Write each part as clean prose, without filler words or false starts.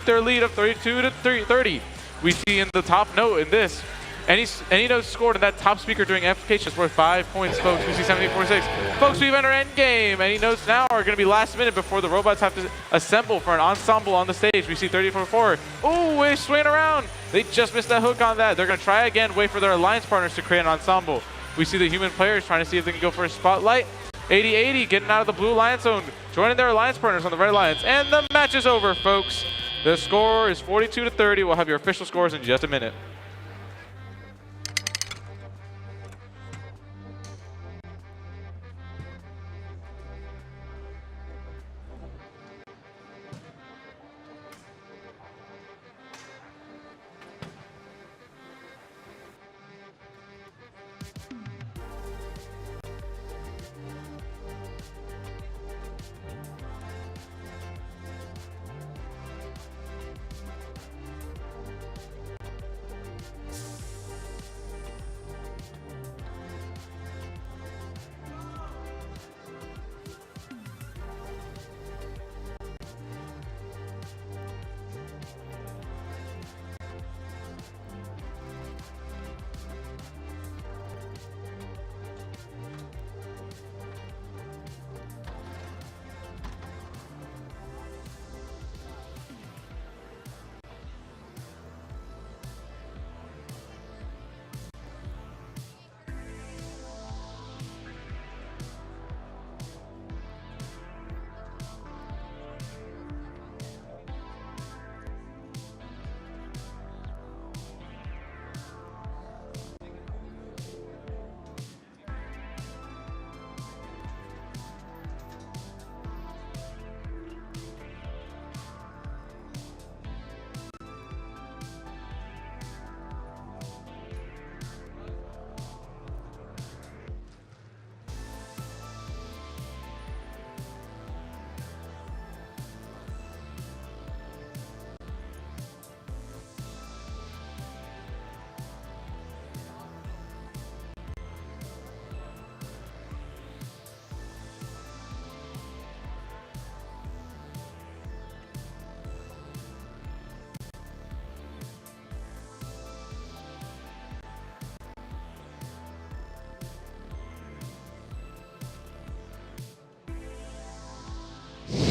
their lead of 32 to 30. We see in the top note in this, any notes scored in that top speaker during amplification is worth 5 points, folks. We see 74.6. Folks, we've entered endgame. Any notes now are going to be last minute before the robots have to assemble for an ensemble on the stage. We see 34.4. Ooh, they swing around. They just missed that hook on that. They're going to try again, wait for their alliance partners to create an ensemble. We see the human players trying to see if they can go for a spotlight. 80-80 getting out of the blue alliance zone, joining their alliance partners on the red alliance. And the match is over, folks. The score is 42 to 30. We'll have your official scores in just a minute.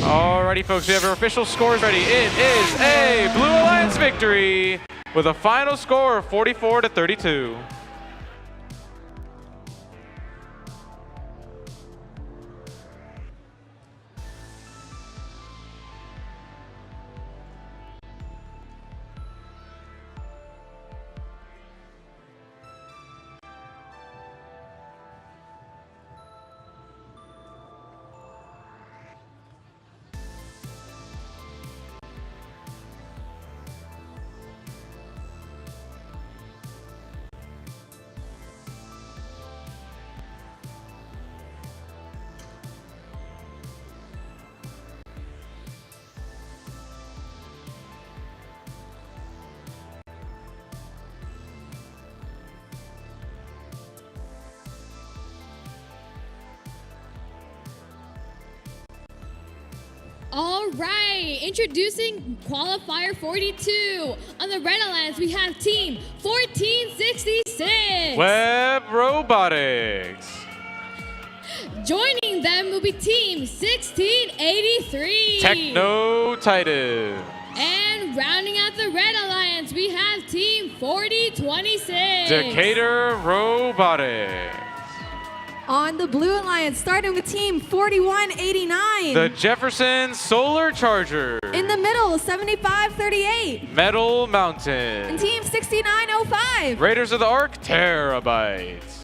Alrighty, folks, we have our official scores ready. It is a Blue Alliance victory with a final score of 44 to 32. All right, introducing qualifier 42. On the Red Alliance, we have team 1466. Web Robotics. Joining them will be team 1683. Techno Titan. And rounding out the Red Alliance, we have team 4026. Decatur Robotics. On the Blue Alliance, starting with team 4189. The Jefferson Solar Charger. In the middle, 7538. Metal Mountain. And team 6905. Raiders of the Ark, Terabytes.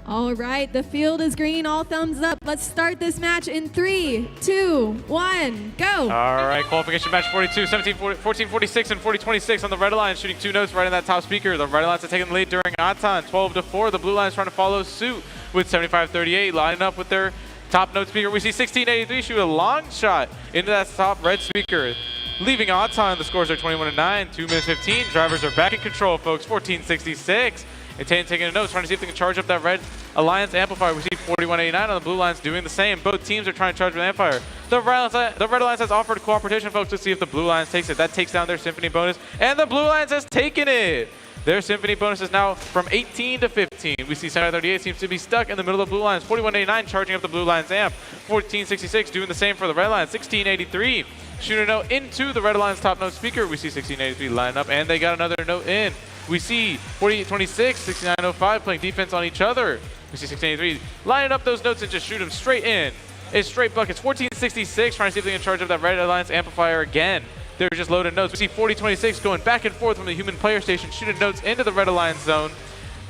All right, the field is green, all thumbs up. Let's start this match in 3, 2, 1, go. All right, qualification match 42, 14-46 and 40-26 on the Red Alliance, shooting 2 notes right in that top speaker. The Red Alliance are taking the lead during odd time, 12-4. The Blue Alliance trying to follow suit with 75-38, lining up with their top note speaker. We see 1683 shoot a long shot into that top red speaker. Leaving odd time, the scores are 21-9, 2 minutes 15. Drivers are back in control, folks, 14-66. And taking a note, trying to see if they can charge up that Red Alliance amplifier. We see 4189 on the Blue Alliance doing the same. Both teams are trying to charge with amplifier. The Red Alliance has offered cooperation, folks, to see if the Blue Alliance takes it. That takes down their Symphony bonus, and the Blue Alliance has taken it. Their Symphony bonus is now from 18 to 15. We see 738 seems to be stuck in the middle of the Blue Alliance. 4189 charging up the Blue Alliance amp. 1466 doing the same for the Red Alliance. 1683 shooting a note into the Red Alliance top note speaker. We see 1683 line up, and they got another note in. We see 4826, 6905 playing defense on each other. We see 1683 lining up those notes and just shoot them straight in. It's straight buckets. 1466 trying to see if they can charge up that Red Alliance amplifier again. They're just loading notes. We see 4026 going back and forth from the human player station, shooting notes into the Red Alliance zone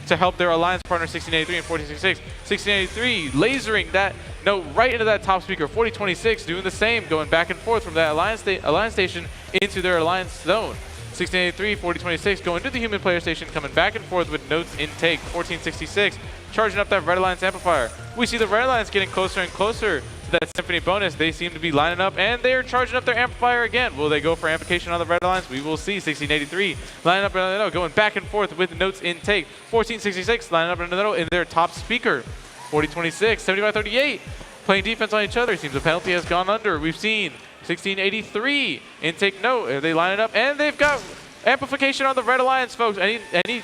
to help their alliance partner 1683 and 1466. 1683 lasering that note right into that top speaker. 4026 doing the same, going back and forth from that alliance station into their alliance zone. 1683, 4026 going to the human player station, coming back and forth with notes intake. 1466 charging up that Red Alliance amplifier. We see the Red Alliance getting closer and closer to that Symphony bonus. They seem to be lining up, and they're charging up their amplifier again. Will they go for amplification on the Red Alliance? We will see. 1683 lining up another note, going back and forth with notes intake. 1466 lining up another note in their top speaker. 4026, 7538 playing defense on each other. Seems the penalty has gone under. We've seen 1683 intake note. They line it up, and they've got amplification on the Red Alliance, folks. Any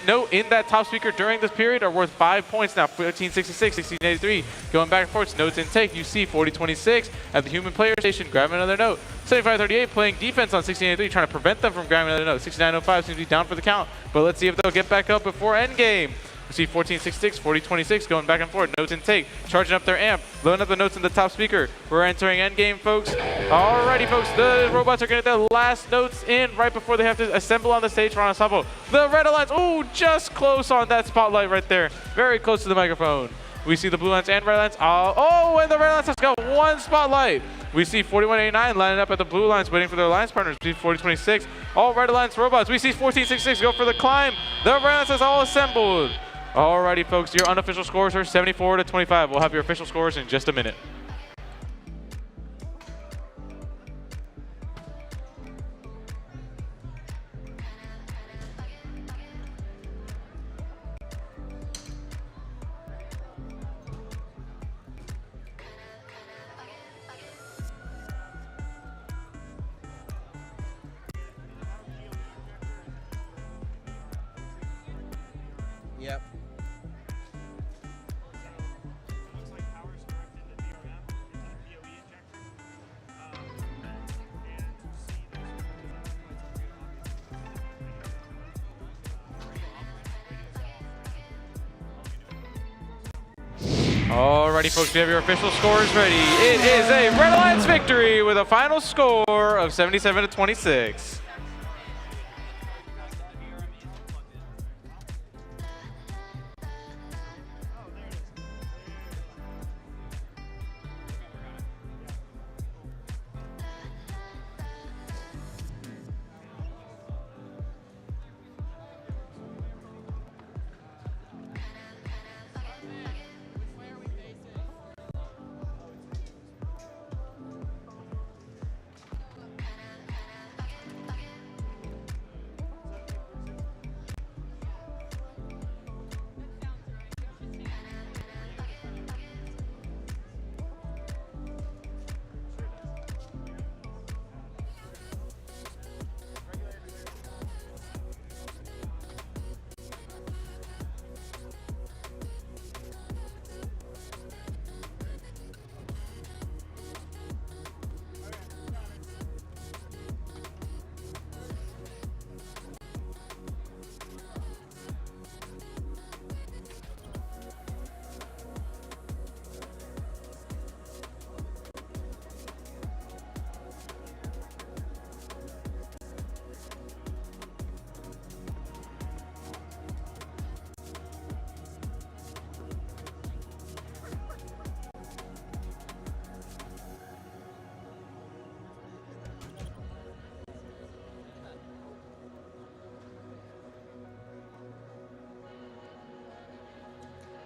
note in that top speaker during this period are worth 5 points now. 1466, 1683 going back and forth. Notes intake. You see 4026 at the human player station grabbing another note. 7538 playing defense on 1683, trying to prevent them from grabbing another note. 6905 seems to be down for the count, but let's see if they'll get back up before endgame. We see 1466, 4026 going back and forth. Notes intake, charging up their amp, loading up the notes in the top speaker. We're entering endgame, folks. Alrighty, folks, the robots are getting their last notes in right before they have to assemble on the stage for ensemble. The Red Alliance, oh, just close on that spotlight right there. Very close to the microphone. We see the Blue Alliance and Red Alliance. Oh, and the Red Alliance has got one spotlight. We see 4189 lining up at the Blue Alliance, waiting for their alliance partners. We see 4026, all Red Alliance robots. We see 1466 go for the climb. The Red Alliance is all assembled. Alrighty, folks, your unofficial scores are 74-25. We'll have your official scores in just a minute. Yep. Alrighty, folks, we have your official scores ready. It is a Red Alliance victory with a final score of 77-26.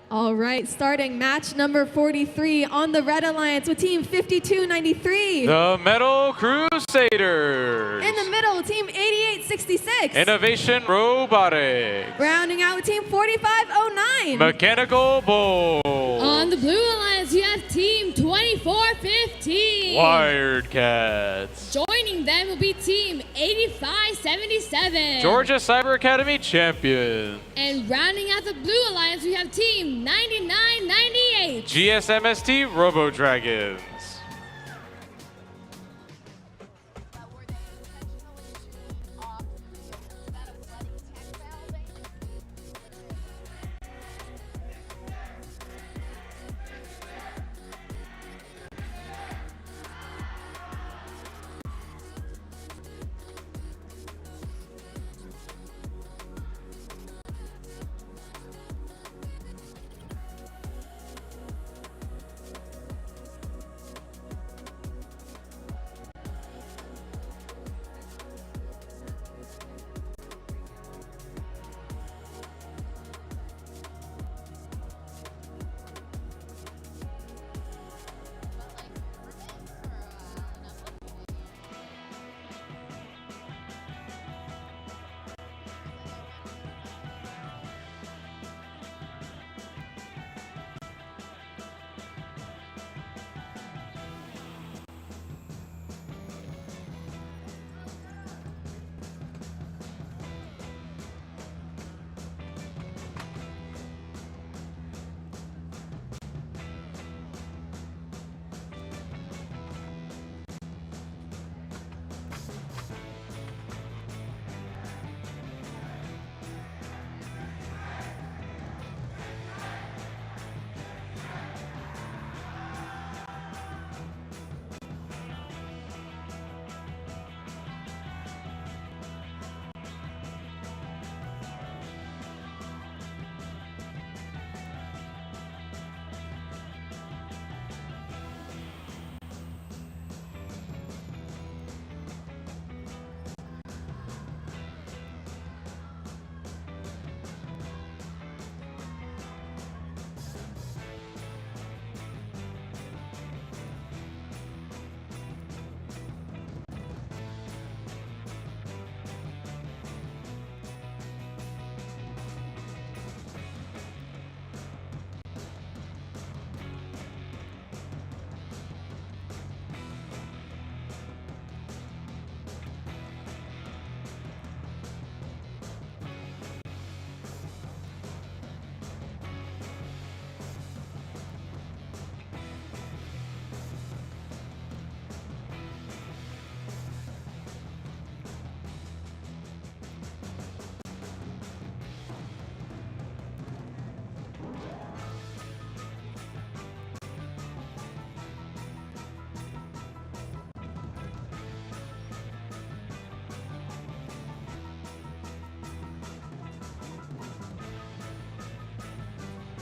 All right, starting match number 43 on the Red Alliance with team 5293. The Metal Crusaders. In the middle, team 8866. Innovation Robotics. Rounding out with team 4509. Mechanical Bull. On the Blue Alliance, you have team 2415. Wired Cats. Joining them will be team 8577. Georgia Cyber Academy champion. And rounding out the Blue Alliance, we have team 9998. GSMST Robo Dragons.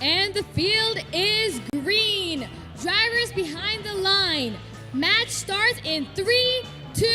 And the field is green. Drivers behind the line. Match starts in 3, 2,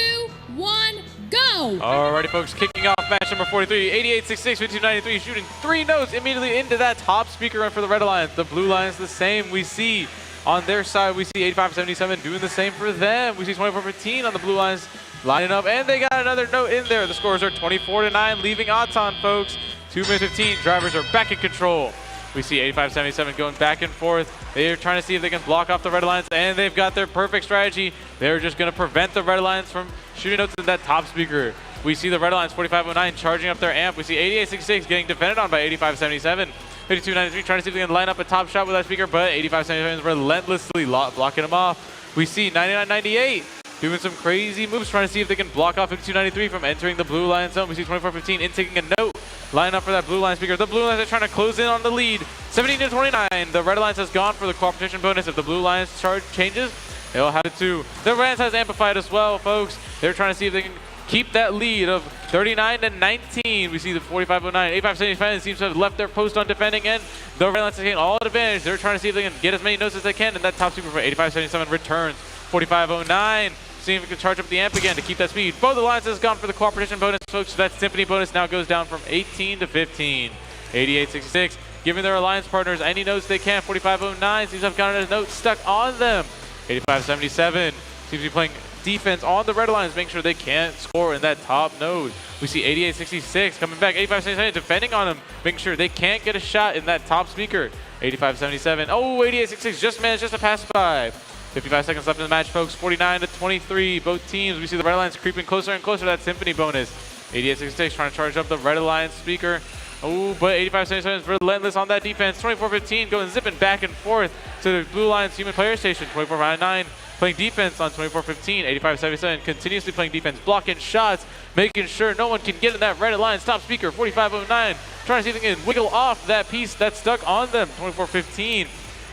1, go. Alrighty, folks, kicking off match number 43, 8866 with 293, shooting 3 notes immediately into that top speaker run for the Red Alliance. The Blue Alliance the same. We see on their side, we see 8577 doing the same for them. We see 2415 on the Blue Alliance lining up, and they got another note in there. The scores are 24-9, leaving odds on, folks. 2 minutes 15, drivers are back in control. We see 8577 going back and forth. They're trying to see if they can block off the Red Alliance, and they've got their perfect strategy. They're just going to prevent the Red Alliance from shooting notes in that top speaker. We see the Red Alliance 4509 charging up their amp. We see 8866 getting defended on by 8577. 5293 trying to see if they can line up a top shot with that speaker, but 8577 is relentlessly blocking them off. We see 9998 doing some crazy moves, trying to see if they can block off 5293 from entering the Blue Alliance zone. We see 2415 in taking a note, line up for that Blue Alliance speaker. The Blue Alliance are trying to close in on the lead, 17-29. The Red Alliance has gone for the cooperation bonus. If the Blue Alliance charge changes, they'll have it too. The Red Alliance has amplified as well, folks. They're trying to see if they can keep that lead of 39-19. We see the 4509. 8575 seems to have left their post on defending, and the Red Alliance is getting all advantage. They're trying to see if they can get as many notes as they can, and that top speaker for 8577 returns. 4509. See if we can charge up the amp again to keep that speed. Both alliances gone for the cooperation bonus, folks. So that Symphony bonus now goes down from 18 to 15. 8866 giving their alliance partners any notes they can. 4509 seems to have gotten a note stuck on them. 8577 seems to be playing defense on the red alliance, making sure they can't score in that top node. We see 8866 coming back. 8577 defending on them, making sure they can't get a shot in that top speaker. 8577. Oh, 8866 just managed to pass by. 55 seconds left in the match, folks. 49-23. Both teams. We see the red alliance creeping closer and closer to that symphony bonus. 8866 trying to charge up the red alliance speaker. Oh, but 8577 is relentless on that defense. 2415 going zipping back and forth to the blue alliance human player station. 2459 playing defense on 2415. 8577 continuously playing defense, blocking shots, making sure no one can get in that red alliance top speaker. 4509 trying to see if they can wiggle off that piece that's stuck on them. 2415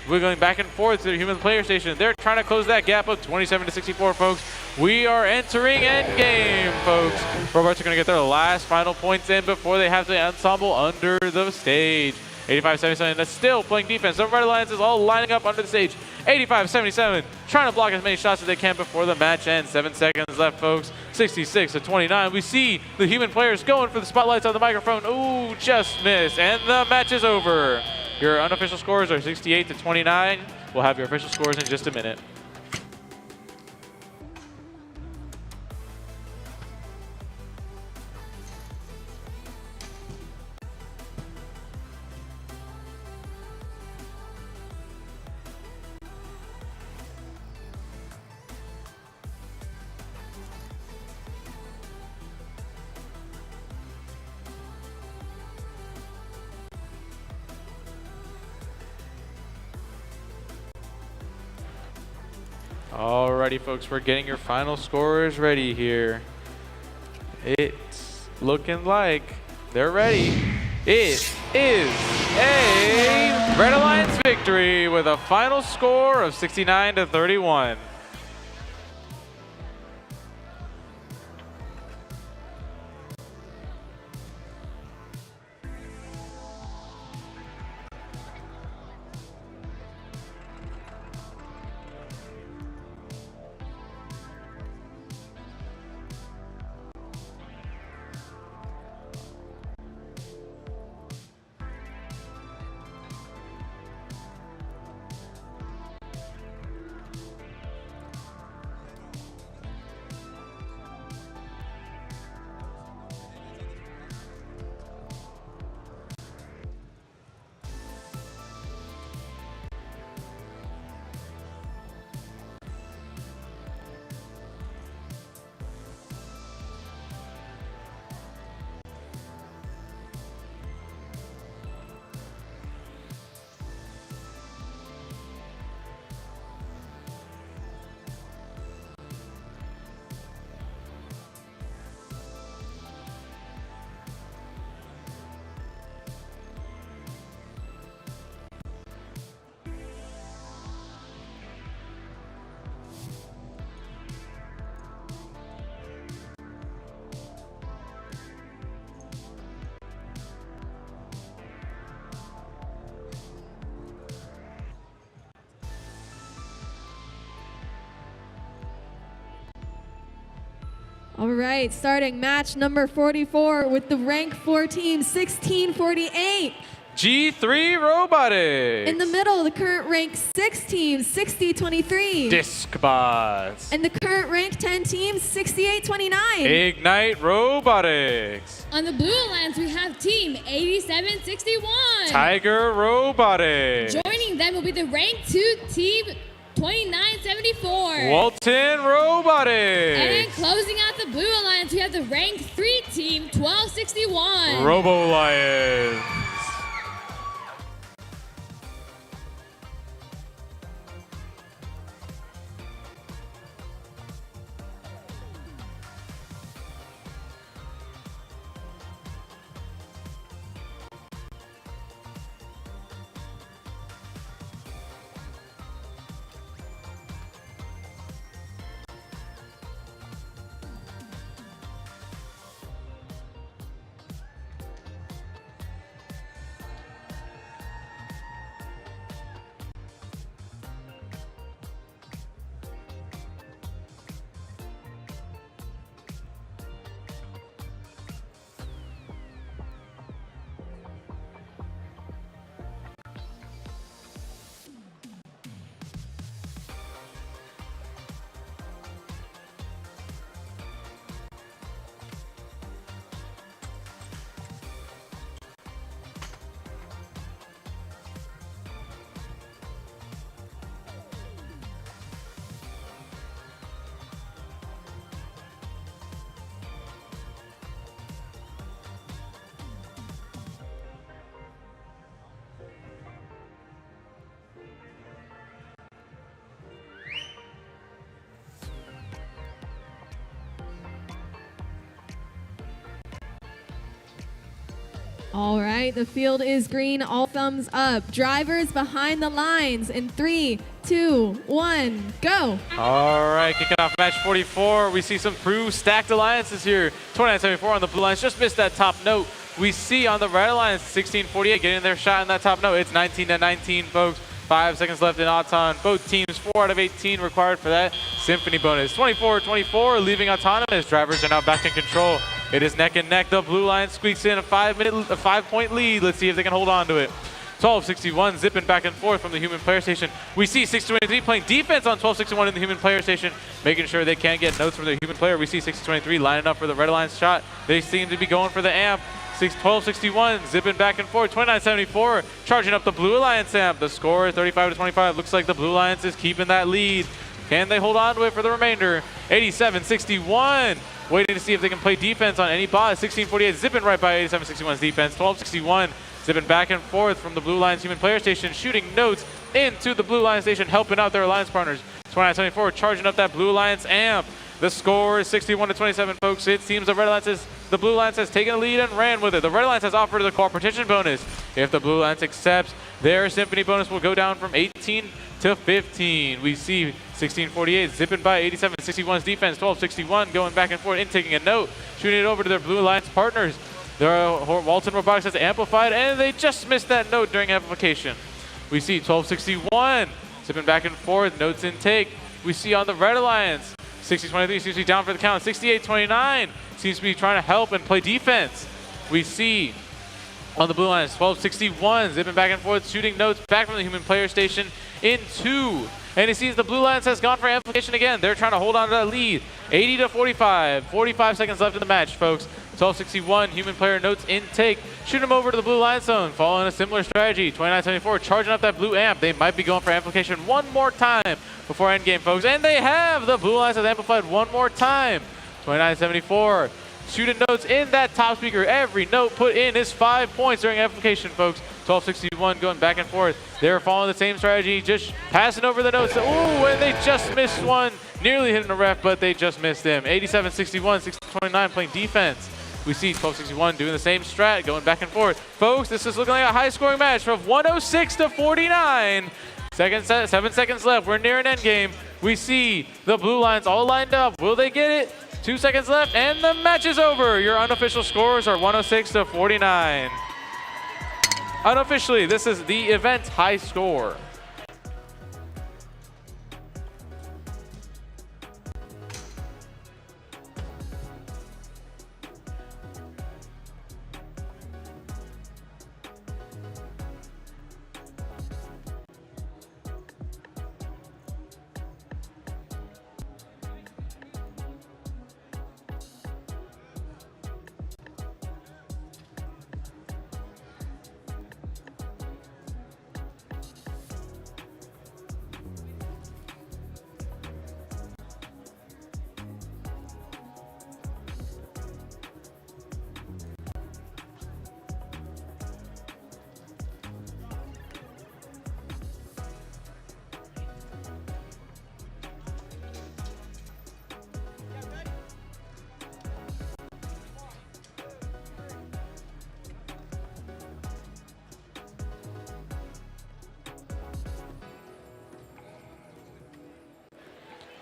wiggling back and forth to the human player station. They're trying to close that gap of 27-64, folks. We are entering endgame, folks. Robots are going to get their last final points in before they have the ensemble under the stage. 8577 that's still playing defense. The red alliance is all lining up under the stage. 8577 trying to block as many shots as they can before the match ends. 7 seconds left, folks. 66-29. We see the human players going for the spotlights on the microphone. Ooh, just missed. And the match is over. Your unofficial scores are 68-29. We'll have your official scores in just a minute. Alrighty, folks, we're getting your final scores ready here. It's looking like they're ready. It is a Red Alliance victory with a final score of 69-31. All right, starting match number 44 with the rank 4 team, 1648. G3 Robotics. In the middle, the current rank 6 team, 6023. Discbots. And the current rank 10 team, 6829. Ignite Robotics. On the blue alliance, we have team 8761. Tiger Robotics. Joining them will be the rank 2 team 2974. Walton Robotics. And then closing out the blue alliance, we have the rank 3 team 1261. Robo Lions. All right, the field is green, all thumbs up. Drivers behind the lines in 3, 2, 1, go. All right, kicking off match 44. We see some true stacked alliances here. 2974 on the blue lines, just missed that top note. We see on the red alliance, 1648 getting their shot in that top note. It's 19-19, folks. 5 seconds left in Auton. Both teams 4 out of 18 required for that Symphony bonus. 24-24, leaving Autonomous. Drivers are now back in control. It is neck and neck. The blue line squeaks in a 5-point lead. Let's see if they can hold on to it. 1261 zipping back and forth from the human player station. We see 623 playing defense on 1261 in the human player station, making sure they can't get notes from the human player. We see 623 lining up for the red alliance shot. They seem to be going for the amp. 1261 zipping back and forth. 2974 charging up the blue alliance amp. The score is 35-25. Looks like the blue alliance is keeping that lead. Can they hold on to it for the remainder? 8761 waiting to see if they can play defense on any bot. 1648 zipping right by 8761's defense. 1261 zipping back and forth from the blue alliance human player station, shooting notes into the blue alliance station, helping out their alliance partners. 2974 charging up that blue alliance amp. The score is 61-27, folks. It seems the blue alliance has taken a lead and ran with it. The red alliance has offered the cooperation bonus. If the blue alliance accepts, their symphony bonus will go down from 18 to 15. We see 1648 zipping by 8761's defense. 1261 going back and forth and taking a note, shooting it over to their blue alliance partners. Their Walton Robotics has amplified, and they just missed that note during amplification. We see 1261 zipping back and forth, notes intake. We see on the red alliance, 6023 seems to be down for the count. 6829 seems to be trying to help and play defense. We see on the blue lines, 1261 zipping back and forth, shooting notes back from the human player station in 2. And he sees the blue lines has gone for amplification again. They're trying to hold on to that lead. 80-45. 45 seconds left in the match, folks. 1261 human player notes intake. Shoot him over to the blue line zone. Following a similar strategy. 2974 charging up that blue amp. They might be going for amplification one more time before endgame, folks. And they have. The blue lines has amplified one more time. 2974 shooting notes in that top speaker. Every note put in is 5 points during amplification, folks. 1261 going back and forth. They're following the same strategy, just passing over the notes. Ooh, and they just missed one. Nearly hitting the ref, but they just missed him. 8761, 629 playing defense. We see 1261 doing the same strat, going back and forth. Folks, this is looking like a high-scoring match from 106-49. 7 seconds left. We're near an end game. We see the blue lines all lined up. Will they get it? 2 seconds left, and the match is over. Your unofficial scores are 106-49. Unofficially, this is the event high score.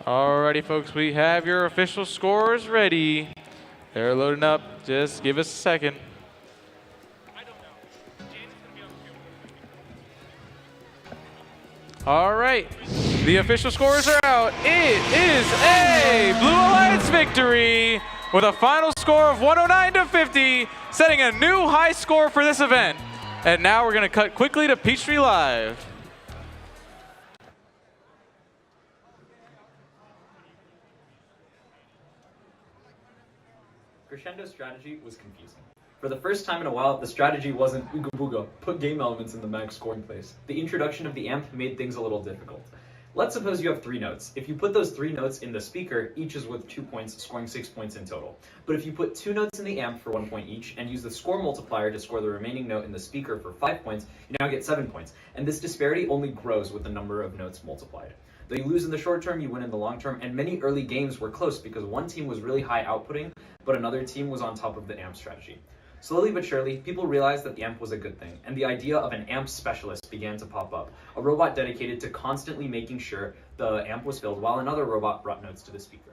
Alrighty, folks, we have your official scores ready. They're loading up. Just give us a second. All right, the official scores are out. It is a Blue Alliance victory with a final score of 109-50, setting a new high score for this event. And now we're going to cut quickly to Peachtree Live. Crescendo's strategy was confusing. For the first time in a while, the strategy wasn't ooga booga, put game elements in the max scoring place. The introduction of the amp made things a little difficult. Let's suppose you have 3 notes. If you put those 3 notes in the speaker, each is worth 2 points, scoring 6 points in total. But if you put 2 notes in the amp for 1 point each, and use the score multiplier to score the remaining note in the speaker for 5 points, you now get 7 points. And this disparity only grows with the number of notes multiplied. Though you lose in the short term, you win in the long term, and many early games were close because one team was really high outputting, but another team was on top of the amp strategy. Slowly but surely, people realized that the amp was a good thing, and the idea of an amp specialist began to pop up, a robot dedicated to constantly making sure the amp was filled while another robot brought notes to the speaker.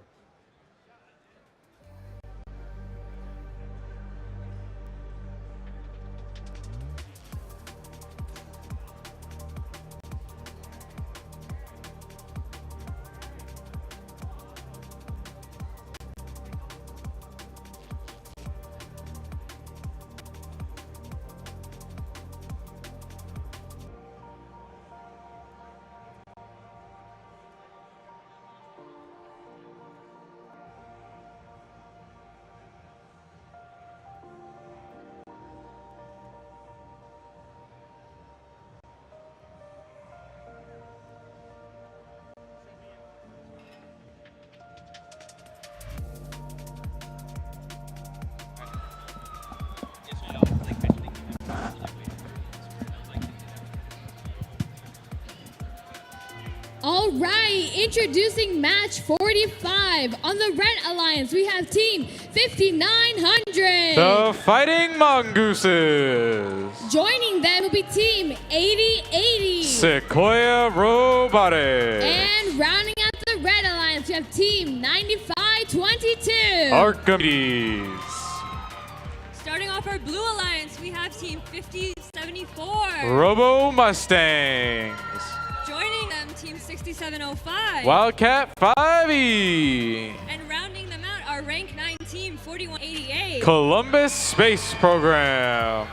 All right, introducing match 45. On the Red Alliance, we have team 5900. The Fighting Mongooses. Joining them will be team 8080. Sequoia Robotics. And rounding out the Red Alliance, we have team 9522. Archimedes. Starting off our Blue Alliance, we have team 5074. Robo Mustangs. Joining them, team 6705. Wildcat 5e. And rounding them out, our rank 9 team 4188. Columbus Space Program.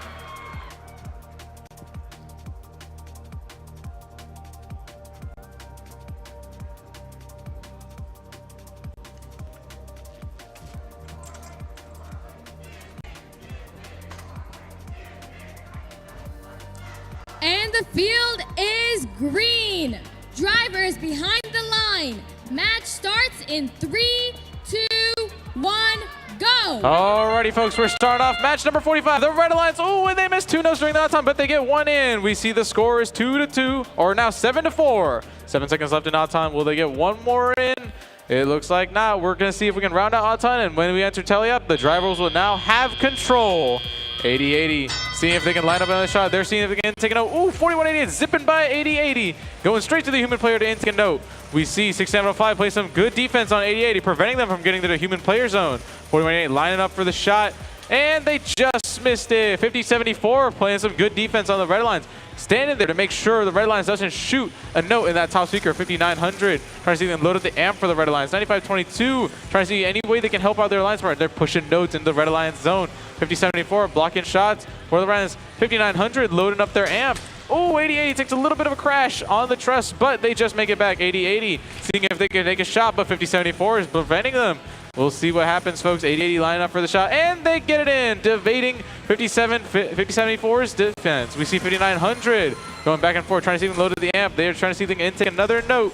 And the field is green. Drivers behind the line. Match starts in 3, 2, 1, go. Alrighty, folks, we're starting off match number 45. The Red Alliance, oh, and they missed 2 notes during that time, but they get 1 in. We see the score is 2-2, or now 7-4. 7 seconds left in odd time. Will they get 1 more in? It looks like not. We're going to see if we can round out odd time, and when we enter tally up, the drivers will now have control. 80-80, seeing if they can line up another shot. They're seeing if they can take a note. Ooh, 41-80, zipping by 80-80. Going straight to the human player to take a note. We see 6705 play some good defense on 80-80, preventing them from getting to the human player zone. 41-88 lining up for the shot, and they just missed it. 50-74 playing some good defense on the Red Alliance. Standing there to make sure the Red Alliance doesn't shoot a note in that top speaker. 5900 trying to see them load up the amp for the Red Alliance. 9522 trying to see any way they can help out their Alliance partner. They're pushing notes into the Red Alliance zone. 5074 blocking shots for the Red Alliance. 5900 loading up their amp. Oh, 80-80 takes a little bit of a crash on the truss, but they just make it back. 80-80 seeing if they can take a shot, but 5074 is preventing them. We'll see what happens, folks. 80-80 lining up for the shot, and they get it in, evading 5074's defense. We see 5900 going back and forth, trying to see if they can load the amp. They're trying to see if they can take another note.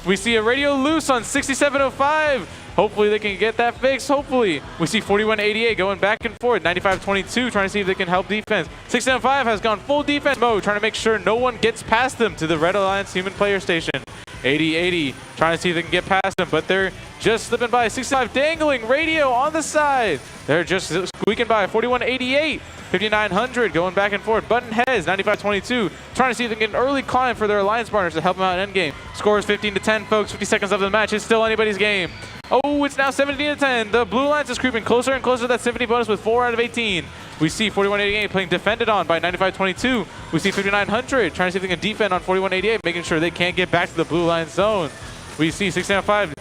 We see a radio loose on 6705. Hopefully they can get that fixed, hopefully. We see 4188 going back and forth. 9522 trying to see if they can help defense. 675 has gone full defense mode, trying to make sure no one gets past them to the Red Alliance human player station. 80-80 trying to see if they can get past them, but they're just slipping by. 65 dangling radio on the side. They're just squeaking by. 41-88. 5900 going back and forth. Button heads. 95-22 trying to see if they can get an early climb for their alliance partners to help them out in endgame. Score is 15-10, folks. 50 seconds left of the match. It's still anybody's game. Oh, it's now 17-10. The Blue Alliance is creeping closer and closer to that Symphony bonus with 4 out of 18. We see 4188 playing defended on by 9522. We see 5900 trying to see if they can defend on 4188, making sure they can't get back to the Blue Alliance zone. We see 695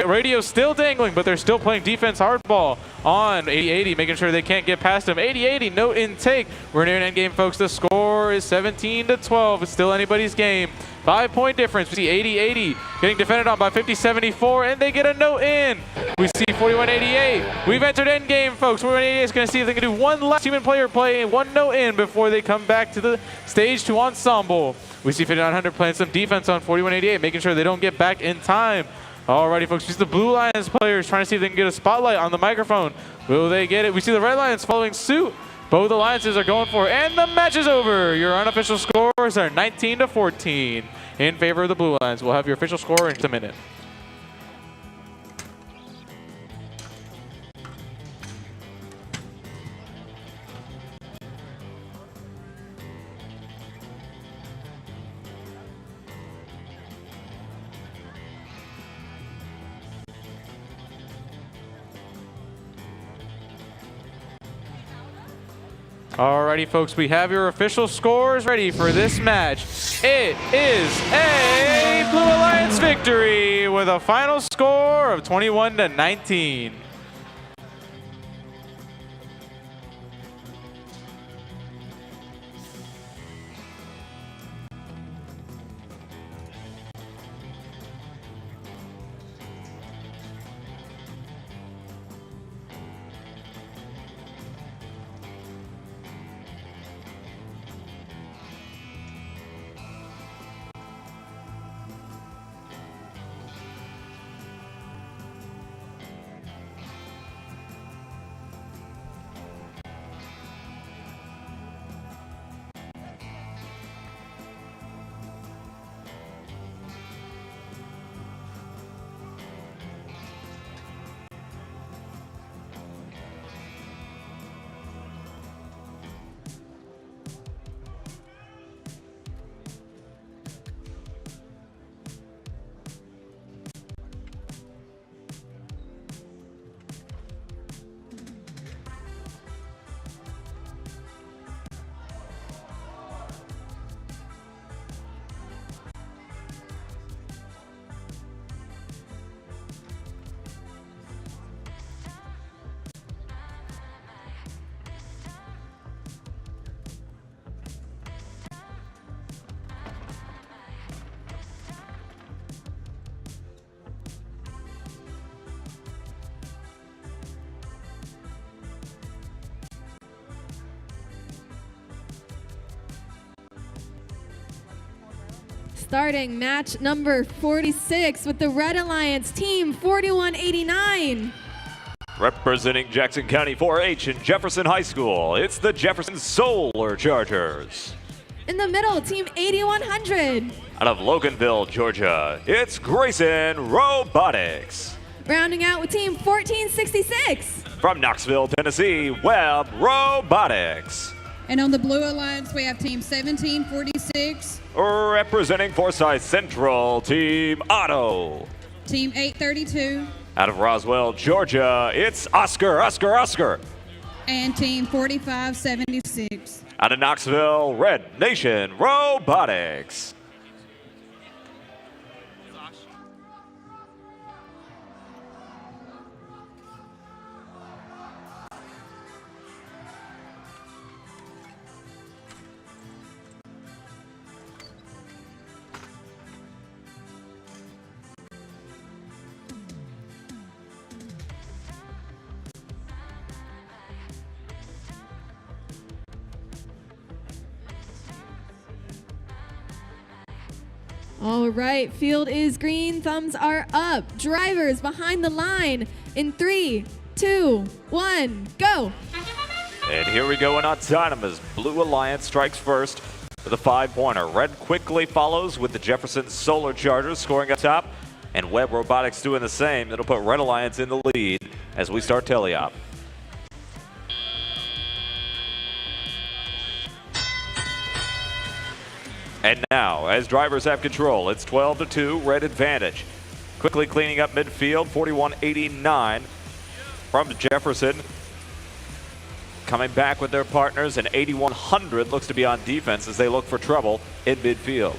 radio still dangling, but they're still playing defense hardball on 80-80, making sure they can't get past them. 80-80, no intake. We're near an endgame, folks. The score is 17-12. It's still anybody's game. 5-point difference. We see 80-80 getting defended on by 50-74, and they get a note in. We see 41-88. We've entered endgame, folks. 41-88 is going to see if they can do one last human player play and one note in before they come back to the stage to ensemble. We see 5900 playing some defense on 41-88, making sure they don't get back in time. Alrighty, folks, we see the Blue Alliance players trying to see if they can get a spotlight on the microphone. Will they get it? We see the Red Alliance following suit. Both alliances are going for it, and the match is over. Your unofficial scores are 19-14 in favor of the Blue Alliance. We'll have your official score in just a minute. Alrighty, folks, we have your official scores ready for this match. It is a Blue Alliance victory with a final score of 21-19. Starting match number 46 with the Red Alliance team 4189. Representing Jackson County 4-H and Jefferson High School, it's the Jefferson Solar Chargers. In the middle, team 8100. Out of Loganville, Georgia, it's Grayson Robotics. Rounding out with team 1466. From Knoxville, Tennessee, Webb Robotics. And on the Blue Alliance, we have team 1746. Representing Forsyth Central, Team Otto. Team 832. Out of Roswell, Georgia, it's Oscar. And team 4576. Out of Knoxville, Red Nation Robotics. All right, field is green, thumbs are up. Drivers behind the line in 3, 2, 1, go. And here we go in autonomous. Blue Alliance strikes first with a 5-pointer. Red quickly follows with the Jefferson Solar Chargers scoring up top. And Webb Robotics doing the same. That'll put Red Alliance in the lead as we start teleop. And now, as drivers have control, it's 12-2, Red advantage. Quickly cleaning up midfield, 41-89 from Jefferson. Coming back with their partners, and 8100 looks to be on defense as they look for trouble in midfield.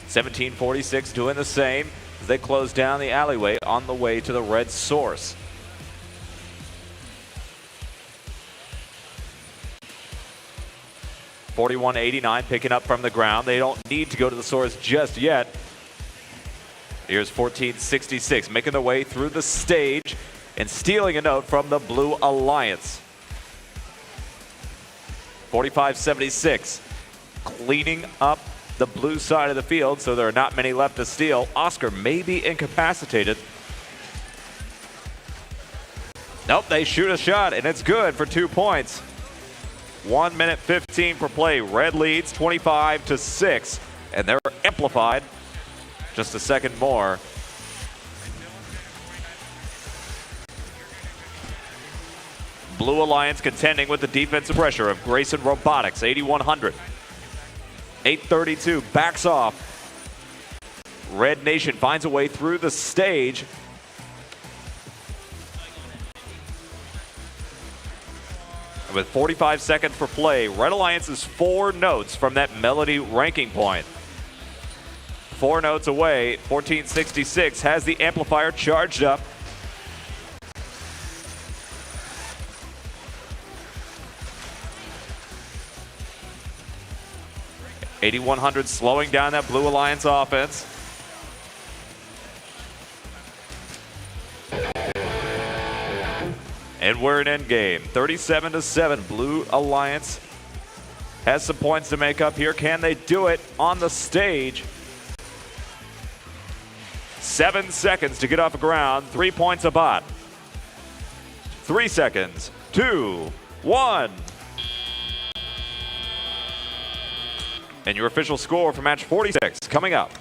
1746 doing the same as they close down the alleyway on the way to the red source. .4189 picking up from the ground. They don't need to go to the source just yet. Here's 1466 making their way through the stage and stealing a note from the Blue Alliance. 4576 cleaning up the blue side of the field, so there are not many left to steal. Oscar may be incapacitated. Nope, they shoot a shot, and it's good for 2 points. 1 minute 15 per play. Red leads 25-6, and they're amplified just a second more. Blue Alliance contending with the defensive pressure of Grayson Robotics, 8100. 832 backs off. Red Nation finds a way through the stage. with 45 seconds for play. Red Alliance is 4 notes from that melody ranking point. 4 notes away. 1466 has the amplifier charged up. $8,100 slowing down that Blue Alliance offense. And we're in endgame. 37-7. Blue Alliance has some points to make up here. Can they do it on the stage? 7 seconds to get off the ground. 3 points a bot. 3 seconds. 2, 1. And your official score for match 46 coming up.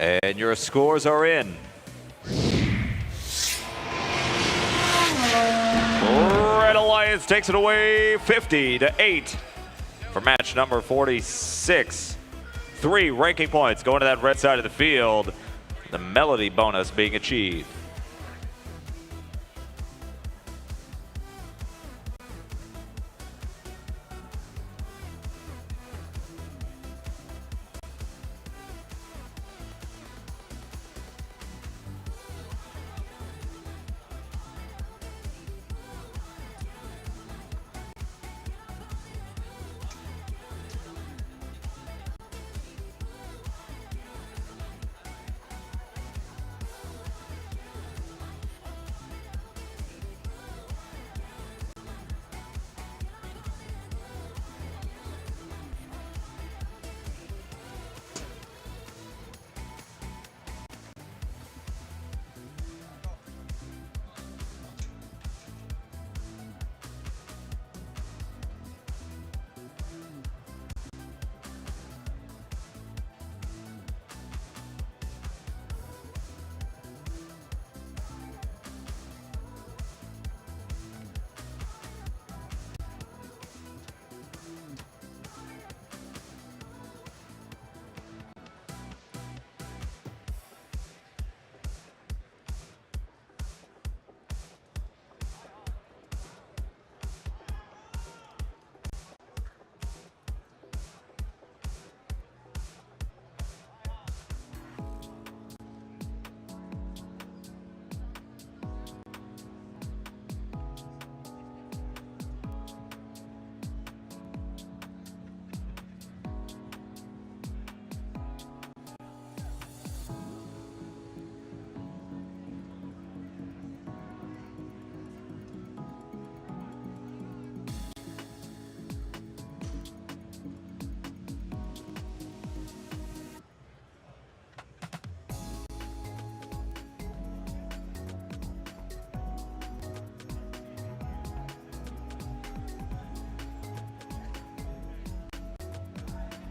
And your scores are in. Red Alliance takes it away 50-8 for match number 46. 3 ranking points going to that red side of the field. The melody bonus being achieved.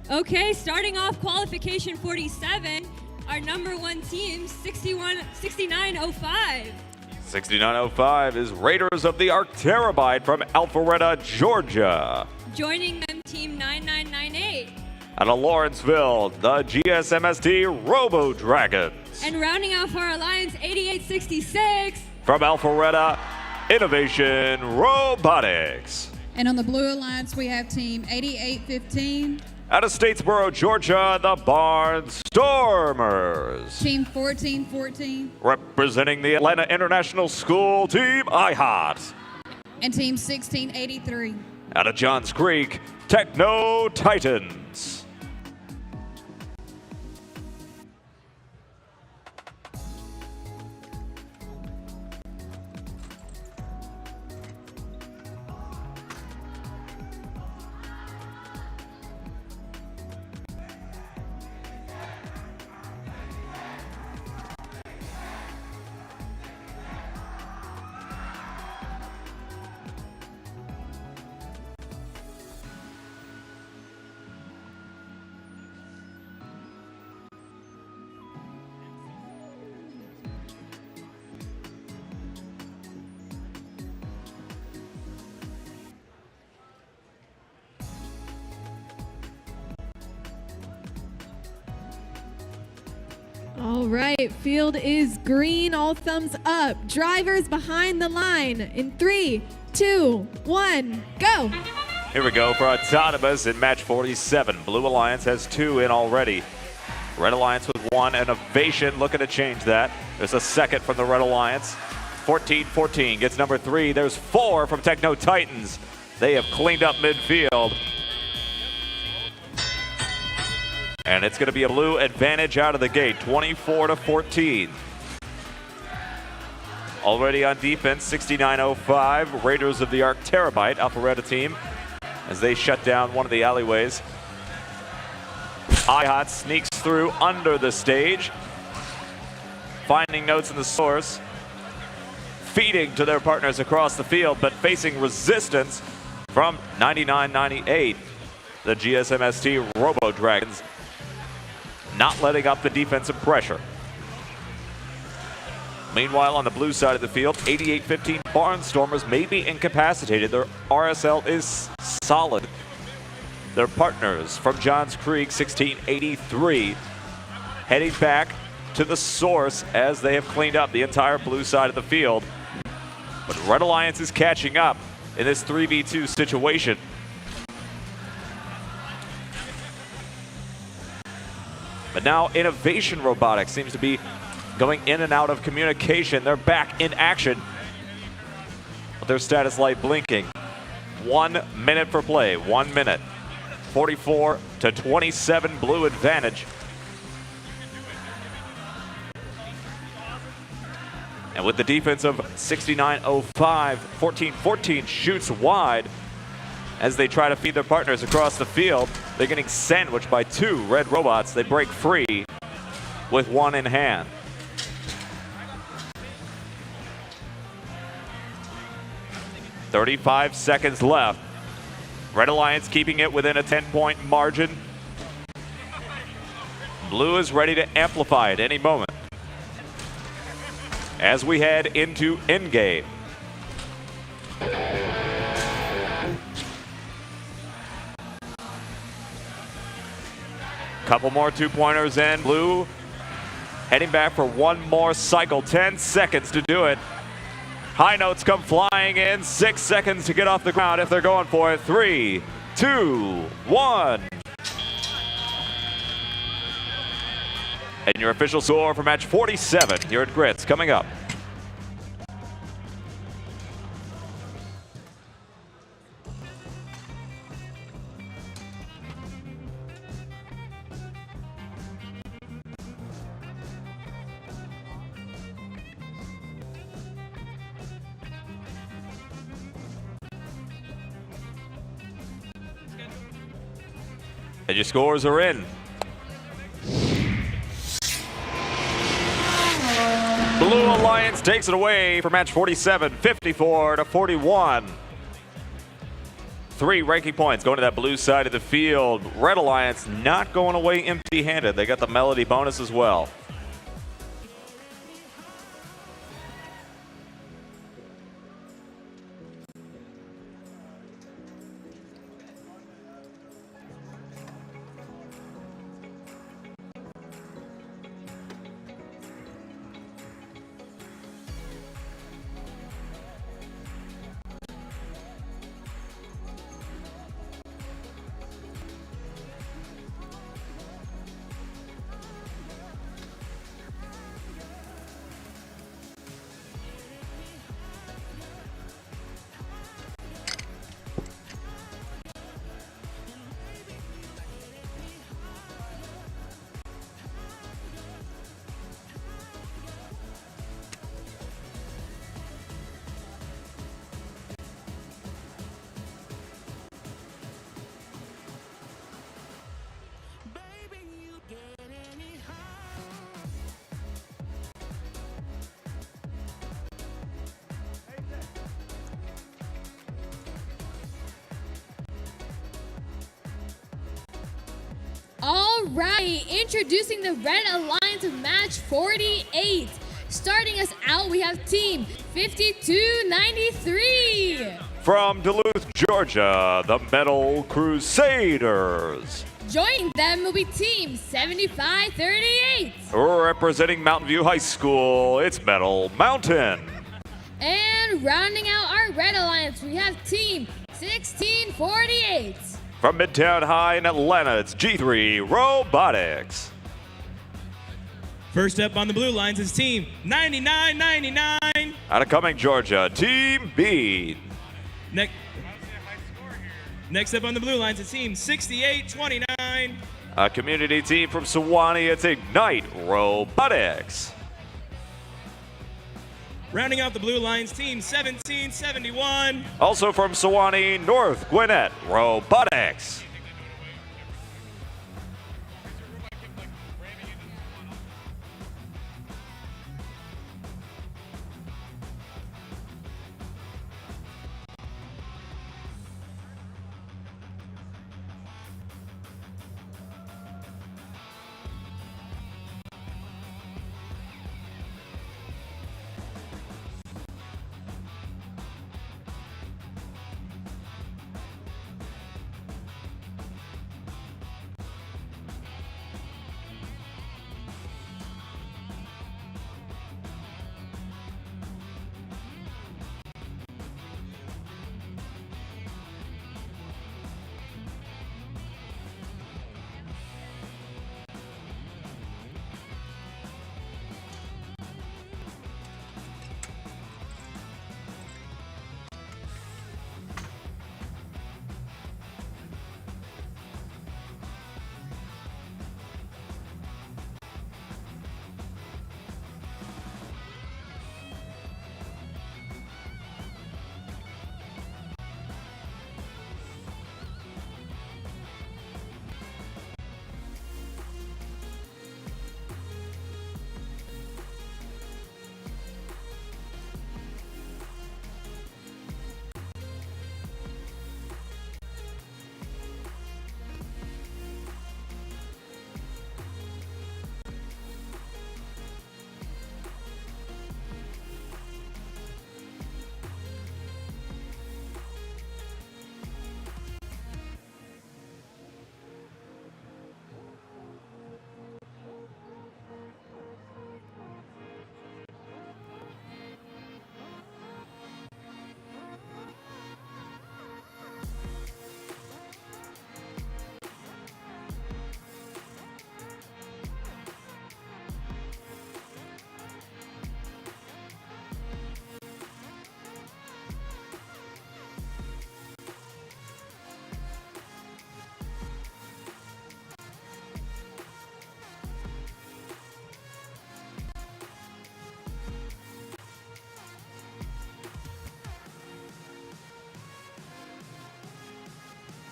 Okay, starting off qualification 47, our #1 team, 6905. 6905 is Raiders of the Arc Terabyte from Alpharetta, Georgia. Joining them, team 9998. Out of Lawrenceville, the GSMST Robo Dragons. And rounding out for our Alliance, 8866. From Alpharetta, Innovation Robotics. And on the Blue Alliance, we have team 8815. Out of Statesboro, Georgia, the Barnstormers. Team 1414. Representing the Atlanta International School, Team IHOT. And team 1683. Out of Johns Creek, Techno Titans. All right, field is green, all thumbs up. Drivers behind the line in 3, 2, 1, go. Here we go for autonomous in match 47. Blue Alliance has 2 in already. Red Alliance with 1, and Ovation looking to change that. There's a second from the Red Alliance. 14-14 gets number 3. There's 4 from Techno Titans. They have cleaned up midfield. And it's going to be a blue advantage out of the gate, 24-14. Already on defense, 69-05. Raiders of the Arc Terabyte, Alpharetta team, as they shut down one of the alleyways. iHot sneaks through under the stage, finding notes in the source, feeding to their partners across the field, but facing resistance from 99-98. The GSMST Robo Dragons not letting up the defensive pressure. Meanwhile, on the blue side of the field, 88-15 Barnstormers may be incapacitated. Their RSL is solid. Their partners from Johns Creek, 1683, heading back to the source as they have cleaned up the entire blue side of the field. But Red Alliance is catching up in this 3v2 situation. But now Innovation Robotics seems to be going in and out of communication. They're back in action. With their status light blinking. 1 minute for play, 1 minute. 44-27 blue advantage. And with the defense of 69-05, 14-14 shoots wide as they try to feed their partners across the field. They're getting sandwiched by 2 red robots. They break free with 1 in hand. "35 seconds left. Red Alliance keeping it within a 10-point margin. Blue is ready to amplify at any moment as we head into endgame. Couple more 2-pointers in. Blue heading back for 1 more cycle. 10 seconds to do it. High notes come flying in. 6 seconds to get off the ground if they're going for it. 3, 2, 1. And your official score for match 47 here at GRITS coming up. And your scores are in. Blue Alliance takes it away for match 47, 54-41. 3 ranking points going to that blue side of the field. Red Alliance not going away empty-handed. They got the Melody bonus as well. All right, introducing the Red Alliance of match 48. Starting us out, we have team 5293. From Duluth, Georgia, the Metal Crusaders. Joining them will be Team 7538. Representing Mountain View High School, it's Metal Mountain. And rounding out our Red Alliance, we have Team 1648. From Midtown High in Atlanta, it's G3 Robotics. First up on the blue lines is Team 9999. Out of Cumming, Georgia, Team B. Next up on the blue lines is Team 6829. A community team from Sewanee, it's Ignite Robotics. Rounding out the blue lines, Team 1771. Also from Sewanee, North Gwinnett Robotics.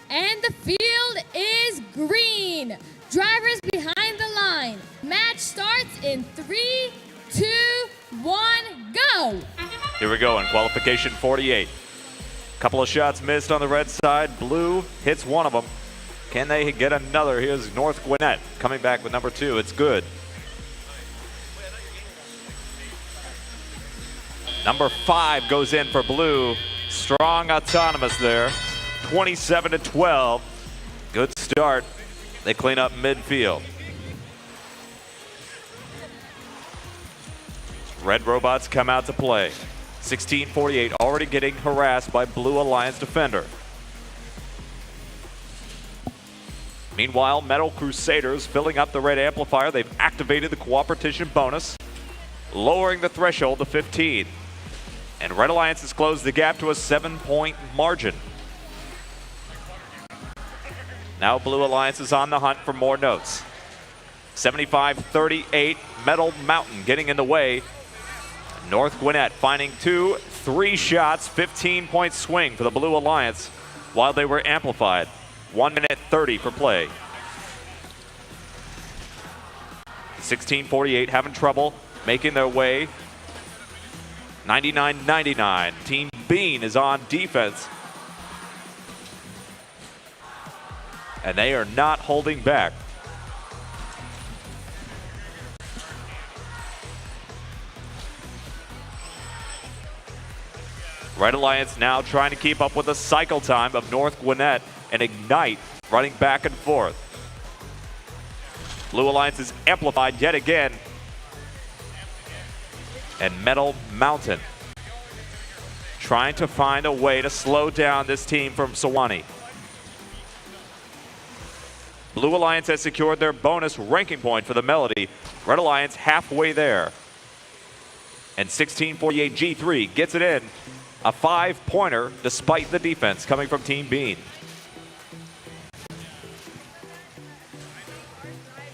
And the field is green. Drivers behind the line. Match starts in 3, 2, 1, go. Here we go in qualification 48. Couple of shots missed on the red side. Blue hits one of them. Can they get another? Here's North Gwinnett coming back with number 2. It's good. Number 5 goes in for blue. Strong autonomous there. 27-12. Good start. They clean up midfield. Red robots come out to play. 1648 already getting harassed by Blue Alliance defender. Meanwhile, Metal Crusaders filling up the red amplifier. They've activated the cooperation bonus, lowering the threshold to 15. And Red Alliance has closed the gap to a 7-point margin. Now Blue Alliance is on the hunt for more notes. 75-38, Metal Mountain getting in the way. North Gwinnett finding 2, 3 shots, 15-point swing for the Blue Alliance while they were amplified. 1:30 for play. 1648 having trouble making their way. 99-99. Team Bean is on defense. And they are not holding back. Red Alliance now trying to keep up with the cycle time of North Gwinnett and Ignite running back and forth. Blue Alliance is amplified yet again. And Metal Mountain trying to find a way to slow down this team from Sewanee. Blue Alliance has secured their bonus ranking point for the Melody. Red Alliance halfway there. And 1648 G3 gets it in. A 5-pointer despite the defense coming from Team Bean.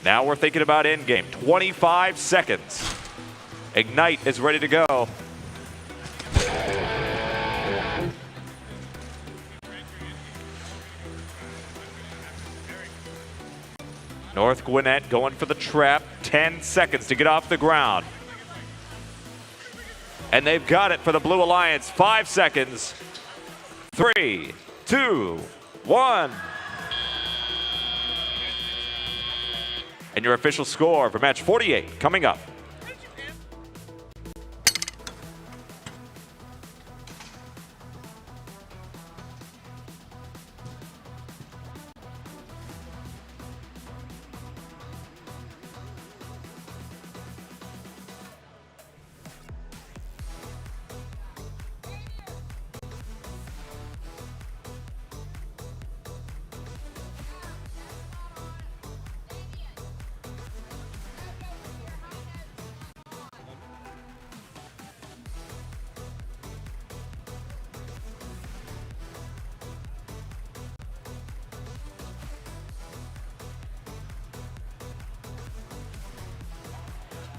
Now we're thinking about endgame. 25 seconds. Ignite is ready to go. North Gwinnett going for the trap. 10 seconds to get off the ground. And they've got it for the Blue Alliance. 5 seconds. 3, 2, 1. And your official score for match 48 coming up.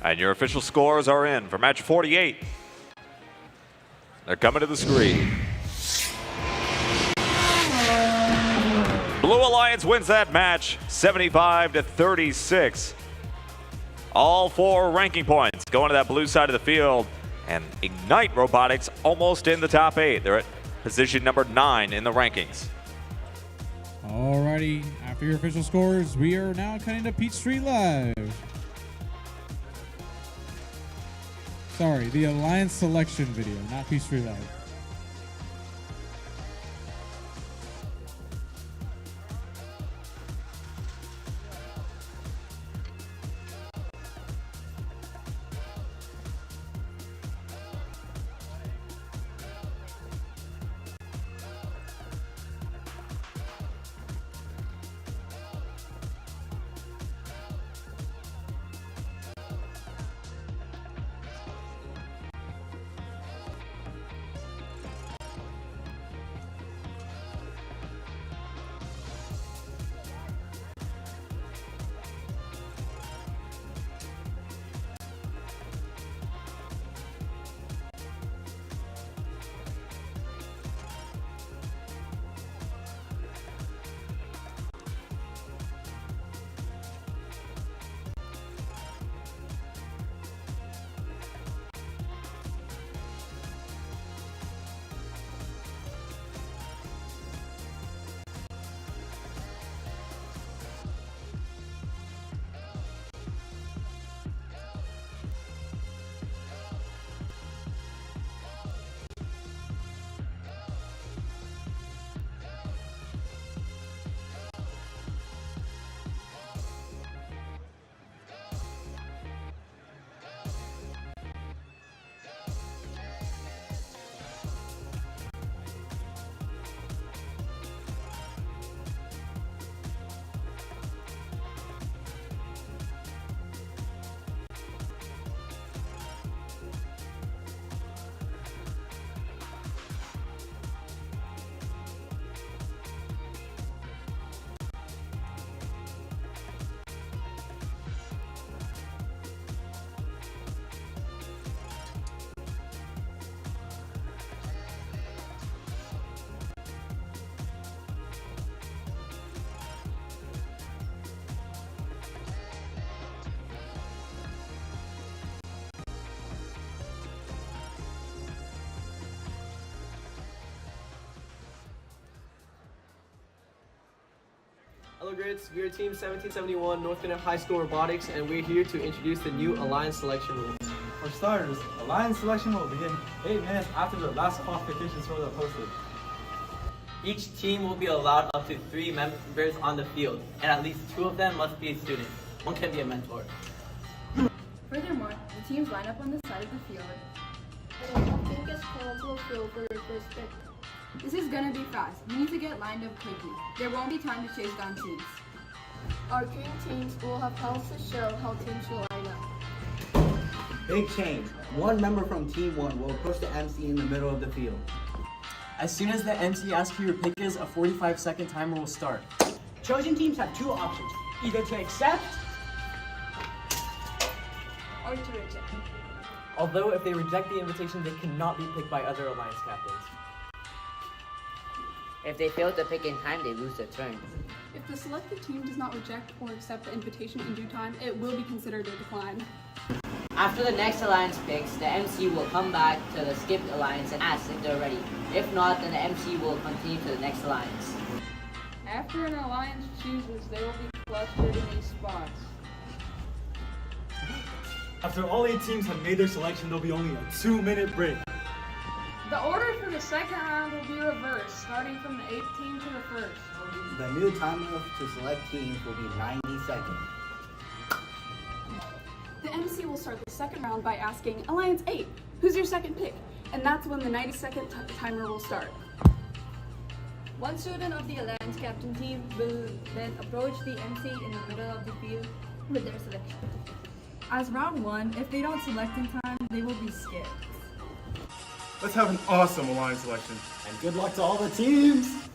And your official scores are in for match 48. They're coming to the screen. Blue Alliance wins that match, 75-36. All 4 ranking points going to that blue side of the field. And Ignite Robotics almost in the top 8. They're at position number 9 in the rankings. Alrighty, after your official scores, we are now cutting to Peachtree Live. Sorry, the Alliance selection video, not Peachtree Live. Hello Grits, we are Team 1771 North Gwinnett High School Robotics, and we're here to introduce the new Alliance selection rules. For starters, Alliance selection will begin 8 minutes after the last qualification scores are posted. Each team will be allowed up to 3 members on the field, and at least 2 of them must be a student. one can be a mentor. Furthermore, the teams line up on the side of the field. And the team gets called to a field for your first pick. This is gonna be fast. You need to get lined up quickly. There won't be time to chase down teams. Our green teams will have health to show how teams will line up. Big change. One member from Team 1 will approach the MC in the middle of the field. As soon as the MC asks who your pick is, a 45-second timer will start. Chosen teams have two options, either to accept or to reject. Although if they reject the invitation, they cannot be picked by other alliance captains. If they fail to pick in time, they lose their turn. If the selected team does not reject or accept the invitation in due time, it will be considered a decline. After the next alliance picks, the MC will come back to the skipped alliance and ask if they're ready. If not, then the MC will continue to the next alliance. After an alliance chooses, they will be clustered in these spots. After all 8 teams have made their selection, there'll be only a 2-minute break. The order for the second round will be reversed, starting from the 8th team to the 1st. The new timer to select teams will be 90 seconds. The MC will start the second round by asking, Alliance 8, who's your second pick? And that's when the 90-second timer will start. One student of the Alliance captain team will then approach the MC in the middle of the field with their selection. As round 1, if they don't select in time, they will be skipped. Let's have an awesome alliance selection. And good luck to all the teams!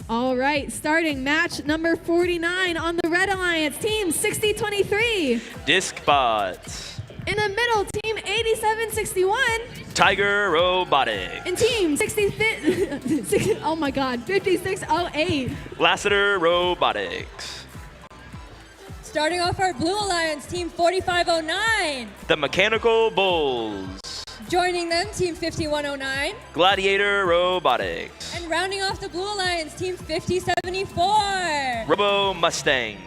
All right, starting match number 49 on the Red Alliance, team 6023. Disc Bots. In the middle, team 8761. Tiger Robotics. And team 5608. Lassiter Robotics. Starting off our Blue Alliance, team 4509. The Mechanical Bulls. Joining them, team 5109. Gladiator Robotics. And rounding off the Blue Alliance, team 5074. Robo Mustangs.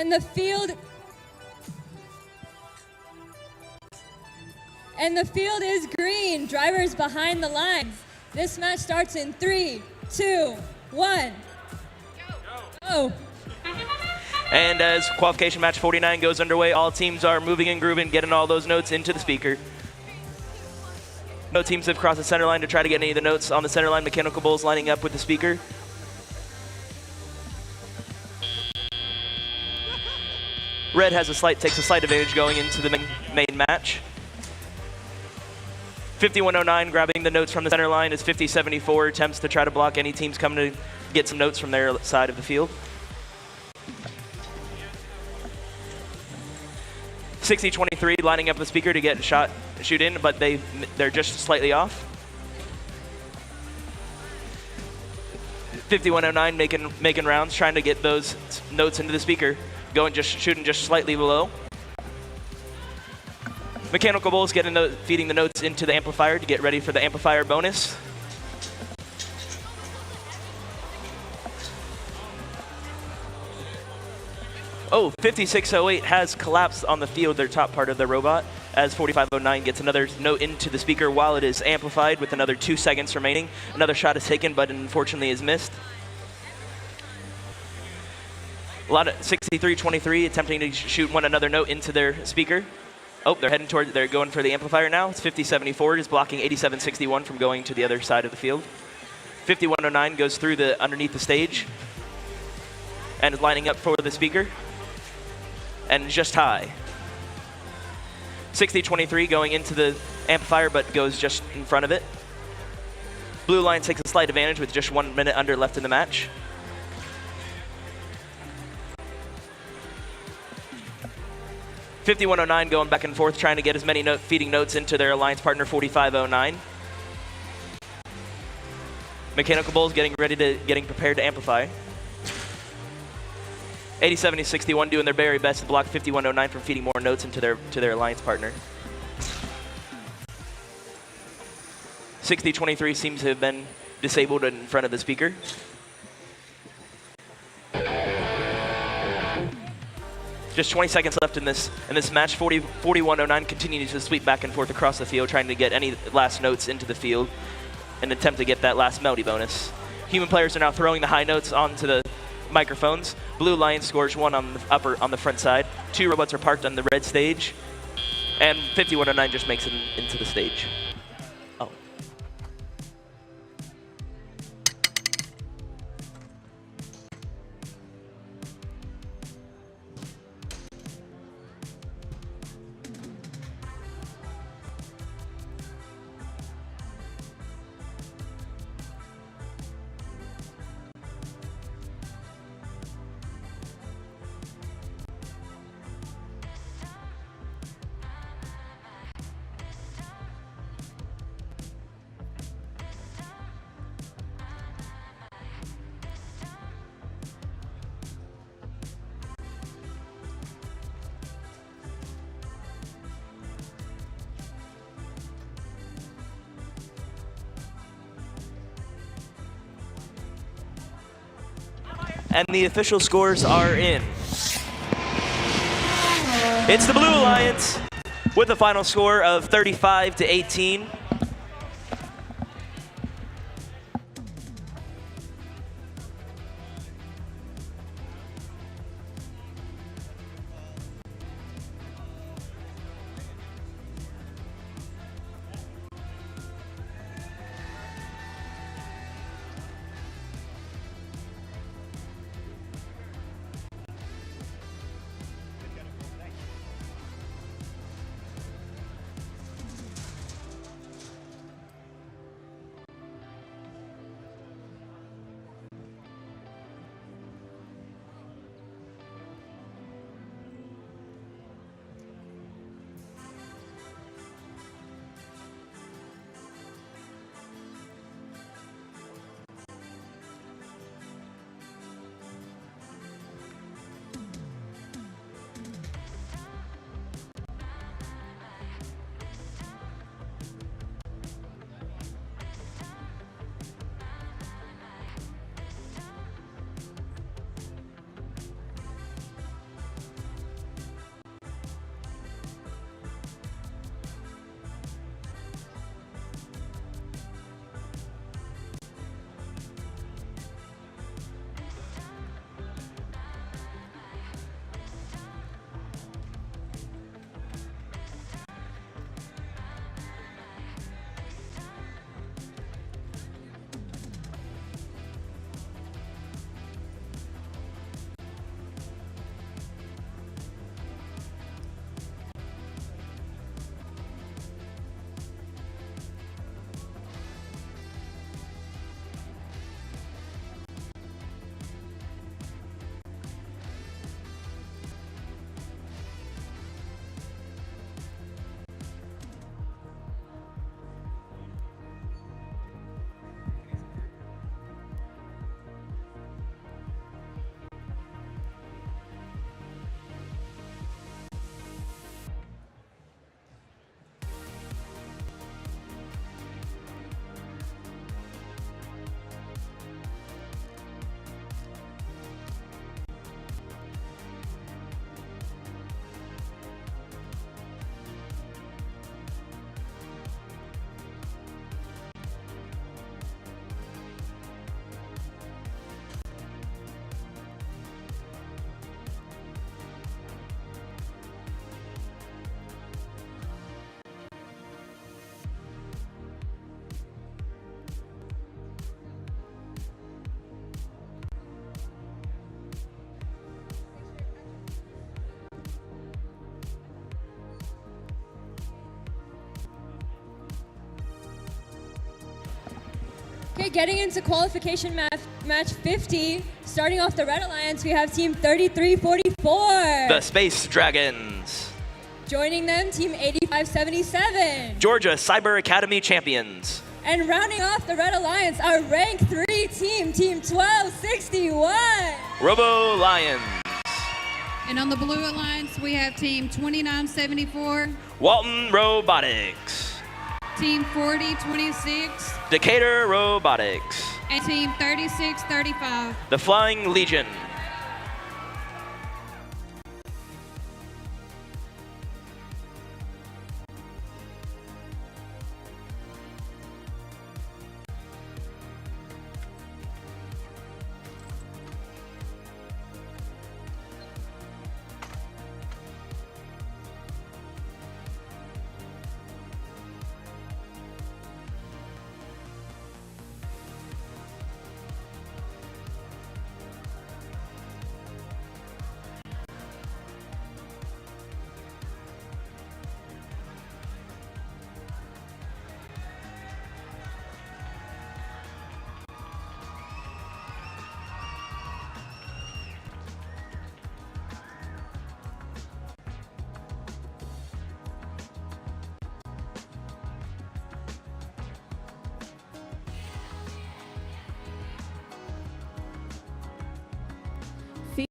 And the field is green. Drivers behind the lines. This match starts in 3, 2, 1. Go. And as qualification match 49 goes underway, all teams are moving and grooving, getting all those notes into the speaker. No teams have crossed the center line to try to get any of the notes on the center line. Mechanical Bulls lining up with the speaker. Red takes a slight advantage going into the main match. 5109 grabbing the notes from the center line as 5074 attempts to try to block any teams coming to get some notes from their side of the field. 6023 lining up the speaker to get a shoot in, but they're just slightly off. 5109 making rounds, trying to get those notes into the speaker. Shooting just slightly below. Mechanical Bulls feeding the notes into the amplifier to get ready for the amplifier bonus. Oh, 5608 has collapsed on the field, their top part of the robot, as 4509 gets another note into the speaker while it is amplified with another 2 seconds remaining. Another shot is taken, but unfortunately is missed. A lot of 6323 attempting to shoot another note into their speaker. Oh, they're going for the amplifier now. It's 5074 is blocking 8761 from going to the other side of the field. 5109 goes through underneath the stage and is lining up for the speaker. And just high. 6023 going into the amplifier but goes just in front of it. Blue line takes a slight advantage with just 1 minute under left in the match. $51.09 going back and forth, trying to get as many feeding notes into their alliance partner, $45.09. Mechanical Bulls getting prepared to amplify. 807061 doing their very best to block $51.09 from feeding more notes into their alliance partner. 6023 seems to have been disabled in front of the speaker. Just 20 seconds left in this match. 4109 continues to sweep back and forth across the field, trying to get any last notes into the field in an attempt to get that last melody bonus. Human players are now throwing the high notes onto the microphones. Blue line scores 1 on the front side. 2 robots are parked on the red stage, and 5109 just makes it into the stage. Oh. And the official scores are in. It's the Blue Alliance with a final score of 35-18. Okay, getting into qualification match 50. Starting off the Red Alliance, we have team 3344. The Space Dragons. Joining them, team 8577. Georgia Cyber Academy champions. And rounding off the Red Alliance, our rank 3 team, team 1261. Robo Lions. And on the Blue Alliance, we have team 2974. Walton Robotics. Team 4026. Decatur Robotics. And team 3635. The Flying Legion.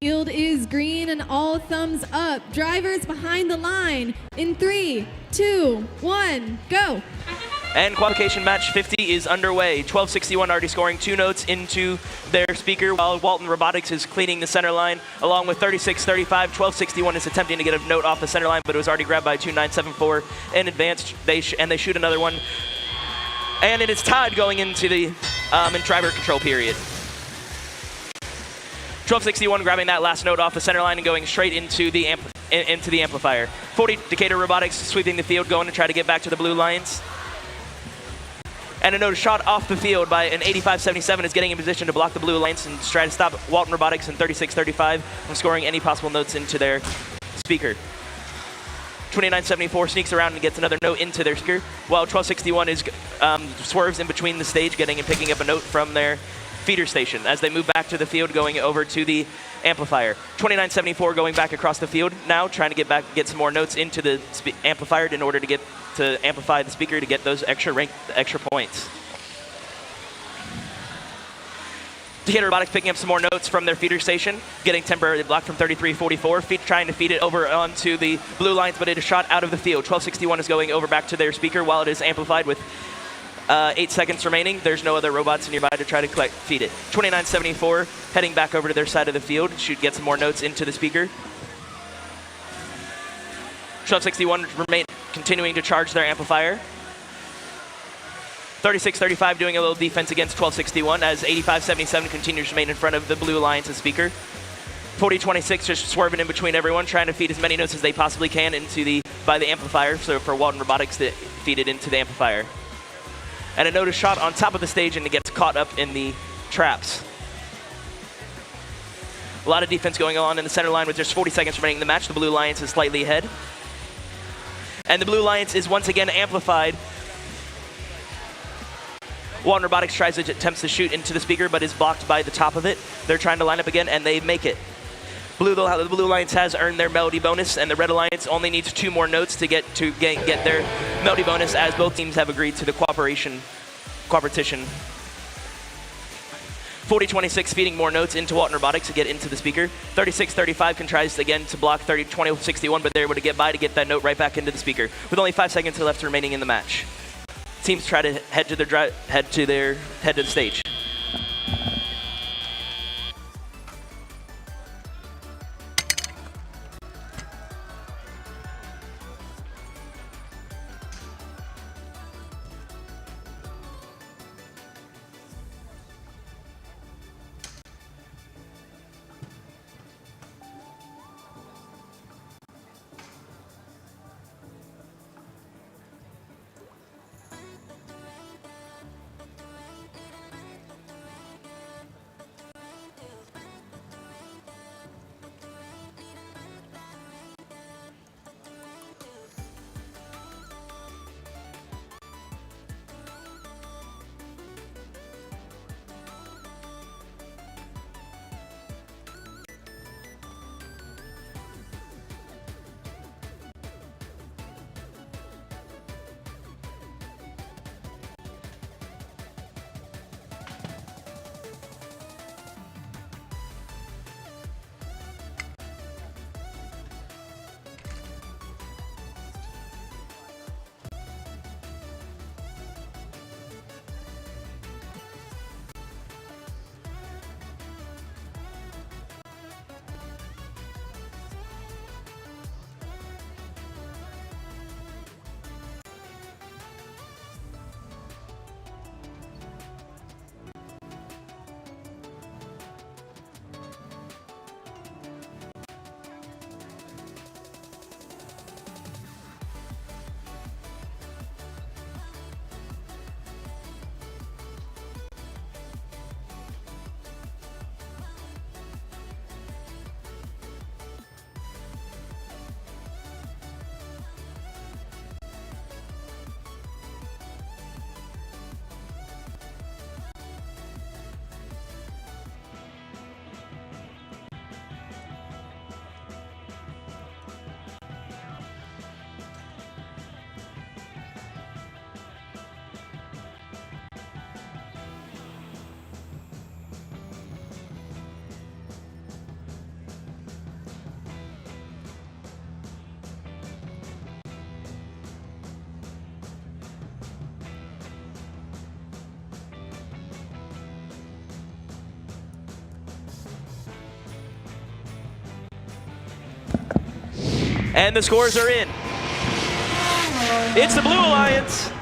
Field is green and all thumbs up. Drivers behind the line in 3, 2, 1, go. And qualification match 50 is underway. 1261 already scoring 2 notes into their speaker, while Walton Robotics is cleaning the center line, along with 3635. 1261 is attempting to get a note off the center line, but it was already grabbed by 2974 in advance. They shoot another one. And it is tied going into the in driver control period. 1261 grabbing that last note off the center line and going straight into the amplifier. 40 Decatur Robotics sweeping the field, going to try to get back to the Blue Lions. And a note shot off the field by an 8577 is getting in position to block the Blue Lions and try to stop Walton Robotics and 3635 from scoring any possible notes into their speaker. 2974 sneaks around and gets another note into their speaker, while 1261 is swerves in between the stage, getting and picking up a note from their feeder station as they move back to the field, going over to the amplifier. 2974 going back across the field now, trying to get some more notes into the amplifier in order to amplify the speaker to get those extra points. Decatur Robotics picking up some more notes from their feeder station, getting temporarily blocked from 3344, trying to feed it over onto the Blue Lions, but it is shot out of the field. 1261 is going over back to their speaker while it is amplified with 8 seconds remaining. There's no other robots nearby to try to feed it. 2974 heading back over to their side of the field. Should get some more notes into the speaker. 1261 continuing to charge their amplifier. 3635 doing a little defense against 1261 as 8577 continues to remain in front of the Blue Alliance's speaker. 4026 just swerving in between everyone, trying to feed as many notes as they possibly can by the amplifier, so for Walton Robotics to feed it into the amplifier. And a note is shot on top of the stage and it gets caught up in the traps. A lot of defense going on in the center line with just 40 seconds remaining in the match. The Blue Alliance is slightly ahead. And the Blue Alliance is once again amplified. Walton Robotics attempts to shoot into the speaker, but is blocked by the top of it. They're trying to line up again, and they make it. The Blue Alliance has earned their melody bonus, and the Red Alliance only needs 2 more notes to get their melody bonus, as both teams have agreed to the competition. 4026 feeding more notes into Walton Robotics to get into the speaker. 3635 tries again to block 2061, but they're able to get by to get that note right back into the speaker, with only 5 seconds left remaining in the match. Teams try to head to the stage. And the scores are in. It's the Blue Alliance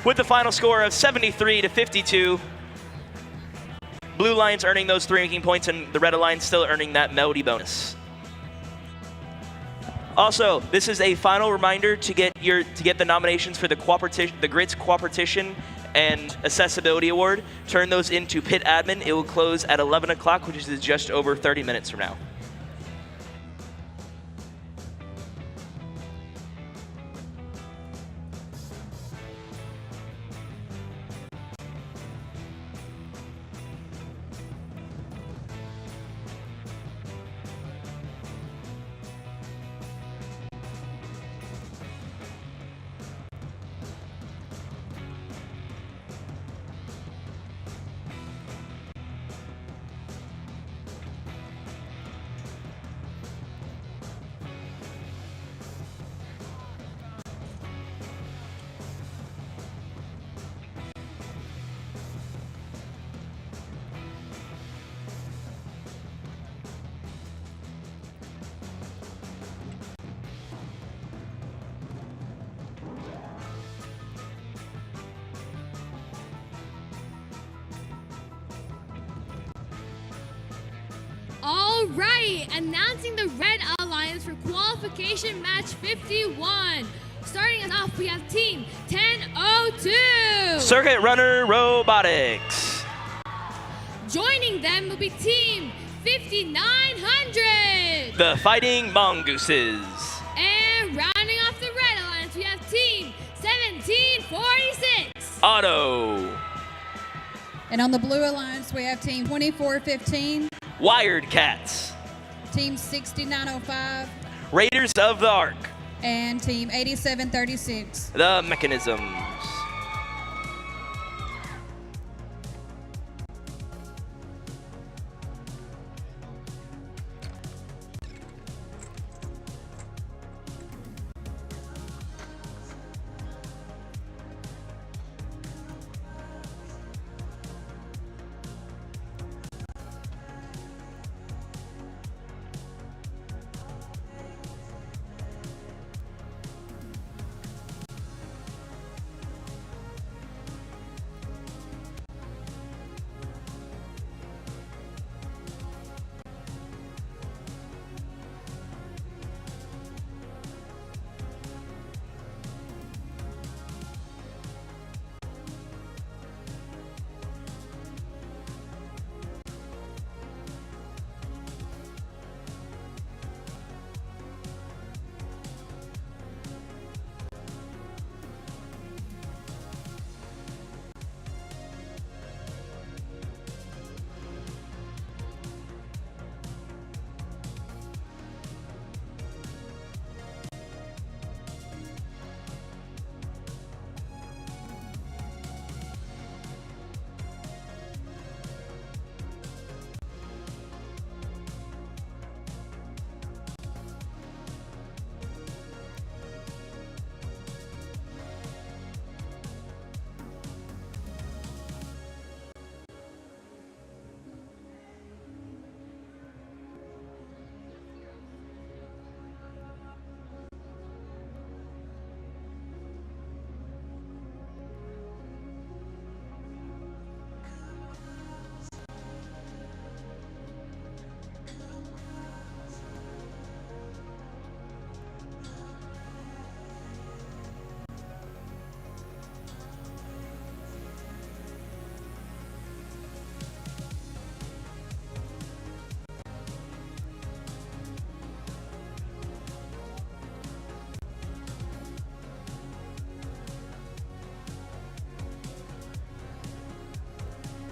with the final score of 73-52. Blue Alliance earning those 3 ranking points, and the Red Alliance still earning that melody bonus. Also, this is a final reminder to get the nominations for the GRITS Cooperation and Accessibility Award. Turn those into Pit Admin. It will close at 11 o'clock, which is just over 30 minutes from now. All right, announcing the Red Alliance for qualification match 51. Starting us off, we have team 1002. Circuit Runner Robotics. Joining them will be team 5900. The Fighting Mongooses. And rounding off the Red Alliance, we have team 1746. Auto. And on the Blue Alliance, we have team 2415. Wired Cats. Team 6905. Raiders of the Ark. And team 8736. The Mechanisms.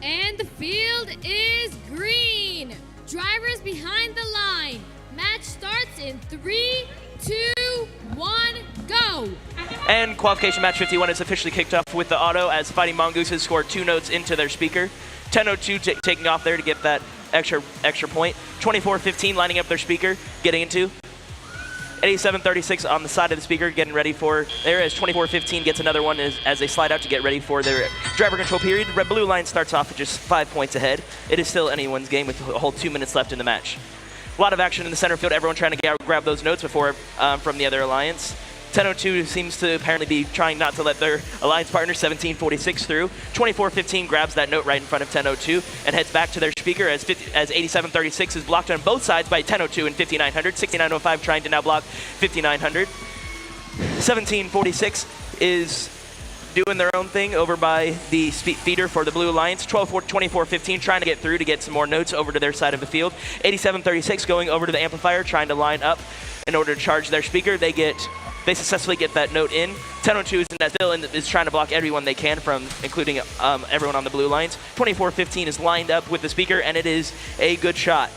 And the field is green. Drivers behind the line. Match starts in 3, 2, 1, go. And qualification match 51 is officially kicked off with the auto as Fighting Mongooses scored 2 notes into their speaker. 10:02 taking off there to get that extra point. 24:15 lining up their speaker, getting into. 87:36 on the side of the speaker, getting ready for there as 24:15 gets another one as they slide out to get ready for their driver control period. Red Blue line starts off at just 5 points ahead. It is still anyone's game with a whole 2 minutes left in the match. A lot of action in the center field. Everyone trying to grab those notes before from the other alliance. 1002 seems to apparently be trying not to let their alliance partner 1746 through. 2415 grabs that note right in front of 1002 and heads back to their speaker as 8736 is blocked on both sides by 1002 and 5900. 6905 trying to now block 5900. 1746 is doing their own thing over by the feeder for the Blue Alliance. 2415 trying to get through to get some more notes over to their side of the field. 8736 going over to the amplifier trying to line up in order to charge their speaker. They successfully get that note in. 1002 is trying to block everyone they can from, including everyone on the Blue Alliance. 2415 is lined up with the speaker, and it is a good shot.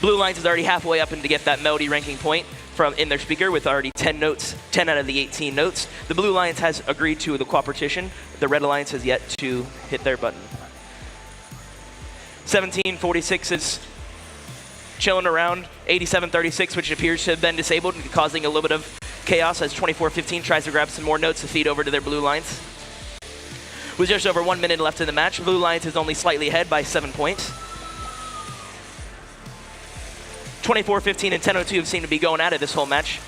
Blue Alliance is already halfway up and to get that melody ranking point from in their speaker with already 10 notes, 10 out of the 18 notes. The Blue Alliance has agreed to the cooperation. The Red Alliance has yet to hit their button. 1746 is chilling around 8736, which appears to have been disabled and causing a little bit of chaos as 2415 tries to grab some more notes to feed over to their Blue Alliance. With just over 1 minute left in the match, Blue Alliance is only slightly ahead by 7 points. 2415 and 1002 seem to be going at it this whole match.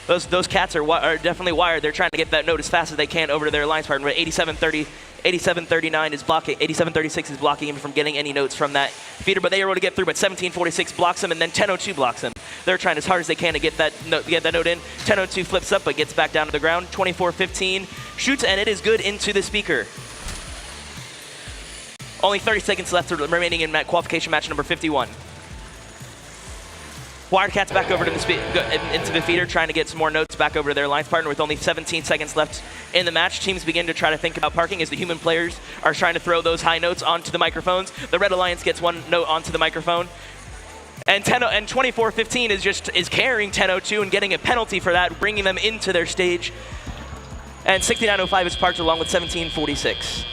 Those cats are definitely wired. They're trying to get that note as fast as they can over to their alliance partner. But 8739 is blocking. 8736 is blocking him from getting any notes from that feeder. But they are able to get through. But 1746 blocks him, and then 1002 blocks him. They're trying as hard as they can to get that note in. 1002 flips up, but gets back down to the ground. 2415 shoots, and it is good into the speaker. Only 30 seconds left remaining in qualification match number 51. Wildcats back over to into the feeder, trying to get some more notes back over to their alliance partner with only 17 seconds left in the match. Teams begin to try to think about parking as the human players are trying to throw those high notes onto the microphones. The Red Alliance gets one note onto the microphone. And 2415 is carrying 1002 and getting a penalty for that, bringing them into their stage. And 6905 is parked along with 1746.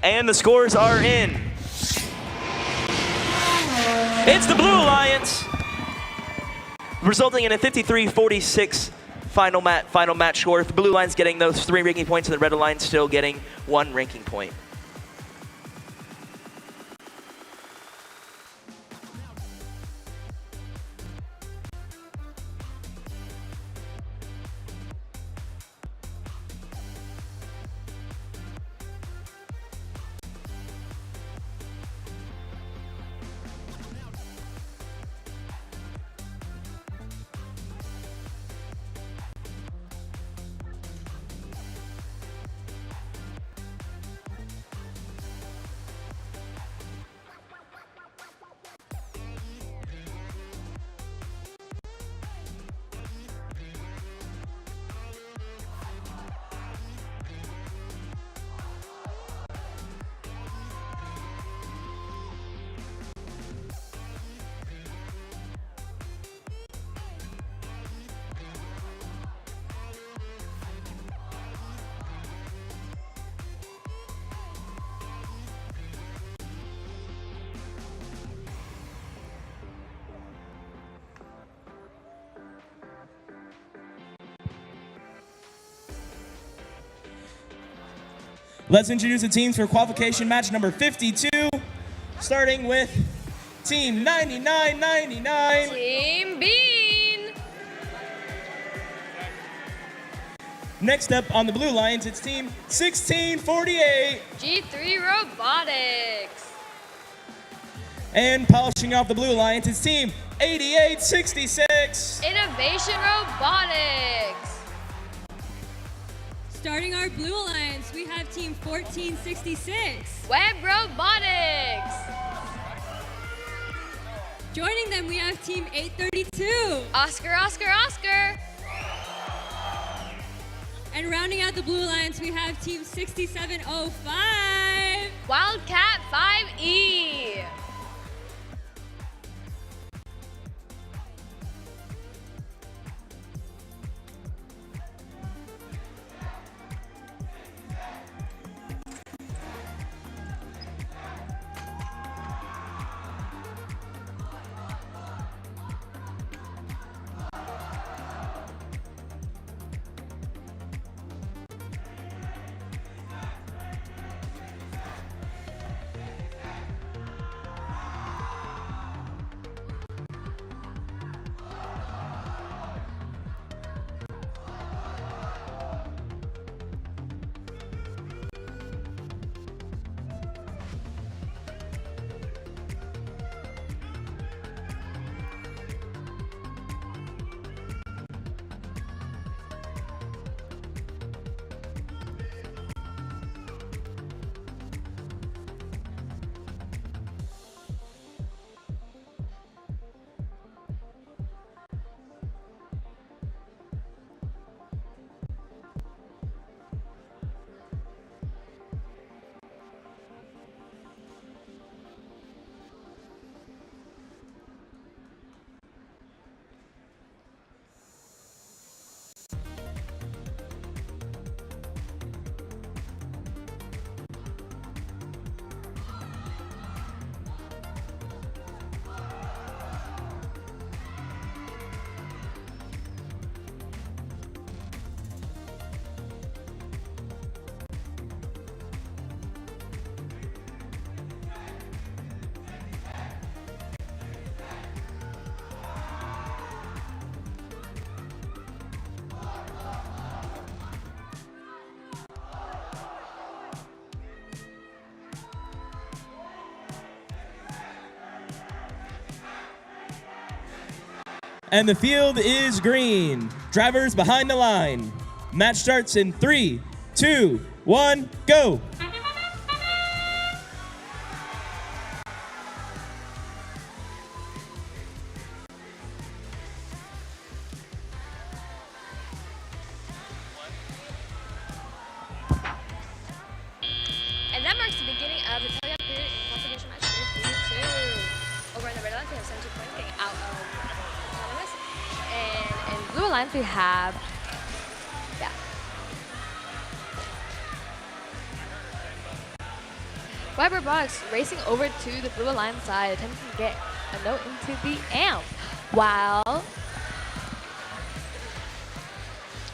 And the scores are in. It's the Blue Alliance, resulting in a 53-46 final match score. The Blue Alliance getting those 3 ranking points, and the Red Alliance still getting 1 ranking point. Let's introduce the teams for qualification match number 52, starting with Team 9999. Team Bean. Next up on the Blue Alliance, it's Team 1648. G3 Robotics. And polishing off the Blue Alliance, it's Team 8866. Innovation Robotics. Starting our Blue Alliance, we have Team 1466. Web Robotics. Joining them, we have Team 832. Oscar, Oscar, Oscar. And rounding out the Blue Alliance, we have Team 6705. Wildcat 5E. And the field is green. Drivers behind the line. Match starts in 3, 2, 1, go. And that marks the beginning of the telegraph period in qualification match number 32. Over in the Red Alliance, we have 70 points getting out of autonomous. And in Blue Alliance, we have, yeah. Weber Bucks racing over to the Blue Alliance side, attempting to get a note into the amp. While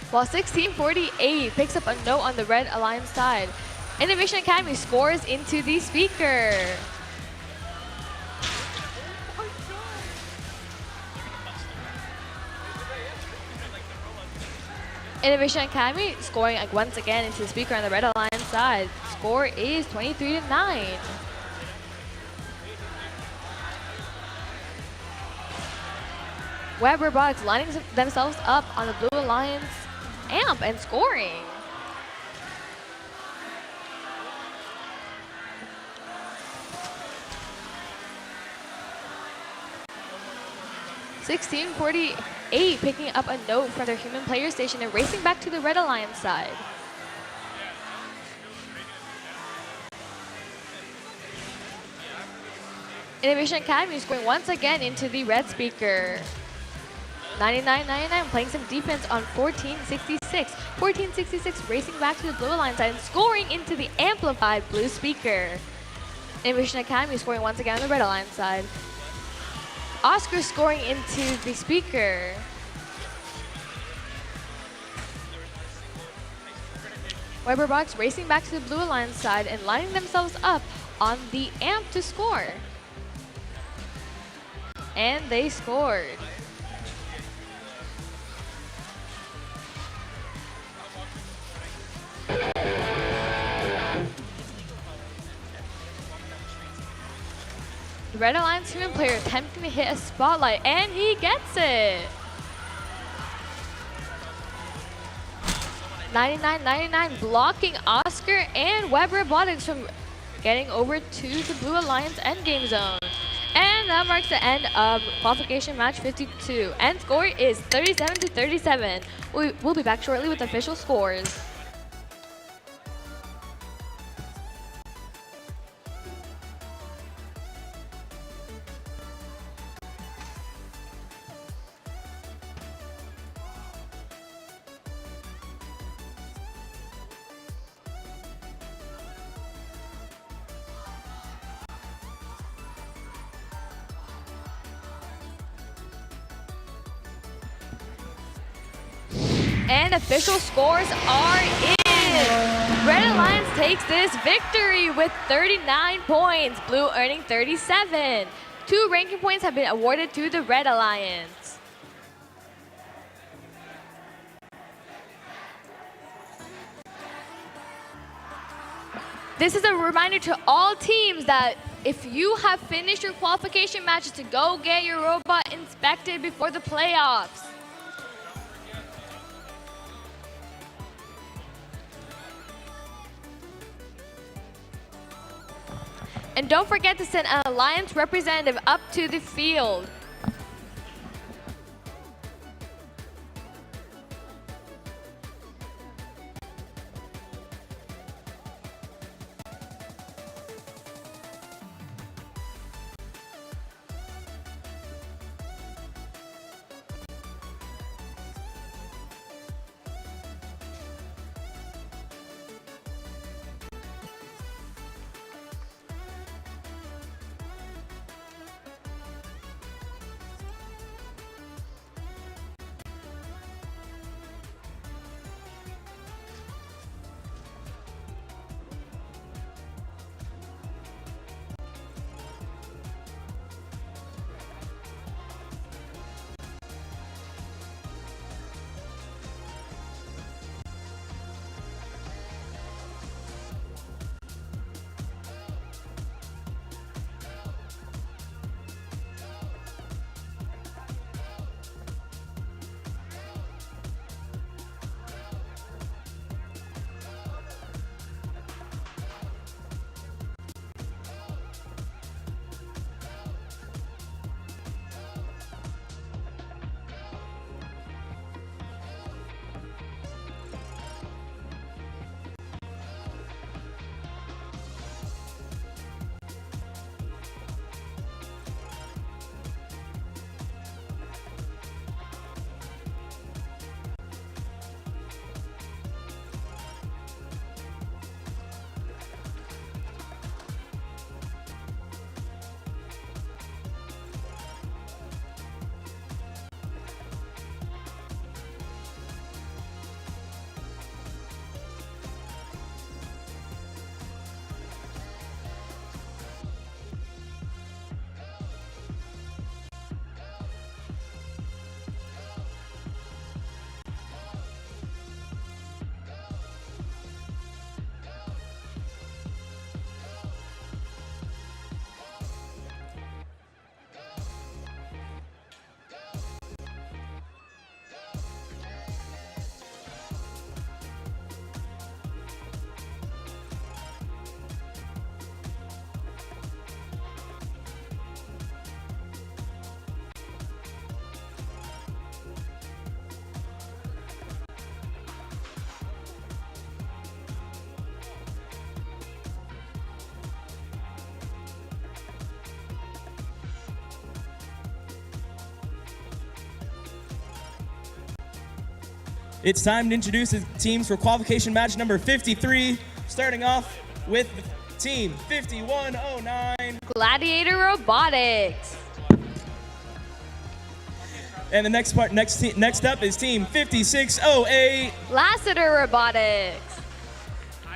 1648 picks up a note on the Red Alliance side. Innovation Academy scores into the speaker. Innovation Academy scoring once again into the speaker on the Red Alliance side. Score is 23-9. Weber Bucks lining themselves up on the Blue Alliance amp and scoring. $16.48 picking up a note from their human player station and racing back to the Red Alliance side. Innovation Academy scoring once again into the red speaker. 99.99 playing some defense on 14.66. 14.66 racing back to the Blue Alliance side and scoring into the amplified blue speaker. Innovation Academy scoring once again on the Red Alliance side. Oscar scoring into the speaker. Weber Bucks racing back to the Blue Alliance side and lining themselves up on the amp to score. And they scored. The Red Alliance human player attempting to hit a spotlight, and he gets it. 99.99 blocking Oscar and Web Robotics from getting over to the Blue Alliance endgame zone. And that marks the end of qualification match 52. End score is 37-37. We'll be back shortly with official scores. And official scores are in. Red Alliance takes this victory with 39 points, Blue earning 37. 2 ranking points have been awarded to the Red Alliance. This is a reminder to all teams that if you have finished your qualification matches, to go get your robot inspected before the playoffs. And don't forget to send an Alliance representative up to the field. It's time to introduce the teams for qualification match number 53, starting off with team 5109. Gladiator Robotics. And the next up is team 5608. Lassiter Robotics.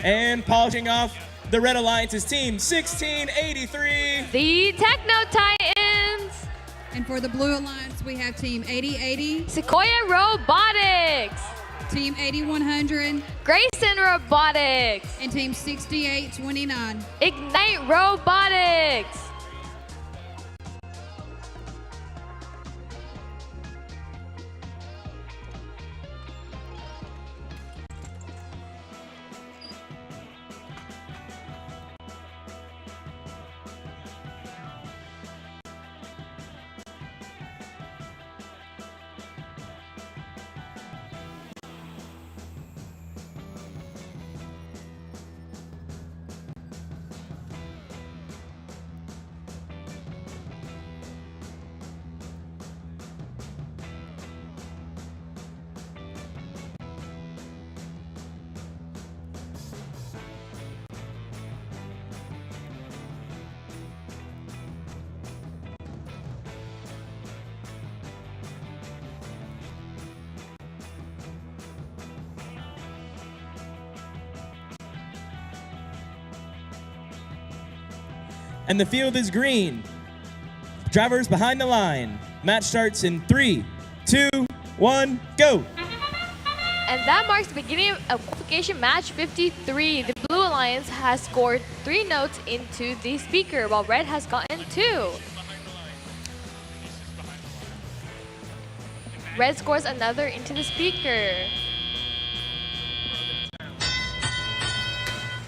And polishing off the Red Alliance is team 1683. The Techno Titans. And for the Blue Alliance, we have team 8080. Sequoia Robotics. Team 8100. Grayson Robotics. And team 6829. Ignite Robotics. And the field is green. Drivers behind the line. Match starts in 3, 2, 1, go. And that marks the beginning of qualification match 53. The Blue Alliance has scored 3 notes into the speaker, while Red has gotten 2. Red scores another into the speaker.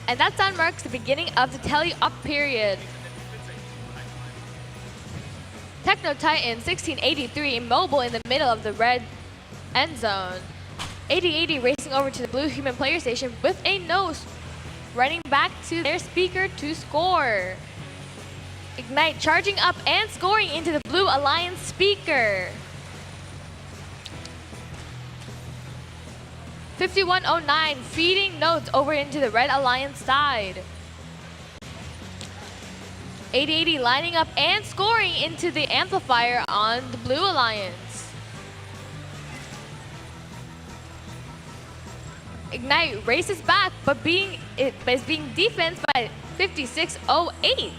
And that sound marks the beginning of the tele-up period. Techno Titan 1683 immobile in the middle of the red end zone. 8080 racing over to the blue human player station with a nose, running back to their speaker to score. Ignite charging up and scoring into the Blue Alliance speaker. 5109 feeding notes over into the Red Alliance side. 8080 lining up and scoring into the amplifier on the Blue Alliance. Ignite races back, but is being defensed by 5608.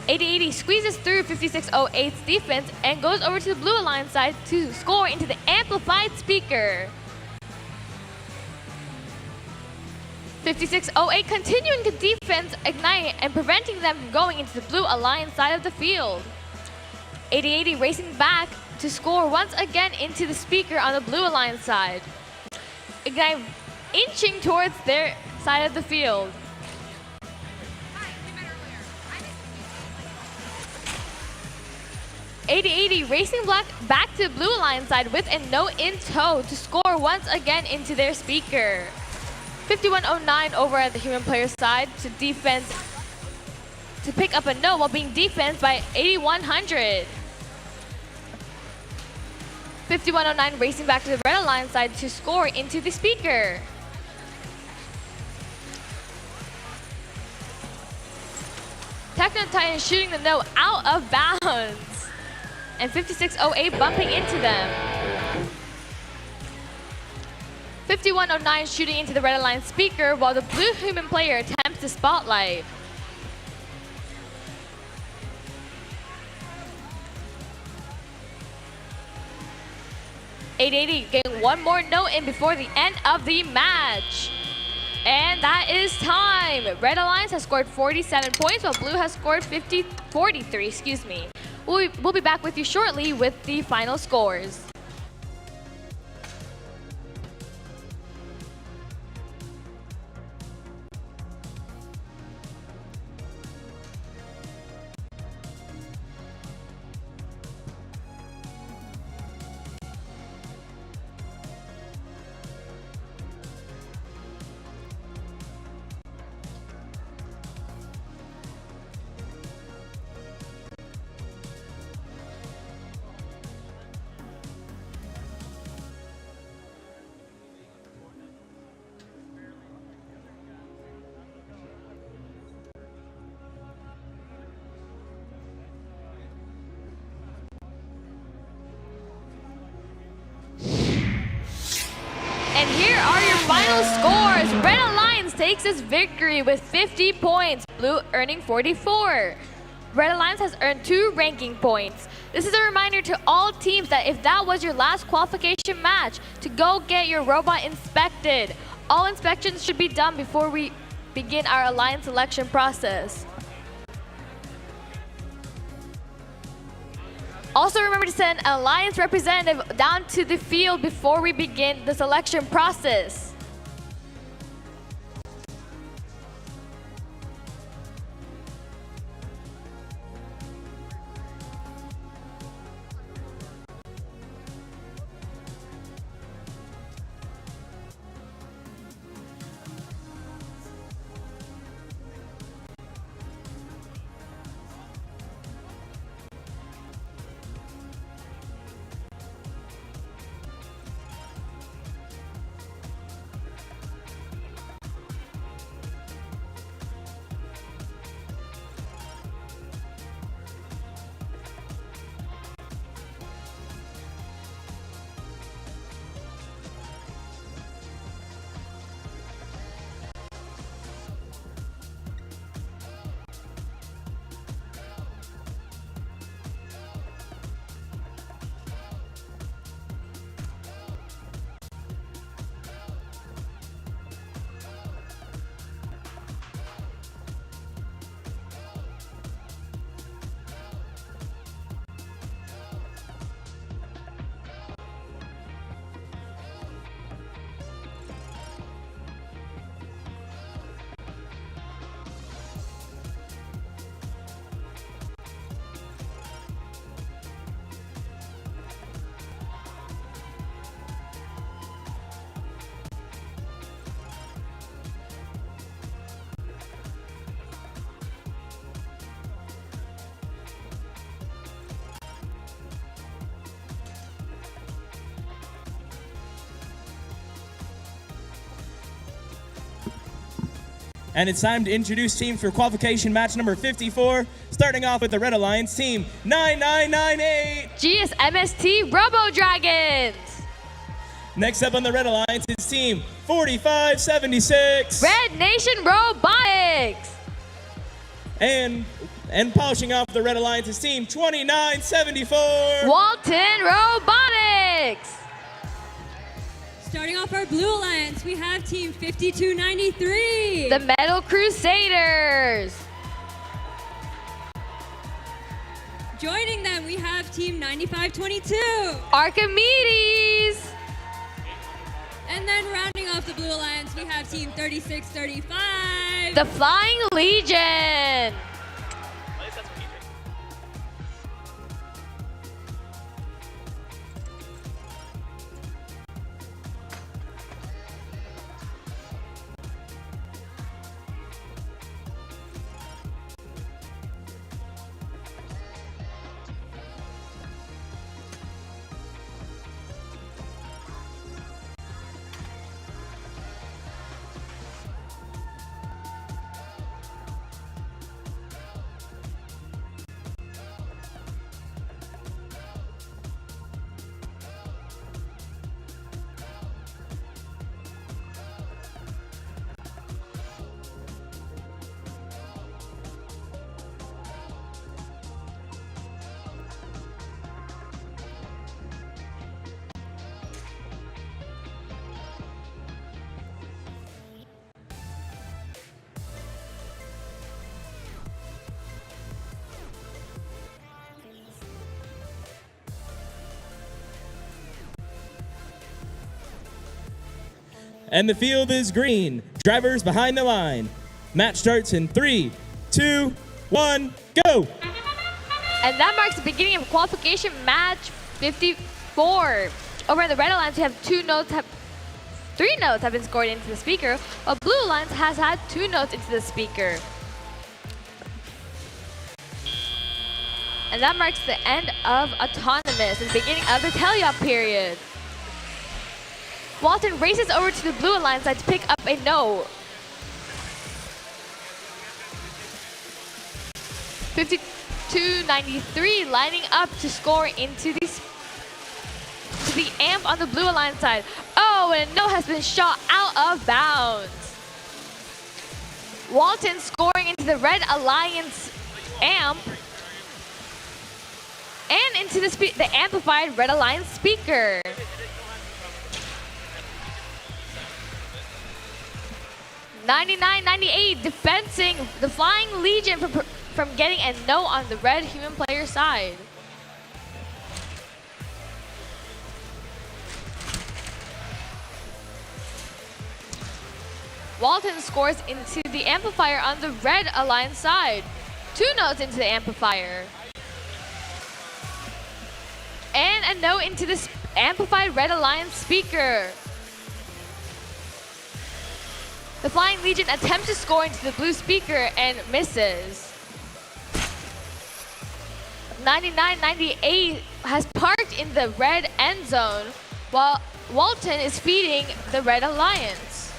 8080 squeezes through 5608's defense and goes over to the Blue Alliance side to score into the amplified speaker. 5608 continuing to defense Ignite and preventing them from going into the Blue Alliance side of the field. 8080 racing back to score once again into the speaker on the Blue Alliance side. Ignite inching towards their side of the field. .8080 racing back to the Blue Alliance side with a note in tow to score once again into their speaker. 5109 over at the human player side to defense, to pick up a note while being defensed by 8100. 5109 racing back to the Red Alliance side to score into the speaker. Techno Titan shooting the note out of bounds. And 5608 bumping into them. 5109 shooting into the Red Alliance speaker while the blue human player attempts to spotlight. .880 getting one more note in before the end of the match. And that is time. Red Alliance has scored 47 points while blue has scored 43, excuse me. We'll be back with you shortly with the final scores. here are your final scores. Red Alliance takes its victory with 50 points, Blue earning 44. Red Alliance has earned 2 ranking points. This is a reminder to all teams that if that was your last qualification match, to go get your robot inspected. All inspections should be done before we begin our Alliance selection process. Also remember to send an Alliance representative down to the field before we begin the selection process. And it's time to introduce teams for qualification match number 54, starting off with the Red Alliance team 9998. GSMST Robo Dragons. Next up on the Red Alliance is team 4576. Red Nation Robotics. And polishing off the Red Alliance is team 2974. Walton Robotics. Starting off our Blue Alliance, we have Team 5293. The Metal Crusaders. Joining them, we have Team 9522. Archimedes. And then rounding off the Blue Alliance, we have Team 3635. The Flying Legion. And the field is green. Drivers behind the line. Match starts in 3, 2, 1, go! And that marks the beginning of qualification match 54. Over in the Red Alliance, we have 3 notes have been scored into the speaker, while Blue Alliance has had 2 notes into the speaker. And that marks the end of Autonomous and the beginning of the teleop period. Walton races over to the Blue Alliance side to pick up a note. 5293 lining up to score into the amp on the Blue Alliance side. Oh, and no has been shot out of bounds. Walton scoring into the Red Alliance amp and into the amplified Red Alliance speaker. $99.98 defending the Flying Legion from getting a no on the red human player side. Walton scores into the amplifier on the Red Alliance side. 2 notes into the amplifier. And a note into the amplified Red Alliance speaker. The Flying Legion attempts to score into the blue speaker and misses. 99.98 has parked in the red end zone while Walton is feeding the Red Alliance.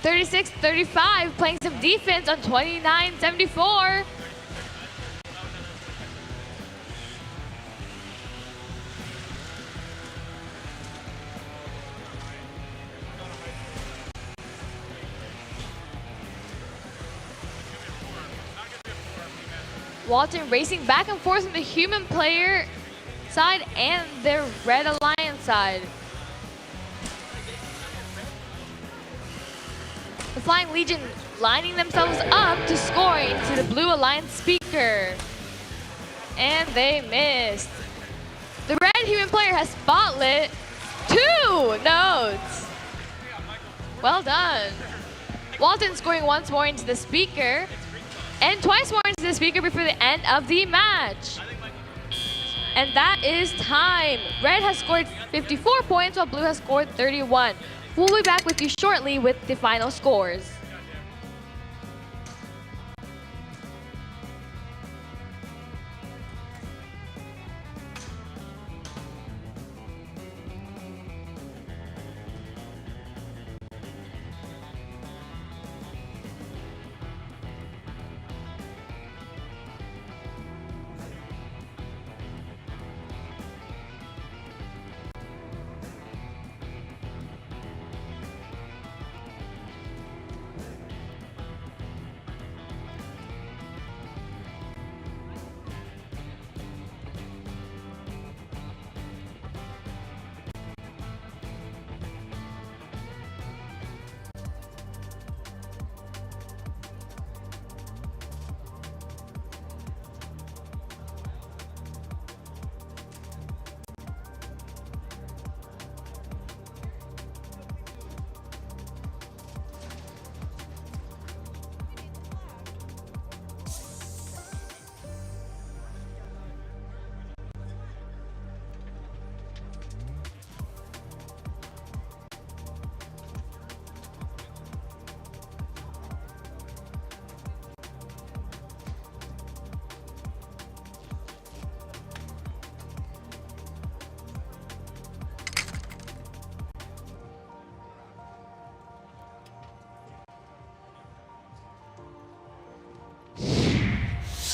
36-35 playing some defense on 29-74. Walton racing back and forth from the human player side and their Red Alliance side. The Flying Legion lining themselves up to score into the Blue Alliance speaker. And they missed. The red human player has spotlit 2 notes. Well done. Walton scoring once more into the speaker and twice more into the speaker before the end of the match. And that is time. Red has scored 54 points while blue has scored 31. We'll be back with you shortly with the final scores.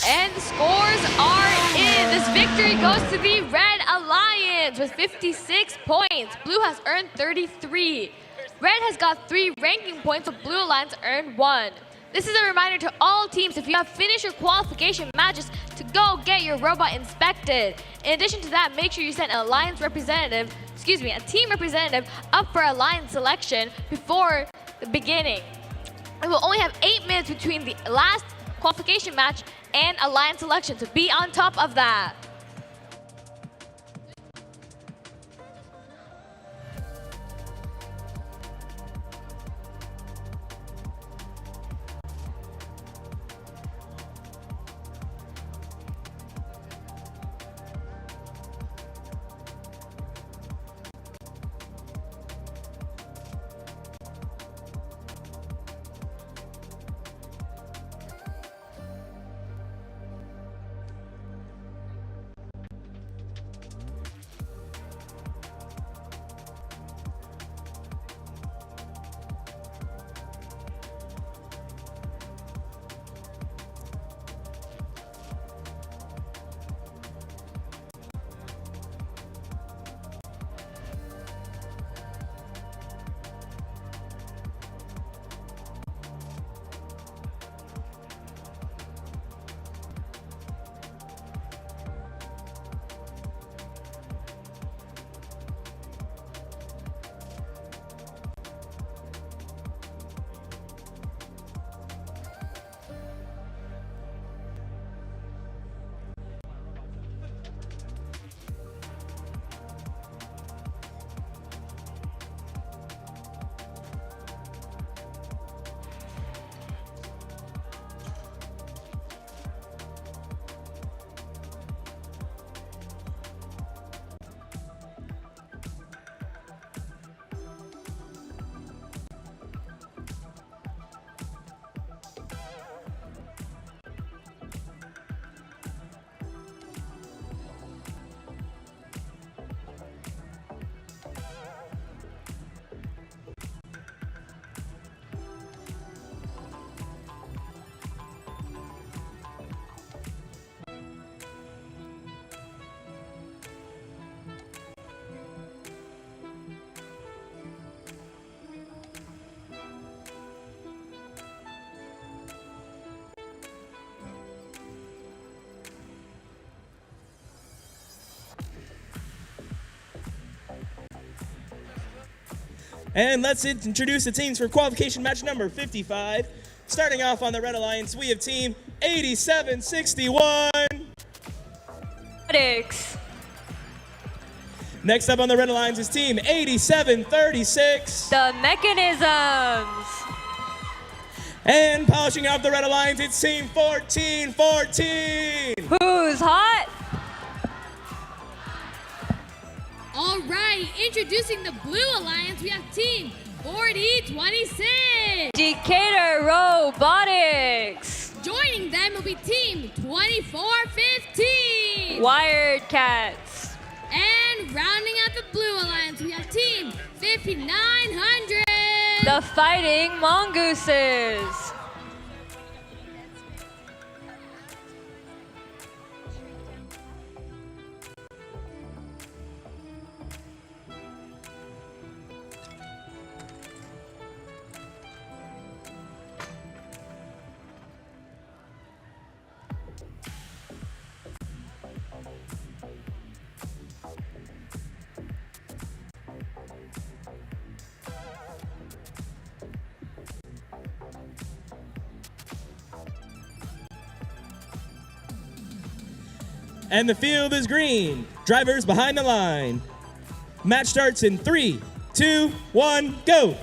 And the scores are in. This victory goes to the Red Alliance with 56 points. Blue has earned 33. Red has got 3 ranking points, but Blue Alliance earned 1. This is a reminder to all teams, if you have finished your qualification matches, to go get your robot inspected. In addition to that, make sure you send an Alliance representative, a team representative up for Alliance selection before the beginning. We will only have 8 minutes between the last qualification match and Alliance selection to be on top of that. And let's introduce the teams for qualification match number 55. Starting off on the Red Alliance, we have team 8761. Robotics. Next up on the Red Alliance is team 8736. The Mechanisms. And polishing off the Red Alliance, it's team 1414. Who's hot? All right, introducing the Blue Alliance, we have team 4026. Decatur Robotics. Joining them will be team 2415. Wired Cats. And rounding out the Blue Alliance, we have team 5900. The Fighting Mongooses. And the field is green. Drivers behind the line. Match starts in 3, 2, 1, go.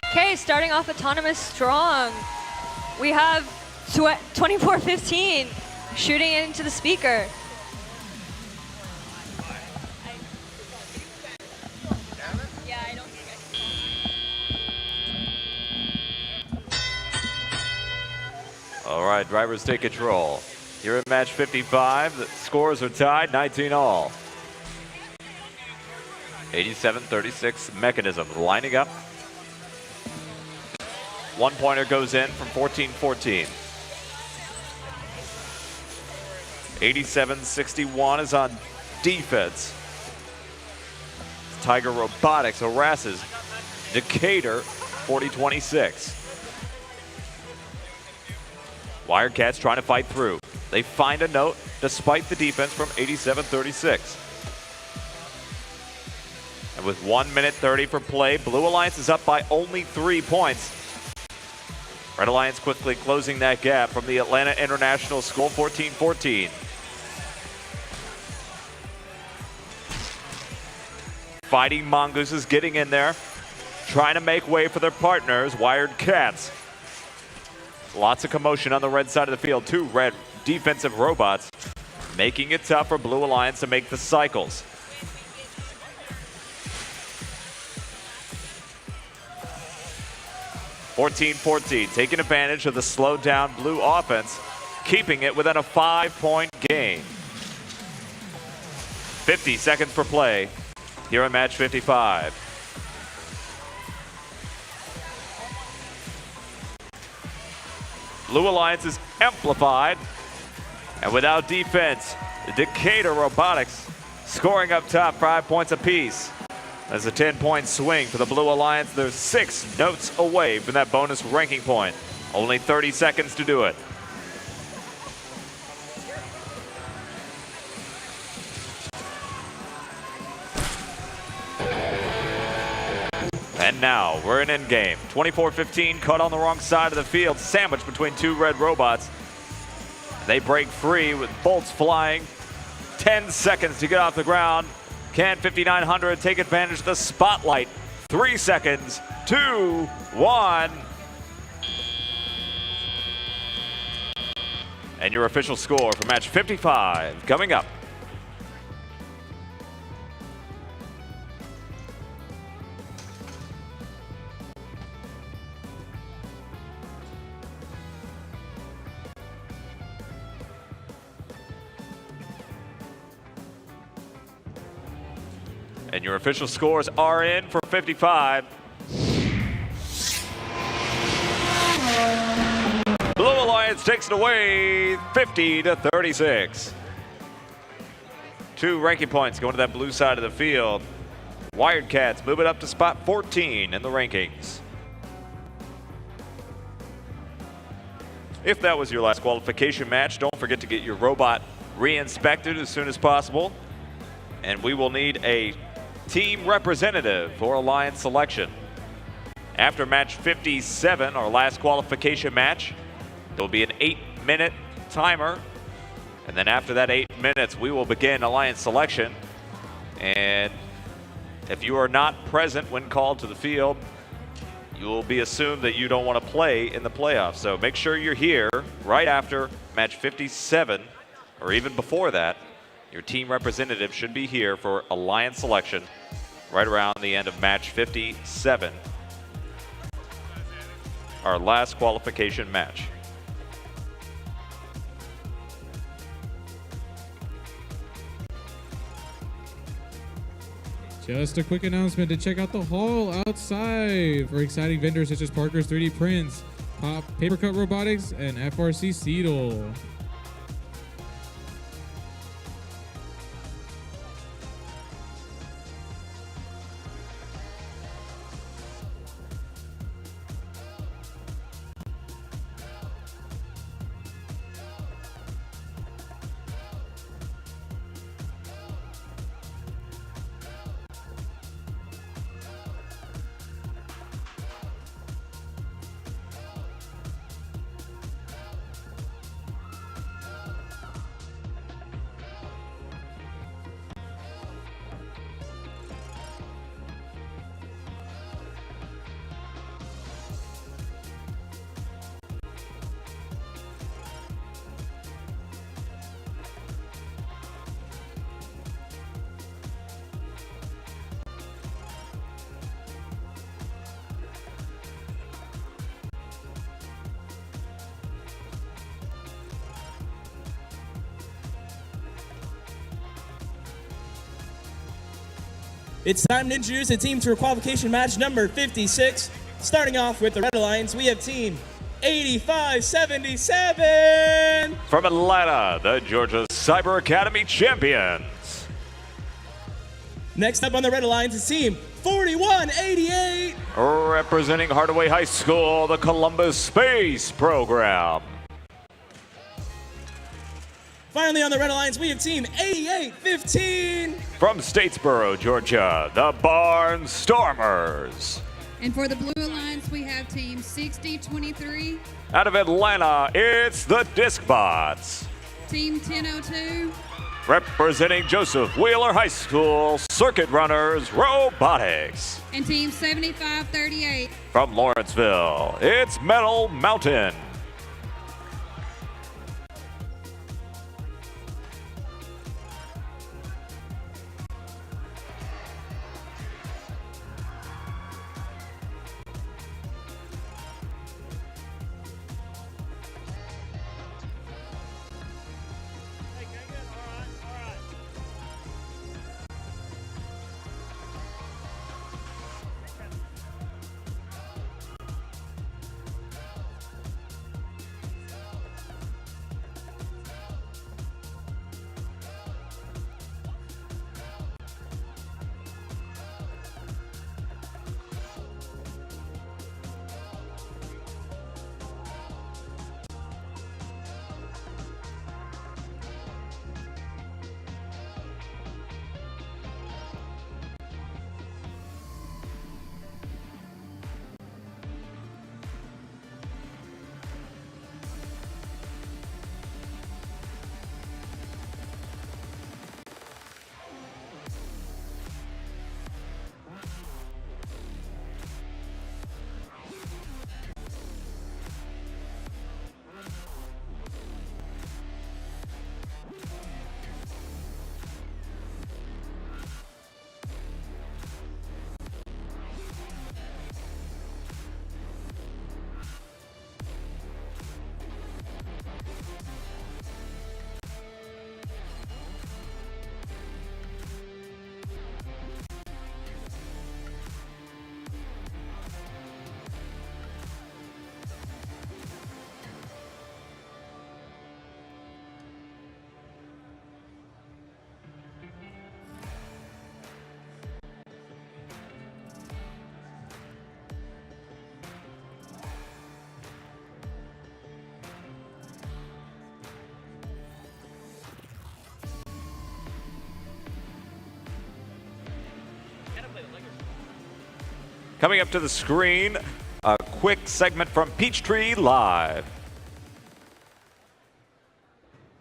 Okay, starting off Autonomous Strong. We have 2415 shooting into the speaker. All right, drivers take control. Here in match 55, the scores are tied, 19 all. 87-36 Mechanisms lining up. 1-pointer goes in from 14-14. 87-61 is on defense. Tiger Robotics harasses Decatur 40-26. Wildcats trying to fight through. They find a note despite the defense from 87-36. And with 1 minute 30 for play, Blue Alliance is up by only 3 points. Red Alliance quickly closing that gap from the Atlanta International School, 14-14. Fighting Mongooses getting in there, trying to make way for their partners, Wired Cats. Lots of commotion on the red side of the field. 2 red defensive robots making it tough for Blue Alliance to make the cycles. (14-14) taking advantage of the slowed down Blue offense, keeping it within a 5-point game. 50 seconds for play here in match 55. Blue Alliance is amplified, and without defense, Decatur Robotics scoring up top, 5 points apiece. That's a 10-point swing for the Blue Alliance. They're 6 notes away from that bonus ranking point. Only 30 seconds to do it. And now we're in endgame. 24-15 caught on the wrong side of the field, sandwiched between 2 red robots. They break free with bolts flying. 10 seconds to get off the ground. Can 5900 take advantage of the spotlight? 3 seconds, 2, 1. And your official score for match 55 coming up. And your official scores are in for 55. Blue Alliance takes it away 50-36. 2 ranking points going to that blue side of the field. Wired Cats move it up to spot 14 in the rankings. If that was your last qualification match, don't forget to get your robot re-inspected as soon as possible. And we will need a team representative for Alliance selection. After match 57, our last qualification match, there will be an 8-minute timer. And then after that 8 minutes, we will begin Alliance selection. And if you are not present when called to the field, you will be assumed that you don't want to play in the playoffs. So make sure you're here right after match 57, or even before that. Your team representative should be here for Alliance selection right around the end of match 57, our last qualification match. Just a quick announcement to check out the hall outside for exciting vendors such as Parker's 3D Prints, Pop Paper Cut Robotics, and FRC Seedle. It's time to introduce a team to a qualification match number 56. Starting off with the Red Alliance, we have team 8577. From Atlanta, the Georgia Cyber Academy champions. Next up on the Red Alliance is team 4188. Representing Hardaway High School, the Columbus Space Program. Finally on the Red Alliance, we have team 8815. From Statesboro, Georgia, the Barnstormers. And for the Blue Alliance, we have team 6023. Out of Atlanta, it's the Discbots. Team 1002. Representing Joseph Wheeler High School, Circuit Runners Robotics. And team 7538. From Lawrenceville, it's Metal Mountain. Coming up to the screen, a quick segment from Peachtree Live.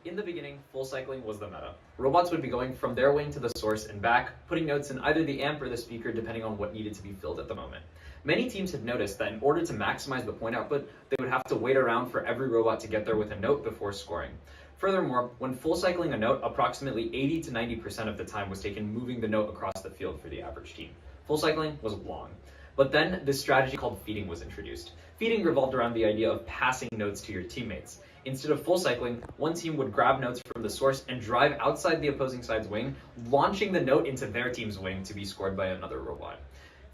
In the beginning, full cycling was the meta. Robots would be going from their wing to the source and back, putting notes in either the amp or the speaker depending on what needed to be filled at the moment. Many teams had noticed that in order to maximize the point output, they would have to wait around for every robot to get there with a note before scoring. Furthermore, when full cycling a note, approximately 80 to 90% of the time was taken moving the note across the field for the average team. Full cycling was long. But then this strategy called feeding was introduced. Feeding revolved around the idea of passing notes to your teammates. Instead of full cycling, one team would grab notes from the source and drive outside the opposing side's wing, launching the note into their team's wing to be scored by another robot.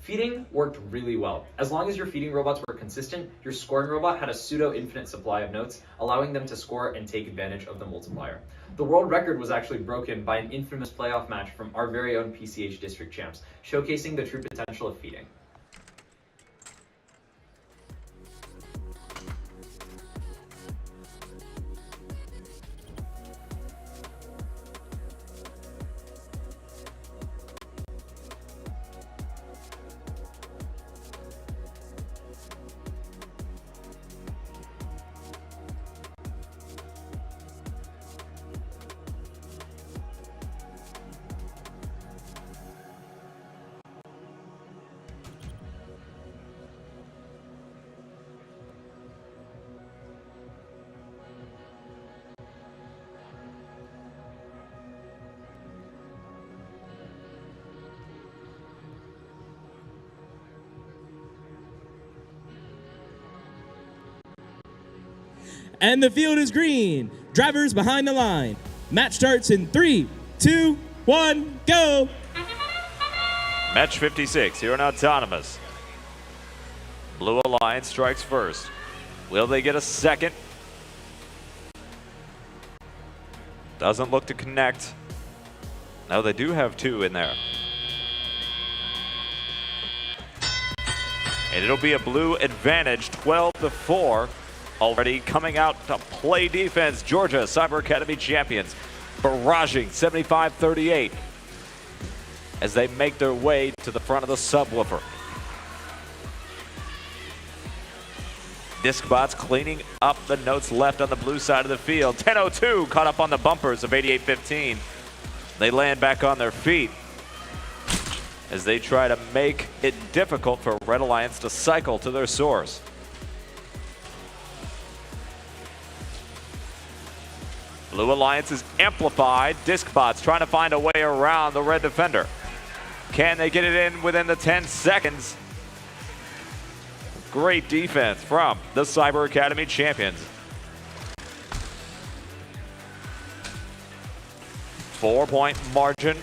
Feeding worked really well. As long as your feeding robots were consistent, your scoring robot had a pseudo-infinite supply of notes, allowing them to score and take advantage of the multiplier. The world record was actually broken by an infamous playoff match from our very own PCH District champs, showcasing the true potential of feeding. And the field is green. Drivers behind the line. Match starts in 3, 2, 1, go. Match 56 here in Autonomous. Blue Alliance strikes first. Will they get a second? Doesn't look to connect. No, they do have 2 in there. And it'll be a blue advantage, 12-4. Already coming out to play defense, Georgia Cyber Academy champions, barraging 75-38 as they make their way to the front of the subwoofer. Discbots cleaning up the notes left on the blue side of the field. 10:02 caught up on the bumpers of 88-15. They land back on their feet as they try to make it difficult for Red Alliance to cycle to their source. Blue Alliance is amplified. Discbots trying to find a way around the red defender. Can they get it in within the 10 seconds? Great defense from the Cyber Academy champions. 4-point margin.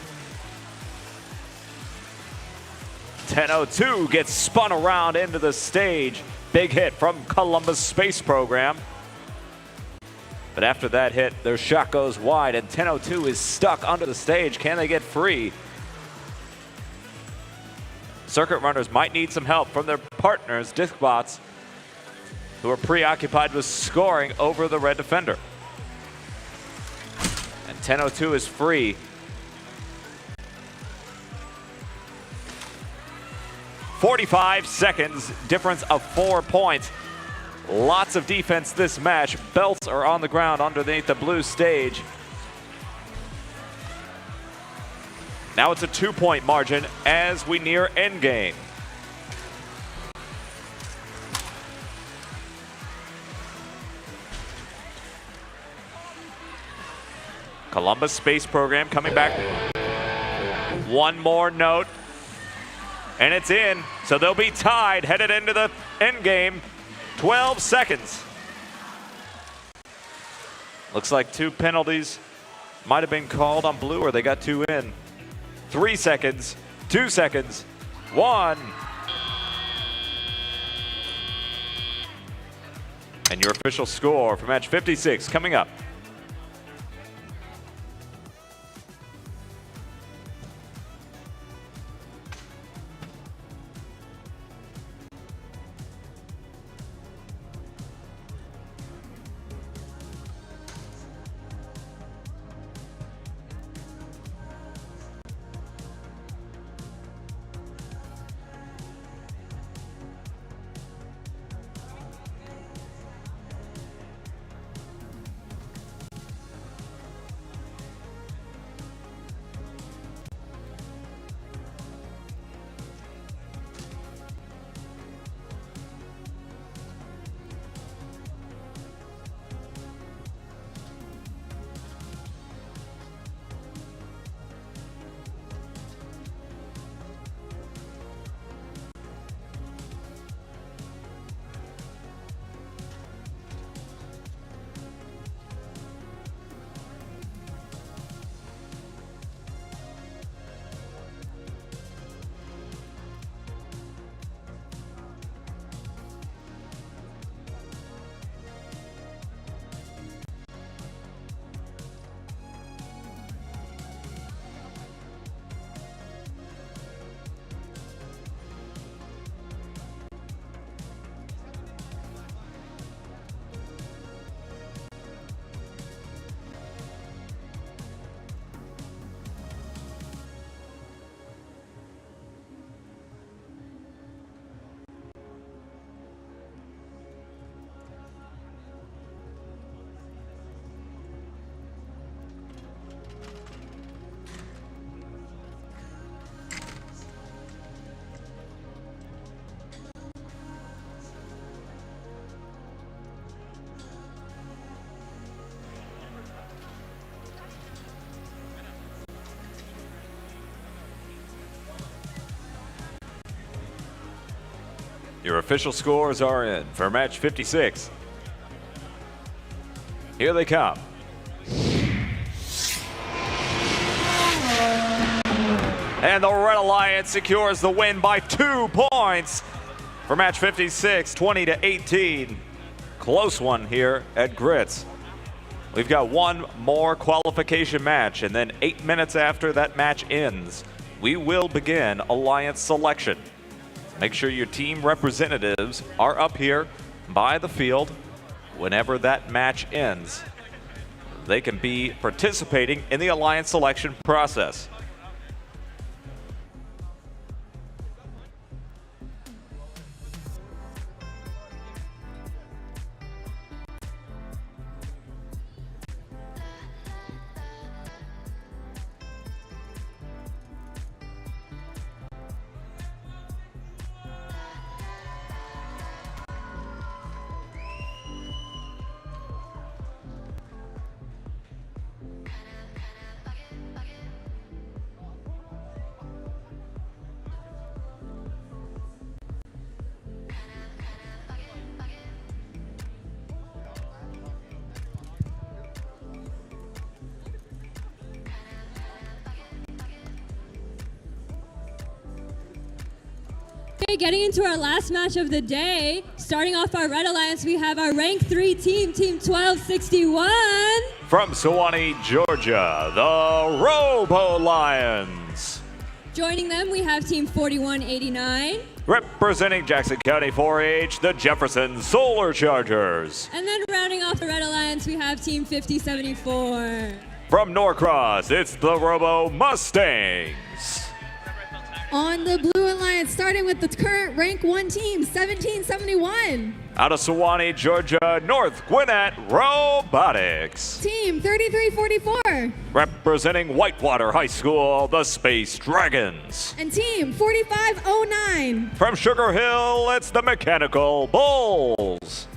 10:02 gets spun around into the stage. Big hit from Columbus Space Program. But after that hit, their shot goes wide, and 10:02 is stuck under the stage. Can they get free? Circuit runners might need some help from their partners, Discbots, who are preoccupied with scoring over the red defender. And 10:02 is free. 45 seconds, difference of 4 points. Lots of defense this match. Belts are on the ground underneath the blue stage. Now it's a 2-point margin as we near endgame. Columbus Space Program coming back. One more note, and it's in. So they'll be tied, headed into the endgame. 12 seconds. Looks like 2 penalties might have been called on blue, or they got 2 in. 3 seconds, 2 seconds, 1. And your official score for match 56 coming up. Your official scores are in for match 56. Here they come. And the Red Alliance secures the win by 2 points for match 56, 20-18. Close one here at Grits. We've got one more qualification match, and then 8 minutes after that match ends, we will begin Alliance selection. Make sure your team representatives are up here by the field whenever that match ends. They can be participating in the Alliance selection process. Okay, getting into our last match of the day. Starting off our Red Alliance, we have our rank 3 team, Team 1261. From Sewanee, Georgia, the Robo Lions. Joining them, we have Team 4189. Representing Jackson County 4-H, the Jefferson Solar Chargers. And then rounding off the Red Alliance, we have Team 5074. From Norcross, it's the Robo Mustangs. On the Blue Alliance, starting with the current rank 1 team, 1771. Out of Sewanee, Georgia, North Gwinnett Robotics. Team 3344. Representing Whitewater High School, the Space Dragons. And team 4509. From Sugar Hill, it's the Mechanical Bulls.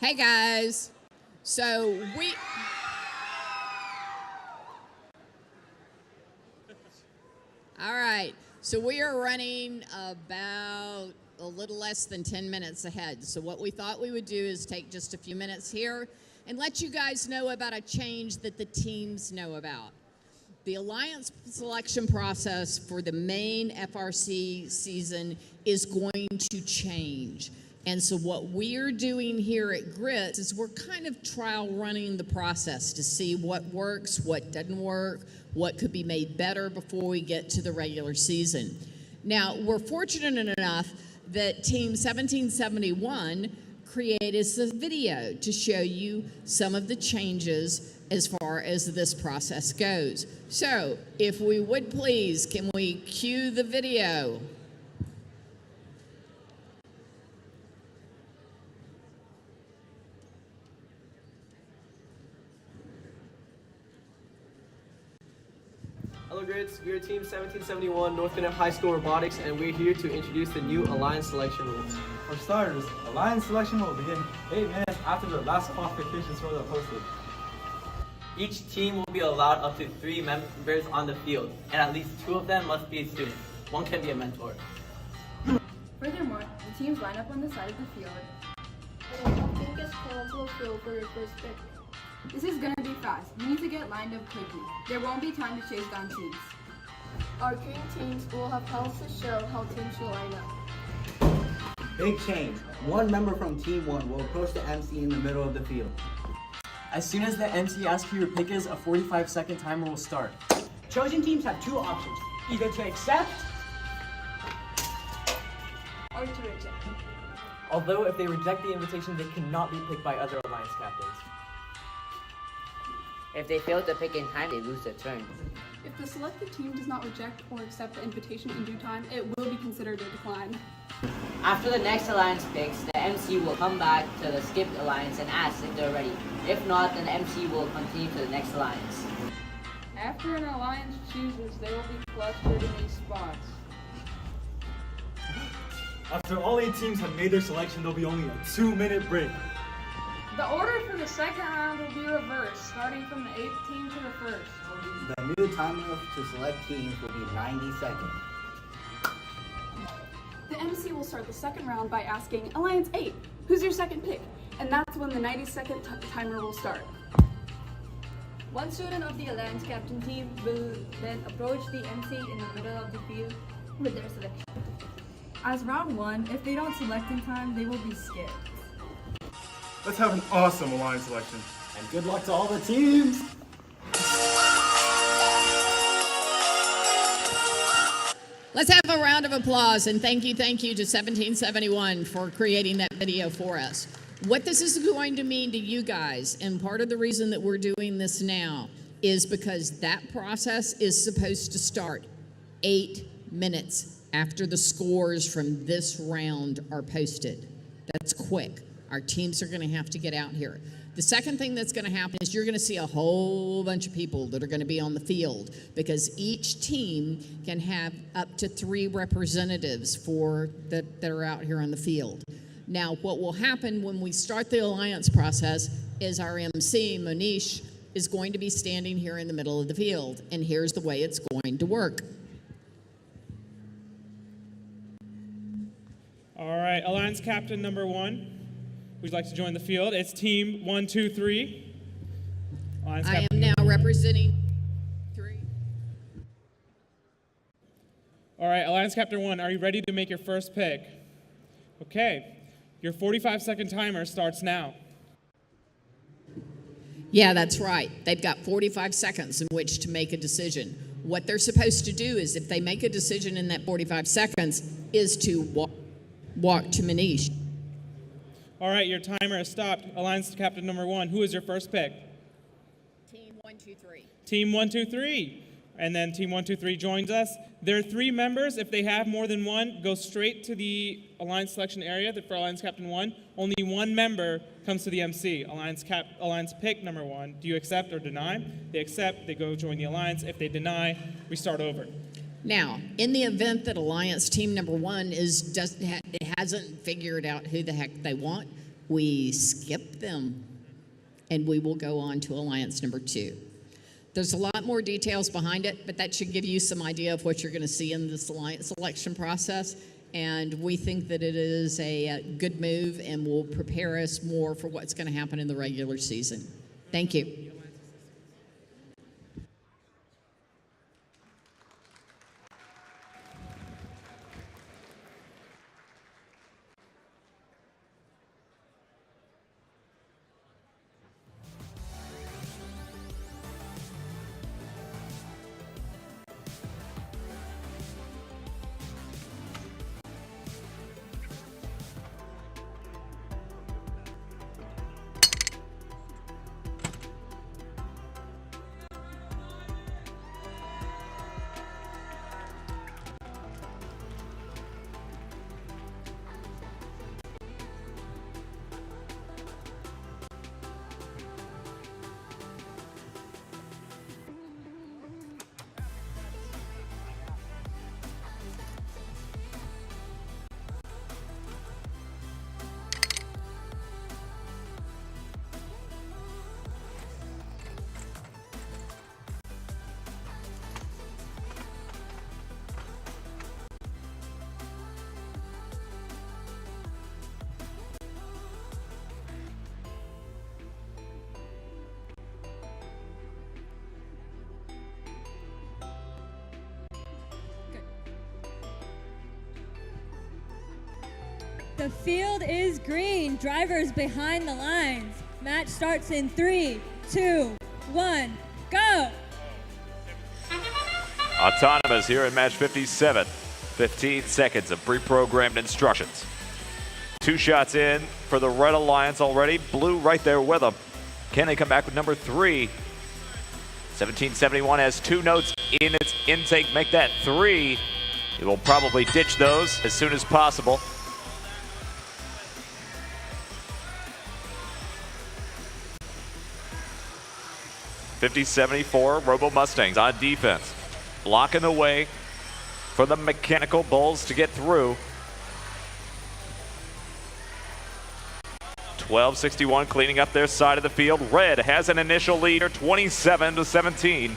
Hey guys, so So we are running about a little less than 10 minutes ahead. So what we thought we would do is take just a few minutes here and let you guys know about a change that the teams know about. The Alliance selection process for the main FRC season is going to change. And so what we're doing here at GRITS is we're kind of trial running the process to see what works, what doesn't work, what could be made better before we get to the regular season. Now, we're fortunate enough that Team 1771 created this video to show you some of the changes as far as this process goes. So, if we would please, can we cue the video? Hello GRITS, we are Team 1771 North Carolina High School Robotics, and we're here to introduce the new Alliance selection rules. For starters, Alliance selection will begin 8 minutes after the last qualifications for the posted. Each team will be allowed up to 3 members on the field, and at least 2 of them must be a student. 1 can be a mentor. Furthermore, the teams line up on the side of the field. And the team gets called to a field for your first pick. This is gonna be fast. You need to get lined up quickly. There won't be time to chase down teams. Our green teams will have helps to show how teams should line up. Big change. 1 member from Team 1 will approach the MC in the middle of the field. As soon as the MC asks who your pick is, a 45-second timer will start. Chosen teams have 2 options, either to accept or to reject. Although if they reject the invitation, they cannot be picked by other Alliance captains. If they fail to pick in time, they lose their turn. If the selected team does not reject or accept the invitation in due time, it will be considered a decline. After the next alliance picks, the MC will come back to the skipped alliance and ask if they're ready. If not, then the MC will continue to the next alliance. After an alliance chooses, they will be clustered in these spots. After all 8 teams have made their selection, there'll be only a 2-minute break. The order for the second round will be reversed, starting from the 8th team to the 1st. The new timer to select teams will be 90 seconds. The MC will start the second round by asking, Alliance 8, who's your second pick? And that's when the 90-second timer will start. One student of the Alliance captain team will then approach the MC in the middle of the field with their selection. As round 1, if they don't select in time, they will be skipped. Let's have an awesome Alliance selection. And good luck to all the teams! Let's have a round of applause and thank you to 1771 for creating that video for us. What this is going to mean to you guys, and part of the reason that we're doing this now, is because that process is supposed to start 8 minutes after the scores from this round are posted. That's quick. Our teams are going to have to get out here. The second thing that's going to happen is you're going to see a whole bunch of people that are going to be on the field because each team can have up to 3 representatives that are out here on the field. Now, what will happen when we start the alliance process is our MC, Monish, is going to be standing here in the middle of the field, and here's the way it's going to work. All right, Alliance Captain number 1. Would you like to join the field? It's Team 123. I am now representing 3. All right, Alliance Captain 1, are you ready to make your first pick? Okay, your 45-second timer starts now. Yeah, that's right. They've got 45 seconds in which to make a decision. What they're supposed to do is if they make a decision in that 45 seconds is to walk to Manish. All right, your timer has stopped. Alliance Captain number 1, who is your first pick? Team 123. Team 123. And then Team 123 joins us. There are 3 members. If they have more than 1, go straight to the Alliance selection area for Alliance Captain 1. Only 1 member comes to the MC. Alliance pick number 1. Do you accept or deny? They accept, they go join the Alliance. If they deny, we start over. Now, in the event that Alliance team number 1 hasn't figured out who the heck they want, we skip them, and we will go on to Alliance number 2. There's a lot more details behind it, but that should give you some idea of what you're going to see in this selection process. And we think that it is a good move and will prepare us more for what's going to happen in the regular season. Thank you. The field is green. Drivers behind the lines. Match starts in 3, 2, 1, go! Autonomous here in match 57. 15 seconds of pre-programmed instructions. 2 shots in for the Red Alliance already. Blue right there with them. Can they come back with number 3? 1771 has 2 notes in its intake. Make that 3. It will probably ditch those as soon as possible. .50-74 Robo Mustangs on defense, blocking the way for the Mechanical Bulls to get through. 1261 cleaning up their side of the field. Red has an initial lead, 27-17.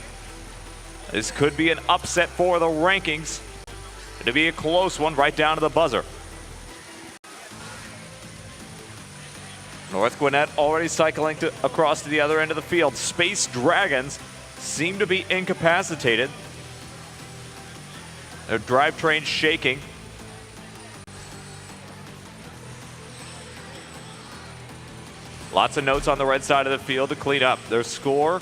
This could be an upset for the rankings. It'll be a close one right down to the buzzer. North Gwinnett already cycling across to the other end of the field. Space Dragons seem to be incapacitated. Their drivetrain shaking. Lots of notes on the red side of the field to clean up. Their score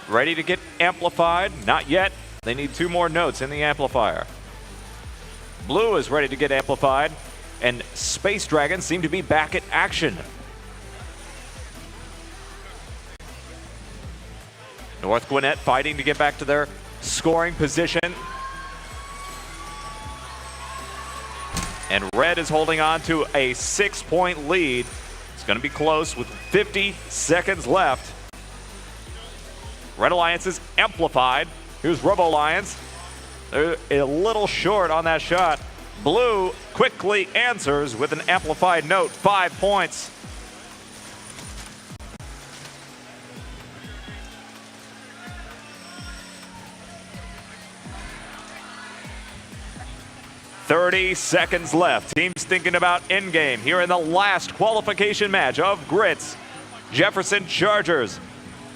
ready to get amplified. Not yet. They need 2 more notes in the amplifier. Blue is ready to get amplified, and Space Dragons seem to be back in action. North Gwinnett fighting to get back to their scoring position. And Red is holding on to a 6-point lead. It's going to be close with 50 seconds left. Red Alliance is amplified. Here's Robo Lions. They're a little short on that shot. Blue quickly answers with an amplified note, 5 points. .30 seconds left. Teams thinking about endgame here in the last qualification match of Grits. Jefferson Chargers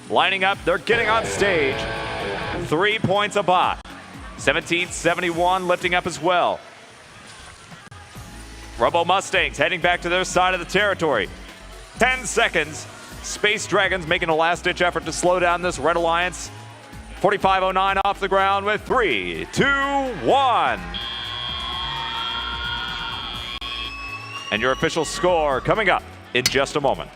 lining up. They're getting on stage. 3 points a bot. 1771 lifting up as well. Robo Mustangs heading back to their side of the territory. 10 seconds. Space Dragons making a last-ditch effort to slow down this Red Alliance. 4509 off the ground with 3, 2, 1. And your official score coming up in just a moment.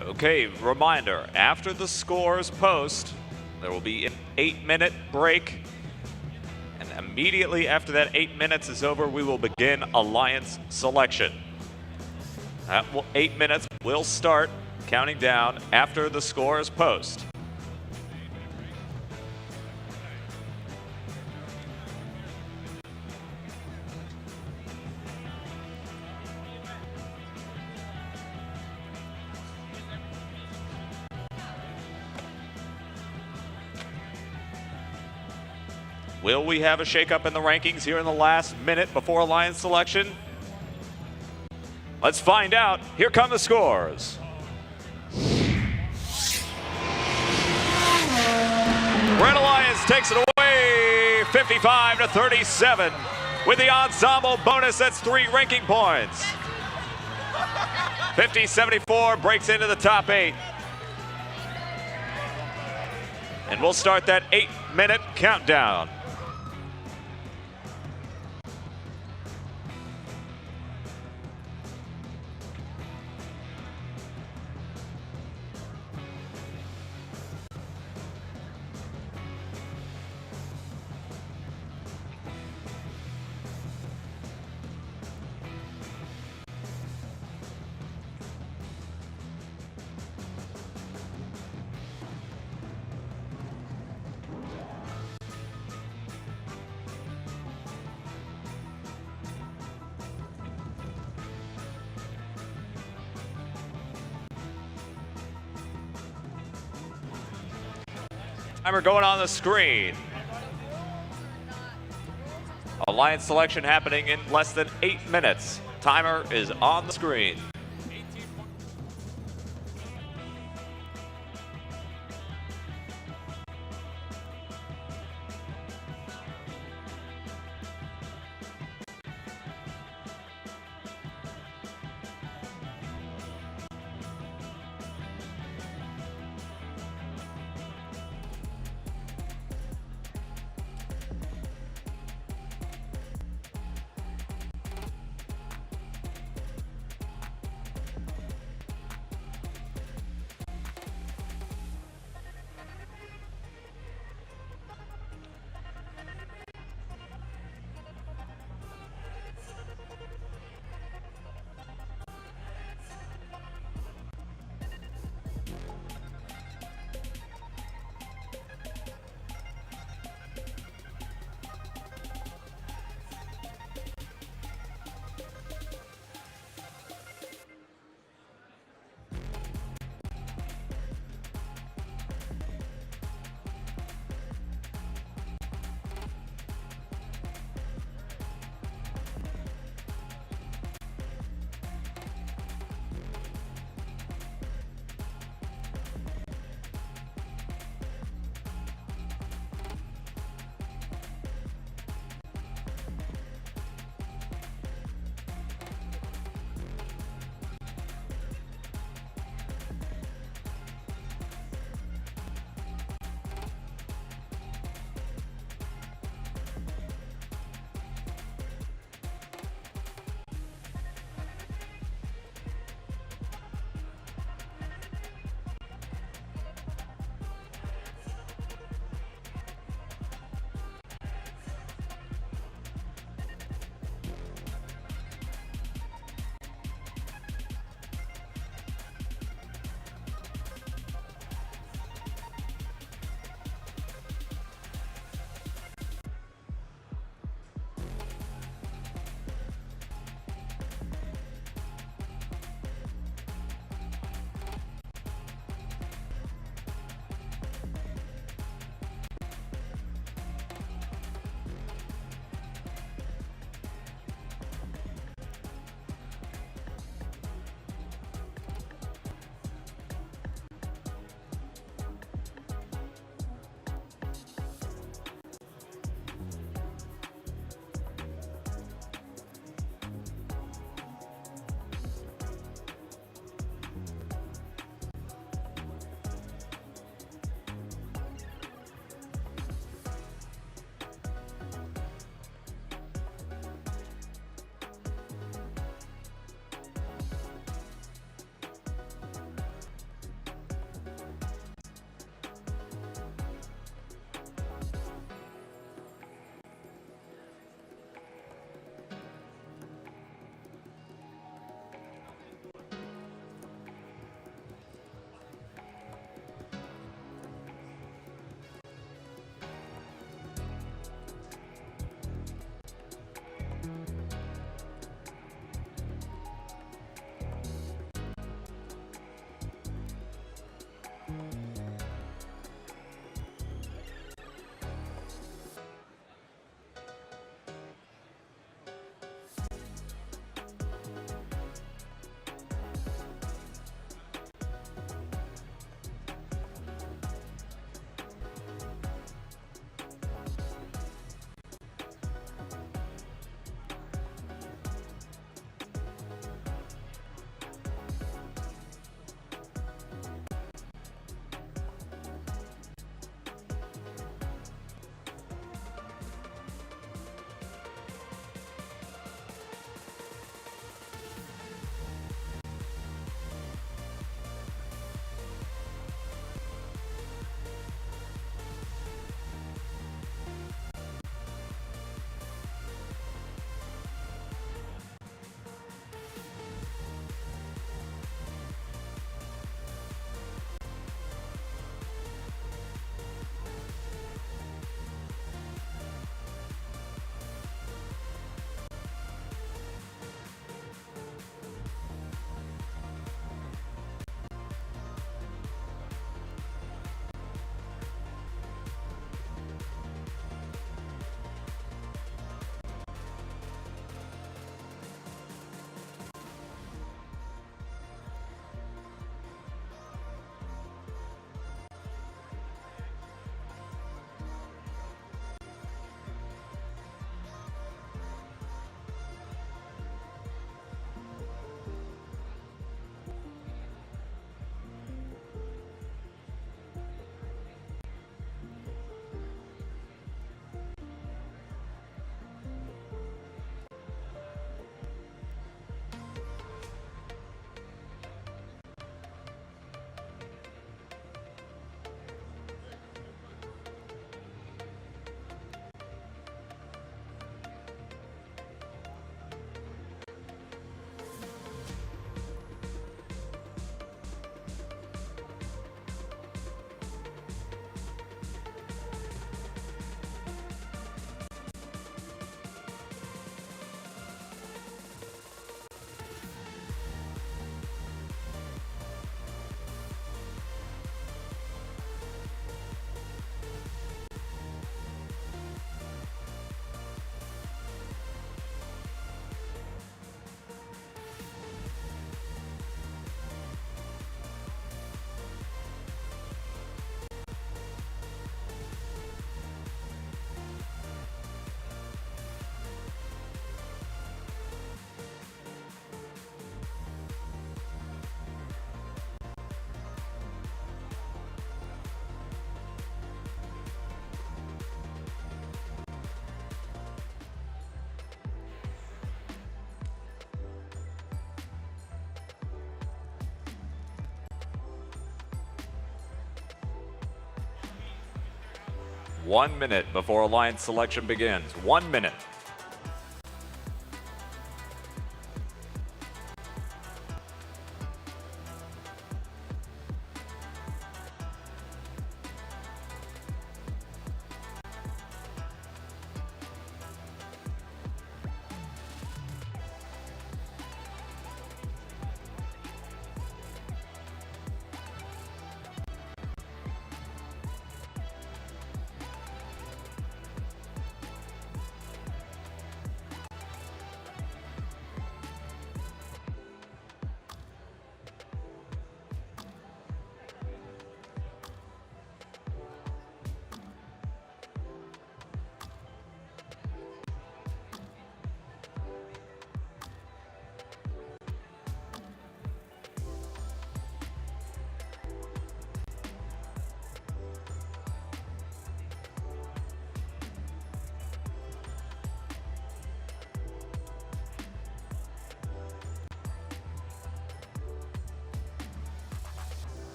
Okay, reminder, after the scores post, there will be an 8-minute break. And immediately after that 8 minutes is over, we will begin alliance selection. That 8 minutes will start counting down after the scores post. Will we have a shakeup in the rankings here in the last minute before alliance selection? Let's find out. Here come the scores. Red Alliance takes it away 55-37. With the ensemble bonus, that's 3 ranking points. 50-74 breaks into the top 8. And we'll start that 8-minute countdown. Timer going on the screen. Alliance selection happening in less than 8 minutes. Timer is on the screen. 1 minute before alliance selection begins. 1 minute.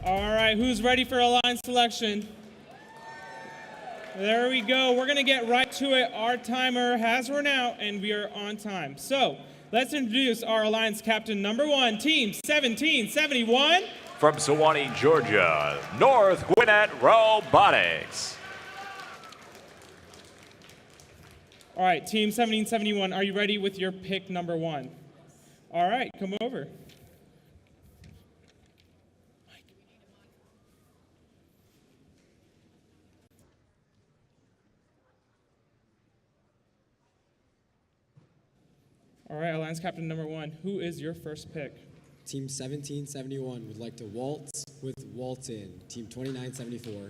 All right, who's ready for alliance selection? There we go. We're going to get right to it. Our timer has run out, and we are on time. So let's introduce our alliance captain number 1, Team 1771. From Sewanee, Georgia, North Gwinnett Robotics. All right, Team 1771, are you ready with your pick number 1? All right, come over. All right, alliance captain number 1, who is your first pick? Team 1771 would like to waltz with Walton. Team 2974.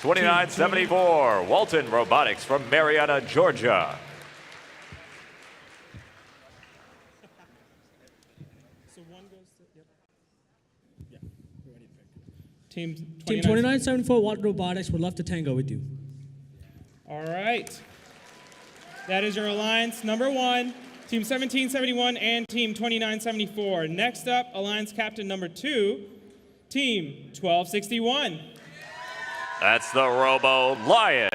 2974, Walton Robotics from Marietta, Georgia. So one goes to, yep. Yeah, we're ready to pick. Team 2974 Walton Robotics would love to tango with you. All right. That is your alliance number 1. Team 1771 and Team 2974. Next up, alliance captain number 2, Team 1261. That's the Robo Lions.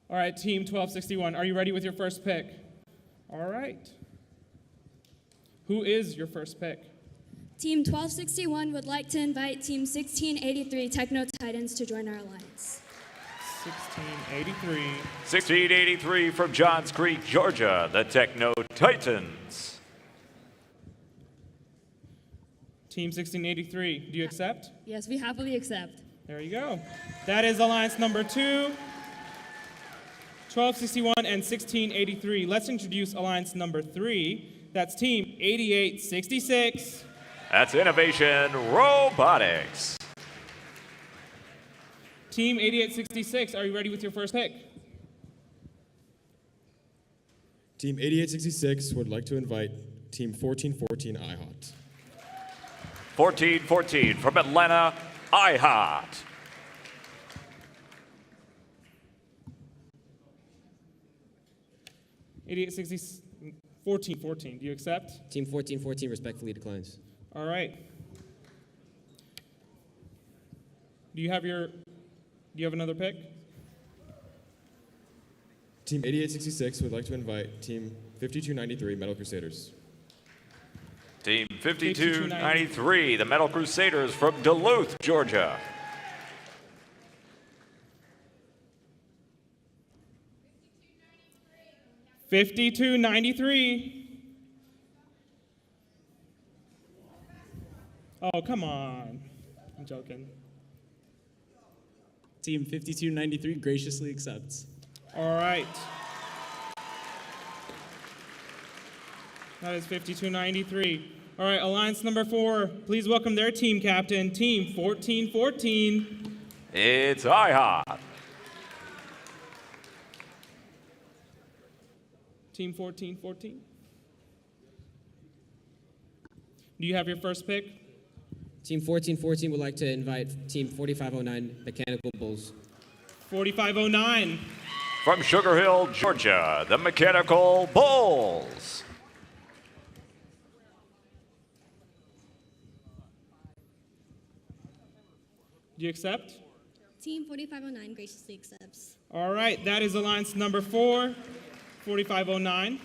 All right, Team 1261, are you ready with your first pick? All right. Who is your first pick? Team 1261 would like to invite Team 1683 Techno Titans to join our alliance. 1683. 1683 from Johns Creek, Georgia, the Techno Titans. Team 1683, do you accept? Yes, we happily accept. There you go. That is alliance number 2. 1261 and 1683. Let's introduce Alliance number 3. That's Team 8866. That's Innovation Robotics. Team 8866, are you ready with your first pick? Team 8866 would like to invite Team 1414 IHOT. 1414 from Atlanta, IHOT. '8860, 1414. Do you accept? Team 1414 respectfully declines. All right. Do you have another pick? Team 8866 would like to invite Team 5293 Metal Crusaders. Team 5293, the Metal Crusaders from Duluth, Georgia. $52.93. Oh, come on. I'm joking. Team 5293 graciously accepts. All right. That is $52.93. All right, Alliance number 4, please welcome their team captain, Team 1414. It's IHOT. Team 1414. Do you have your first pick? Team 1414 would like to invite Team 4509 Mechanical Bulls. 4509. From Sugar Hill, Georgia, the Mechanical Bulls. Do you accept? Team 4509 graciously accepts. All right, that is Alliance number 4, 4509.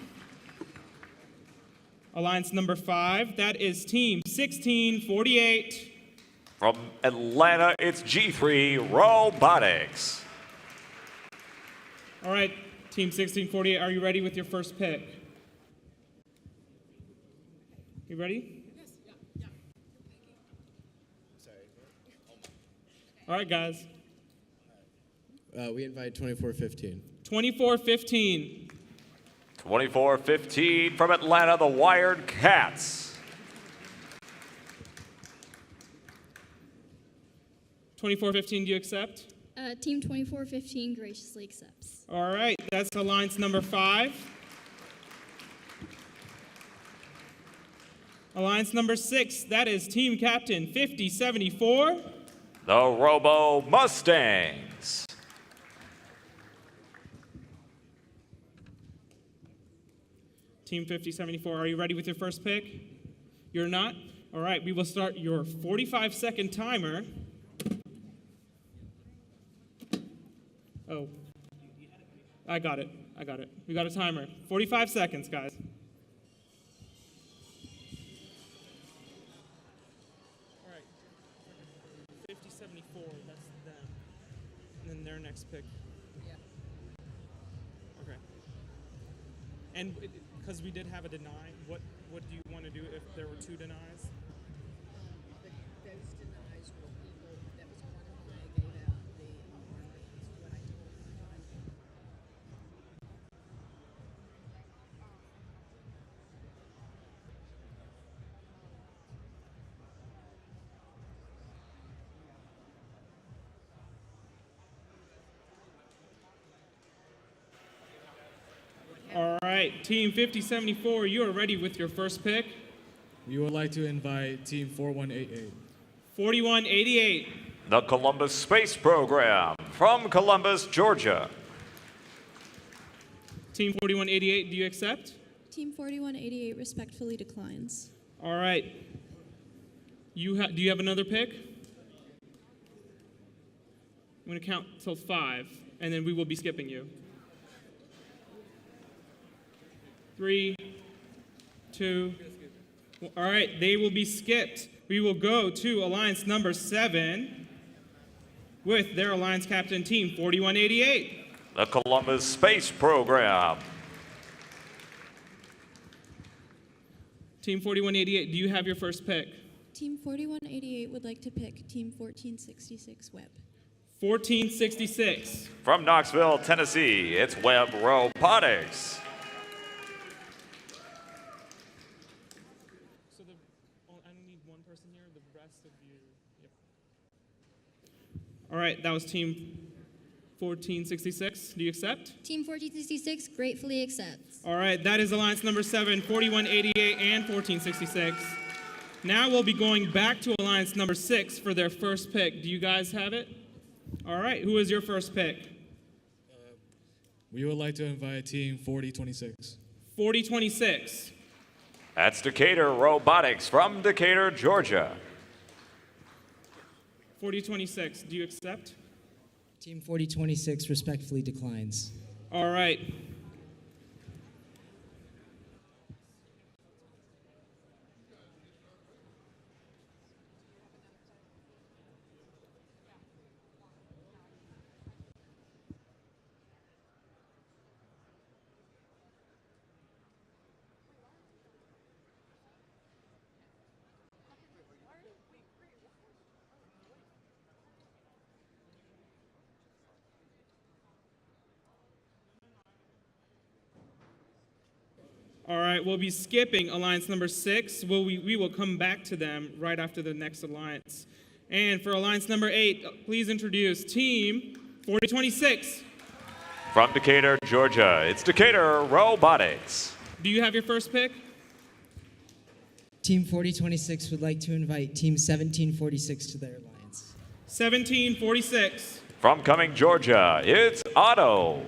Alliance number 5, that is Team 1648. From Atlanta, it's G3 Robotics. All right, Team 1648, are you ready with your first pick? You ready? Yes. Yeah. All right, guys. We invite 2415. 2415. 2415 from Atlanta, the Wired Cats. 2415, do you accept? Team 2415 graciously accepts. All right, that's Alliance number 5. Alliance number 6, that is Team Captain 5074. The Robo Mustangs. Team 5074, are you ready with your first pick? You're not? All right, we will start your 45-second timer. Oh, I got it. We got a timer. 45 seconds, guys. All right. 5074, that's them. And then their next pick. Yeah. Okay. And because we did have a deny, what do you want to do if there were 2 denies? Those denies were people that was one of them. They gave out the what I told them. All right, Team 5074, you are ready with your first pick. We would like to invite Team 4188. 4188. The Columbus Space Program from Columbus, Georgia. Team 4188, do you accept? Team 4188 respectfully declines. All right. Do you have another pick? I'm going to count till 5, and then we will be skipping you. 3, 2, all right, they will be skipped. We will go to Alliance number 7 with their Alliance captain, Team 4188. The Columbus Space Program. Team 4188, do you have your first pick? Team 4188 would like to pick Team 1466 Web. 1466. From Knoxville, Tennessee, it's Web Robotics. So I don't need one person here, the rest of you. Yep. All right, that was team 1466. Do you accept? Team 1466 gratefully accepts. All right, that is Alliance number 7, 4188 and 1466. Now we'll be going back to Alliance number 6 for their first pick. Do you guys have it? All right, who is your first pick? We would like to invite team 4026. 4026. That's Decatur Robotics from Decatur, Georgia. 4026, do you accept? Team 4026 respectfully declines. All right. All right, we'll be skipping Alliance number 6. We will come back to them right after the next Alliance. And for Alliance number 8, please introduce Team 4026. From Decatur, Georgia, it's Decatur Robotics. Do you have your first pick? Team 4026 would like to invite Team 1746 to their alliance. 1746. From Cumming, Georgia, it's Otto.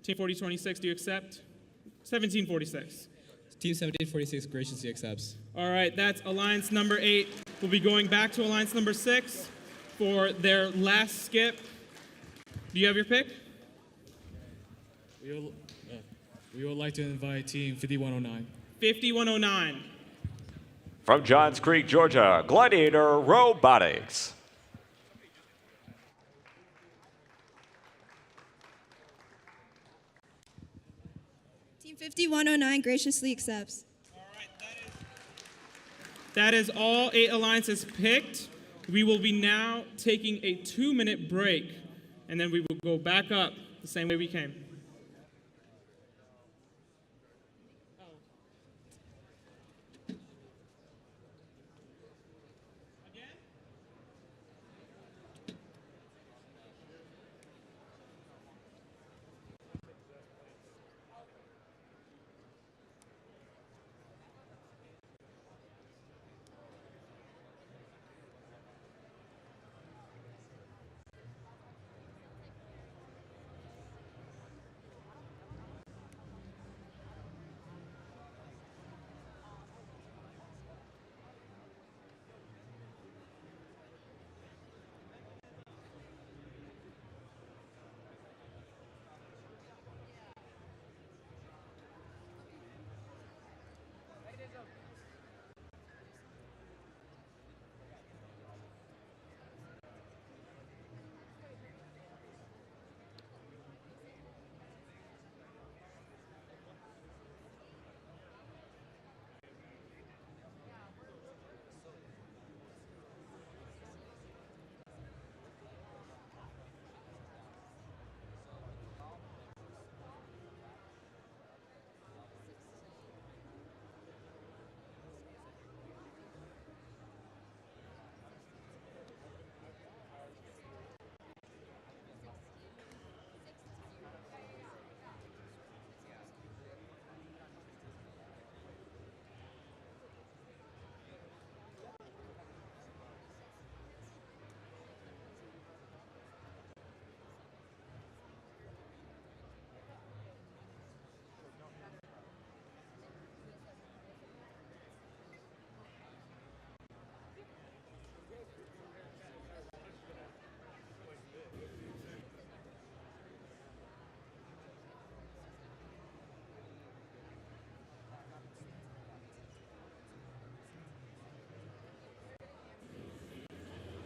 Team 4026, do you accept? 1746. Team 1746 graciously accepts. All right, that's Alliance number 8. We'll be going back to Alliance number 6 for their last skip. Do you have your pick? We would like to invite team 5109. 5109. From Johns Creek, Georgia, Gladiator Robotics. Team 5109 graciously accepts. That is all 8 alliances picked. We will be now taking a 2-minute break, and then we will go back up the same way we came.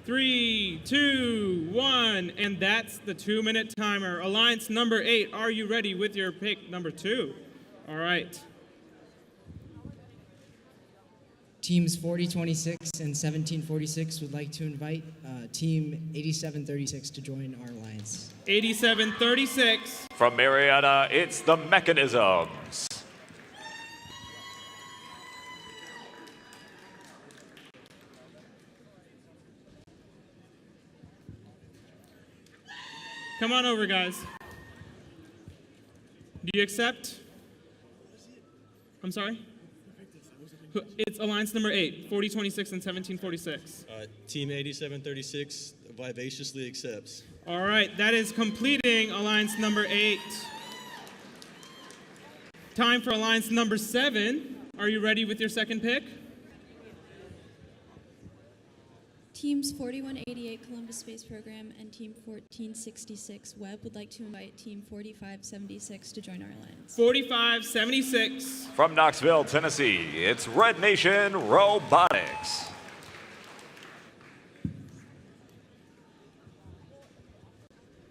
Three, two, one, and that's the 2-minute timer. Alliance number 8, are you ready with your pick number 2? All right. Teams 4026 and 1746 would like to invite Team 8736 to join our alliance. 8736. From Marietta, it's the Mechanisms. Come on over, guys. Do you accept? I'm sorry? It's alliance number 8, 4026 and 1746. Team 8736 vivaciously accepts. All right, that is completing alliance number 8. Time for alliance number 7. Are you ready with your second pick? Teams 4188 Columbus Space Program and Team 1466 Webb would like to invite Team 4576 to join our alliance. 4576. From Knoxville, Tennessee, it's Red Nation Robotics.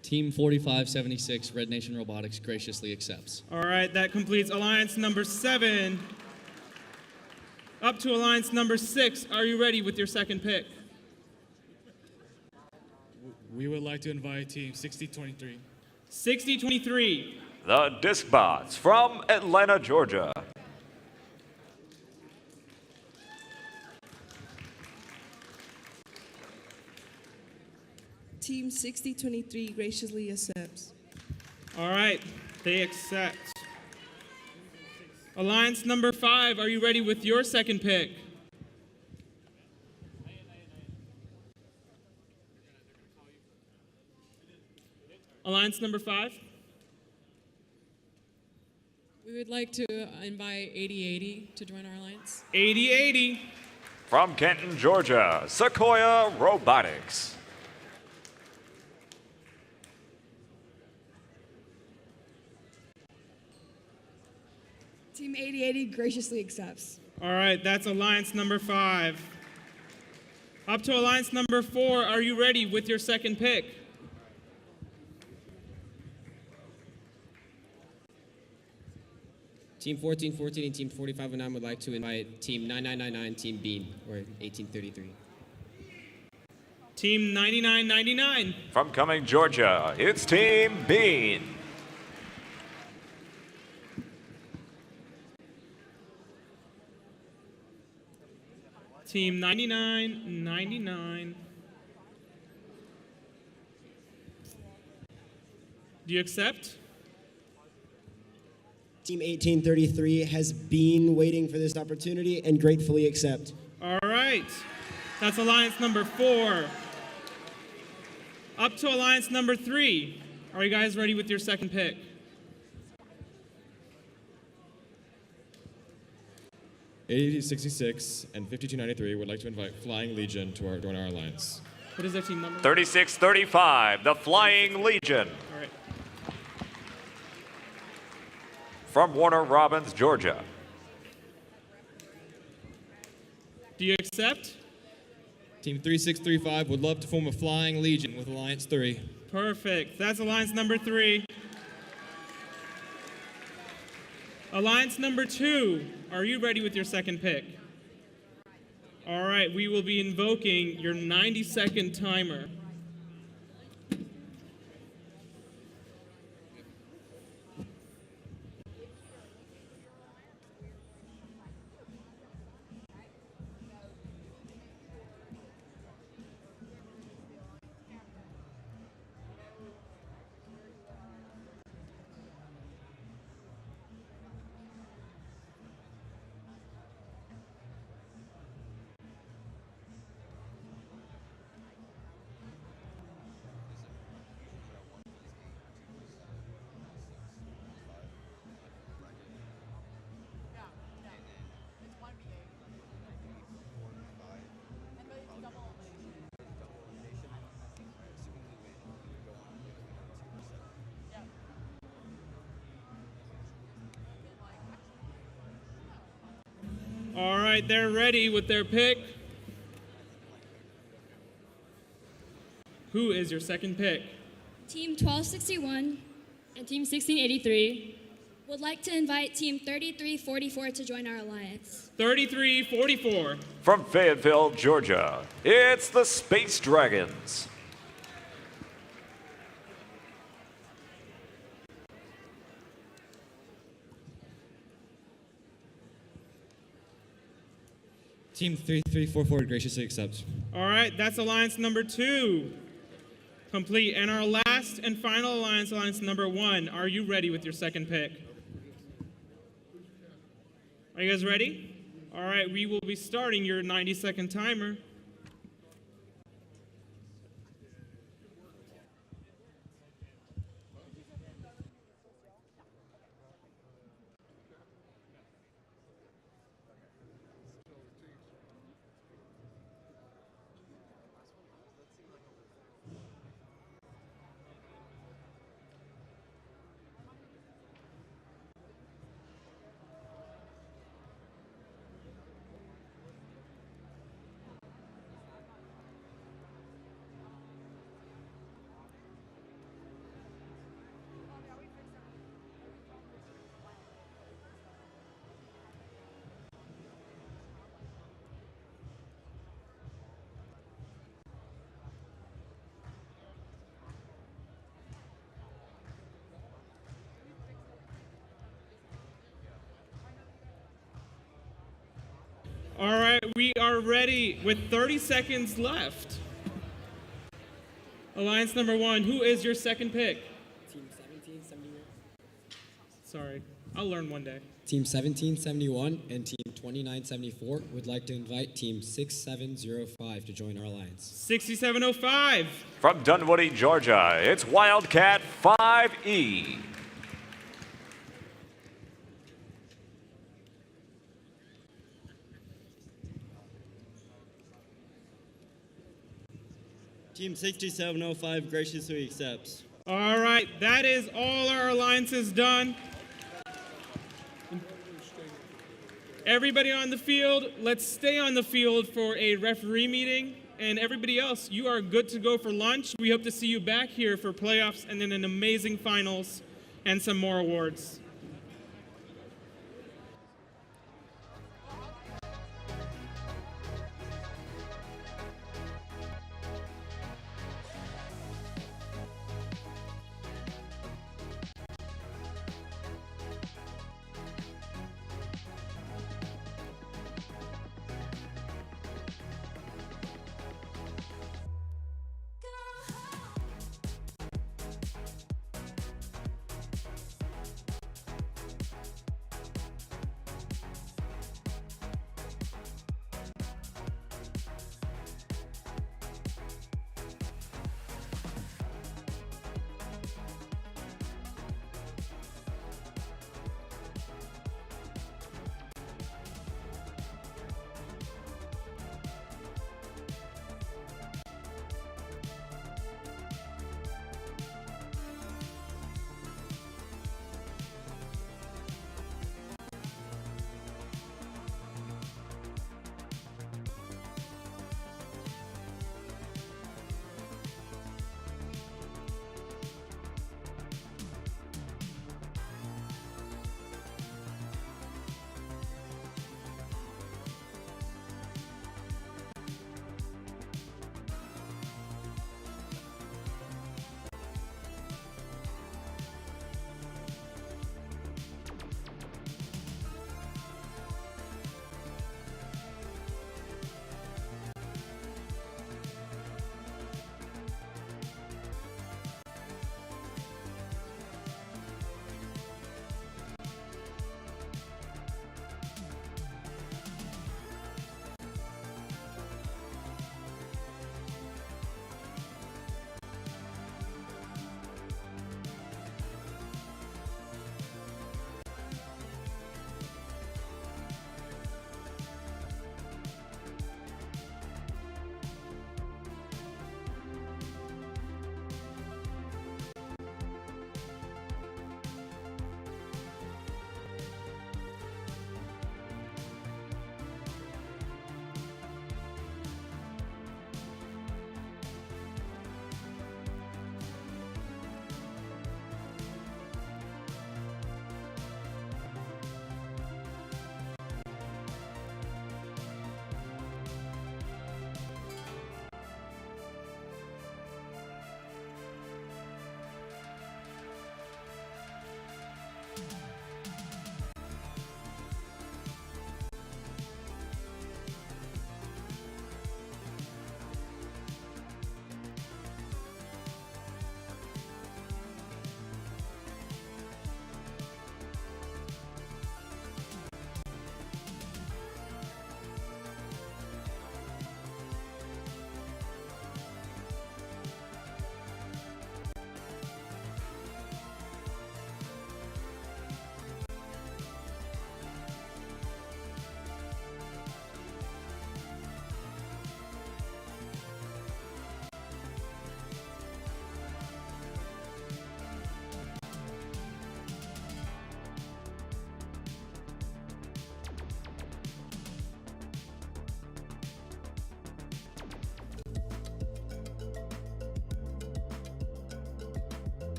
Team 4576 Red Nation Robotics graciously accepts. All right, that completes alliance number 7. Up to alliance number 6. Are you ready with your second pick? We would like to invite Team 6023. 6023. The Disc Bots from Atlanta, Georgia. Team 6023 graciously accepts. All right, they accept. Alliance number 5, are you ready with your second pick? Alliance number 5? We would like to invite 8080 to join our alliance. 8080. From Kenton, Georgia, Sequoia Robotics. Team 8080 graciously accepts. All right, that's alliance number 5. Up to alliance number 4, are you ready with your second pick? Team 1414 and Team 4509 would like to invite Team 9999, Team Bean, or 1833. Team 9999. From Cumming, Georgia, it's Team Bean. Team 9999. Do you accept? Team 1833 has been waiting for this opportunity and gratefully accept. All right. That's alliance number 4. Up to alliance number 3. Are you guys ready with your second pick? (8066) and 5293 would like to invite Flying Legion to join our alliance. What is their team number? 3635, the Flying Legion. All right. From Warner Robins, Georgia. Do you accept? Team 3635 would love to form a Flying Legion with Alliance 3. Perfect. That's alliance number 3. Alliance number 2. Are you ready with your second pick? All right, we will be invoking your 90-second timer. All right, they're ready with their pick. Who is your second pick? Team 1261 and Team 1683 Would like to invite Team 3344 to join our alliance. 3344. From Fayetteville, Georgia, it's the Space Dragons. Team 3344 graciously accepts. All right, that's alliance number 2 complete. And our last and final alliance, alliance number 1. Are you ready with your second pick? Are you guys ready? All right, we will be starting your 90-second timer. All right, we are ready with 30 seconds left. Alliance number 1, who is your second pick? Team 1771. Sorry, I'll learn one day. Team 1771 and Team 2974 would like to invite Team 6705 to join our alliance. 6705. From Dunwoody, Georgia, it's Wildcat 5E. Team 6705 graciously accepts. All right, that is all our alliances done. Everybody on the field, let's stay on the field for a referee meeting. And everybody else, you are good to go for lunch. We hope to see you back here for playoffs and then an amazing finals and some more awards.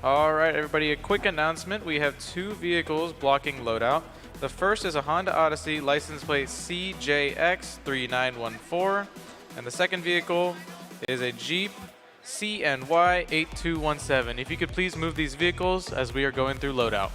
All right, everybody, a quick announcement. We have 2 vehicles blocking loadout. The first is a Honda Odyssey, license plate CJX3914, and the second vehicle is a Jeep CNY8217. If you could please move these vehicles as we are going through loadout.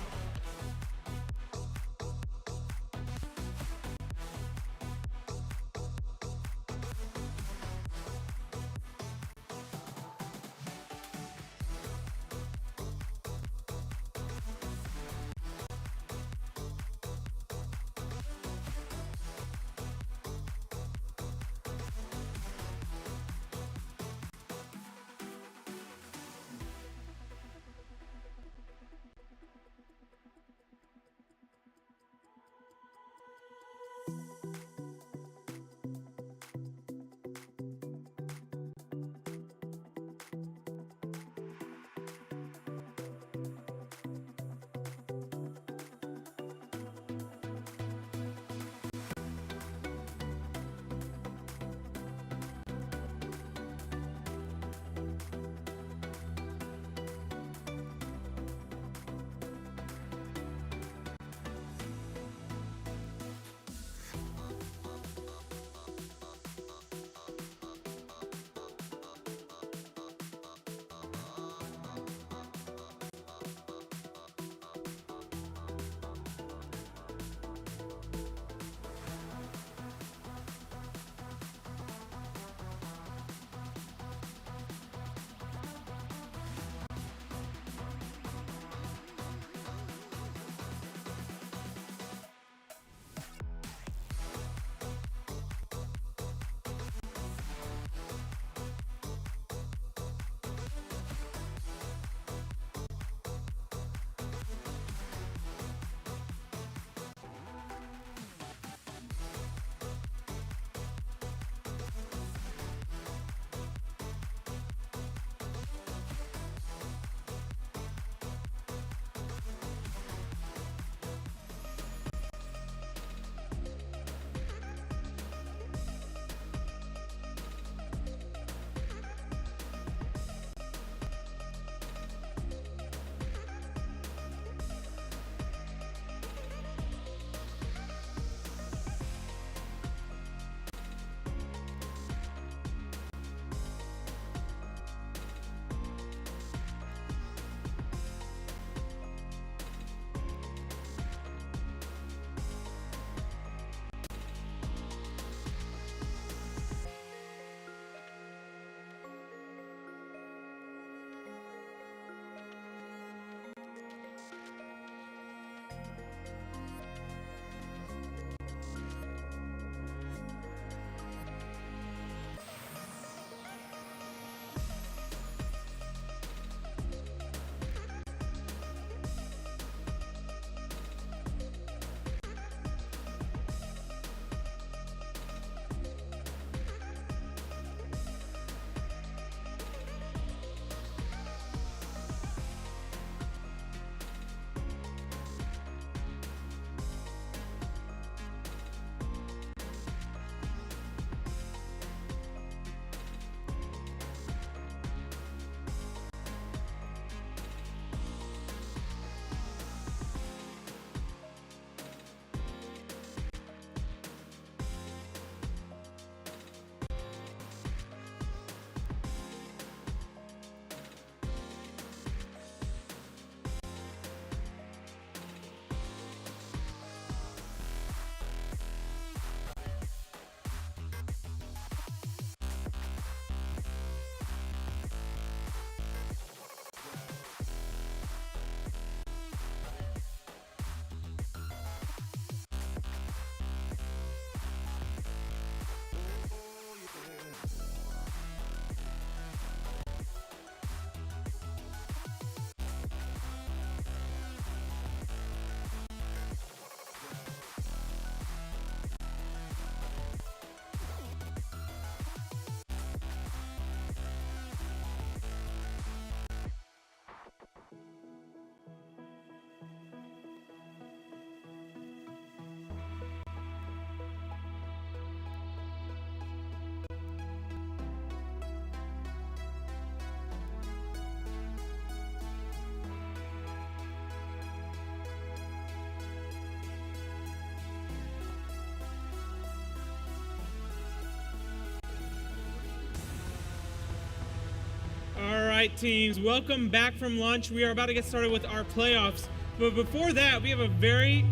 right, teams, welcome back from lunch. We are about to get started with our playoffs. But before that, we have a very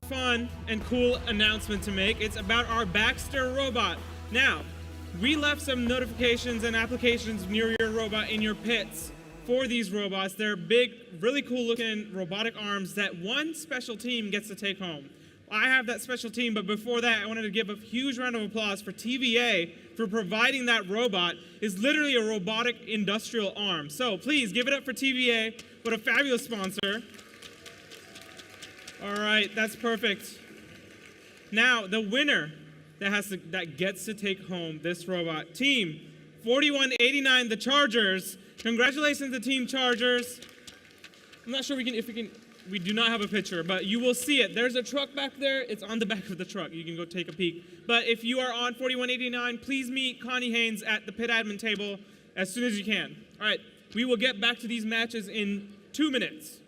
fun and cool announcement to make. It's about our Baxter robot. Now, we left some notifications and applications near your robot in your pits for these robots. They're big, really cool looking robotic arms that one special team gets to take home. I have that special team, but before that, I wanted to give a huge round of applause for TVA for providing that robot. It's literally a robotic industrial arm. So please give it up for TVA. What a fabulous sponsor. All right, that's perfect. Now, the winner that gets to take home this robot, Team 4189, the Chargers. Congratulations to Team Chargers. I'm not sure we do not have a picture, but you will see it. There's a truck back there. It's on the back of the truck. You can go take a peek. But if you are on 4189, please meet Connie Haynes at the pit admin table as soon as you can. All right, we will get back to these matches in 2 minutes.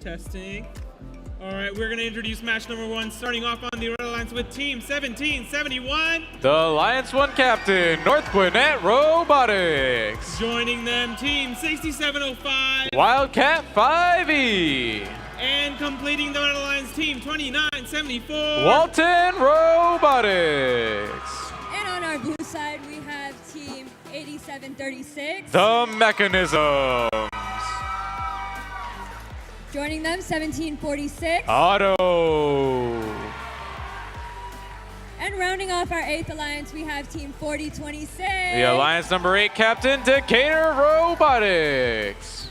Testing. All right, we're going to introduce match number 1, starting off on the Red Alliance with Team 1771. The Alliance 1 captain, North Gwinnett Robotics. Joining them, Team 6705. Wildcat 5E. And completing the Red Alliance, Team 2974. Walton Robotics. And on our blue side, we have Team 8736. The Mechanisms. Joining them, 1746. Auto. And rounding off our 8th alliance, we have Team 4026. The Alliance number 8 captain, Decatur Robotics.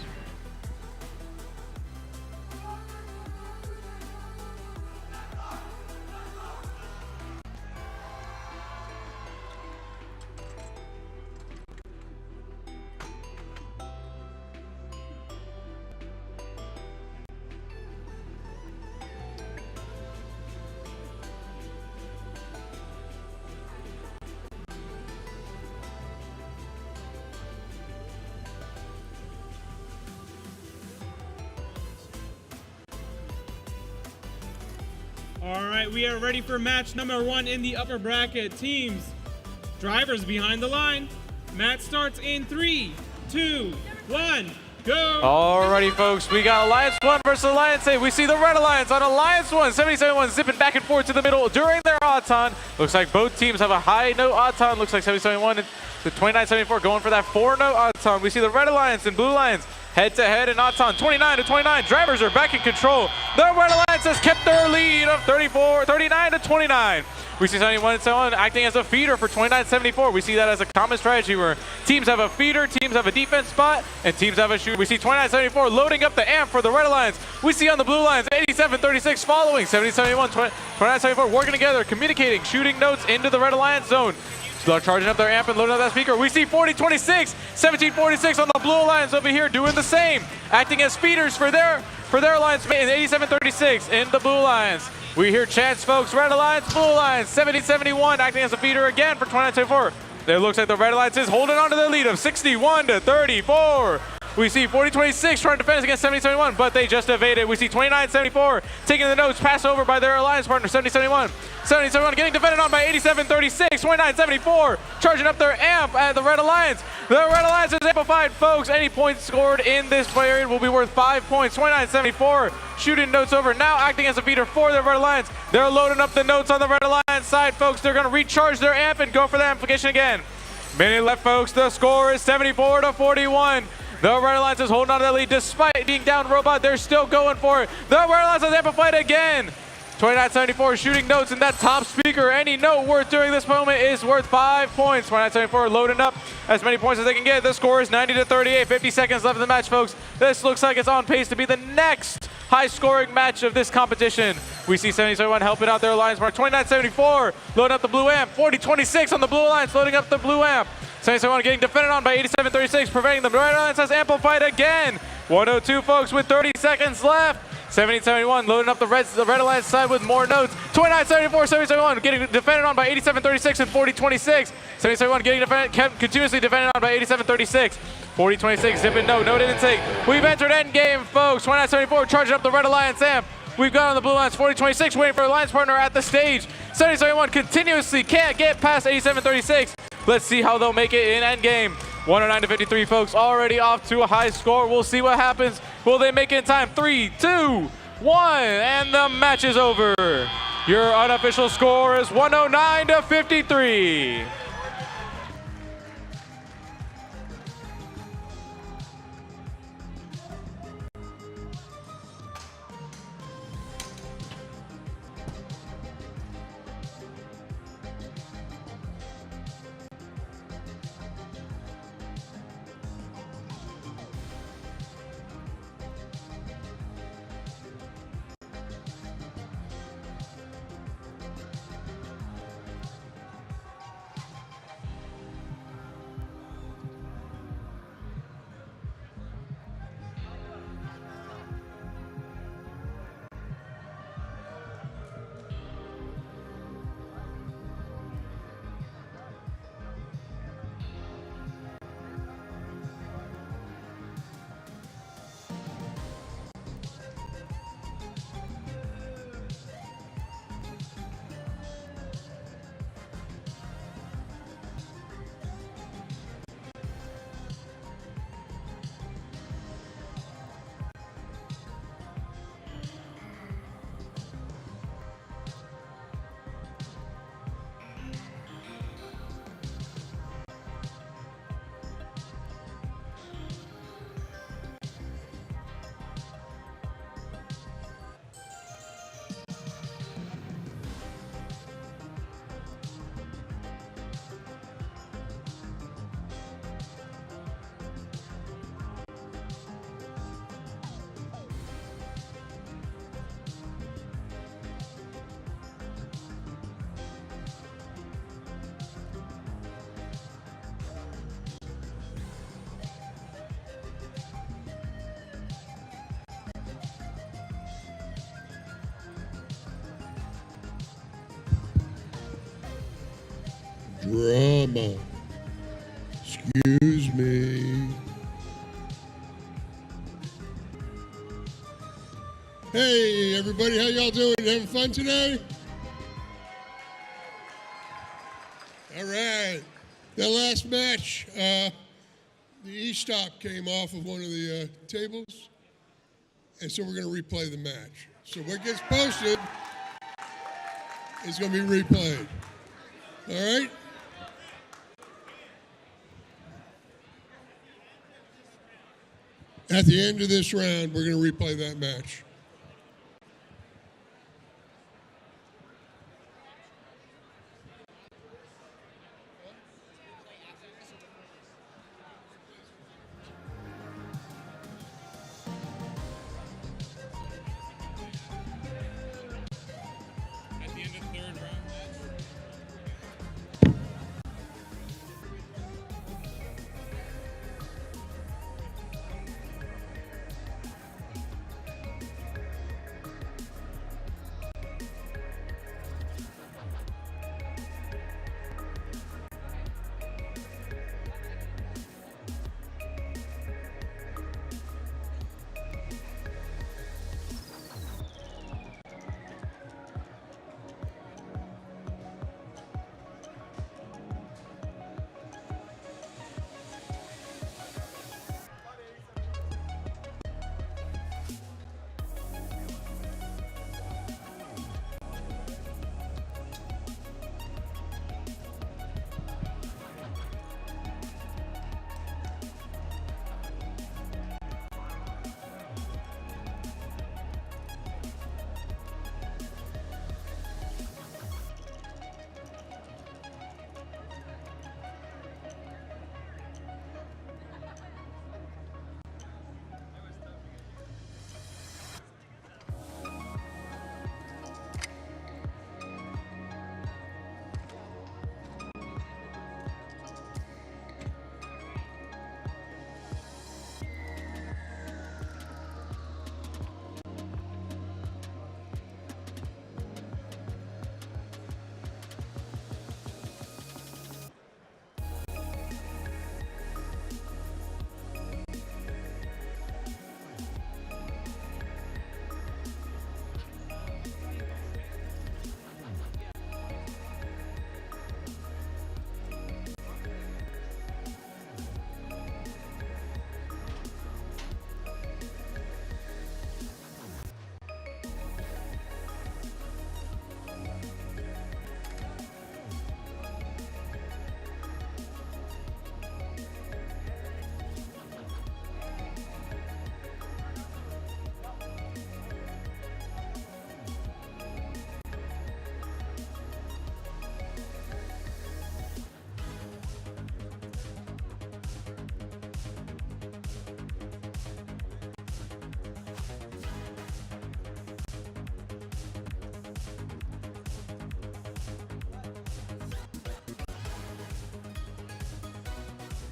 All right, we are ready for match number 1 in the upper bracket. Teams, drivers behind the line. Match starts in 3, 2, 1, go. Alrighty, folks, we got Alliance 1 versus Alliance 8. We see the Red Alliance on Alliance 1, 77-1 zipping back and forth to the middle during their auton. Looks like both teams have a high note auton. Looks like 77-1 and the 29-74 going for that 4-note auton. We see the Red Alliance and Blue Alliance head-to-head in auton, 29-29. Drivers are back in control. The Red Alliance has kept their lead of 39-29. We see 71 and 71 acting as a feeder for 29-74. We see that as a common strategy where teams have a feeder, teams have a defense spot, and teams have a shooter. We see 29-74 loading up the amp for the Red Alliance. We see on the Blue Alliance 87-36 following 70-71, 29-74 working together, communicating, shooting notes into the Red Alliance zone. They're charging up their amp and loading up that speaker. We see 40-26, 17-46 on the Blue Alliance over here doing the same, acting as feeders for their alliance mate, 87-36 in the Blue Alliance. We hear chants, folks. Red Alliance, Blue Alliance, 70-71 acting as a feeder again for 29-74. It looks like the Red Alliance is holding on to the lead of 61-34. We see 40-26 trying to defend against 70-71, but they just evaded. We see 29-74 taking the notes, passed over by their alliance partner, 70-71. 70-71 getting defended on by 87-36, 29-74 charging up their amp at the Red Alliance. The Red Alliance is amplified, folks. Any points scored in this period will be worth 5 points. 29-74 shooting notes over, now acting as a feeder for the Red Alliance. They're loading up the notes on the Red Alliance side, folks. They're going to recharge their amp and go for the amplification again. Minute left, folks. The score is 74-41. The Red Alliance is holding on to that lead despite being down robot. They're still going for it. The Red Alliance is amplified again. 29-74 shooting notes in that top speaker. Any note worth during this moment is worth 5 points. 29-74 loading up as many points as they can get. The score is 90-38. 50 seconds left in the match, folks. This looks like it's on pace to be the next high-scoring match of this competition. We see 70-71 helping out their alliance mark. 29-74 loading up the blue amp. 40-26 on the blue alliance loading up the blue amp. 70-71 getting defended on by 87-36, preventing the Red Alliance has amplified again. 102, folks, with 30 seconds left. 70-71 loading up the Red Alliance side with more notes. 29-74, 70-71 getting defended on by 87-36 and 40-26. 70-71 getting continuously defended on by 87-36. 40-26 zipping note didn't take. We've entered endgame, folks. 29-74 charging up the Red Alliance amp. We've got on the blue alliance 40-26 waiting for alliance partner at the stage. 70-71 continuously can't get past 87-36. Let's see how they'll make it in endgame. 109-53, folks, already off to a high score. We'll see what happens. Will they make it in time? 3, 2, 1, and the match is over. Your unofficial score is 109-53. Drama. Excuse me. Hey, everybody, how y'all doing? Having fun today? All right. That last match, the e-stop came off of one of the tables, and so we're going to replay the match. So what gets posted is going to be replayed. All right? At the end of this round, we're going to replay that match.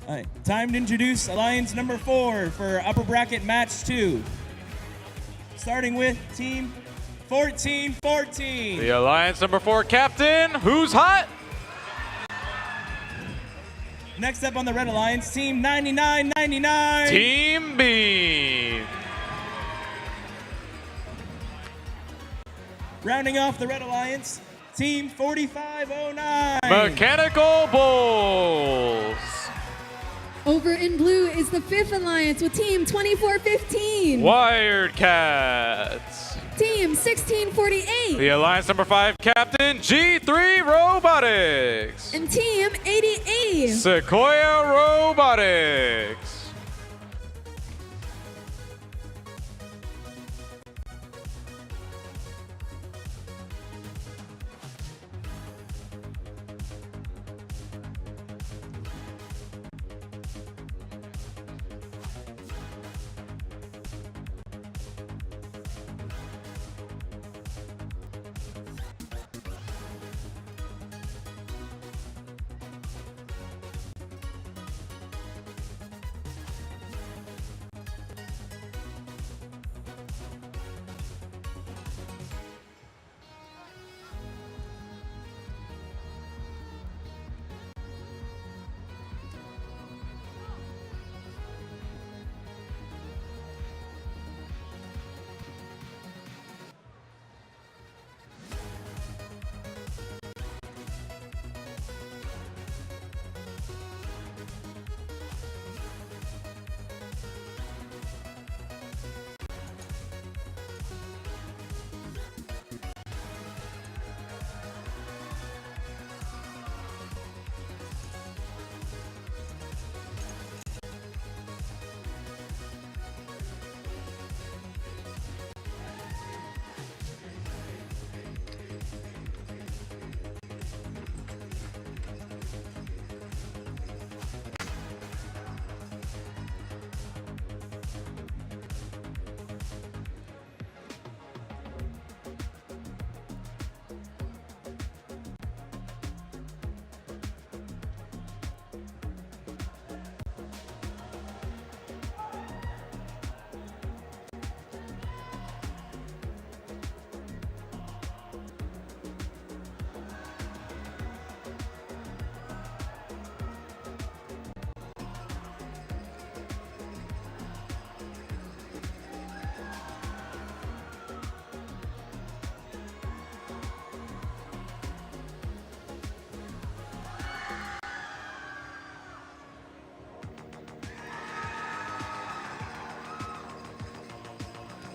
All right, time to introduce Alliance number 4 for upper bracket match 2. Starting with team 1414. The Alliance number 4 captain, who's hot? Next up on the Red Alliance, team 9999. Team B. Rounding off the Red Alliance, team 4509. Mechanical Bulls. Over in blue is the 5th Alliance with team 2415. Wired Cats. Team 1648. The Alliance number 5 captain, G3 Robotics. And team 88. Sequoia Robotics.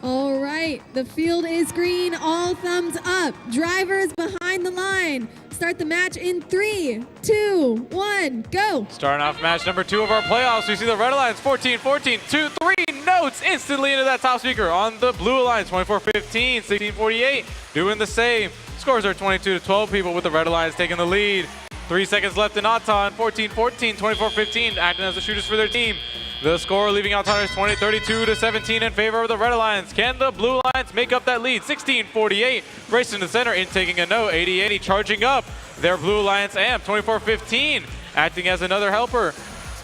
All right, the field is green, all thumbs up. Drivers behind the line. Start the match in 3, 2, 1, go. Starting off match number 2 of our playoffs, we see the Red Alliance 14-14, 2-3 notes instantly into that top speaker. On the Blue Alliance 24-15, 16-48, doing the same. Scores are 22-12 people with the Red Alliance taking the lead. 3 seconds left in Auton, 14-14, 24-15, acting as the shooters for their team. The score leaving Auton is 32-17 in favor of the Red Alliance. Can the Blue Alliance make up that lead? 16-48, racing to the center, in taking a note. 80-80 charging up their Blue Alliance amp. 24-15 acting as another helper.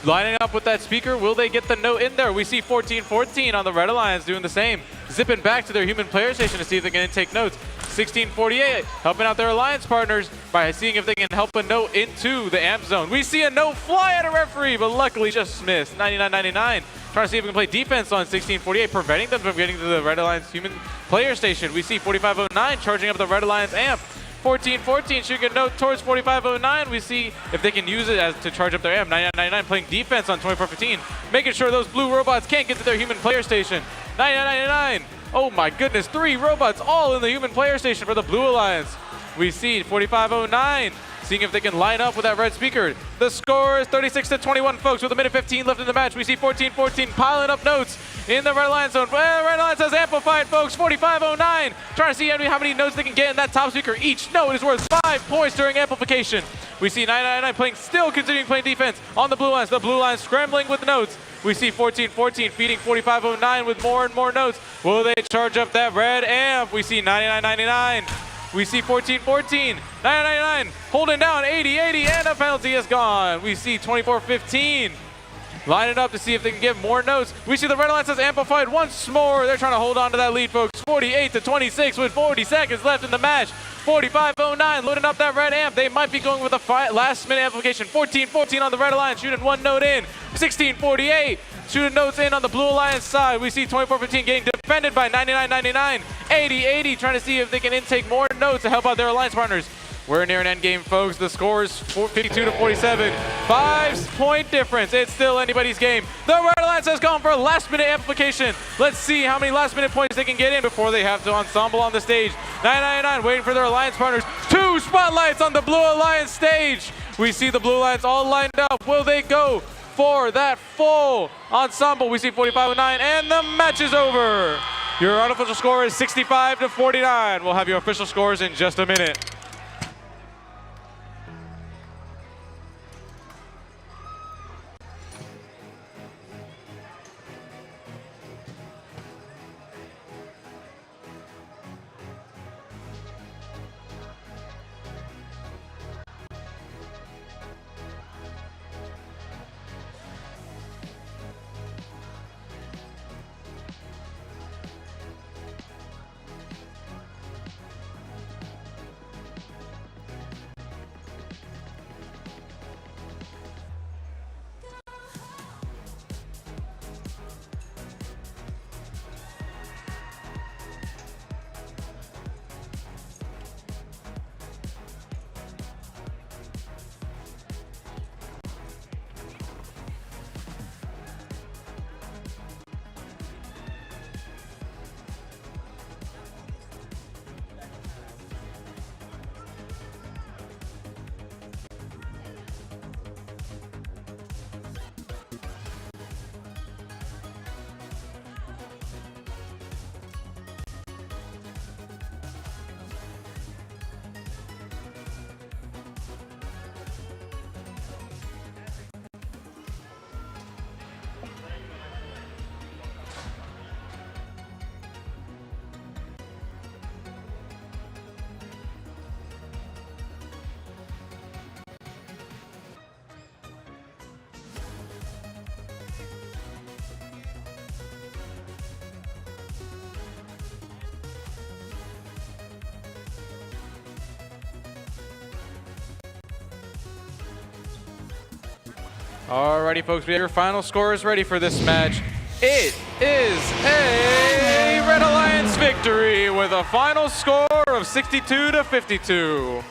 Lining up with that speaker, will they get the note in there? We see 14-14 on the Red Alliance doing the same. Zipping back to their human player station to see if they can intake notes. 16-48 helping out their Alliance partners by seeing if they can help a note into the amp zone. We see a note fly at a referee, but luckily just missed. 99-99 trying to see if we can play defense on 16-48, preventing them from getting to the Red Alliance human player station. We see 4509 charging up the Red Alliance amp. 14-14 shooting a note towards 4509. We see if they can use it as to charge up their amp. 99-99 playing defense on 24-15, making sure those blue robots can't get to their human player station. 99-99. Oh my goodness, 3 robots all in the human player station for the Blue Alliance. We see 4509 seeing if they can line up with that red speaker. The score is 36-21, folks, with a minute 15 left in the match. We see 14-14 piling up notes in the Red Alliance zone. Red Alliance has amplified, folks. 4509 trying to see how many notes they can get in that top speaker. Each note is worth 5 points during amplification. We see 999 still continuing playing defense on the Blue Alliance. The Blue Alliance scrambling with notes. We see 14-14 feeding 4509 with more and more notes. Will they charge up that red amp? We see 9999. We see 14-14, 999 holding down 80-80, and a penalty is gone. We see 24-15 lining up to see if they can get more notes. We see the Red Alliance has amplified once more. They're trying to hold on to that lead, folks. 48-26 with 40 seconds left in the match. 45-09, loading up that red amp. They might be going with a last-minute amplification. 14-14 on the Red Alliance, shooting one note in. 16-48, shooting notes in on the Blue Alliance side. We see 24-15 getting defended by 99-99. 80-80, trying to see if they can intake more notes to help out their Alliance partners. We're near an end game, folks. The score is 52-47. 5-point difference. It's still anybody's game. The Red Alliance has gone for a last-minute amplification. Let's see how many last-minute points they can get in before they have to ensemble on the stage. 999 waiting for their Alliance partners. 2 spotlights on the Blue Alliance stage. We see the Blue Alliance all lined up. Will they go for that full ensemble? We see 45-9, and the match is over. Your unofficial score is 65-49. We'll have your official scores in just a minute. Alrighty, folks, we have your final scores ready for this match. It is a Red Alliance victory with a final score of 62-52.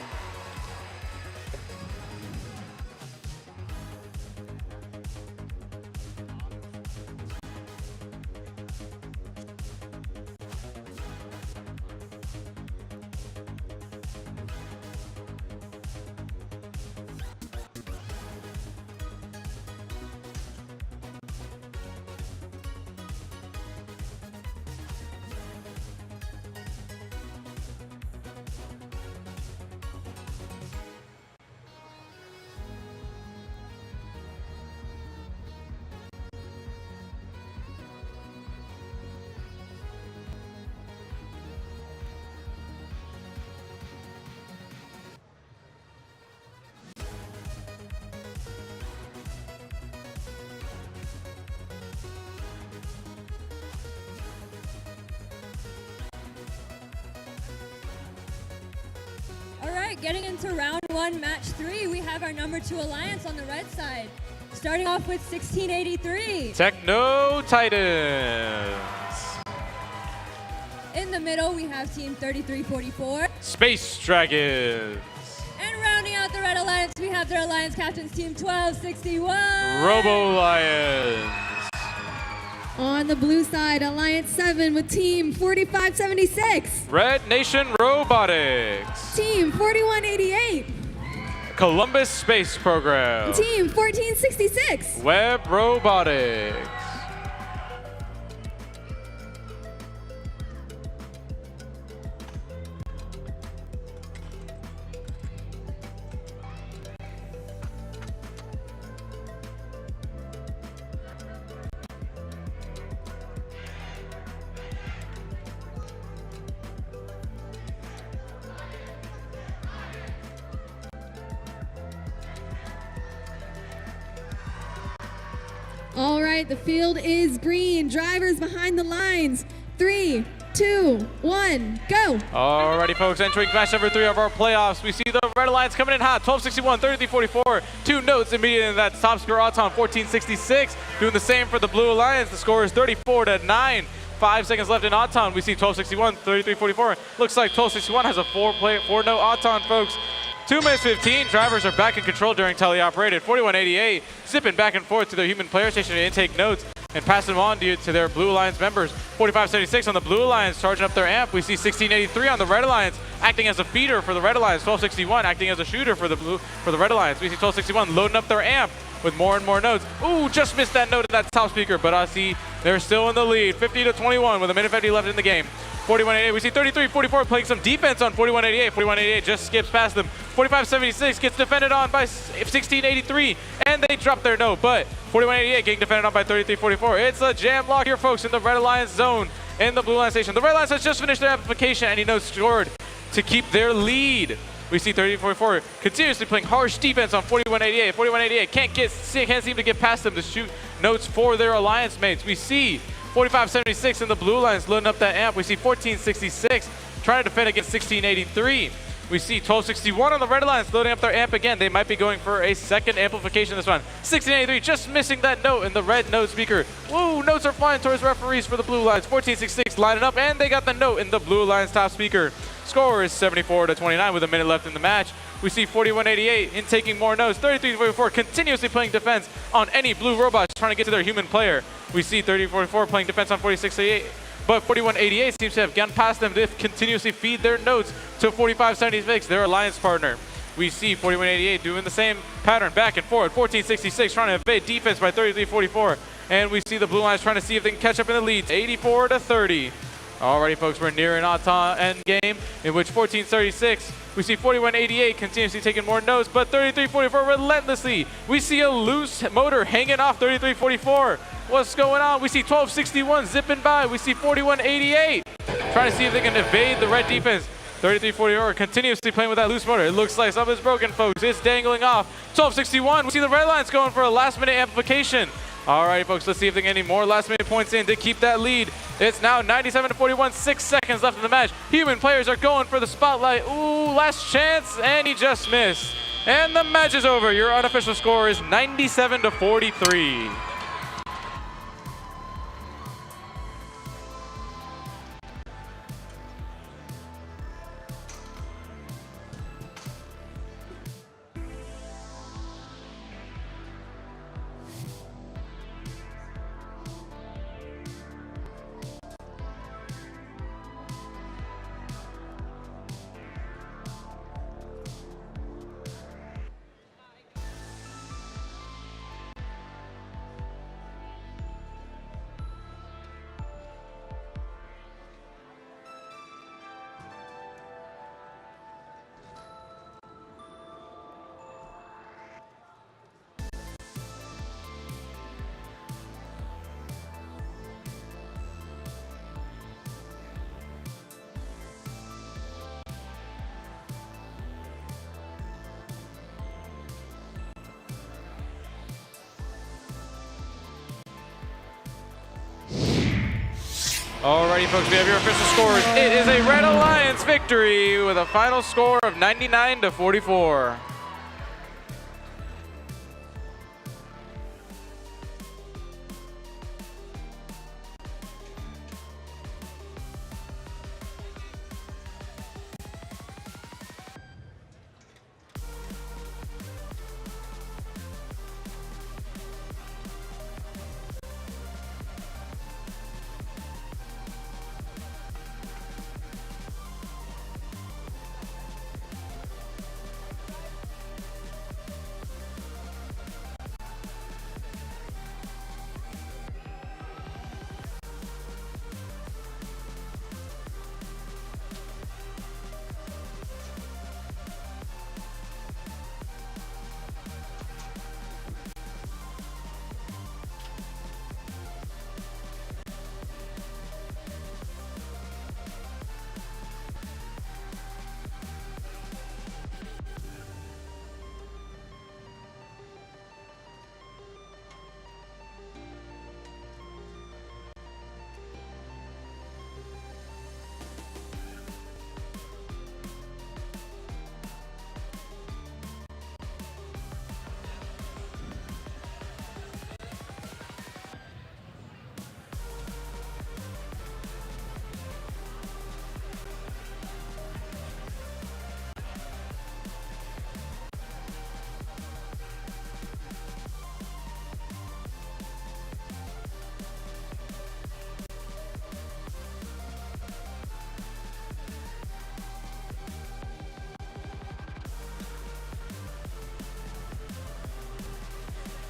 Getting into round 1, match 3, we have our number 2 alliance on the red side. Starting off with 1683. Techno Titans. In the middle, we have team 3344. Space Dragons. And rounding out the red alliance, we have their alliance captains, team 1261. Robo Lions. On the blue side, Alliance 7 with Team 4576. Red Nation Robotics. Team 4188. Columbus Space Program. Team 1466. Web Robotics. All right, the field is green. Drivers behind the lines. 3, 2, 1, go. Alrighty, folks, entering match number 3 of our playoffs. We see the Red Alliance coming in hot, 1261, 3344. 2 notes immediately in that top score, Auton 1466. Doing the same for the Blue Alliance. The score is 34-9. 5 seconds left in Auton. We see 1261, 3344. Looks like 1261 has a 4-note Auton, folks. 2 minutes 15. Drivers are back in control during teleoperated. 4188, zipping back and forth to their human player station to intake notes and pass them on to their Blue Alliance members. 4576 on the Blue Alliance charging up their amp. We see 1683 on the Red Alliance acting as a feeder for the Red Alliance. 1261 acting as a shooter for the Red Alliance. We see 1261 loading up their amp with more and more notes. Ooh, just missed that note in that top speaker, but I see they're still in the lead. 50-21 with a minute 50 left in the game. 4188, we see 3344 playing some defense on 4188. 4188 just skips past them. 4576 gets defended on by 1683, and they drop their note, but 4188 getting defended on by 3344. It's a jam lock here, folks, in the Red Alliance zone in the Blue Alliance station. The Red Alliance has just finished their amplification, and he knows scored to keep their lead. We see 3344 continuously playing harsh defense on 4188. 4188 can't seem to get past them to shoot notes for their alliance mates. We see 4576 in the Blue Alliance loading up that amp. We see 1466 trying to defend against 1683. We see 1261 on the Red Alliance loading up their amp again. They might be going for a second amplification this round. 1683 just missing that note in the red note speaker. Woo, notes are flying towards referees for the Blue Alliance. 1466 lining up, and they got the note in the Blue Alliance top speaker. Score is 74-29 with a minute left in the match. We see 4188 in taking more notes. 3344 continuously playing defense on any blue robots trying to get to their human player. We see 3044 playing defense on 4688. But 4188 seems to have gone past them to continuously feed their notes to 4576, their alliance partner. We see 4188 doing the same pattern back and forth. 1466 trying to evade defense by 3344. And we see the Blue Alliance trying to see if they can catch up in the lead. 84-30. Alrighty, folks, we're near an Auton end game in which 1436, we see 4188 continuously taking more notes, but 3344 relentlessly. We see a loose motor hanging off 3344. What's going on? We see 1261 zipping by. We see 4188 trying to see if they can evade the red defense. 3344 continuously playing with that loose motor. It looks like something's broken, folks. It's dangling off. 1261, we see the Red Alliance going for a last-minute amplification. All right, folks, let's see if they get any more last-minute points in to keep that lead. It's now 97-41, 6 seconds left in the match. Human players are going for the spotlight. Ooh, last chance, and he just missed. And the match is over. Your unofficial score is 97-43. Alrighty, folks, we have your official scores. It is a Red Alliance victory with a final score of 99-44.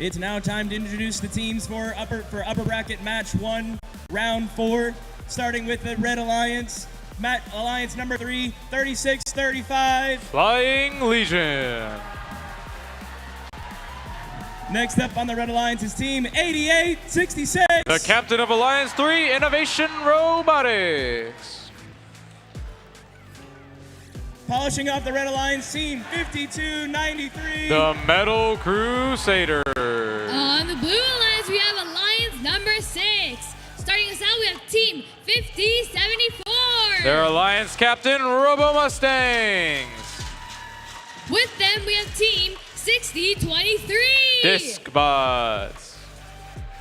It's now time to introduce the teams for upper bracket match 1, round 4, starting with the Red Alliance. Alliance number 3, 36-35. Flying Legion. Next up on the Red Alliance is team 88-66. The captain of Alliance 3, Innovation Robotics. Polishing off the Red Alliance team 52-93. The Metal Crusaders. On the Blue Alliance, we have Alliance number 6. Starting us out, we have team 50-74. Their Alliance captain, Robo Mustangs. With them, we have team 60-23. Disc Bots.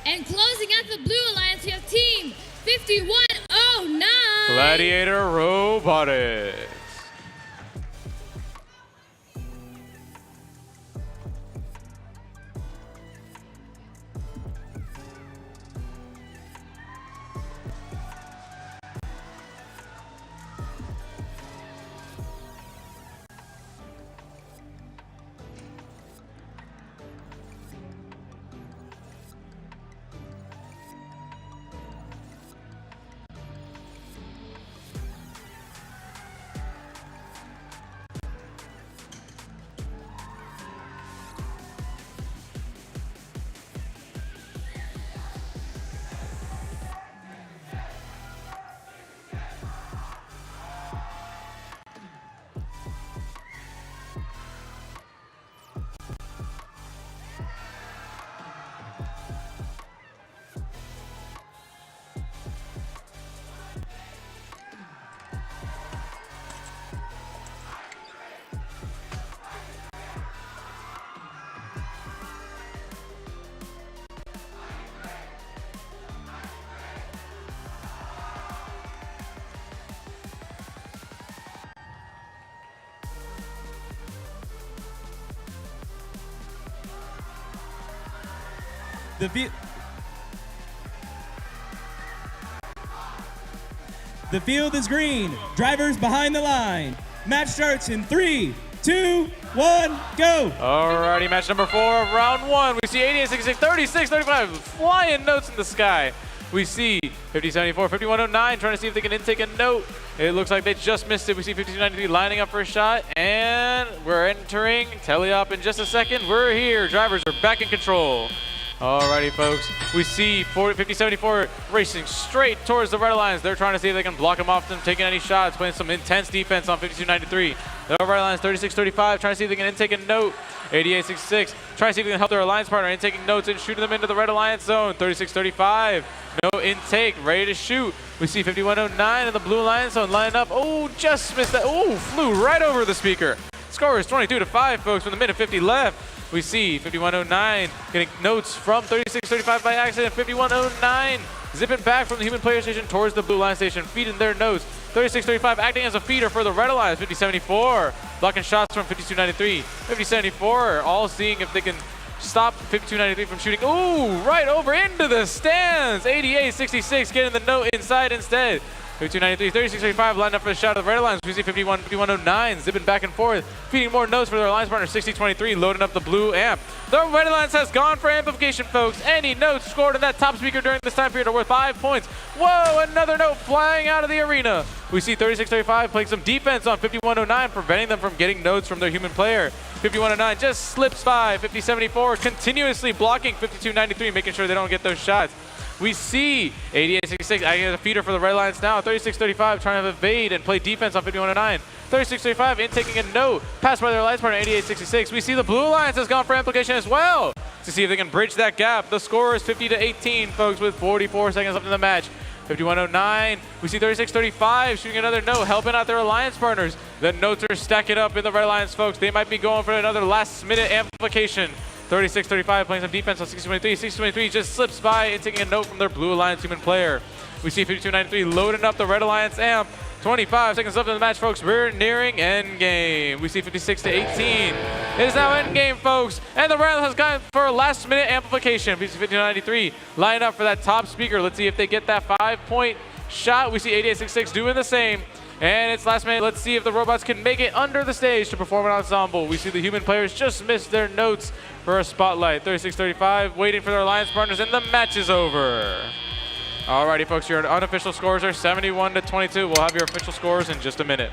And closing out the Blue Alliance, we have team 5109. Gladiator Robotics. The field is green. Drivers behind the line. Match starts in 3, 2, 1, go. Alrighty, match number 4 of round 1. We see 88-66, 36-35, flying notes in the sky. We see 50-74, 51-09 trying to see if they can intake a note. It looks like they just missed it. We see 52-93 lining up for a shot, and we're entering teleop in just a second. We're here. Drivers are back in control. Alrighty, folks. We see 50-74 racing straight towards the Red Alliance. They're trying to see if they can block them off them taking any shots, playing some intense defense on 52-93. The Red Alliance 36-35 trying to see if they can intake a note. 88-66 trying to see if they can help their alliance partner intaking notes and shooting them into the Red Alliance zone. 36-35 no intake, ready to shoot. We see 51-09 in the Blue Alliance zone lining up. Oh, just missed that. Oh, flew right over the speaker. Score is 22-5, folks, with a minute 50 left. We see 51-09 getting notes from 36-35 by accident. 51-09 zipping back from the human player station towards the Blue Line station, feeding their notes. 36-35 acting as a feeder for the Red Alliance. 50-74 blocking shots from 52-93. 50-74 all seeing if they can stop 52-93 from shooting. Ooh, right over into the stands. 88-66 getting the note inside instead. 52-93, 36-35 lined up for the shot of the Red Alliance. We see 51-09 zipping back and forth, feeding more notes for their alliance partner. 60-23 loading up the blue amp. The Red Alliance has gone for amplification, folks. Any notes scored in that top speaker during this time period are worth 5 points. Whoa, another note flying out of the arena. We see 36-35 playing some defense on 51-09, preventing them from getting notes from their human player. 51-09 just slips by. 50-74 continuously blocking 52-93, making sure they don't get those shots. We see 88-66 acting as a feeder for the Red Alliance now. 36-35 trying to evade and play defense on 51-09. 36-35 intaking a note. Passed by their alliance partner 88-66. We see the Blue Alliance has gone for amplification as well to see if they can bridge that gap. The score is 50-18, folks, with 44 seconds left in the match. 51-09. We see 36-35 shooting another note, helping out their alliance partners. The notes are stacking up in the Red Alliance, folks. They might be going for another last-minute amplification. 36-35 playing some defense on 60-23. 60-23 just slips by and taking a note from their Blue Alliance human player. We see 52-93 loading up the Red Alliance amp. 25 seconds left in the match, folks. We're nearing endgame. We see 56-18. It is now endgame, folks. And the Red Alliance has gone for a last-minute amplification. We see 52-93 lining up for that top speaker. Let's see if they get that 5-point shot. We see 8866 doing the same. And it's last minute. Let's see if the robots can make it under the stage to perform an ensemble. We see the human players just missed their notes for a spotlight. 36-35, waiting for their alliance partners, and the match is over. Alrighty, folks, your unofficial scores are 71-22. We'll have your official scores in just a minute.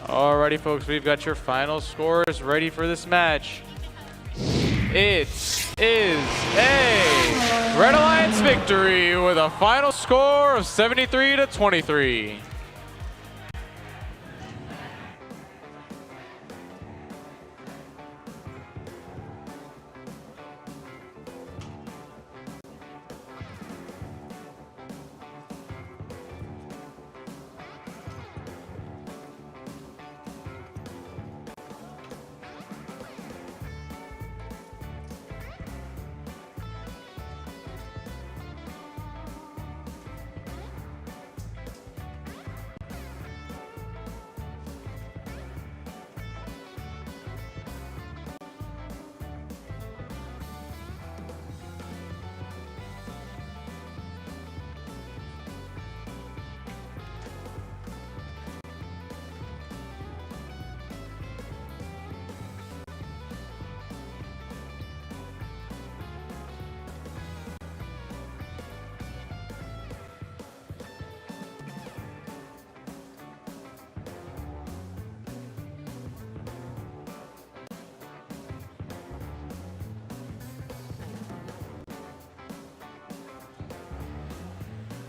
Alrighty, folks, we've got your final scores ready for this match. It is a Red Alliance victory with a final score of 73-23.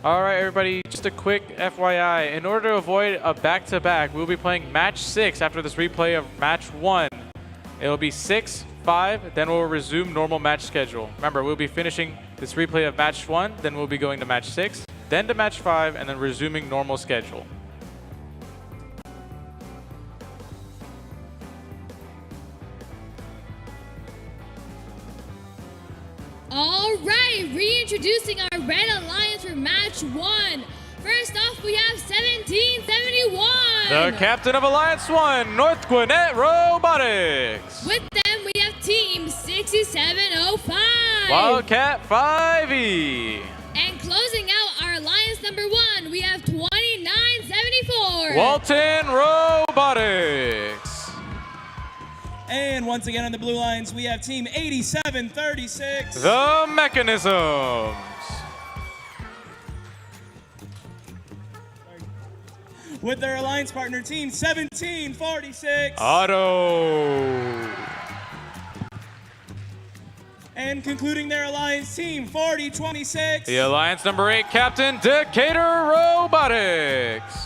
All right, everybody, just a quick FYI. In order to avoid a back-to-back, we'll be playing match 6 after this replay of match 1. It'll be 6-5, then we'll resume normal match schedule. Remember, we'll be finishing this replay of match 1, then we'll be going to match 6, then to match 5, and then resuming normal schedule. All right, reintroducing our Red Alliance for match 1. First off, we have 1771. The captain of Alliance 1, North Gwinnett Robotics. With them, we have team 6705. Wildcat 5E. And closing out our Alliance number 1, we have 2974. Walton Robotics. And once again on the blue lines, we have team 8736. The Mechanisms. With their alliance partner, team 1746. Auto. And concluding their alliance, team 4026. The Alliance number 8 captain, Decatur Robotics.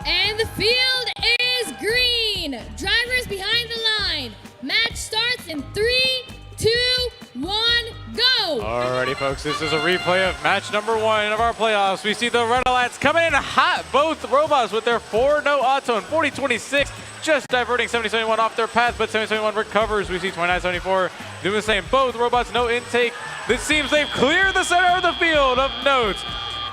And the field is green. Drivers behind the line. Match starts in 3, 2, 1, go. Alrighty, folks, this is a replay of match number 1 of our playoffs. We see the Red Alliance coming in hot. Both robots with their 4-no auto and 40-26, just diverting 70-71 off their path, but 70-71 recovers. We see 29-74 doing the same. Both robots, no intake. This seems they've cleared the center of the field of notes.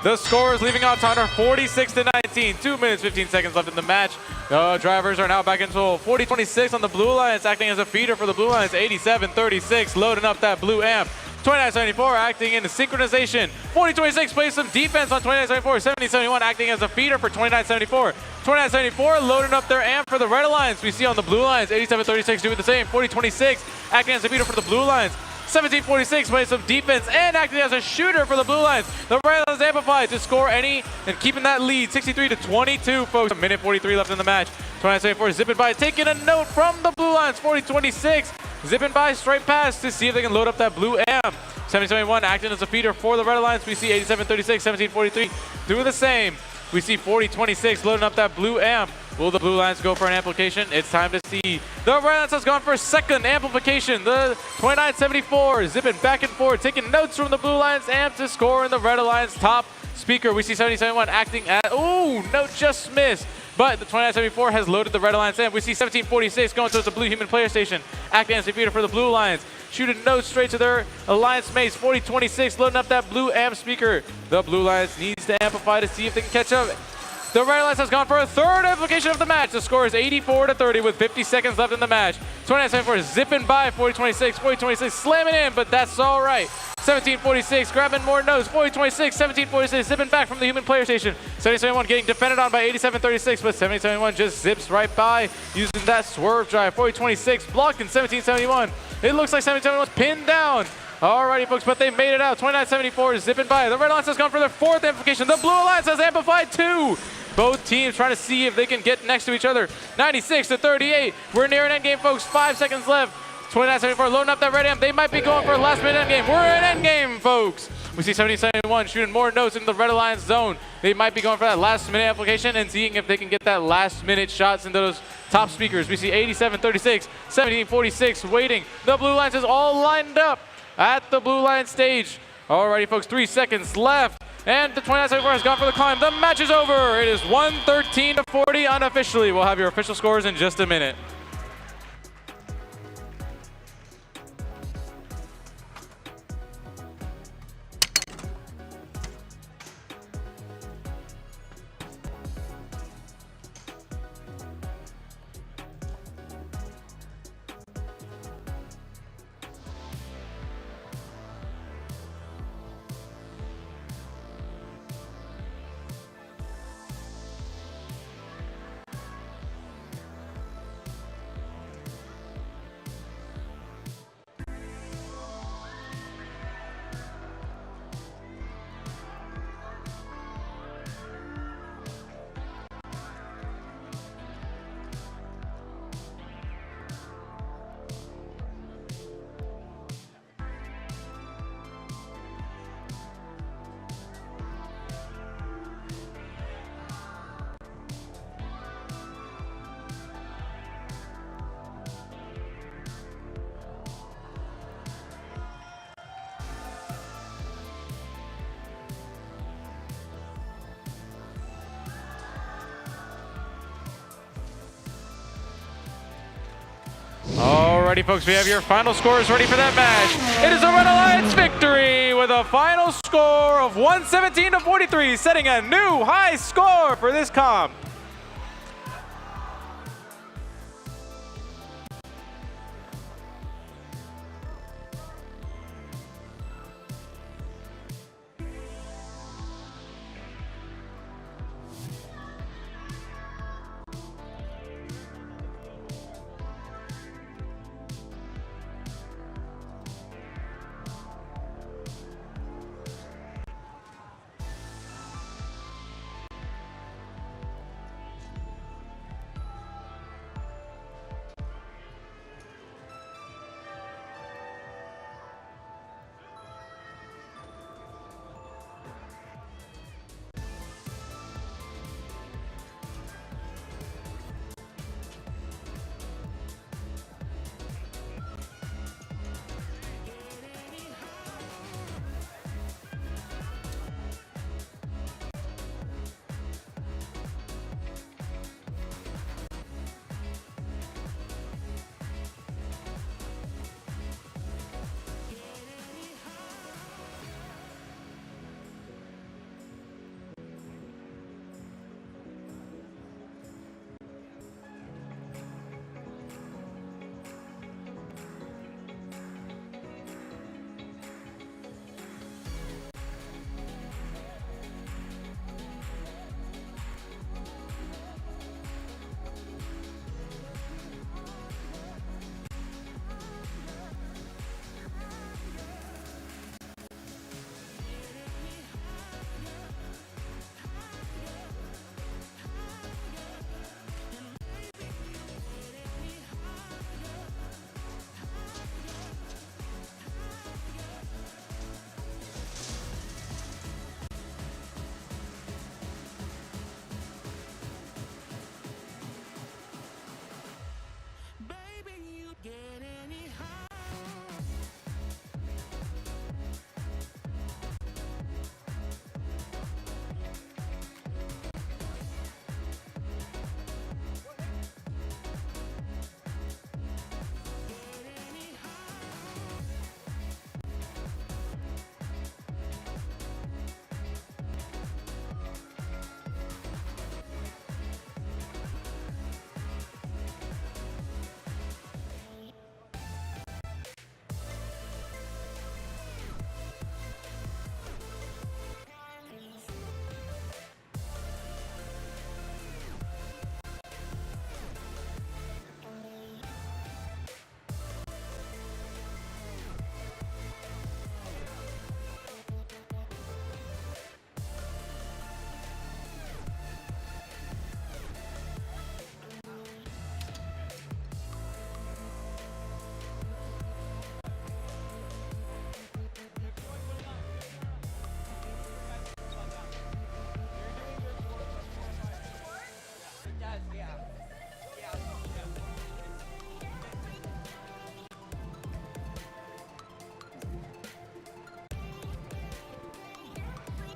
The scores leaving Auton are 46-19, 2 minutes, 15 seconds left in the match. The drivers are now back in control. 40-26 on the Blue Alliance, acting as a feeder for the Blue Alliance. 87-36, loading up that blue amp. 29-74 acting in synchronization. 40-26 plays some defense on 29-74. 70-71 acting as a feeder for 29-74. 29-74 loading up their amp for the Red Alliance. We see on the Blue Alliance, 87-36 doing the same. 40-26 acting as a feeder for the Blue Alliance. 17-46 plays some defense and acting as a shooter for the Blue Alliance. The Red Alliance amplified to score any and keeping that lead 63-22, folks. A minute 43 left in the match. 29-74 zipping by, taking a note from the Blue Alliance. 40-26 zipping by straight past to see if they can load up that blue amp. 70-71 acting as a feeder for the Red Alliance. We see 87-36, 17-43 doing the same. We see 40-26 loading up that blue amp. Will the Blue Alliance go for an amplification? It's time to see. The Red Alliance has gone for a second amplification. The 29-74 zipping back and forth, taking notes from the Blue Alliance amp to score in the Red Alliance top speaker. We see 70-71 acting at, ooh, note just missed. But the 29-74 has loaded the Red Alliance amp. We see 17-46 going towards the blue human player station, acting as a feeder for the Blue Alliance. Shooting notes straight to their Alliance mates. 40-26 loading up that blue amp speaker. The Blue Alliance needs to amplify to see if they can catch up. The Red Alliance has gone for a third amplification of the match. The score is 84-30 with 50 seconds left in the match. 29-74 zipping by 40-26. 40-26 slamming in, but that's all right. 17-46 grabbing more notes. 40-26, 17-46 zipping back from the human player station. 70-71 getting defended on by 87-36, but 70-71 just zips right by using that swerve drive. 40-26 blocking 17-71. It looks like 70-71's pinned down. Alrighty, folks, but they made it out. 29-74 zipping by. The Red Alliance has gone for their fourth amplification. The Blue Alliance has amplified 2. Both teams trying to see if they can get next to each other. 96-38. We're near an endgame, folks. 5 seconds left. 29-74 loading up that red amp. They might be going for a last-minute endgame. We're in endgame, folks. We see 70-71 shooting more notes into the Red Alliance zone. They might be going for that last-minute application and seeing if they can get that last-minute shots into those top speakers. We see 87-36, 17-46 waiting. The Blue Alliance is all lined up at the Blue Alliance stage. Alrighty, folks, 3 seconds left. And the 29-74 has gone for the climb. The match is over. It is 113-40 unofficially. We'll have your official scores in just a minute. Alrighty, folks, we have your final scores ready for that match. It is a Red Alliance victory with a final score of 117-43, setting a new high score for this comp.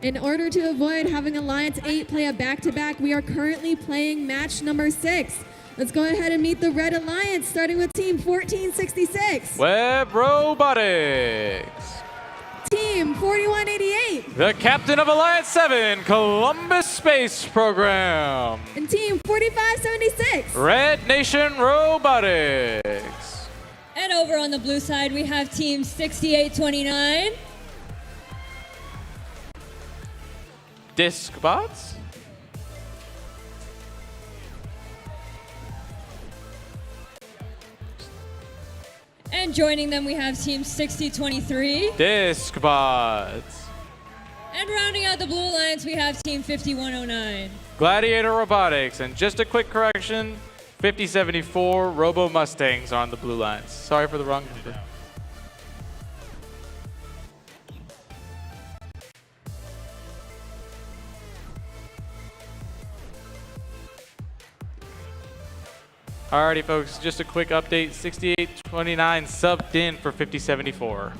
In order to avoid having Alliance 8 play a back-to-back, we are currently playing match number 6. Let's go ahead and meet the Red Alliance, starting with Team 1466. Web Robotics. Team 4188. The captain of Alliance 7, Columbus Space Program. And Team 4576. Red Nation Robotics. And over on the blue side, we have Team 6829. Discbots. And joining them, we have Team 6023. Discbots. And rounding out the Blue Alliance, we have Team 5109. Gladiator Robotics. And just a quick correction, 5074 Robo Mustangs on the blue lines. Sorry for the wrong number. Alrighty, folks, just a quick update. 6829 subbed in for 5074.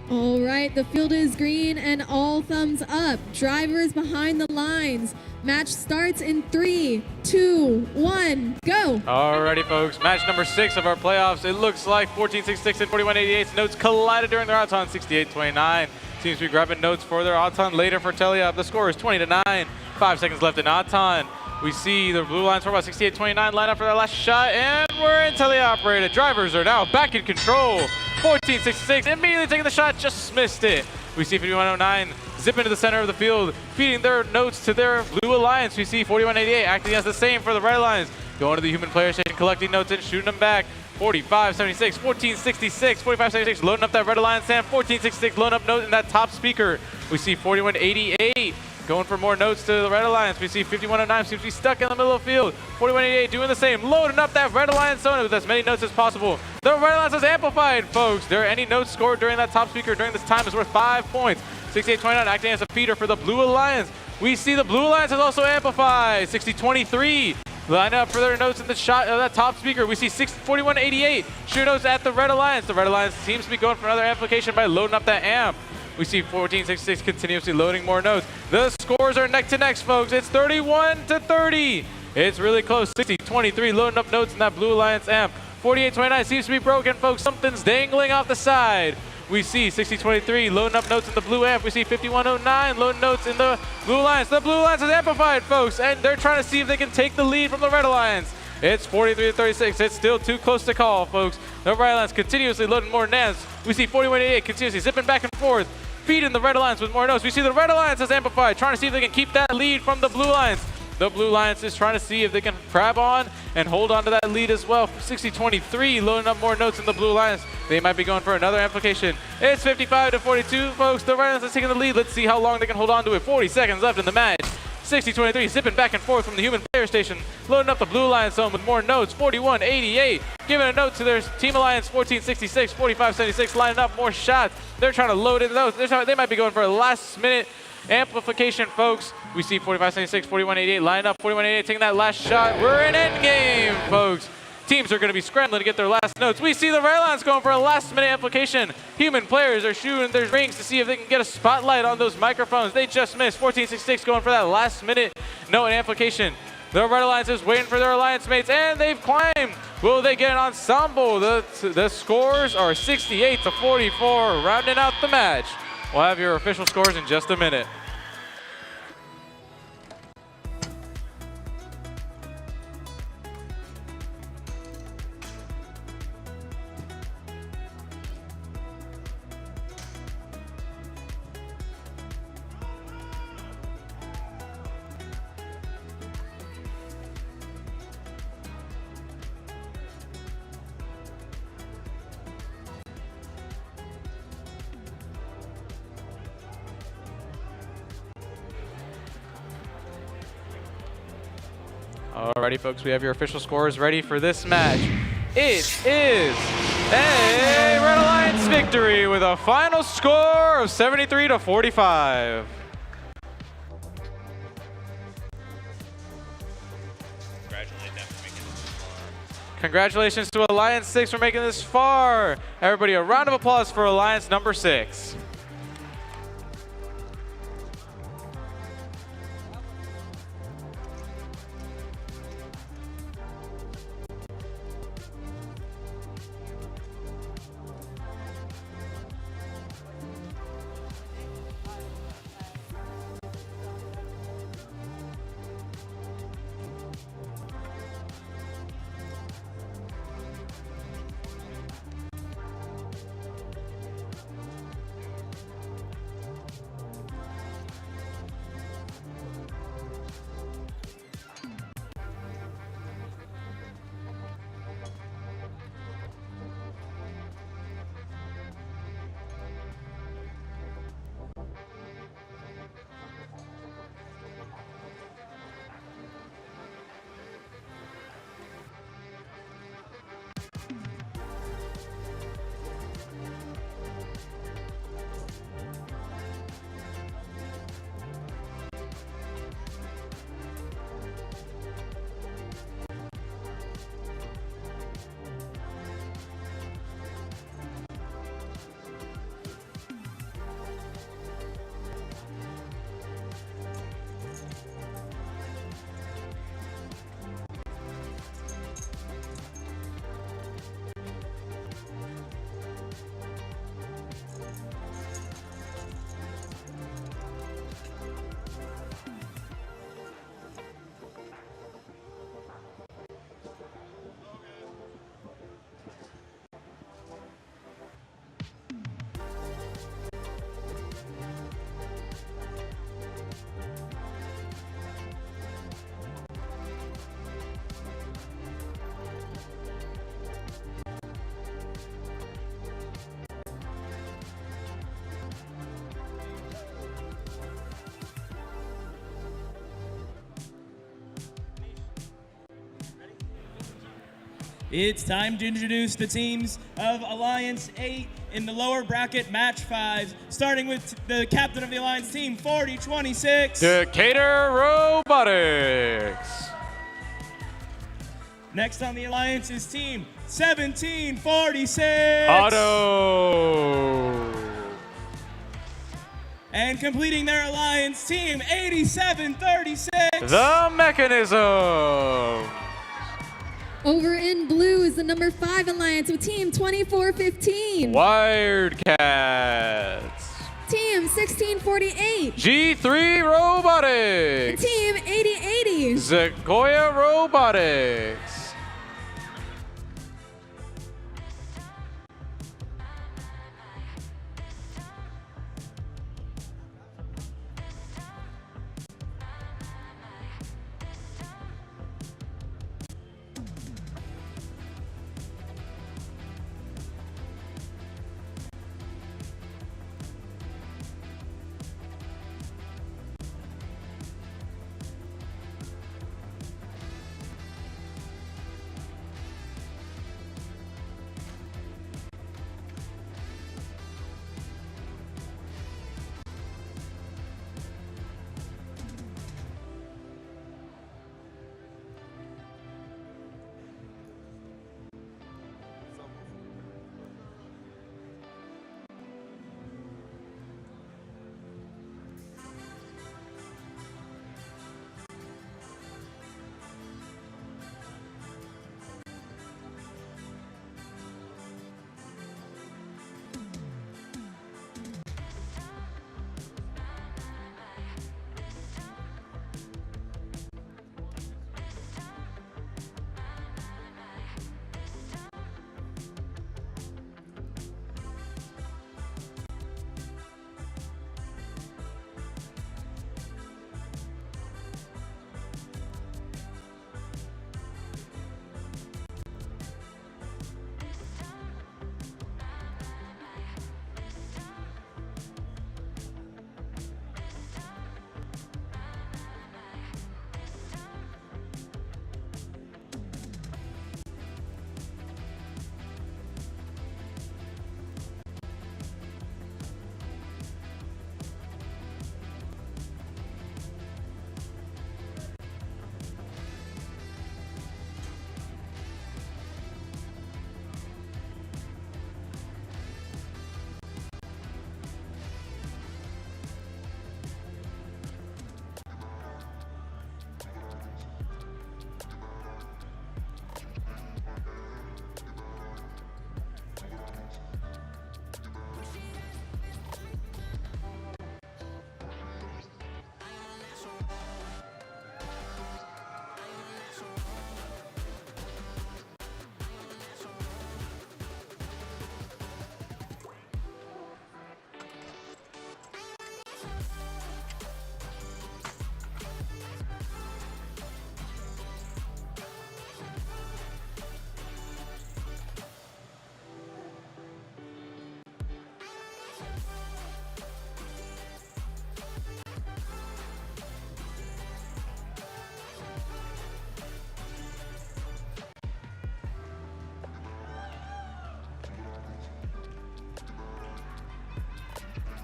All right, the field is green and all thumbs up. Drivers behind the lines. Match starts in 3, 2, 1, go. Alrighty, folks. Match number 6 of our playoffs. It looks like 1466 and 4188's notes collided during their Auton. 6829 seems to be grabbing notes for their Auton later for Telia. The score is 20-9. 5 seconds left in Auton. We see the blue lines for about 6829 line up for their last shot, and we're in teleoperated. Drivers are now back in control. 1466 immediately taking the shot, just missed it. We see 5109 zip into the center of the field, feeding their notes to their blue alliance. We see 4188 acting as the same for the red alliance, going to the human player station, collecting notes and shooting them back. 4576, 1466, 4576 loading up that red alliance, and 1466 loading up note in that top speaker. We see 4188 going for more notes to the Red Alliance. We see 5109 seems to be stuck in the middle of the field. 4188 doing the same, loading up that Red Alliance zone with as many notes as possible. The Red Alliance is amplified, folks. Any notes scored during that top speaker during this time is worth 5 points. 6829 acting as a feeder for the Blue Alliance. We see the Blue Alliance is also amplified. 6023 line up for their notes in the shot of that top speaker. We see 4188 shoot notes at the Red Alliance. The Red Alliance seems to be going for another amplification by loading up that amp. We see 1466 continuously loading more notes. The scores are neck to neck, folks. It's 31-30. It's really close. 6023 loading up notes in that Blue Alliance amp. 4829 seems to be broken, folks. Something's dangling off the side. We see 6023 loading up notes in the blue amp. We see 5109 loading notes in the Blue Alliance. The Blue Alliance is amplified, folks, and they're trying to see if they can take the lead from the Red Alliance. It's 43-36. It's still too close to call, folks. The Red Alliance continuously loading more nans. We see 41-88 continuously zipping back and forth, feeding the Red Alliance with more notes. We see the Red Alliance has amplified, trying to see if they can keep that lead from the Blue Alliance. The Blue Alliance is trying to see if they can grab on and hold on to that lead as well. 60-23, loading up more notes in the Blue Alliance. They might be going for another amplification. It's 55-42, folks. The Red Alliance is taking the lead. Let's see how long they can hold on to it. 40 seconds left in the match. 60-23, zipping back and forth from the human player station, loading up the Blue Alliance zone with more notes. 41-88, giving a note to their Team Alliance. 14-66, 45-76, lining up more shots. They're trying to load in those. They might be going for a last-minute amplification, folks. We see 45-76, 41-88, lining up. 41-88, taking that last shot. We're in endgame, folks. Teams are going to be scrambling to get their last notes. We see the Red Alliance going for a last-minute application. Human players are shooting their rings to see if they can get a spotlight on those microphones. They just missed. 14-66 going for that last-minute note and application. The Red Alliance is waiting for their alliance mates, and they've climbed. Will they get an ensemble? The scores are 68-44, rounding out the match. We'll have your official scores in just a minute. Alrighty, folks, we have your official scores ready for this match. It is a Red Alliance victory with a final score of 73-45. Congratulations to Alliance 6 for making this far. Everybody, a round of applause for Alliance number 6. It's time to introduce the teams of Alliance 8 in the lower bracket match 5, starting with the captain of the Alliance team, 4026. Decatur Robotics. Next on the Alliance is team 1746. Auto. And completing their Alliance team 8736. The Mechanism. Over in blue is the number 5 Alliance with Team 2415. Wildcats. Team 1648. G3 Robotics. Team 8080. Sequoia Robotics.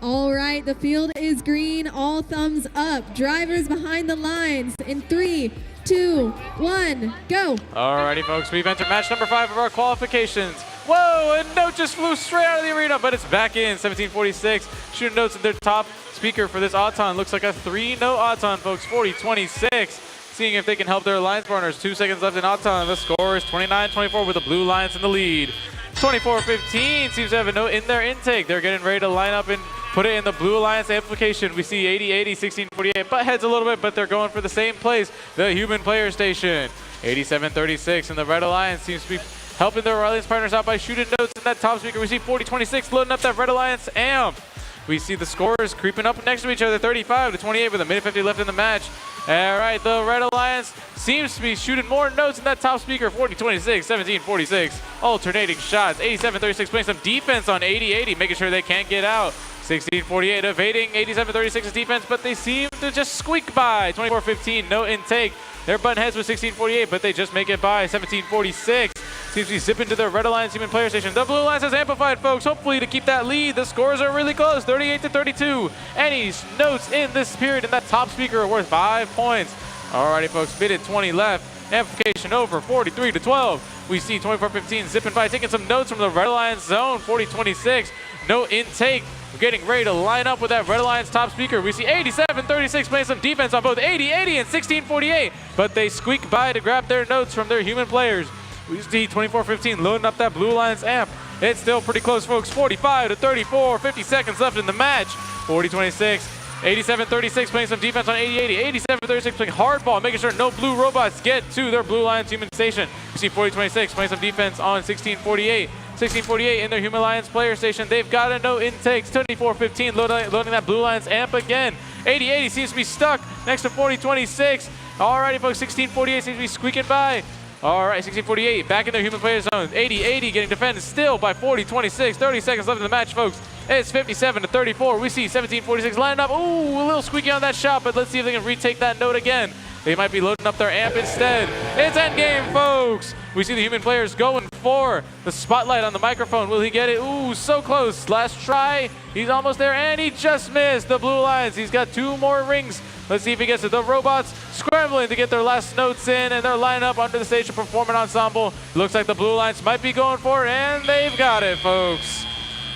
All right, the field is green. All thumbs up. Drivers behind the lines in 3, 2, 1, go. Alrighty, folks, we've entered match number 5 of our qualifications. Whoa, a note just flew straight out of the arena, but it's back in. 1746, shooting notes at their top speaker for this auton. Looks like a 3-note auton, folks, 40-26. Seeing if they can help their alliance partners. 2 seconds left in auton. The score is 29-24 with the blue lions in the lead. 24-15 seems to have a note in their intake. They're getting ready to line up and put it in the blue alliance amplification. We see 80-80, 16-48, butt heads a little bit, but they're going for the same place, the human player station. 87-36, and the red alliance seems to be helping their alliance partners out by shooting notes in that top speaker. We see 40-26 loading up that red alliance amp. We see the scores creeping up next to each other, 35-28 with a minute 50 left in the match. All right, the Red Alliance seems to be shooting more notes in that top speaker, 40-26, 17-46. Alternating shots, 87-36 playing some defense on 80-80, making sure they can't get out. 16-48 evading 87-36's defense, but they seem to just squeak by. 24-15, no intake. They're button heads with 16-48, but they just make it by. 17-46 seems to be zipping to their Red Alliance human player station. The Blue Alliance has amplified, folks, hopefully to keep that lead. The scores are really close, 38-32. Any notes in this period in that top speaker are worth 5 points. Alrighty, folks, minute 20 left. Amplification over, 43-12. We see 24-15 zipping by, taking some notes from the Red Alliance zone, 40-26. No intake. We're getting ready to line up with that Red Alliance top speaker. We see 87-36 playing some defense on both 80-80 and 16-48, but they squeak by to grab their notes from their human players. We see 24-15 loading up that Blue Alliance amp. It's still pretty close, folks. 45-34, 50 seconds left in the match. 40-26. 87-36 playing some defense on 80-80. 87-36 playing hardball, making sure no blue robots get to their Blue Alliance human station. We see 40-26 playing some defense on 16-48. 16-48 in their Human Alliance player station. They've got a no intakes. 24-15 loading that Blue Alliance amp again. 80-80 seems to be stuck next to 40-26. Alrighty, folks, 16-48 seems to be squeaking by. All right, 16-48 back in their human player zone. 80-80 getting defended still by 40-26. 30 seconds left in the match, folks. It's 57-34. We see 17-46 lining up. Ooh, a little squeaky on that shot, but let's see if they can retake that note again. They might be loading up their amp instead. It's endgame, folks. We see the human players going for the spotlight on the microphone. Will he get it? Ooh, so close. Last try. He's almost there, and he just missed the Blue Alliance. He's got 2 more rings. Let's see if he gets it. The robots scrambling to get their last notes in, and they're lining up under the stage to perform an ensemble. Looks like the Blue Alliance might be going for it, and they've got it, folks.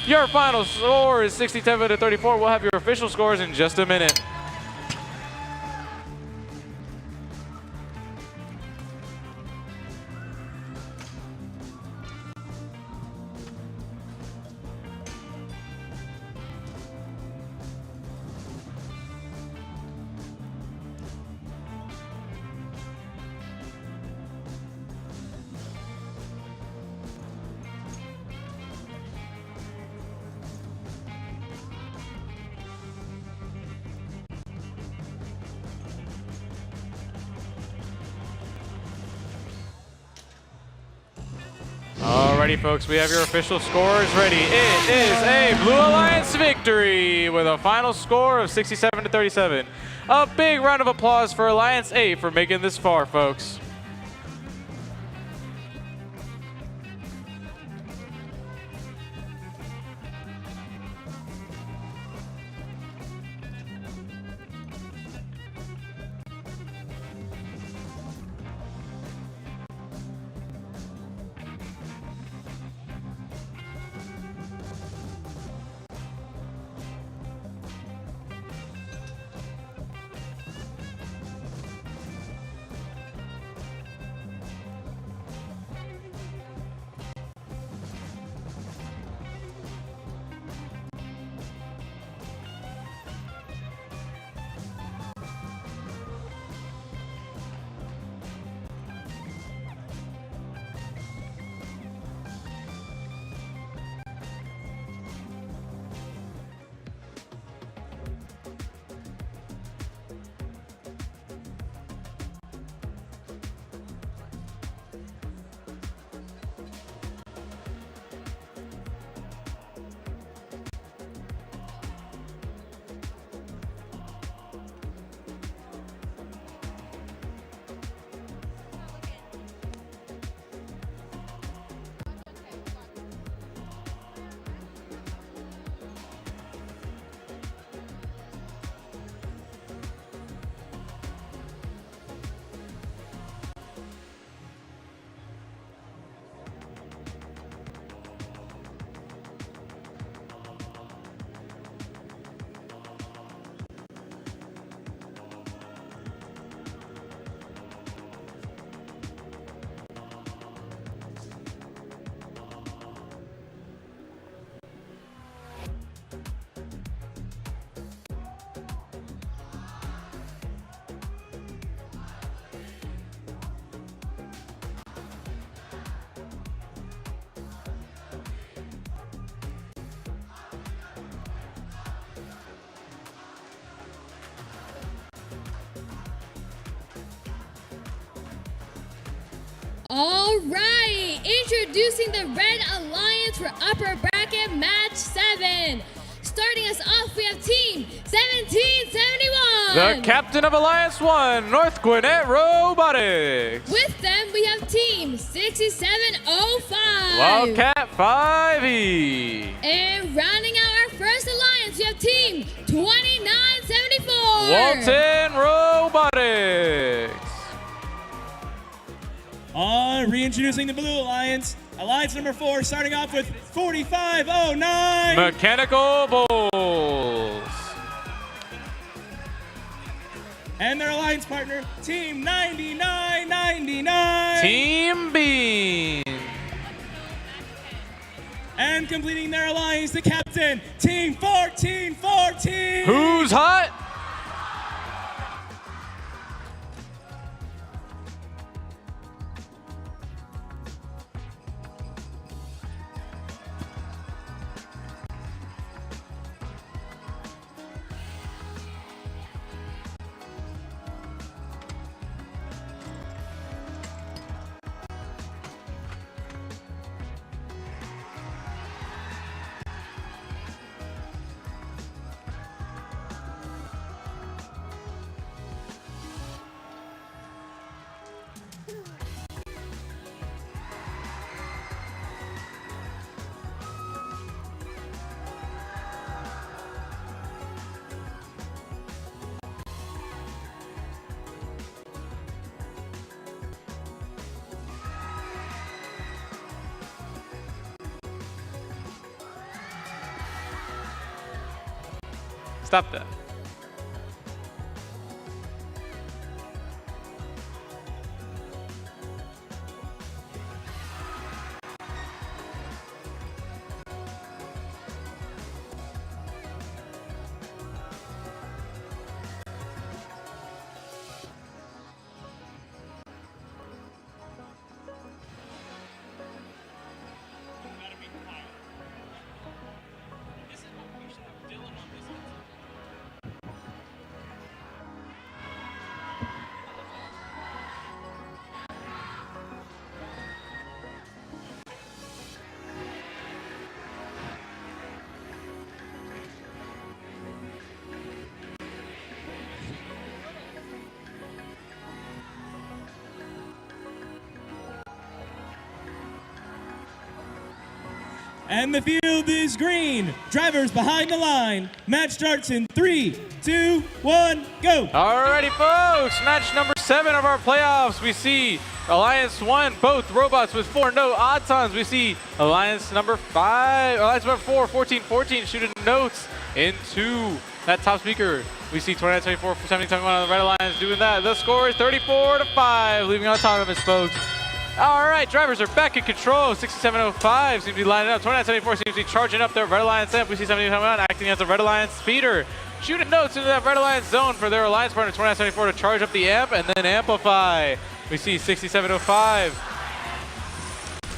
Your final score is 67-34. We'll have your official scores in just a minute. Alrighty, folks, we have your official scores ready. It is a Blue Alliance victory with a final score of 67-37. A big round of applause for Alliance A for making this far, folks. All right, introducing the Red Alliance for Upper Bracket Match 7. Starting us off, we have Team 1771. The captain of Alliance 1, North Gwinnett Robotics. With them, we have Team 6705. Wildcat 5E. And rounding out our first alliance, we have Team 2974. Walton Robotics. Reintroducing the Blue Alliance. Alliance number 4, starting off with 4509. Mechanical Bulls. And their alliance partner, Team 9999. Team Bean. And completing their alliance, the captain, Team 1414. Who's hot? Stop that. And the field is green. Drivers behind the line. Match starts in 3, 2, 1, go. Alrighty, folks. Match number 7 of our playoffs. We see Alliance 1, both robots with 4 no autons. We see Alliance number 4, 1414, shooting notes into that top speaker. We see 2974 for 7071 on the Red Alliance doing that. The score is 34-5, leaving autonomous, folks. All right, drivers are back in control. 6705 seems to be lining up. 2974 seems to be charging up their Red Alliance amp. We see 7071 acting as a Red Alliance speeder. Shooting notes into that Red Alliance zone for their Alliance partner 2974 to charge up the amp and then amplify. We see 6705.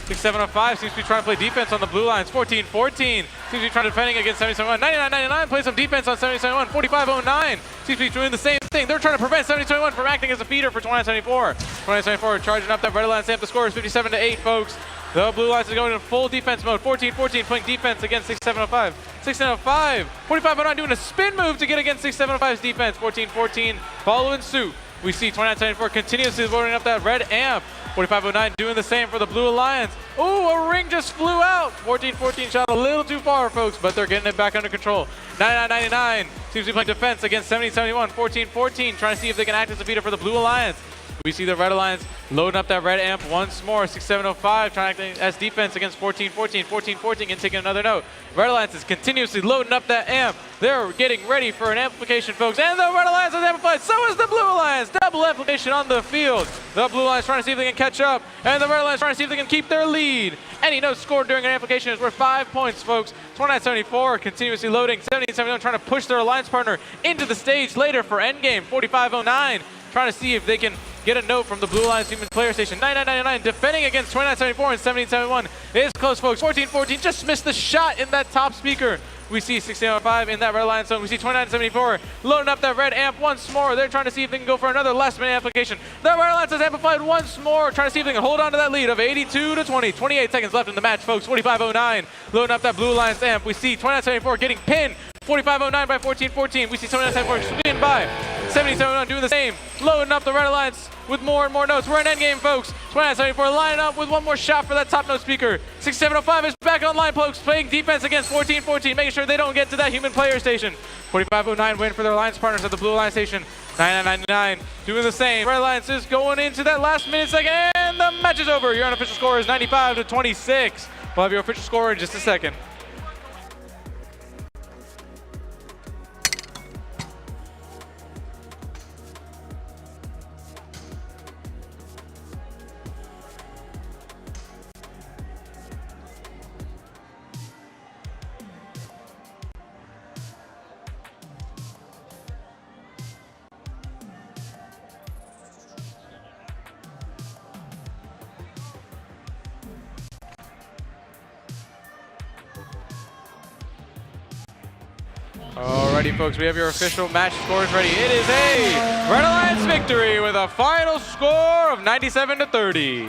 6705 seems to be trying to play defense on the blue lines. 1414 seems to be trying to defending against 7071. 9999 plays some defense on 7071. 4509 seems to be doing the same thing. They're trying to prevent 7071 from acting as a feeder for 2974. 2974 charging up that Red Alliance amp. The score is 57-8, folks. The blue lines is going in full defense mode. 1414 playing defense against 6705. 6705. 4509 doing a spin move to get against 6705's defense. 1414 following suit. We see 2974 continuously loading up that red amp. 4509 doing the same for the Blue Alliance. Ooh, a ring just flew out. 1414 shot a little too far, folks, but they're getting it back under control. 9999 seems to be playing defense against 7071. 1414 trying to see if they can act as a beater for the Blue Alliance. We see the Red Alliance loading up that red amp once more. 6705 trying to act as defense against 1414. 1414 and taking another note. Red Alliance is continuously loading up that amp. They're getting ready for an amplification, folks. And the Red Alliance is amplified. So is the Blue Alliance. Double amplification on the field. The Blue Alliance trying to see if they can catch up. And the Red Alliance trying to see if they can keep their lead. Any note scored during an amplification is worth 5 points, folks. 2974 continuously loading. 1771 trying to push their alliance partner into the stage later for endgame. 4509 trying to see if they can get a note from the Blue Alliance human player station. 9999 defending against 2974 and 1771 is close, folks. 1414 just missed the shot in that top speaker. We see 1605 in that red alliance zone. We see 2974 loading up that red amp once more. They're trying to see if they can go for another last minute application. That red alliance is amplified once more, trying to see if they can hold on to that lead of 82 to 20. 28 seconds left in the match, folks. 4509 loading up that blue alliance amp. We see 2974 getting pinned. 4509 by 1414. We see 2974 swinging by. 7709 doing the same. Loading up the red alliance with more and more notes. We're in endgame, folks. 2974 lining up with one more shot for that top note speaker. 6705 is back online, folks, playing defense against 1414, making sure they don't get to that human player station. 4509 win for their alliance partners at the blue alliance station. 9999 doing the same. Red alliance is going into that last minute second, and the match is over. Your unofficial score is 95 to 26. We'll have your official score in just a second. Alrighty, folks, we have your official match scores ready. It is a Red Alliance victory with a final score of 97 to 30.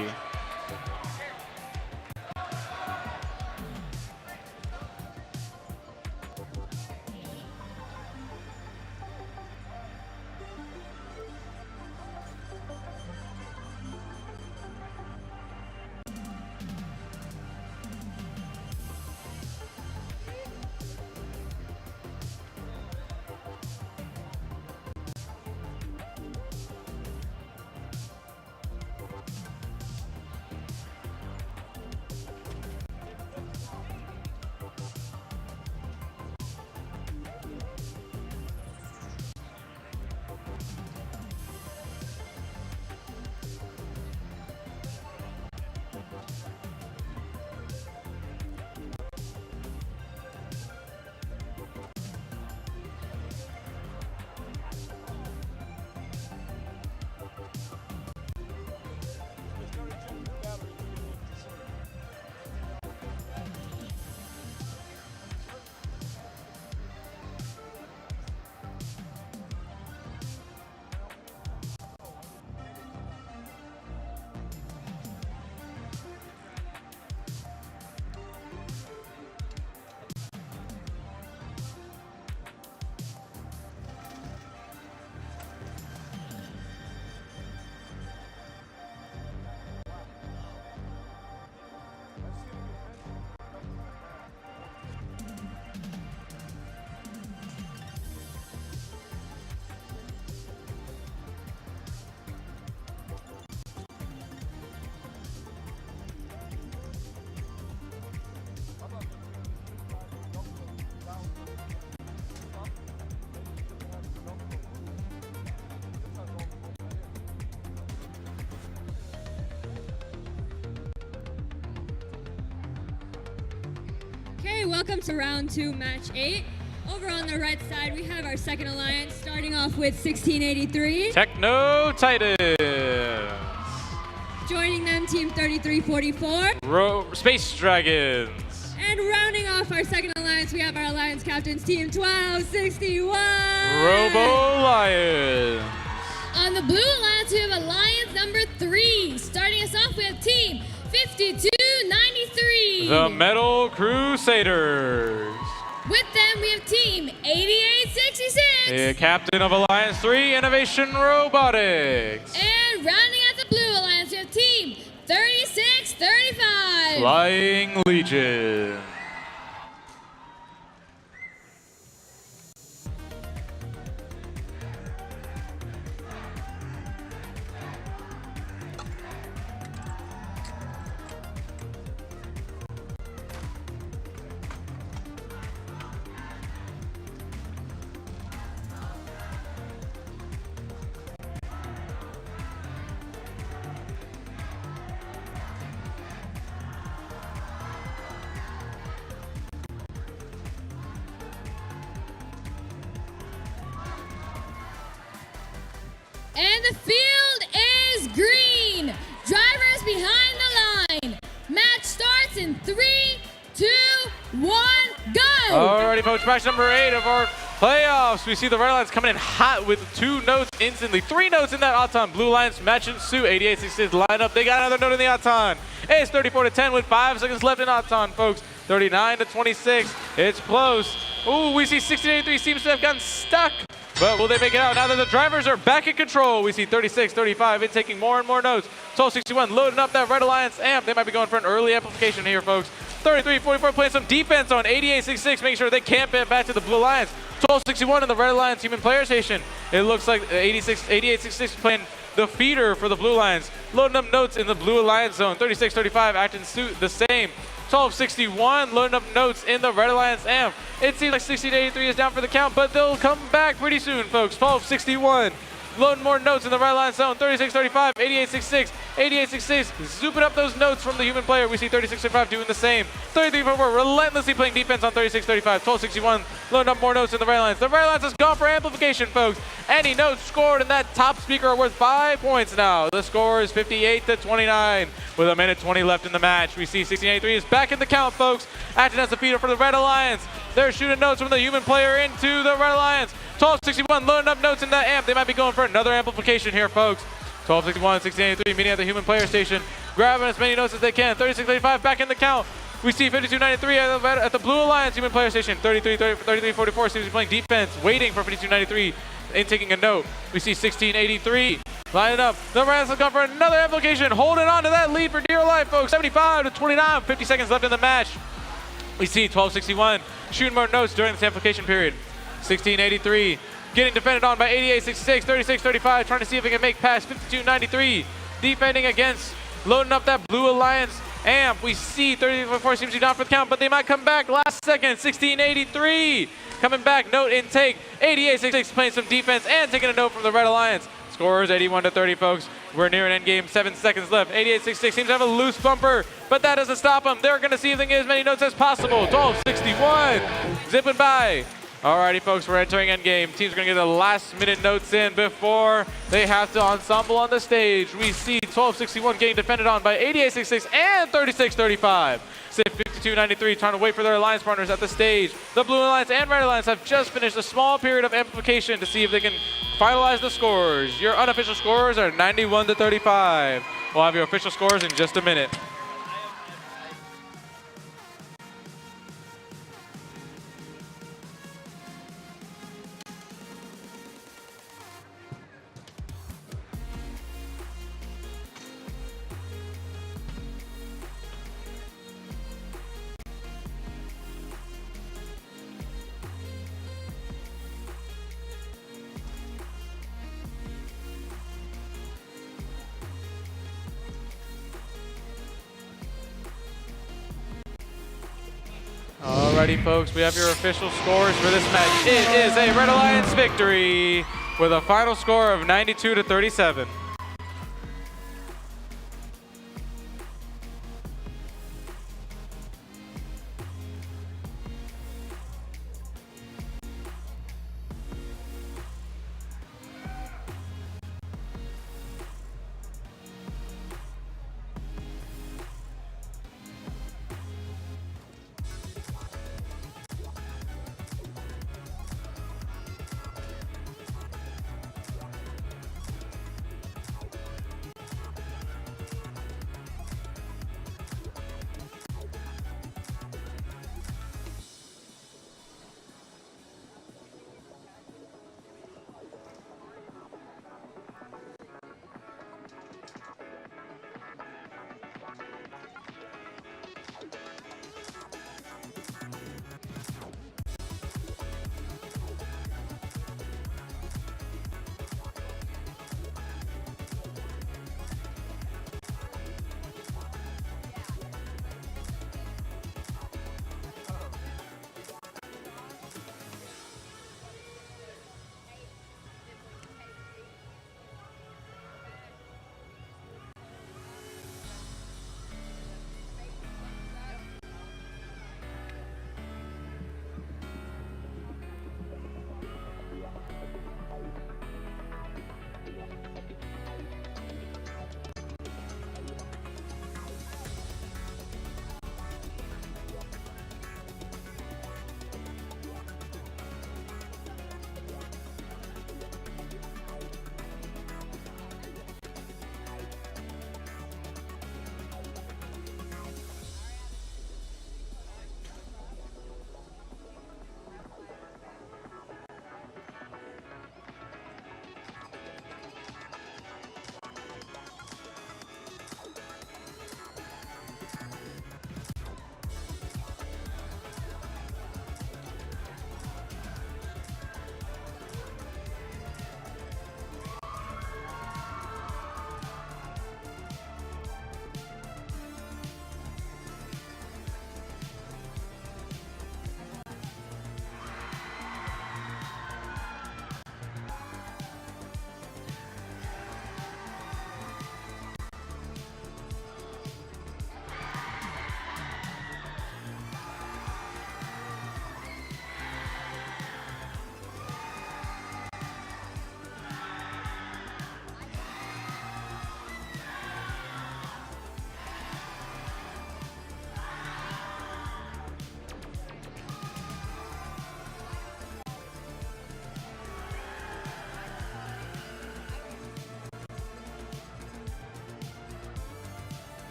Okay, welcome to round 2, match 8. Over on the right side, we have our second alliance, starting off with 1683. Techno Titans. Joining them, team 3344. Space Dragons. And rounding off our second alliance, we have our alliance captains, team 1261. Robo Lions. On the blue alliance, we have alliance number 3. Starting us off, we have team 5293. The Metal Crusaders. With them, we have team 8866. The captain of Alliance 3, Innovation Robotics. And rounding out the blue alliance, we have team 3635. Flying Legion. And the field is green. Drivers behind the line. Match starts in 3, 2, 1, go! Alrighty, Alrighty, folks, match number 8 of our playoffs. We see the Red Alliance coming in hot with 2 notes instantly. 3 notes in that Auton. Blue Alliance matching suit. 88-66 lineup. They got another note in the Auton. It's 34-10 with 5 seconds left in Auton, folks. 39-26. It's close. Ooh, we see 16-83 seems to have gotten stuck. But will they make it out? Now that the drivers are back in control, we see 36-35. It's taking more and more notes. 12-61 loading up that Red Alliance amp. They might be going for an early amplification here, folks. 33-44 playing some defense on 88-66, making sure they can't bet back to the Blue Alliance. 12-61 in the Red Alliance human player station. It looks like 88-66 playing the feeder for the Blue Alliance. Loading up notes in the Blue Alliance zone. 36-35 acting suit the same. 12-61 loading up notes in the Red Alliance amp. It seems like 60-83 is down for the count, but they'll come back pretty soon, folks. 12-61 loading more notes in the Red Alliance zone. 36-35, 88-66, 88-66 zooping up those notes from the human player. We see 36-35 doing the same. 33-44 relentlessly playing defense on 36-35. 12-61 loading up more notes in the Red Alliance. The Red Alliance has gone for amplification, folks. Any notes scored in that top speaker are worth 5 points now. The score is 58-29 with 1:20 left in the match. We see 16-83 is back in the count, folks, acting as a feeder for the Red Alliance. They're shooting notes from the human player into the Red Alliance. 12-61 loading up notes in that amp. They might be going for another amplification here, folks. 12-61, 16-83 meeting at the human player station, grabbing as many notes as they can. 36-35 back in the count. We see 52-93 at the Blue Alliance human player station. 33-44 seems to be playing defense, waiting for 52-93 and taking a note. We see 16-83 lining up. The Rams have gone for another amplification, holding on to that lead for dear life, folks. 75-29, 50 seconds left in the match. We see 12-61 shooting more notes during this amplification period. 16-83 getting defended on by 88-66, 36-35, trying to see if they can make past 52-93. Defending against, loading up that Blue Alliance amp. We see 34 seems to be down for the count, but they might come back last second. 16-83 coming back, note intake. 88-66 playing some defense and taking a note from the Red Alliance. Score is 81-30, folks. We're near an end game, 7 seconds left. 88-66 seems to have a loose bumper, but that doesn't stop them. They're going to see if they can get as many notes as possible. 12-61 zipping by. Alrighty, folks, we're entering end game. Teams are going to get the last minute notes in before they have to ensemble on the stage. We see 12-61 getting defended on by 88-66 and 36-35. 52-93 trying to wait for their alliance partners at the stage. The Blue Alliance and Red Alliance have just finished a small period of amplification to see if they can finalize the scores. Your unofficial scores are 91-35. We'll have your official scores in just a minute. Alrighty, folks, we have your official scores for this match. It is a Red Alliance victory with a final score of 92-37.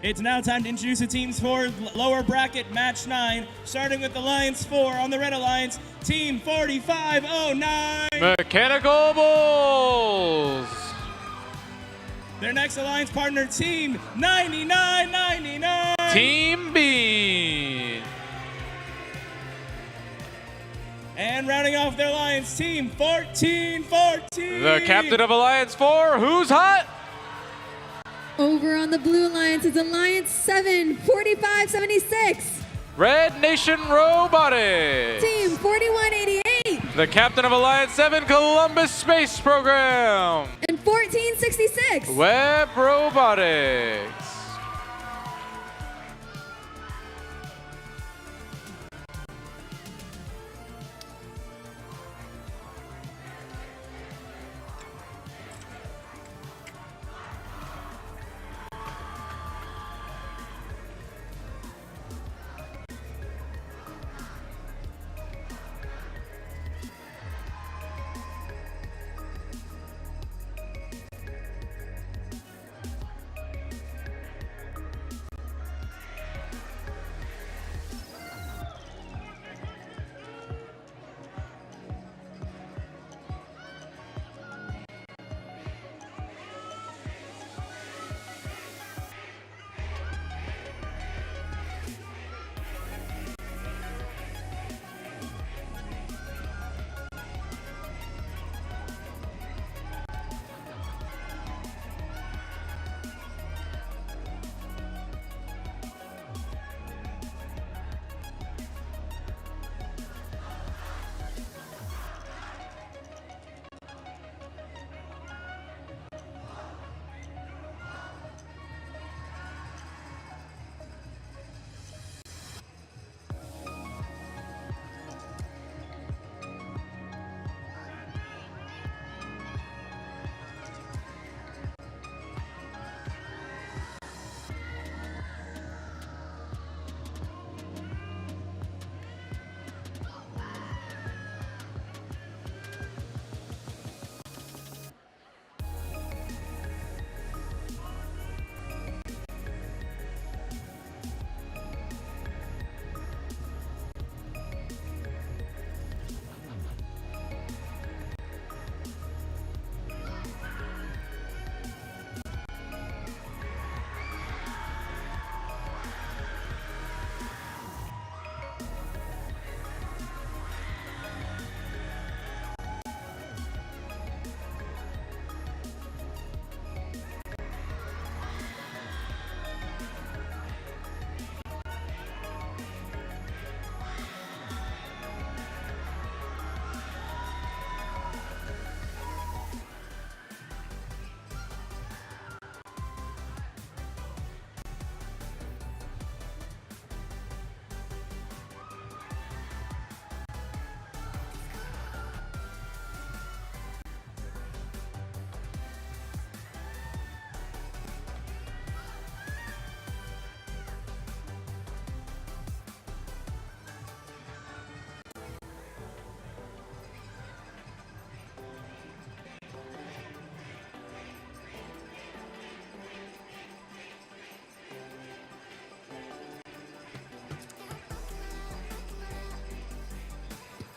It's now time to introduce the teams for lower bracket match 9, starting with Alliance 4 on the Red Alliance, Team 4509. Mechanical Bulls. Their next alliance partner, Team 9999. Team Bean. And rounding off their alliance, Team 1414. The captain of Alliance 4, who's hot? Over on the Blue Alliance is Alliance 7, 4576. Red Nation Robotics. Team 4188. The captain of Alliance 7, Columbus Space Program. And 1466. Web Robotics.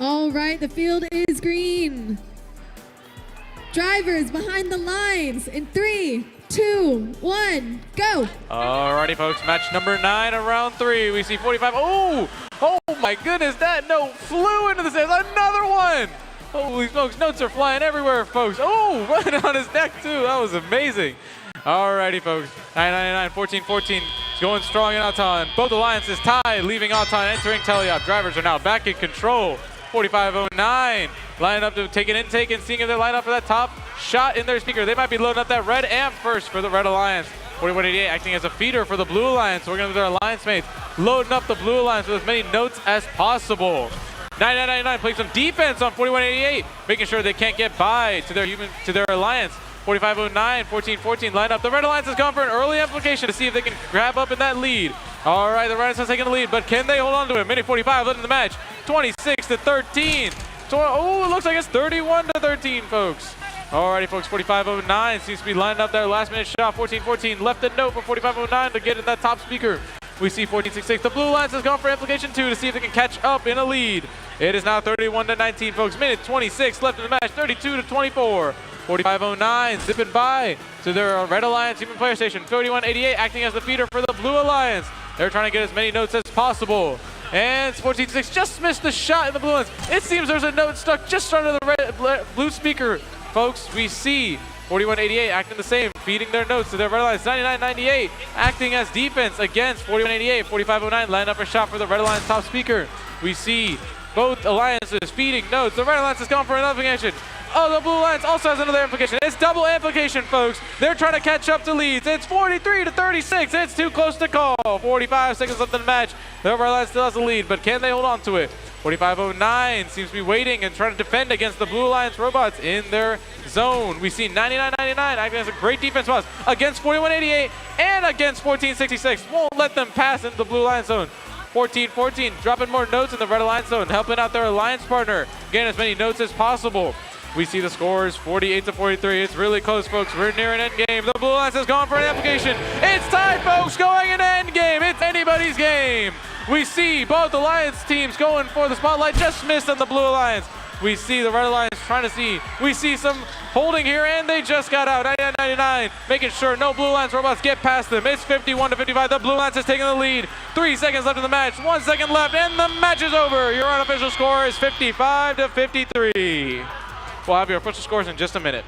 All right, the field is green. Drivers behind the lines in 3, 2, 1, go. Alrighty, folks, match number 9 of round 3. We see 45. Oh my goodness, that note flew into the stands. Another one. Holy smokes, notes are flying everywhere, folks. Oh, right on his neck, too. That was amazing. Alrighty, folks, 999, 1414 is going strong in Dalton. Both alliances tied, leaving Dalton entering teleop. Drivers are now back in control. 4509 lining up to take an intake and seeing if they line up for that top shot in their speaker. They might be loading up that red amp first for the Red Alliance. 4188 acting as a feeder for the Blue Alliance, working with their alliance mates, loading up the Blue Alliance with as many notes as possible. 9999 playing some defense on 4188, making sure they can't get by to their alliance. 4509, 1414 line up. The Red Alliance has gone for an early application to see if they can grab up in that lead. All right, the Red Alliance has taken the lead, but can they hold on to it? Minute 45 left in the match. 26-13. Oh, it looks like it's 31-13, folks. Alrighty, folks, 4509 seems to be lining up their last-minute shot. 1414 left a note for 4509 to get in that top speaker. We see 1466. The Blue Alliance has gone for Implication 2 to see if they can catch up in a lead. It is now 31-19, folks. Minute 26 left in the match, 32-24. 4509 zipping by to their Red Alliance Human Player Station. 3188 acting as the feeder for the Blue Alliance. They're trying to get as many notes as possible. And 1466 just missed the shot in the Blue Alliance. It seems there's a note stuck just under the blue speaker. Folks, we see 4188 acting the same, feeding their notes to their Red Alliance. 9998 acting as defense against 4188. 4509 lining up a shot for the Red Alliance top speaker. We see both alliances feeding notes. The Red Alliance has gone for another implication. Oh, the Blue Alliance also has another implication. It's double amplification, folks. They're trying to catch up to leads. It's 43-36. It's too close to call. 45 seconds left in the match. The Red Alliance still has the lead, but can they hold on to it? 4509 seems to be waiting and trying to defend against the Blue Alliance robots in their zone. We see 9999 acting as a great defense boss against 4188 and against 1466. Won't let them pass into the Blue Alliance zone. 1414 dropping more notes in the Red Alliance zone, helping out their alliance partner, getting as many notes as possible. We see the scores 48-43. It's really close, folks. We're near an end game. The Blue Alliance has gone for an application. It's tied, folks, going into end game. It's anybody's game. We see both Alliance teams going for the spotlight. Just missed on the Blue Alliance. We see the Red Alliance trying to see. We see some holding here, and they just got out. 99-99, making sure no Blue Alliance robots get past them. It's 51-55. The Blue Alliance is taking the lead. 3 seconds left in the match. 1 second left, and the match is over. Your unofficial score is 55-53. We'll have your official scores in just a minute.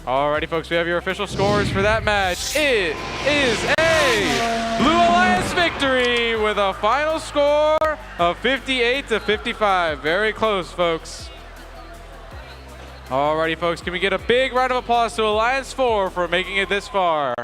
Alrighty, folks, we have your official scores for that match. It is a Blue Alliance victory with a final score of 58-55. Very close, folks. Alrighty, folks, can we get a big round of applause to Alliance 4 for making it this far?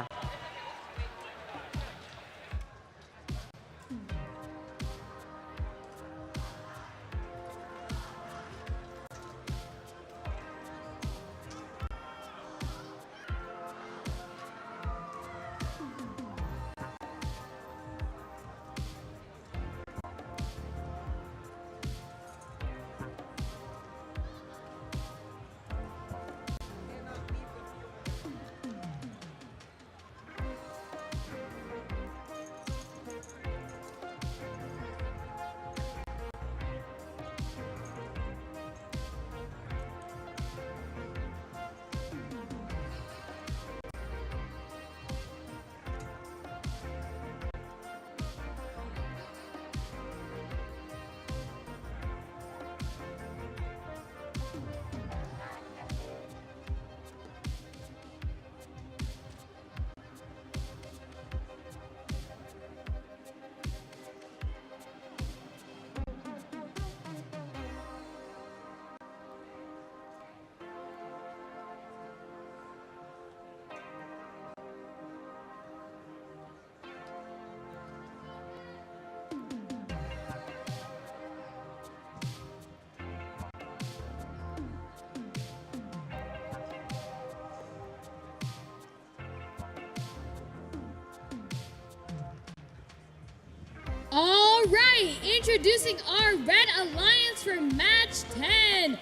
All right, introducing our Red Alliance for match 10.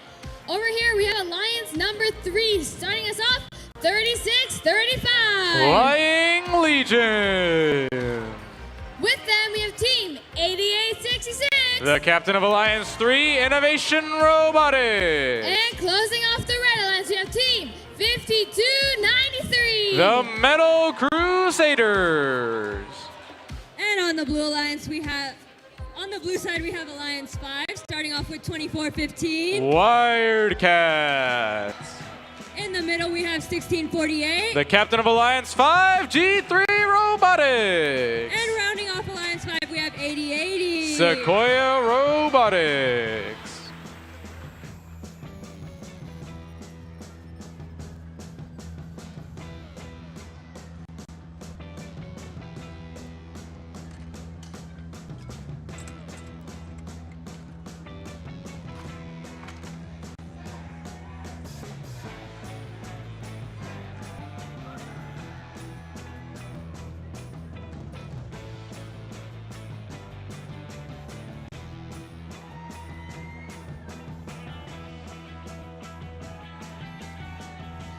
Over here, we have Alliance number 3, starting us off 36-35. Flying Legion. With them, we have Team 8866. The captain of Alliance 3, Innovation Robotics. And closing off the Red Alliance, we have Team 5293. The Metal Crusaders. And on the Blue Alliance, we have On the blue side, we have Alliance 5, starting off with 2415. Wildcats. In the middle, we have 1648. The captain of Alliance 5, G3 Robotics. And rounding off Alliance 5, we have 8080. Sequoia Robotics.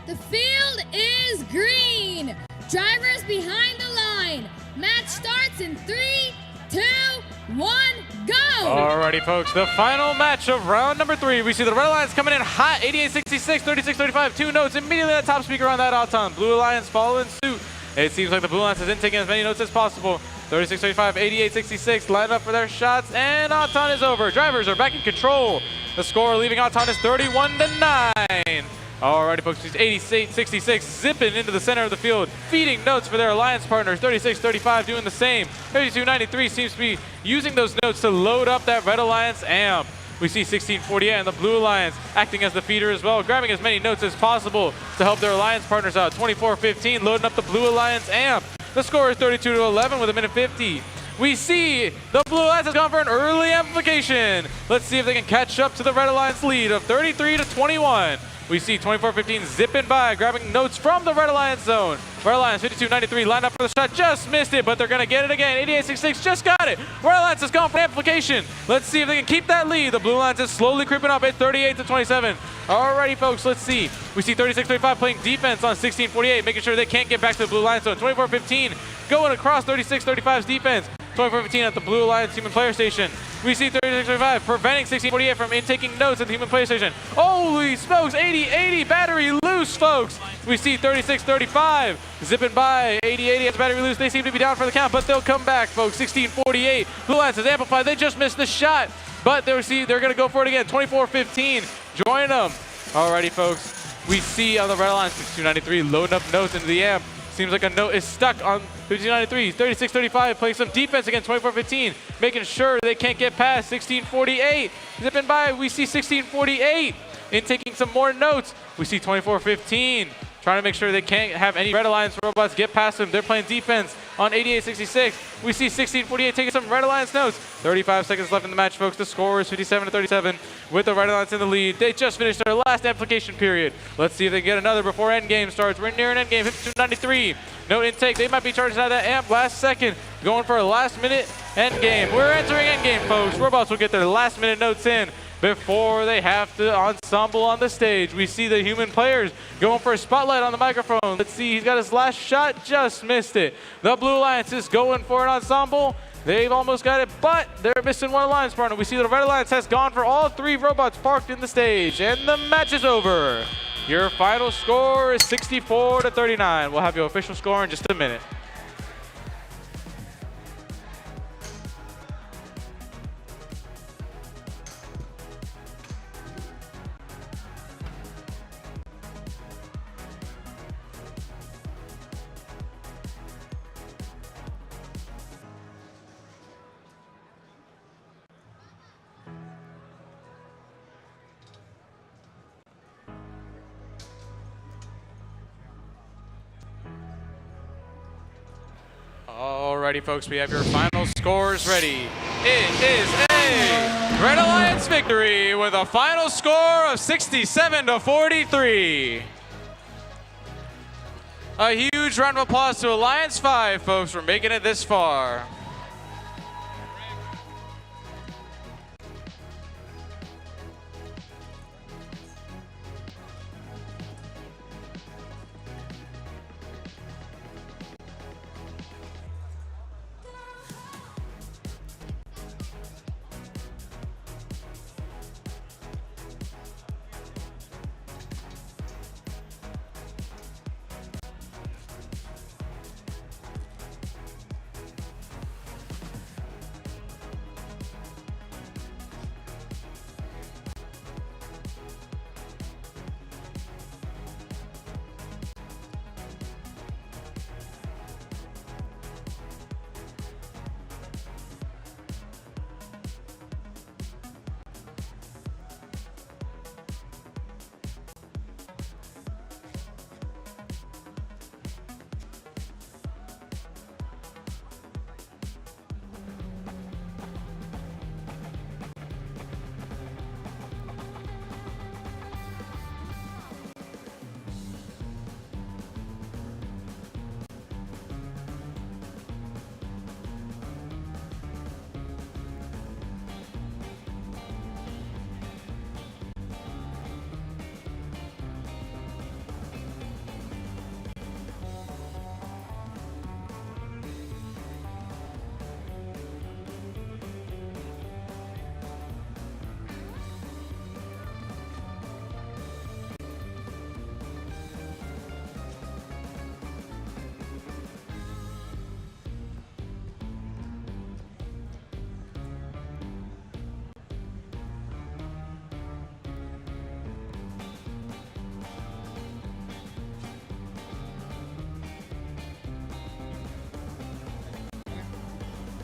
The field is green. Drivers behind the line. Match starts in 3, 2, 1, go. Alrighty, folks, the final match of round number 3. We see the Red Alliance coming in hot, 88-66, 36-35, 2 notes immediately on the top speaker on that Auton. Blue Alliance following suit. It seems like the Blue Alliance isn't taking as many notes as possible. 36-35, 88-66, line up for their shots, and Auton is over. Drivers are back in control. The score leaving Auton is 31-9. Alrighty, folks, it's 88-66, zipping into the center of the field, feeding notes for their alliance partners. 36-35 doing the same. 32-93 seems to be using those notes to load up that Red Alliance amp. We see 1648 and the Blue Alliance acting as the feeder as well, grabbing as many notes as possible to help their alliance partners out. 24-15 loading up the Blue Alliance amp. The score is 32-11 with a minute 50. We see the Blue Alliance has gone for an early amplification. Let's see if they can catch up to the Red Alliance lead of 33-21. We see 24-15 zipping by, grabbing notes from the Red Alliance zone. Red Alliance 52-93 lined up for the shot, just missed it, but they're going to get it again. 88-66 just got it. Red Alliance has gone for amplification. Let's see if they can keep that lead. The Blue Alliance is slowly creeping up at 38-27. Alrighty, folks, let's see. We see 36-35 playing defense on 16-48, making sure they can't get back to the Blue Alliance zone. 24-15 going across 36-35's defense. 24-15 at the Blue Alliance human player station. We see 36-35 preventing 16-48 from intaking notes at the human player station. Holy smokes, 80-80 battery loose, folks. We see 36-35 zipping by. 80-80 has battery loose. They seem to be down for the count, but they'll come back, folks. 16-48. Blue Alliance is amplified. They just missed the shot, but they're going to go for it again. 24-15. Join them. Alrighty, folks. We see on the Red Alliance 62-93 loading up notes into the amp. Seems like a note is stuck on 52-93. 36-35 playing some defense against 24-15, making sure they can't get past 16-48. Zipping by, we see 16-48 in taking some more notes. We see 24-15 trying to make sure they can't have any Red Alliance robots get past them. They're playing defense on 88-66. We see 16-48 taking some Red Alliance notes. 35 seconds left in the match, folks. The score is 57-37 with the Red Alliance in the lead. They just finished their last amplification period. Let's see if they can get another before endgame starts. We're near an endgame, 52-93. No intake. They might be charging out of that amp last second, going for a last minute endgame. We're entering endgame, folks. Robots will get their last minute notes in before they have to ensemble on the stage. We see the human players going for a spotlight on the microphone. Let's see, he's got his last shot, just missed it. The Blue Alliance is going for an ensemble. They've almost got it, but they're missing one alliance partner. We see the Red Alliance has gone for all 3 robots parked in the stage, and the match is over. Your final score is 64-39. We'll have your official score in just a minute. Alrighty, folks, we have your final scores ready. It is a Red Alliance victory with a final score of 67-43. A huge round of applause to Alliance 5, folks, for making it this far.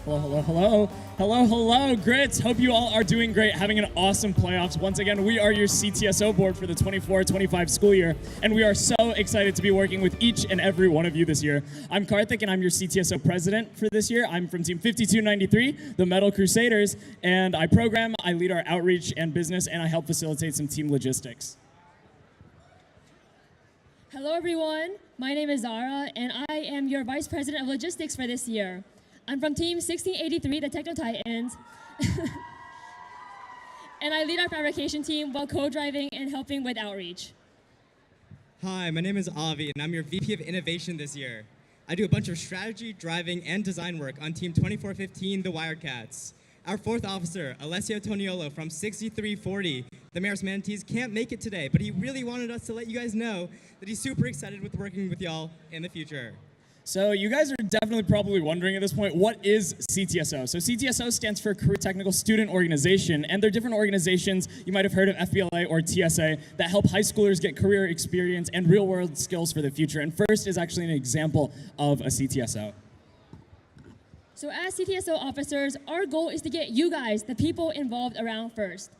Hello, hello, hello. Hello, hello, Grits. Hope you all are doing great, having an awesome playoffs. Once again, we are your CTSO board for the 24-25 school year, and we are so excited to be working with each and every one of you this year. I'm Karthik, and I'm your CTSO president for this year. I'm from Team 5293, the Metal Crusaders, and I program, I lead our outreach and business, and I help facilitate some team logistics. Hello, everyone. My name is Zara, and I am your Vice President of Logistics for this year. I'm from Team 1683, the Techno Titans, and I lead our fabrication team while co-driving and helping with outreach. Hi, my name is Avi, and I'm your VP of Innovation this year. I do a bunch of strategy, driving, and design work on Team 2415, the Wirecats. Our fourth officer, Alessio Toniolo from 6340, the Mayor's Manatees, can't make it today, but he really wanted us to let you guys know that he's super excited with working with y'all in the future. So you guys are definitely probably wondering at this point, what is CTSO? So CTSO stands for Career Technical Student Organization, and they're different organizations, you might have heard of FBLA or TSA, that help high schoolers get career experience and real-world skills for the future. And FIRST is actually an example of a CTSO. So as CTSO officers, our goal is to get you guys, the people involved around FIRST.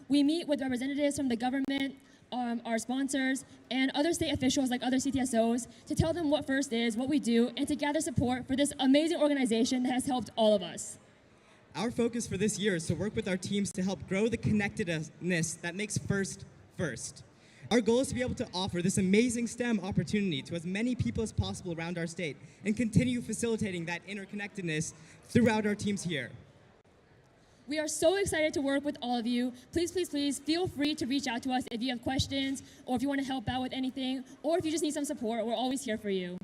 We meet with representatives from the government, our sponsors, and other state officials like other CTSOs to tell them what FIRST is, what we do, and to gather support for this amazing organization that has helped all of us. Our focus for this year is to work with our teams to help grow the connectedness that makes FIRST FIRST. Our goal is to be able to offer this amazing STEM opportunity to as many people as possible around our state and continue facilitating that interconnectedness throughout our teams here. We are so excited to work with all of you. Please, please, please feel free to reach out to us if you have questions or if you want to help out with anything or if you just need some support. We're always here for you.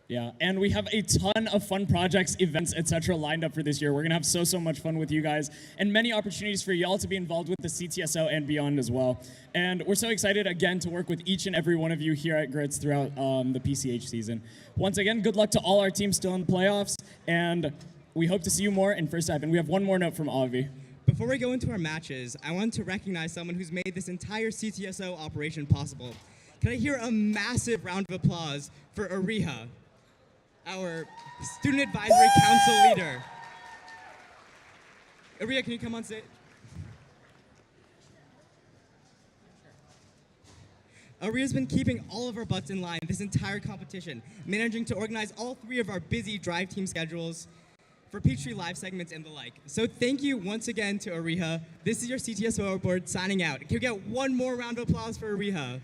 Yeah, and we have a ton of fun projects, events, etc. lined up for this year. We're going to have so much fun with you guys and many opportunities for y'all to be involved with the CTSO and beyond as well. And we're so excited again to work with each and every one of you here at GRITS throughout the PCH season. Once again, good luck to all our teams still in the playoffs, and we hope to see you more in First Step. And we have one more note from Avi. Before we go into our matches, I want to recognize someone who's made this entire CTSO operation possible. Can I hear a massive round of applause for Ariha, our Student Advisory Council leader? Ariha, can you come on stage? Ariha's been keeping all of our butts in line this entire competition, managing to organize all three of our busy drive team schedules for Peachtree Live segments and the like. So thank you once again to Ariha. This is your CTSO board signing out. Can we get one more round of applause for Ariha?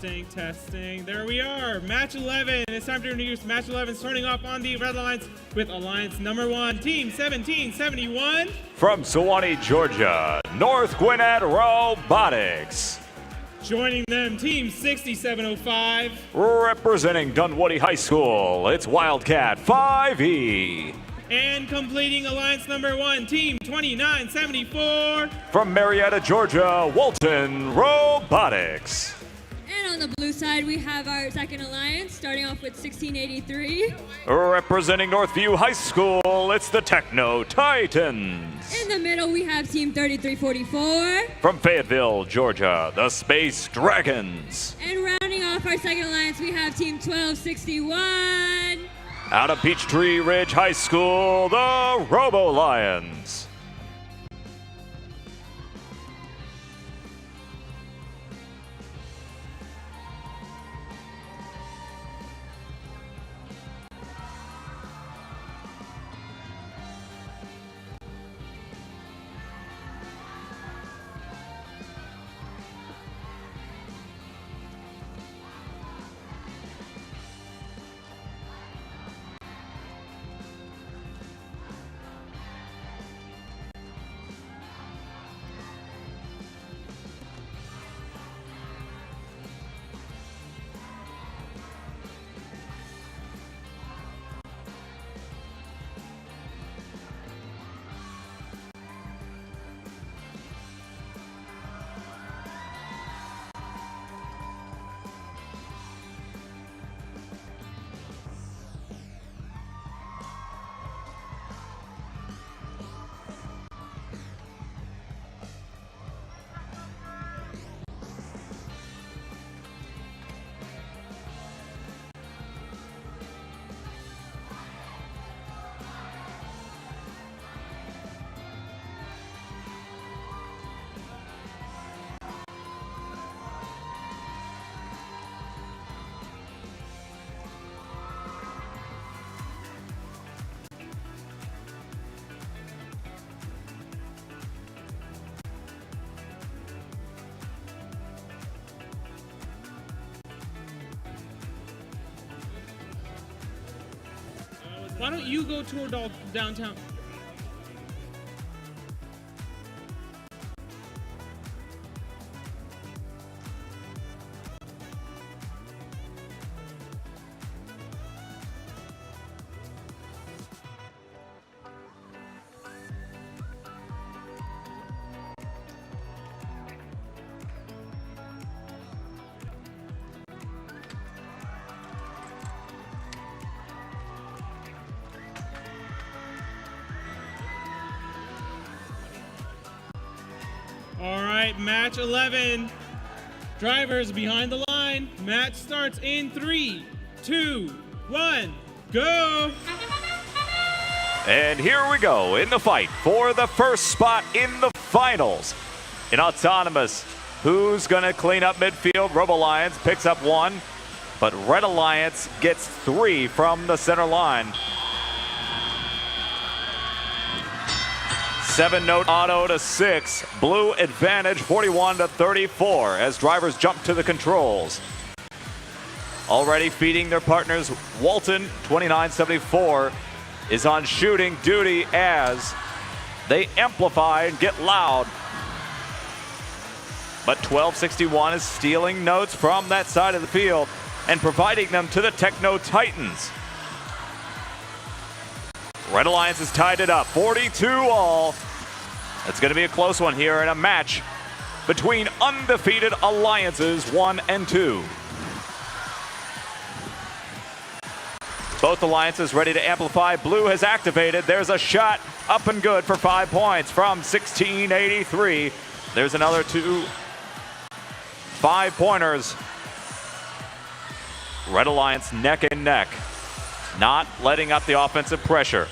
Testing, testing. There we are. Match 11. It's time to introduce match 11, starting off on the Red Alliance with Alliance number 1, Team 1771. From Sewanee, Georgia, North Gwinnett Robotics. Joining them, Team 6705. Representing Dunwoody High School, it's Wildcat 5E. And completing Alliance number 1, Team 2974. From Marietta, Georgia, Walton Robotics. And on the blue side, we have our second alliance, starting off with 1683. Representing Northview High School, it's the Techno Titans. In the middle, we have Team 3344. From Fayetteville, Georgia, the Space Dragons. And rounding off our second alliance, we have Team 1261. Out of Peachtree Ridge High School, the Robo Lions. Why don't you go tour downtown? All right, match 11. Drivers behind the line. Match starts in 3, 2, 1, go. And here we go in the fight for the first spot in the finals. In autonomous, who's going to clean up midfield? Robo Lions picks up 1, but Red Alliance gets 3 from the center line. 7-note auto to 6. Blue advantage 41-34 as drivers jump to the controls. Already feeding their partners. Walton 2974 is on shooting duty as they amplify and get loud. But 1261 is stealing notes from that side of the field and providing them to the Techno Titans. Red Alliance has tied it up, 42-all. It's going to be a close one here in a match between undefeated alliances 1 and 2. Both alliances ready to amplify. Blue has activated. There's a shot up and good for 5 points from 1683. There's another 2 5-pointers. Red Alliance neck and neck, not letting up the offensive pressure.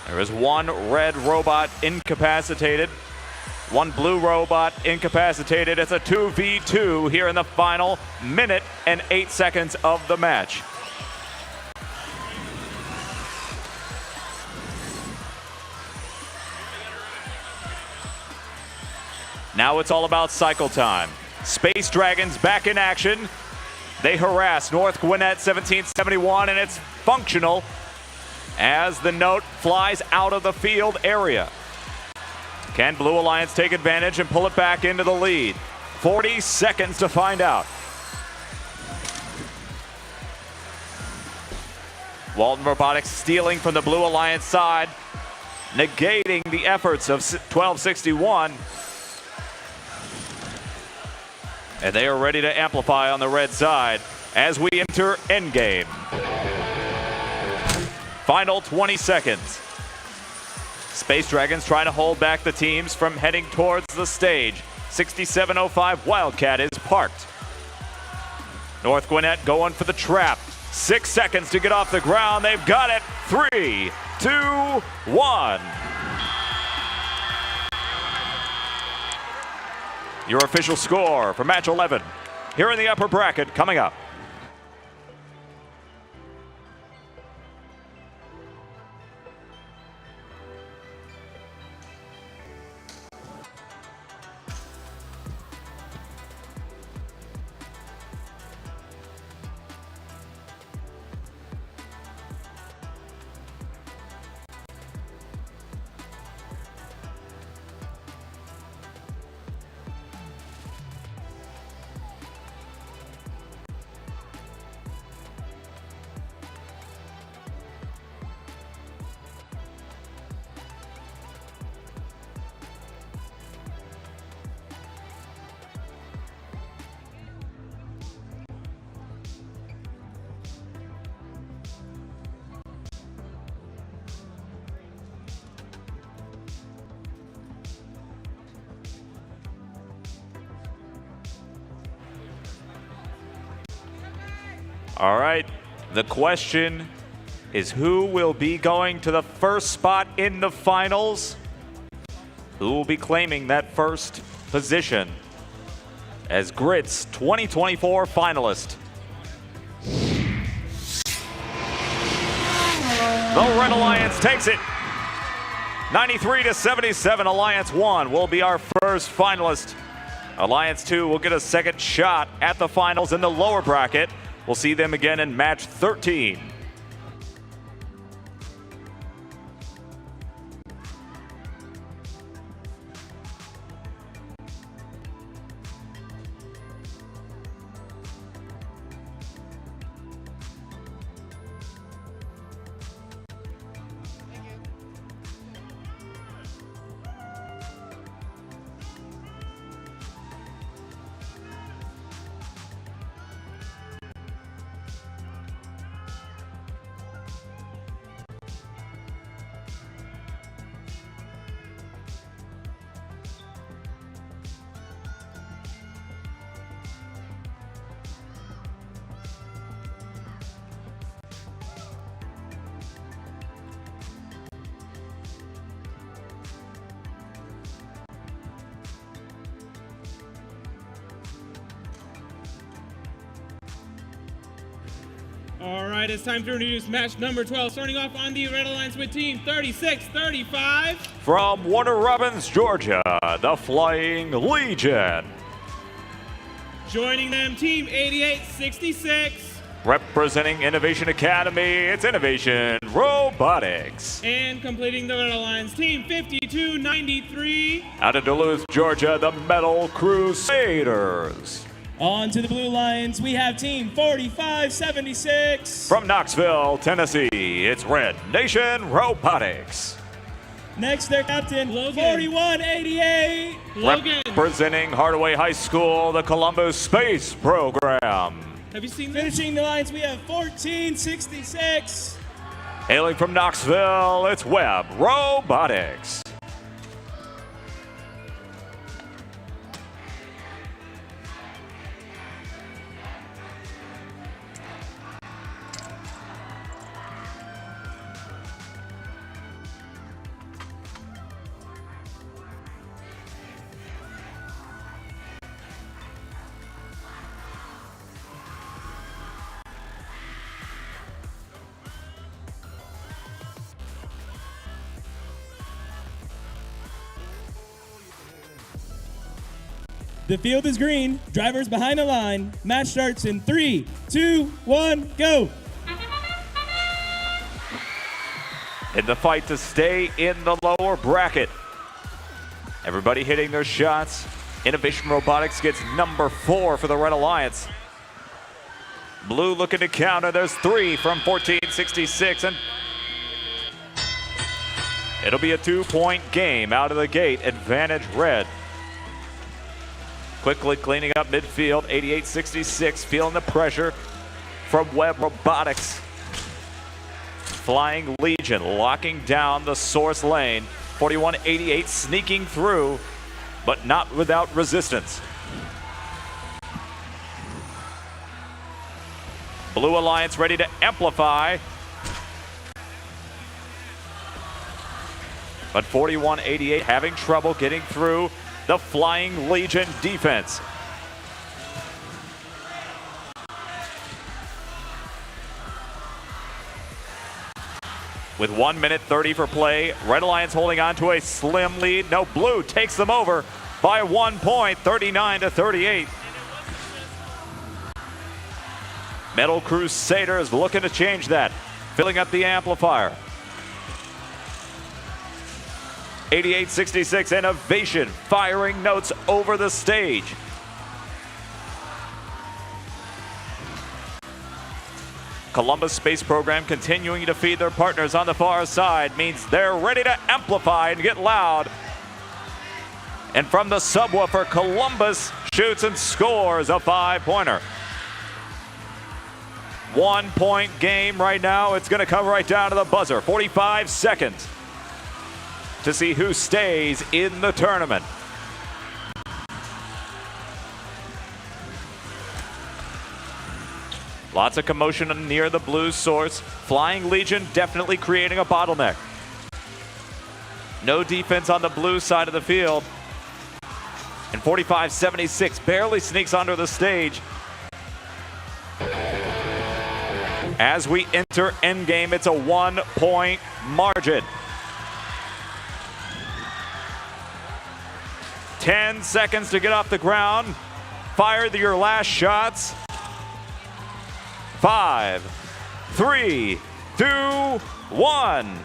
There is 1 red robot incapacitated, 1 blue robot incapacitated. It's a 2v2 here in the final minute and 8 seconds of the match. Now it's all about cycle time. Space Dragons back in action. They harass North Gwinnett 1771, and it's functional as the note flies out of the field area. Can Blue Alliance take advantage and pull it back into the lead? 40 seconds to find out. Walton Robotics stealing from the Blue Alliance side, negating the efforts of 1261. And they are ready to amplify on the red side as we enter endgame. Final 20 seconds. Space Dragons trying to hold back the teams from heading towards the stage. 6705 Wildcat is parked. North Gwinnett going for the trap. 6 seconds to get off the ground. They've got it. 3, 2, 1. Your official score for match 11 here in the upper bracket coming up. All right, the question is who will be going to the first spot in the finals? Who will be claiming that first position as GRITS 2024 finalist? The Red Alliance takes it. 93-77, Alliance 1 will be our first finalist. Alliance 2 will get a second shot at the finals in the lower bracket. We'll see them again in match 13. All right, it's time to introduce match number 12, starting off on the Red Alliance with team 3635. From Warner Robins, Georgia, the Flying Legion. Joining them, team 8866. Representing Innovation Academy, it's Innovation Robotics. And completing the Red Alliance, team 5293. Out of Duluth, Georgia, the Metal Crusaders. On to the Blue Lions, we have team 4576. From Knoxville, Tennessee, it's Red Nation Robotics. Next, their captain, 4188. Logan. Representing Hardaway High School, the Columbus Space Program. Have you seen this? Finishing the lines, we have 1466. Hailing from Knoxville, it's Webb Robotics. The field is green. Drivers behind the line. Match starts in 3, 2, 1, go. In the fight to stay in the lower bracket. Everybody hitting their shots. Innovation Robotics gets number 4 for the Red Alliance. Blue looking to counter. There's 3 from 1466, and it'll be a 2-point game out of the gate. Advantage Red. Quickly cleaning up midfield. 8866 feeling the pressure from Web Robotics. Flying Legion locking down the source lane. 4188 sneaking through, but not without resistance. Blue Alliance ready to amplify. But 4188 having trouble getting through the Flying Legion defense. With 1 minute 30 for play, Red Alliance holding on to a slim lead. No, Blue takes them over by 1 point, 39-38. Metal Crusaders looking to change that, filling up the amplifier. 8866 Innovation firing notes over the stage. Columbus Space Program continuing to feed their partners on the far side means they're ready to amplify and get loud. And from the subwoofer, Columbus shoots and scores a 5-pointer. 1 point game right now. It's going to come right down to the buzzer. 45 seconds to see who stays in the tournament. Lots of commotion near the blue source. Flying Legion definitely creating a bottleneck. No defense on the blue side of the field. And 45-76 barely sneaks onto the stage. As we enter endgame, it's a 1 point margin. 10 seconds to get off the ground. Fire your last shots. 5, 3, 2, 1.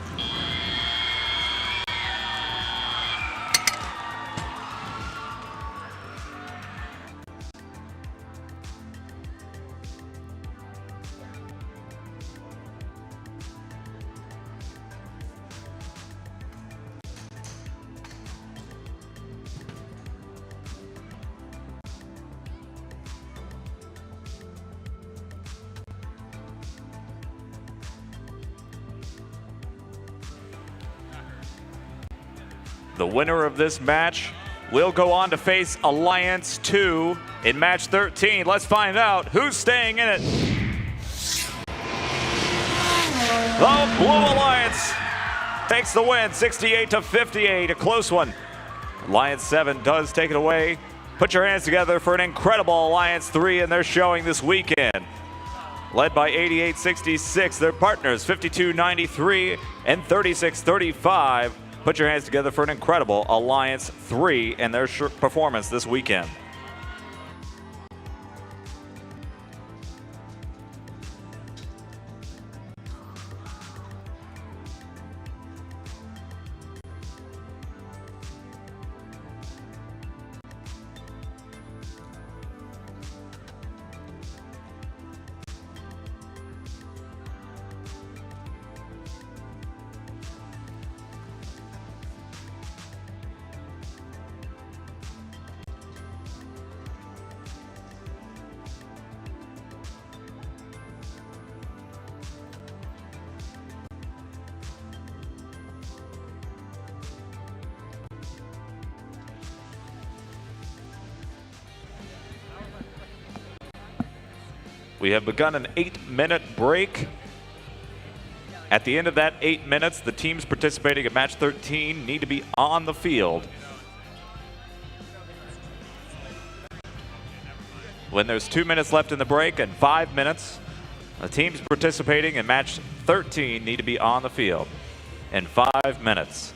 The winner of this match will go on to face Alliance 2 in match 13. Let's find out who's staying in it. The Blue Alliance takes the win, 68-58, a close one. Alliance 7 does take it away. Put your hands together for an incredible Alliance 3 and their showing this weekend. Led by 8866, their partners 5293 and 3635. Put your hands together for an incredible Alliance 3 and their performance this weekend. We have begun an 8-minute break. At the end of that 8 minutes, the teams participating in match 13 need to be on the field. When there's 2 minutes left in the break and 5 minutes, the teams participating in match 13 need to be on the field in 5 minutes.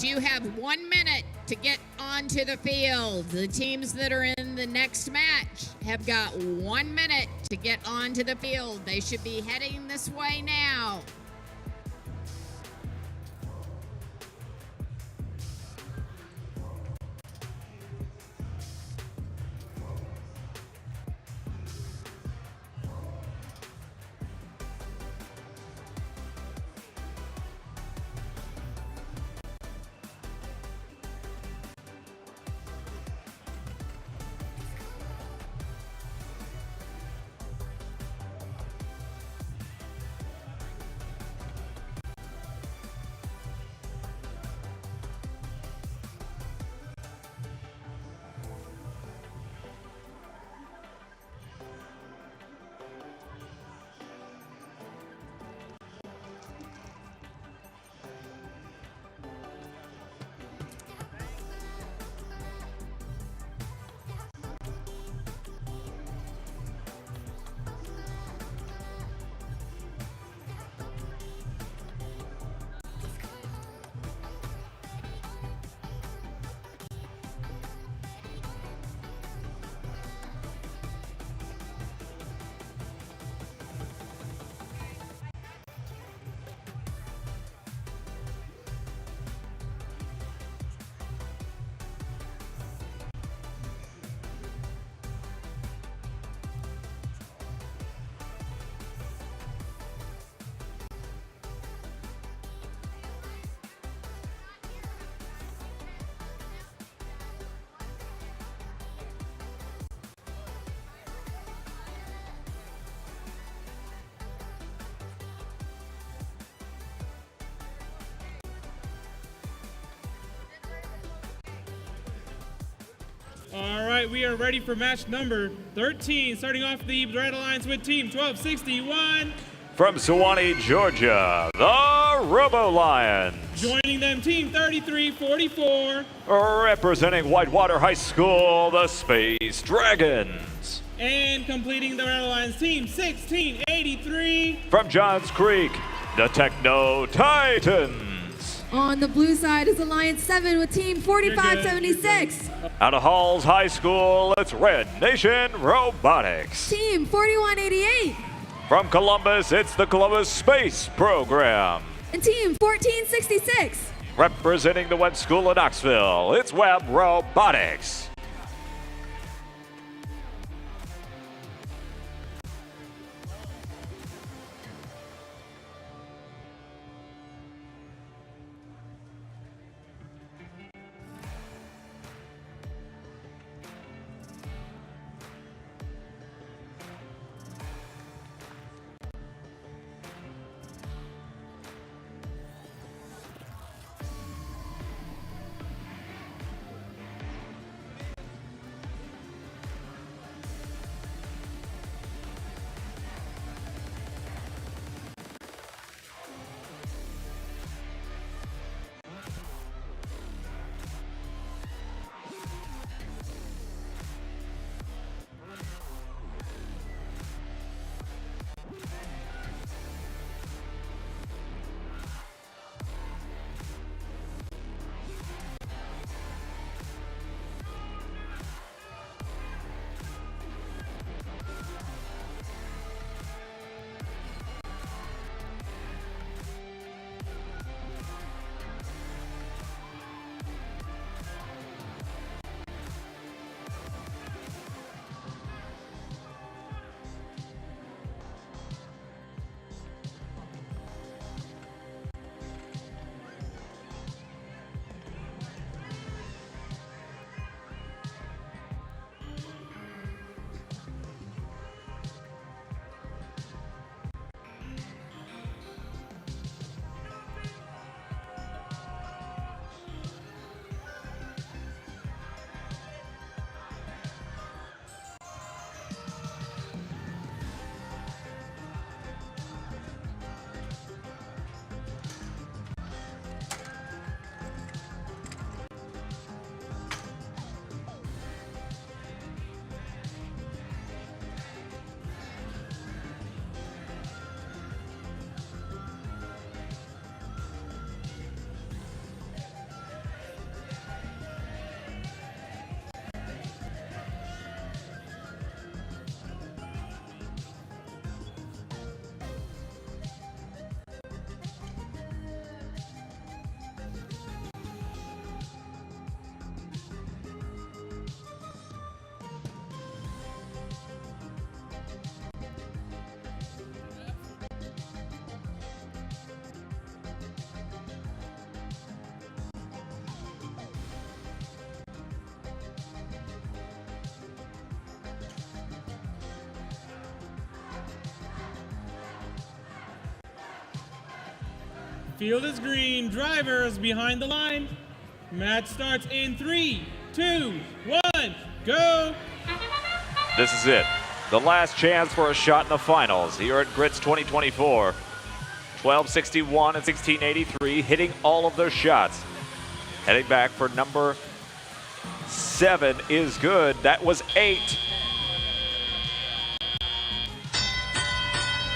Ceremonies, you have 1 minute to get onto the field. The teams that are in the next match have got 1 minute to get onto the field. They should be heading this way now. All right, we are ready for match number 13. Starting off the Red Alliance with Team 1261. From Sewanee, Georgia, the Robo Lions. Joining them, Team 3344. Representing Whitewater High School, the Space Dragons. And completing the Red Alliance, Team 1683. From Johns Creek, the Techno Titans. On the blue side is Alliance 7 with Team 4576. Out of Halls High School, it's Red Nation Robotics. Team 4188. From Columbus, it's the Columbus Space Program. And Team 1466. Representing the Web School of Knoxville, it's Web Robotics. Field is green. Drivers behind the line. Match starts in 3, 2, 1, go! This is it. The last chance for a shot in the finals here at GRITS 2024. 1261 and 1683, hitting all of their shots. Heading back for number 7 is good. That was 8.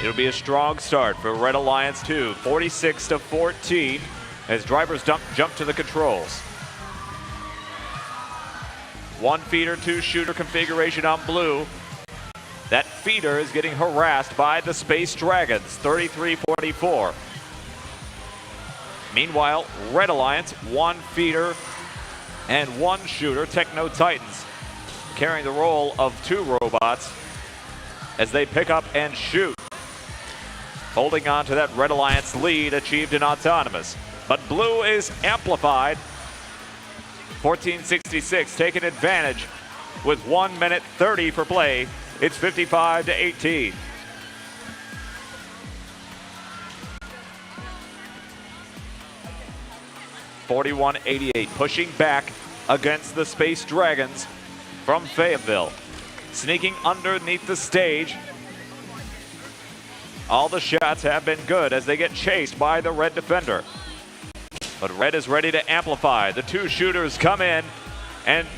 It'll be a strong start for Red Alliance 2, 46-14, as drivers jump to the controls. 1 feeder, 2 shooter configuration on blue. That feeder is getting harassed by the Space Dragons, 33-44. Meanwhile, Red Alliance, 1 feeder and 1 shooter, Techno Titans, carrying the role of 2 robots as they pick up and shoot. Holding on to that Red Alliance lead achieved in autonomous. But blue is amplified. 1466 taking advantage with 1 minute 30 for play. It's 55-18. .4188 pushing back against the Space Dragons from Fayetteville. Sneaking underneath the stage. All the shots have been good as they get chased by the red defender. But red is ready to amplify. The 2 shooters come in, and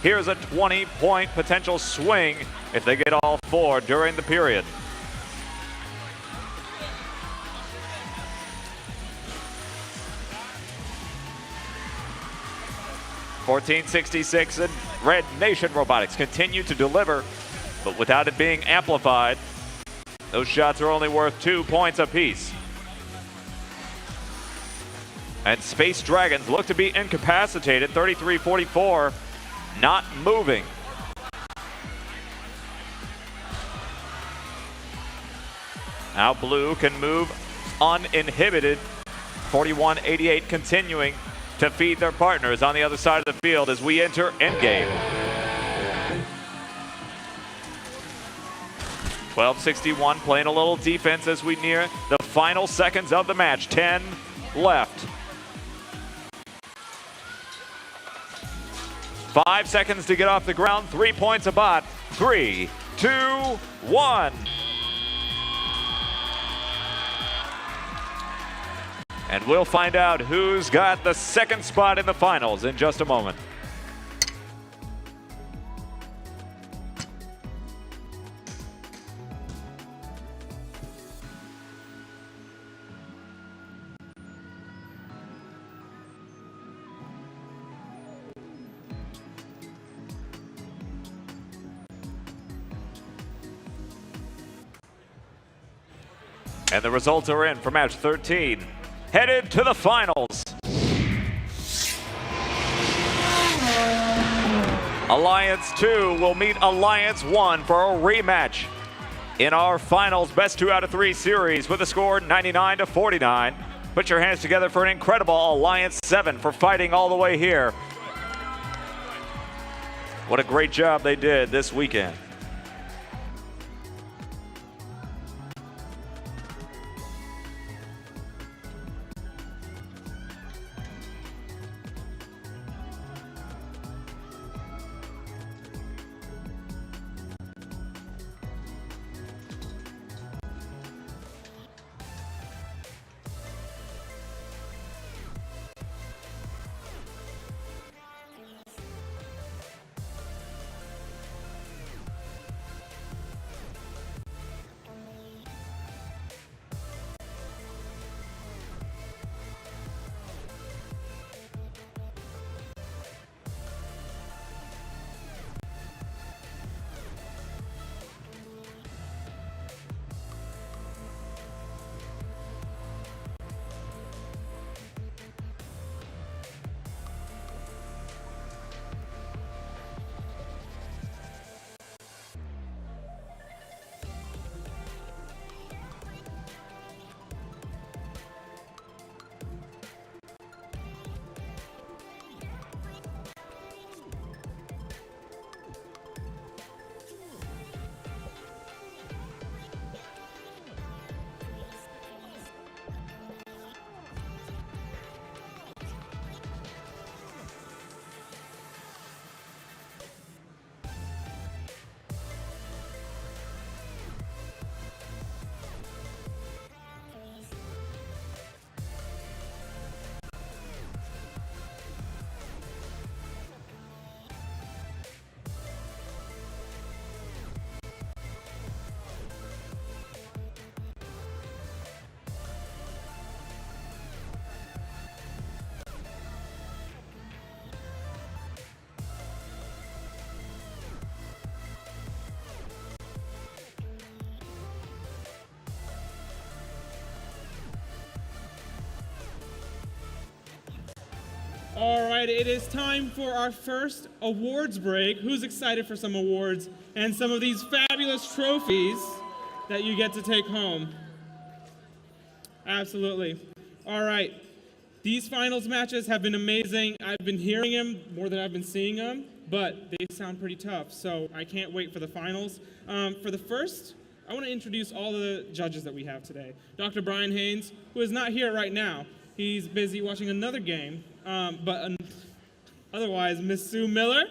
here's a 20-point potential swing if they get all 4 during the period. .1466 and Red Nation Robotics continue to deliver, but without it being amplified. Those shots are only worth 2 points apiece. And Space Dragons look to be incapacitated, 33-44, not moving. Now blue can move uninhibited. 41-88 continuing to feed their partners on the other side of the field as we enter endgame. 1261 playing a little defense as we near the final seconds of the match. 10 left. 5 seconds to get off the ground. 3 points a bot. 3, 2, 1. And we'll find out who's got the second spot in the finals in just a moment. And the results are in for match 13. Headed to the finals. Alliance 2 will meet Alliance 1 for a rematch in our finals best 2 out of 3 series with a score 99-49. Put your hands together for an incredible Alliance 7 for fighting all the way here. What a great job they did this weekend. All right, it is time for our first awards break. Who's excited for some awards and some of these fabulous trophies that you get to take home? Absolutely. All right. These finals matches have been amazing. I've been hearing them more than I've been seeing them, but they sound pretty tough, so I can't wait for the finals. For the first, I want to introduce all the judges that we have today. Dr. Brian Haynes, who is not here right now. He's busy watching another game, otherwise, Miss Sue Miller,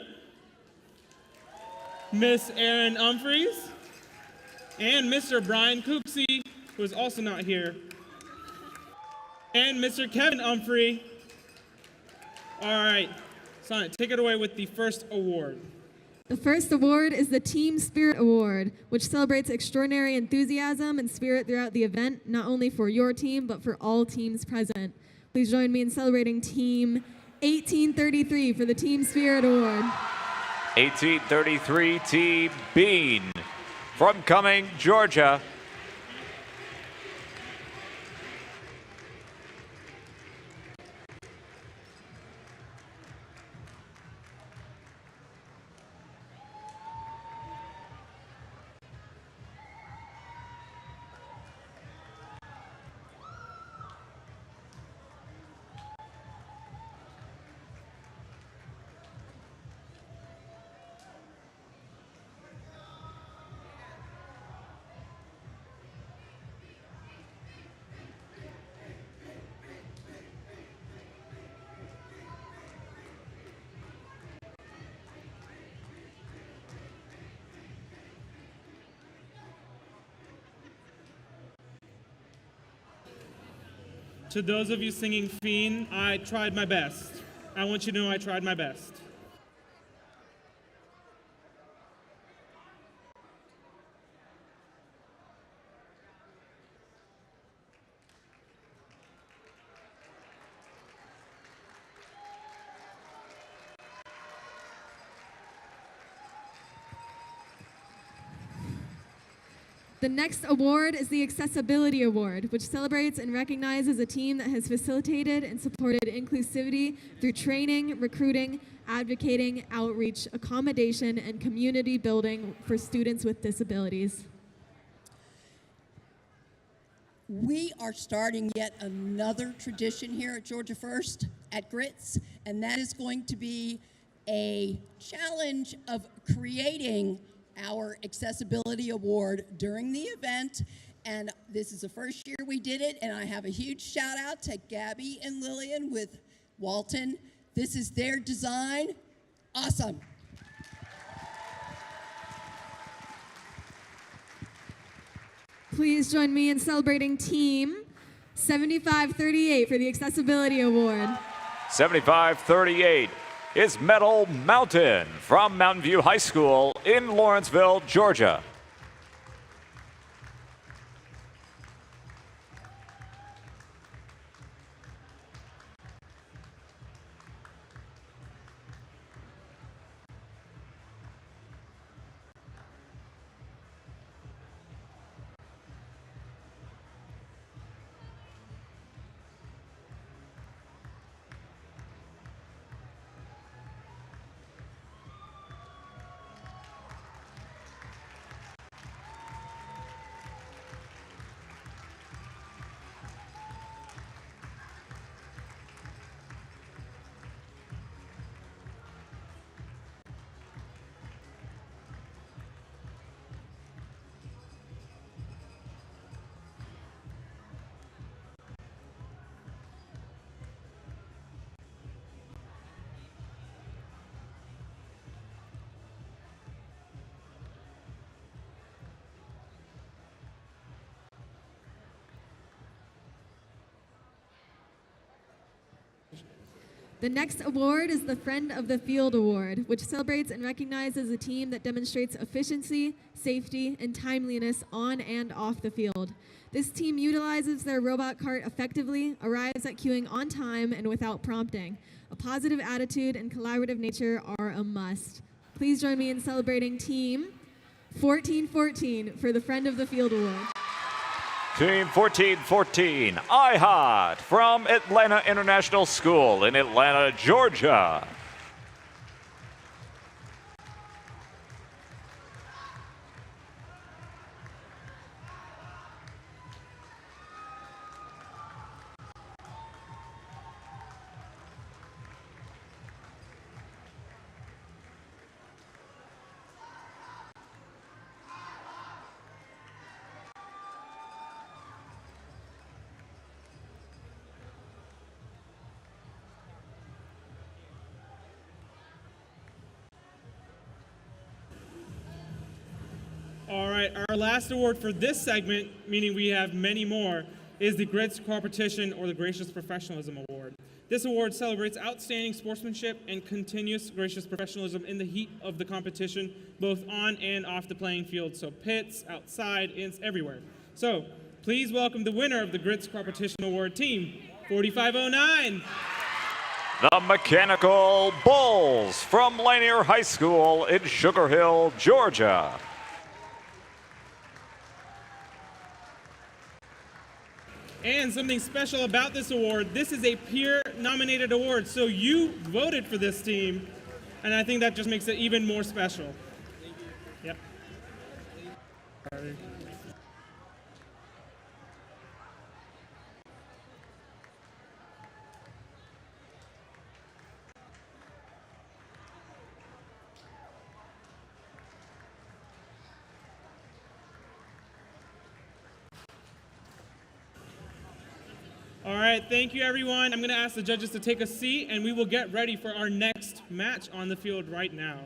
Miss Erin Humphreys, and Mr. Brian Cooksey, who is also not here, and Mr. Kevin Humphrey. All right, Sonnet, take it away with the first award. The first award is the Team Spirit Award, which celebrates extraordinary enthusiasm and spirit throughout the event, not only for your team, but for all teams present. Please join me in celebrating Team 1833 for the Team Spirit Award. 1833 Team Bean from Cumming, Georgia. To those of you singing Fiend, I tried my best. I want you to know I tried my best. The next award is the Accessibility Award, which celebrates and recognizes a team that has facilitated and supported inclusivity through training, recruiting, advocating, outreach, accommodation, and community building for students with disabilities. We are starting yet another tradition here at Georgia First at GRITS, and that is going to be a challenge of creating our Accessibility Award during the event. And this is the first year we did it, and I have a huge shout out to Gabby and Lillian with Walton. This is their design. Awesome. Please join me in celebrating Team 7538 for the Accessibility Award. 7538 is Metal Mountain from Mountain View High School in Lawrenceville, Georgia. The next award is the Friend of the Field Award, which celebrates and recognizes a team that demonstrates efficiency, safety, and timeliness on and off the field. This team utilizes their robot cart effectively, arrives at queuing on time and without prompting. A positive attitude and collaborative nature are a must. Please join me in celebrating Team 1414 for the Friend of the Field Award. Team 1414, IHOT from Atlanta International School in Atlanta, Georgia. All right, our last award for this segment, meaning we have many more, is the GRITS Competition or the Gracious Professionalism Award. This award celebrates outstanding sportsmanship and continuous gracious professionalism in the heat of the competition, both on and off the playing field, so pits, outside, everywhere. So please welcome the winner of the GRITS Competition Award, Team 4509. The Mechanical Bulls from Lanier High School in Sugar Hill, Georgia. And something special about this award, this is a peer-nominated award, so you voted for this team, and I think that just makes it even more special. Yep. All right, thank you everyone. I'm going to ask the judges to take a seat and we will get ready for our next match on the field right now.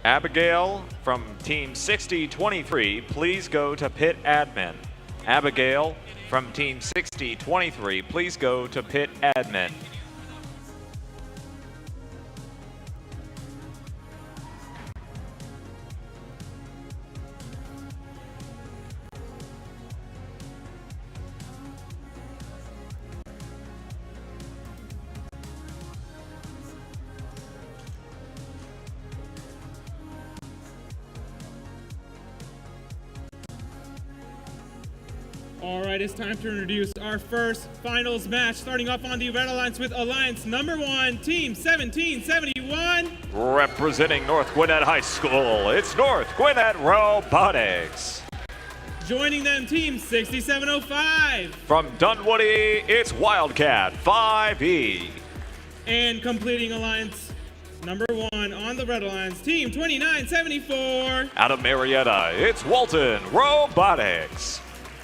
Abigail from Team 6023, please go to pit admin. Abigail from Team 6023, please go to pit admin. All right, it's time to introduce our first finals match, starting off on the Red Alliance with Alliance number 1, Team 1771. Representing North Gwinnett High School, it's North Gwinnett Robotics. Joining them, Team 6705. From Dunwoody, it's Wildcat 5E. And completing Alliance number 1 on the Red Alliance, Team 2974. Out of Marietta, it's Walton Robotics.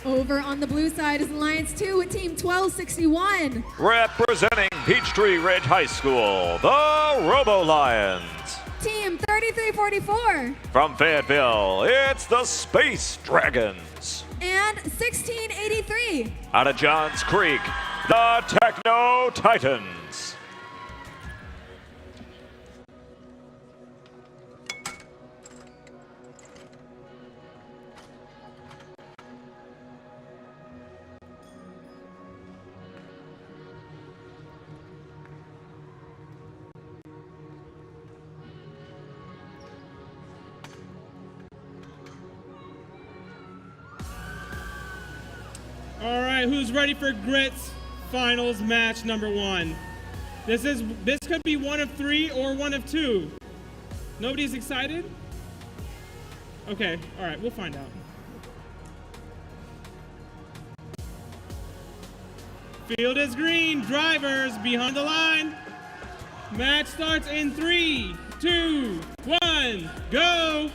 Over on the blue side is Alliance 2 with Team 1261. Representing Peachtree Ridge High School, the Robo Lions. Team 3344. From Fayetteville, it's the Space Dragons. And 1683. Out of Johns Creek, the Techno Titans. All right, who's ready for Grits finals match number 1? This could be one of 3 or one of 2. Nobody's excited? Okay, all right, we'll find out. Field is green, drivers behind the line. Match starts in 3, 2, 1, go!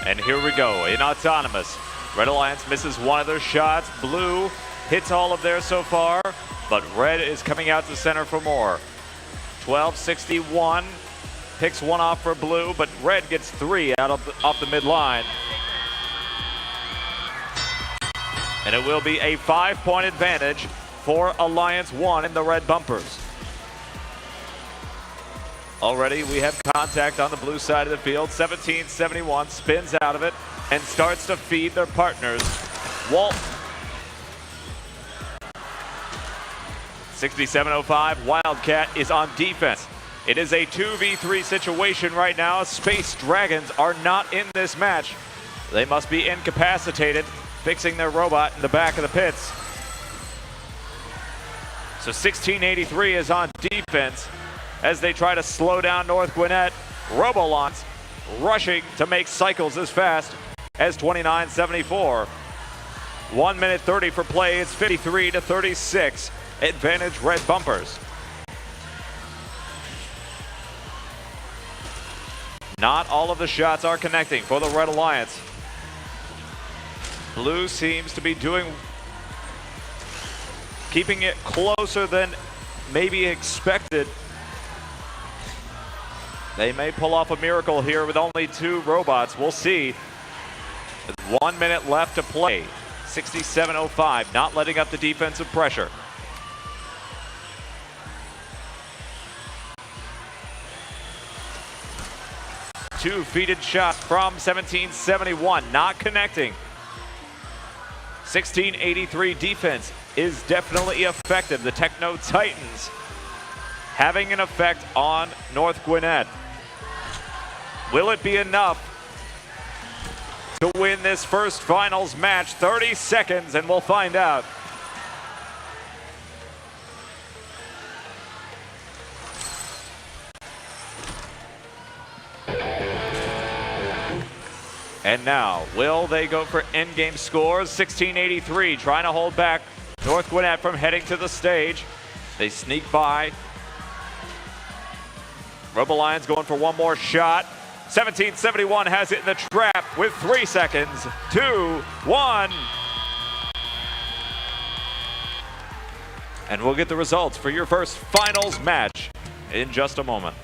And here we go in autonomous. Red Alliance misses one of their shots. Blue hits all of theirs so far, but red is coming out to center for more. 1261 picks one off for blue, but red gets 3 off the midline. And it will be a 5-point advantage for Alliance 1 in the red bumpers. Already we have contact on the blue side of the field. 1771 spins out of it and starts to feed their partners. Walt. 6705, Wildcat is on defense. It is a 2v3 situation right now. Space Dragons are not in this match. They must be incapacitated, fixing their robot in the back of the pits. So 1683 is on defense as they try to slow down North Gwinnett. Robolons rushing to make cycles as fast as 2974. 1 minute 30 for play. It's 53-36. Advantage red bumpers. Not all of the shots are connecting for the Red Alliance. Blue seems to be keeping it closer than maybe expected. They may pull off a miracle here with only 2 robots. We'll see. With 1 minute left to play. 6705, not letting up the defensive pressure. Two feeded shots from 1771, not connecting. 1683 defense is definitely effective. The Techno Titans having an effect on North Gwinnett. Will it be enough to win this first finals match? 30 seconds and we'll find out. And now, will they go for endgame scores? 1683 trying to hold back North Gwinnett from heading to the stage. They sneak by. Robolions going for one more shot. 1771 has it in the trap with 3 seconds. 2, 1. And we'll get the results for your first finals match in just a moment.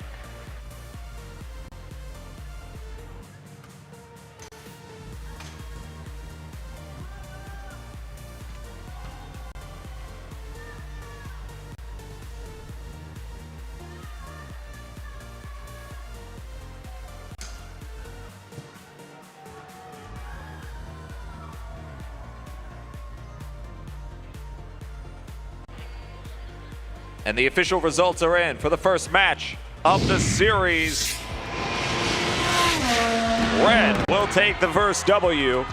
And the official results are in for the first match of the series. Red will take the first W,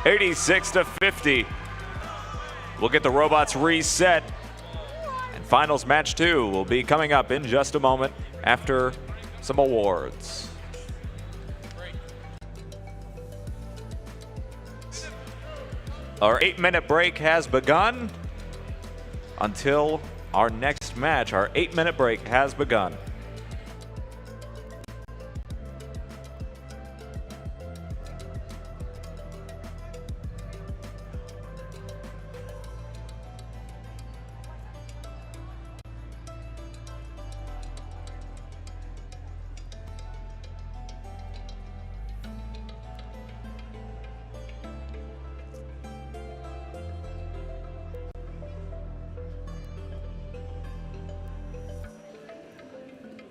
86-50. We'll get the robots reset. And finals match 2 will be coming up in just a moment after some awards. Our 8-minute break has begun until our next match. Our 8-minute break has begun.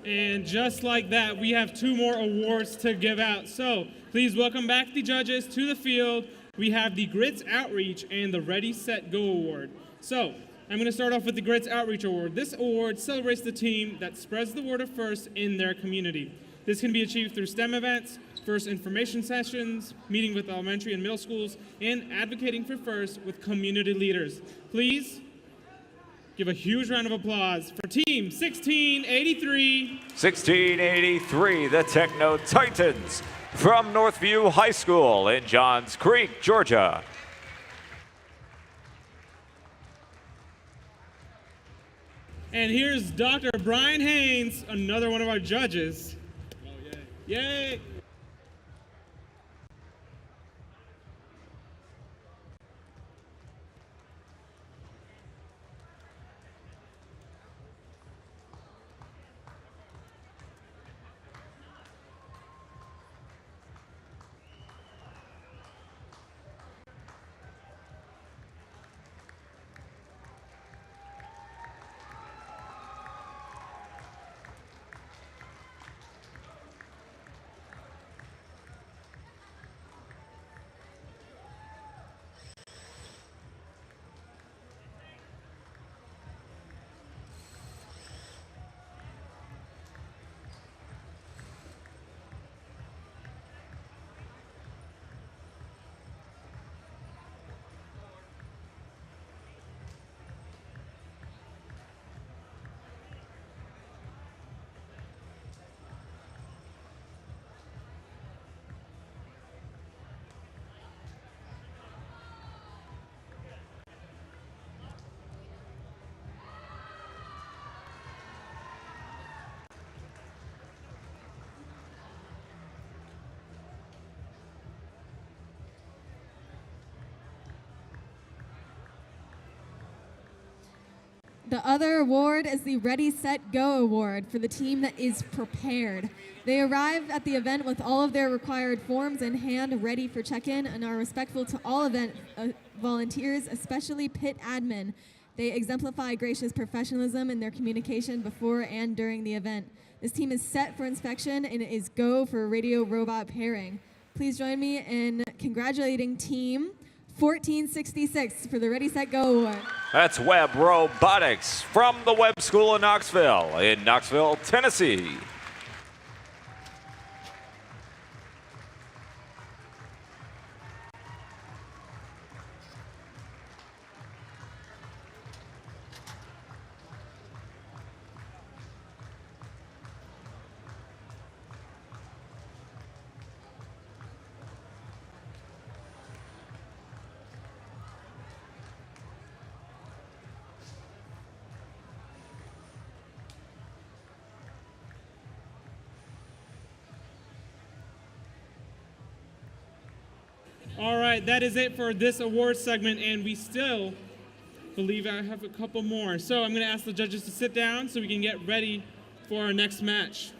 And just like that, we have 2 more awards to give out. So please welcome back the judges to the field. We have the GRITS Outreach and the Ready, Set, Go Award. So I'm going to start off with the GRITS Outreach Award. This award celebrates the team that spreads the word of FIRST in their community. This can be achieved through STEM events, FIRST information sessions, meeting with elementary and middle schools, and advocating for FIRST with community leaders. Please give a huge round of applause for Team 1683. 1683, the Techno Titans from Northview High School in Johns Creek, Georgia. And here's Dr. Brian Haynes, another one of our judges. Oh, yay. Yay! The other award is the Ready, Set, Go Award for the team that is prepared. They arrive at the event with all of their required forms in hand, ready for check-in, and are respectful to all event volunteers, especially pit admin. They exemplify gracious professionalism in their communication before and during the event. This team is set for inspection and it is go for radio robot pairing. Please join me in congratulating Team 1466 for the Ready, Set, Go Award. That's Webb Robotics from the Webb School in Knoxville, Tennessee. All right, that is it for this award segment, and we still believe I have a couple more. So I'm going to ask the judges to sit down so we can get ready for our next match.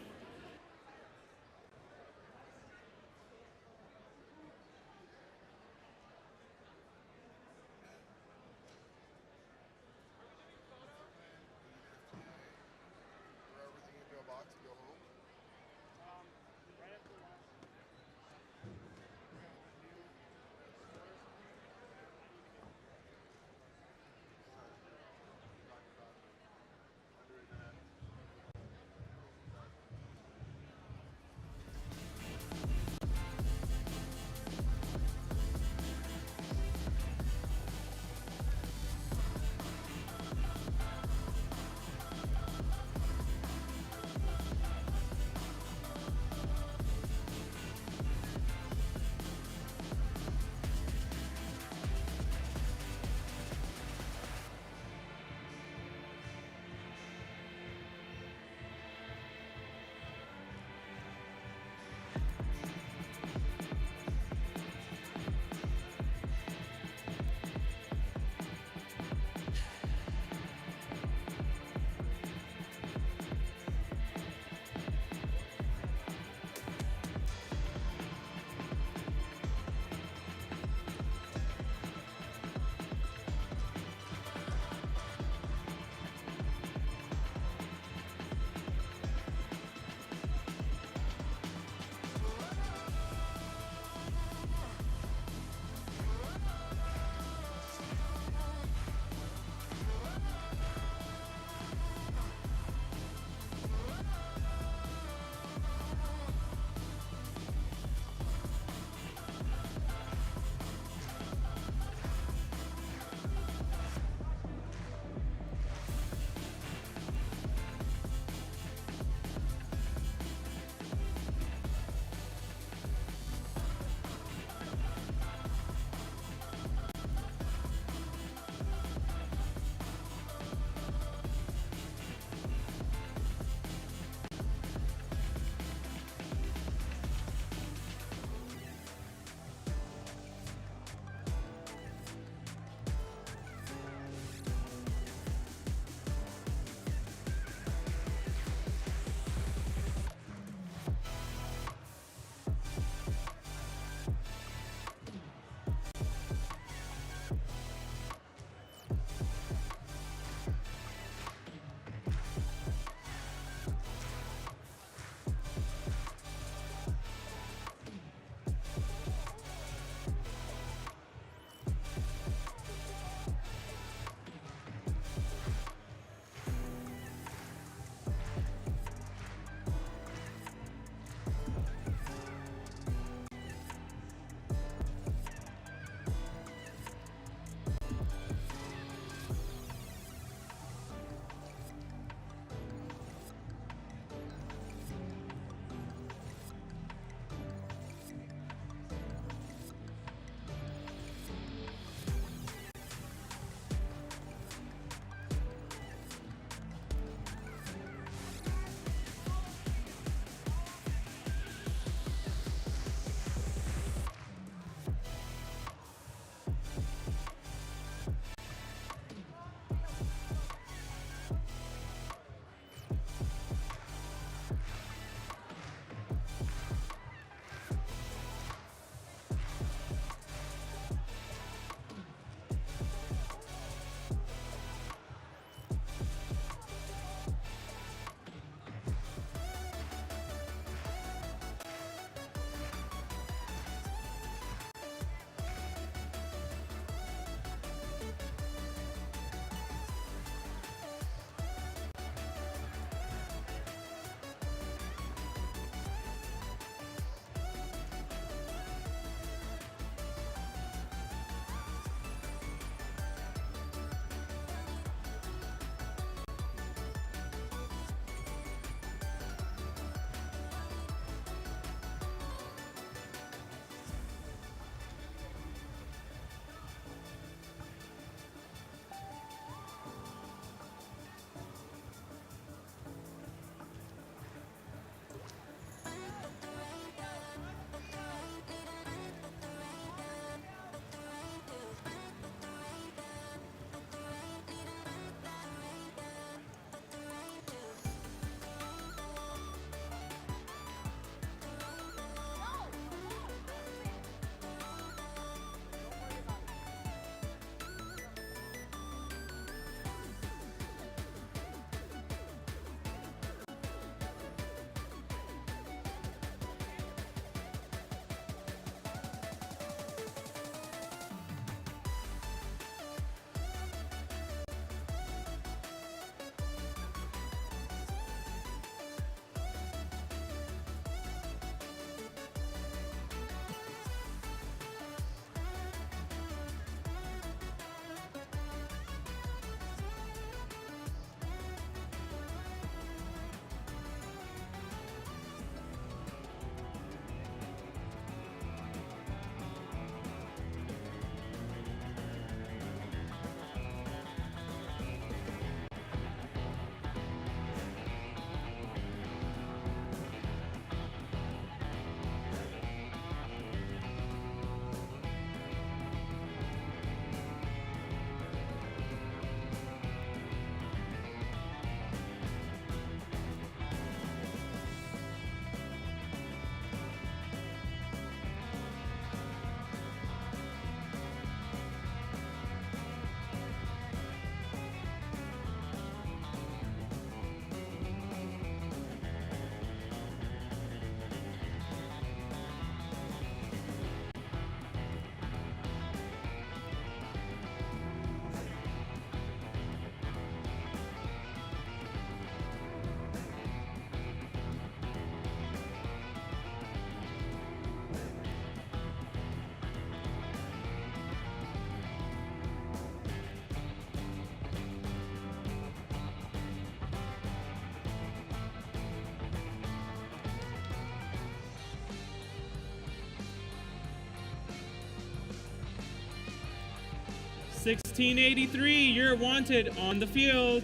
1683, you're wanted on the field.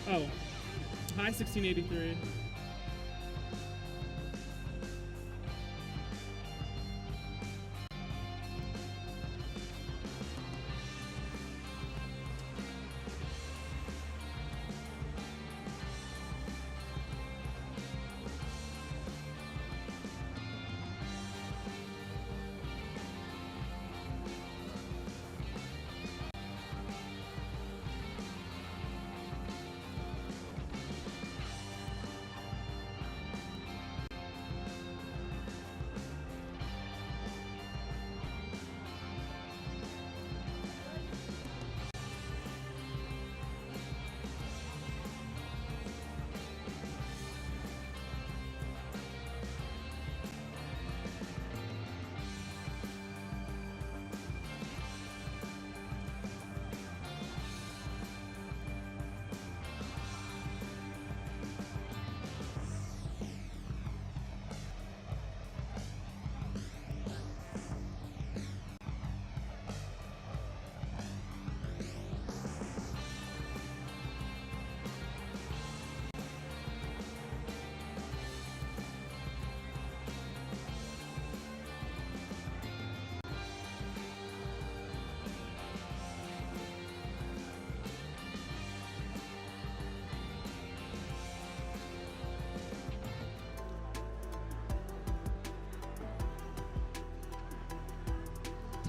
Oh, hi 1683.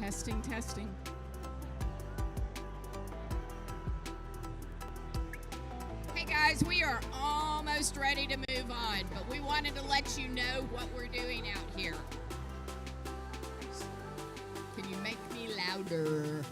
Testing, testing. Hey guys, we are almost ready to move on, but we wanted to let you know what we're doing out here. Can you make me louder?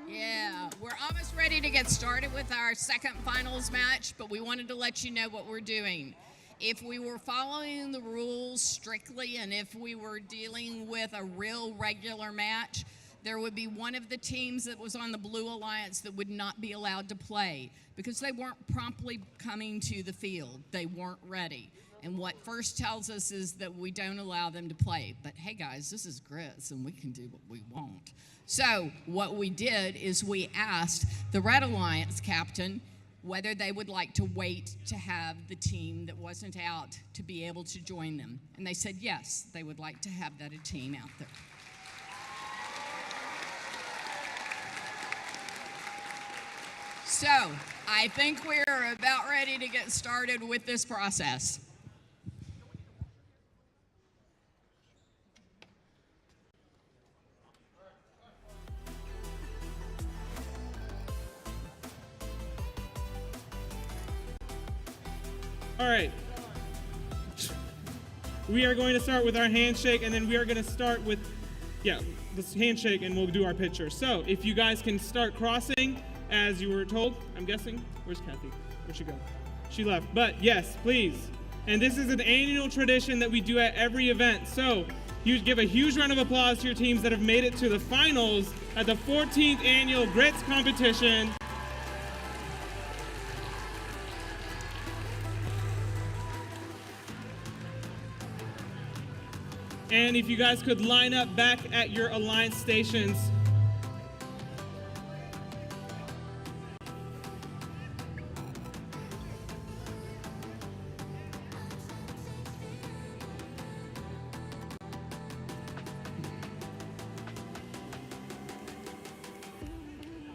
Yeah, we're almost ready to get started with our second finals match, but we wanted to let you know what we're doing. If we were following the rules strictly and if we were dealing with a real regular match, there would be one of the teams that was on the Blue Alliance that would not be allowed to play because they weren't promptly coming to the field. They weren't ready. And what first tells us is that we don't allow them to play. But hey guys, this is Grits and we can do what we want. So what we did is we asked the Red Alliance captain whether they would like to wait to have the team that wasn't out to be able to join them. And they said yes, they would like to have that a team out there. So I think we're about ready to get started with this process. All right. We are going to start with our handshake, and then we are going to start with, this handshake, and we'll do our picture. So if you guys can start crossing as you were told, I'm guessing. Where's Kathy? Where'd she go? She left. But yes, please. And this is an annual tradition that we do at every event. So you give a huge round of applause to your teams that have made it to the finals at the 14th annual GRITS competition. And if you guys could line up back at your Alliance stations.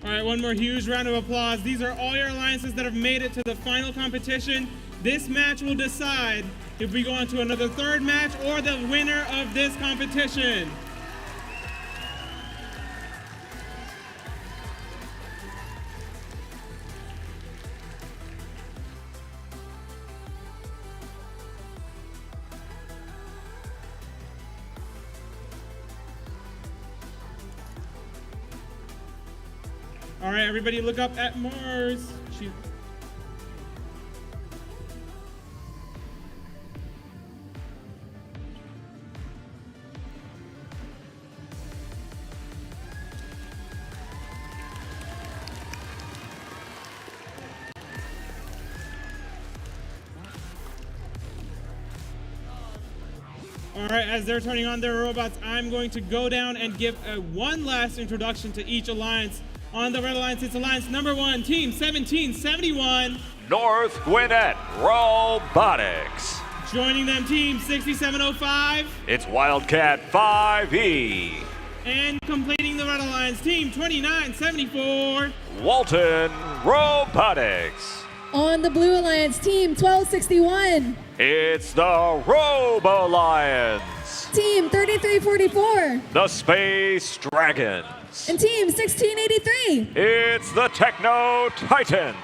All right, one more huge round of applause. These are all your alliances that have made it to the final competition. This match will decide if we go on to another third match or the winner of this competition. All right, everybody look up at Mars. All right, as they're turning on their robots, I'm going to go down and give one last introduction to each alliance On the Red Alliance, it's Alliance number 1, Team 1771. North Gwinnett Robotics. Joining them, Team 6705. It's Wildcat 5E. And completing the Red Alliance, Team 2974. Walton Robotics. On the Blue Alliance, Team 1261. It's the Robo Lions. Team 3344. The Space Dragons. And Team 1683. It's the Techno Titans.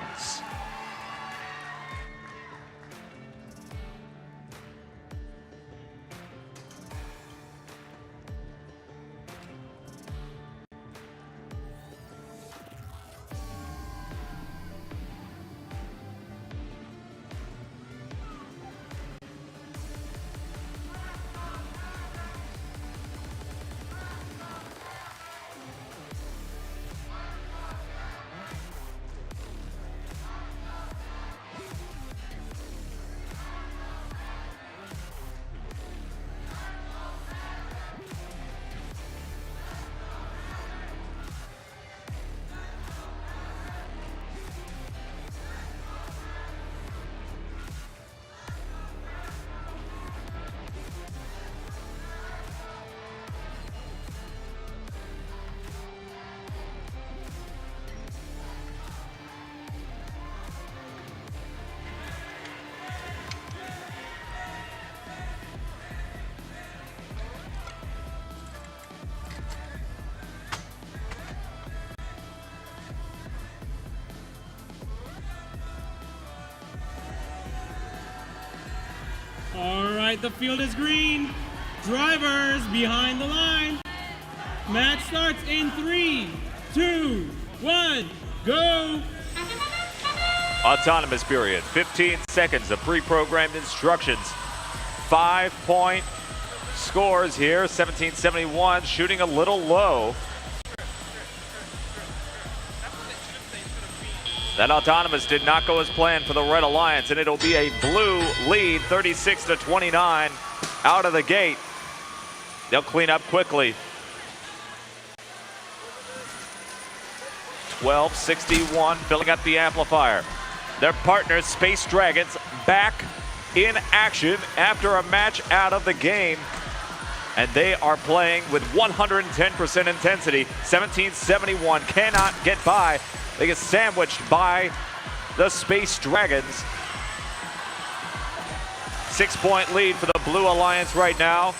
All right, the field is green. Drivers behind the line. Match starts in 3, 2, 1, go. Autonomous period, 15 seconds of pre-programmed instructions. 5-point scores here, 1771 shooting a little low. That autonomous did not go as planned for the Red Alliance, and it'll be a blue lead, 36-29 out of the gate. They'll clean up quickly. 1261 filling up the amplifier. Their partners, Space Dragons, back in action after a match out of the game. And they are playing with 110% intensity. 1771 cannot get by. They get sandwiched by the Space Dragons. 6-point lead for the Blue Alliance right now.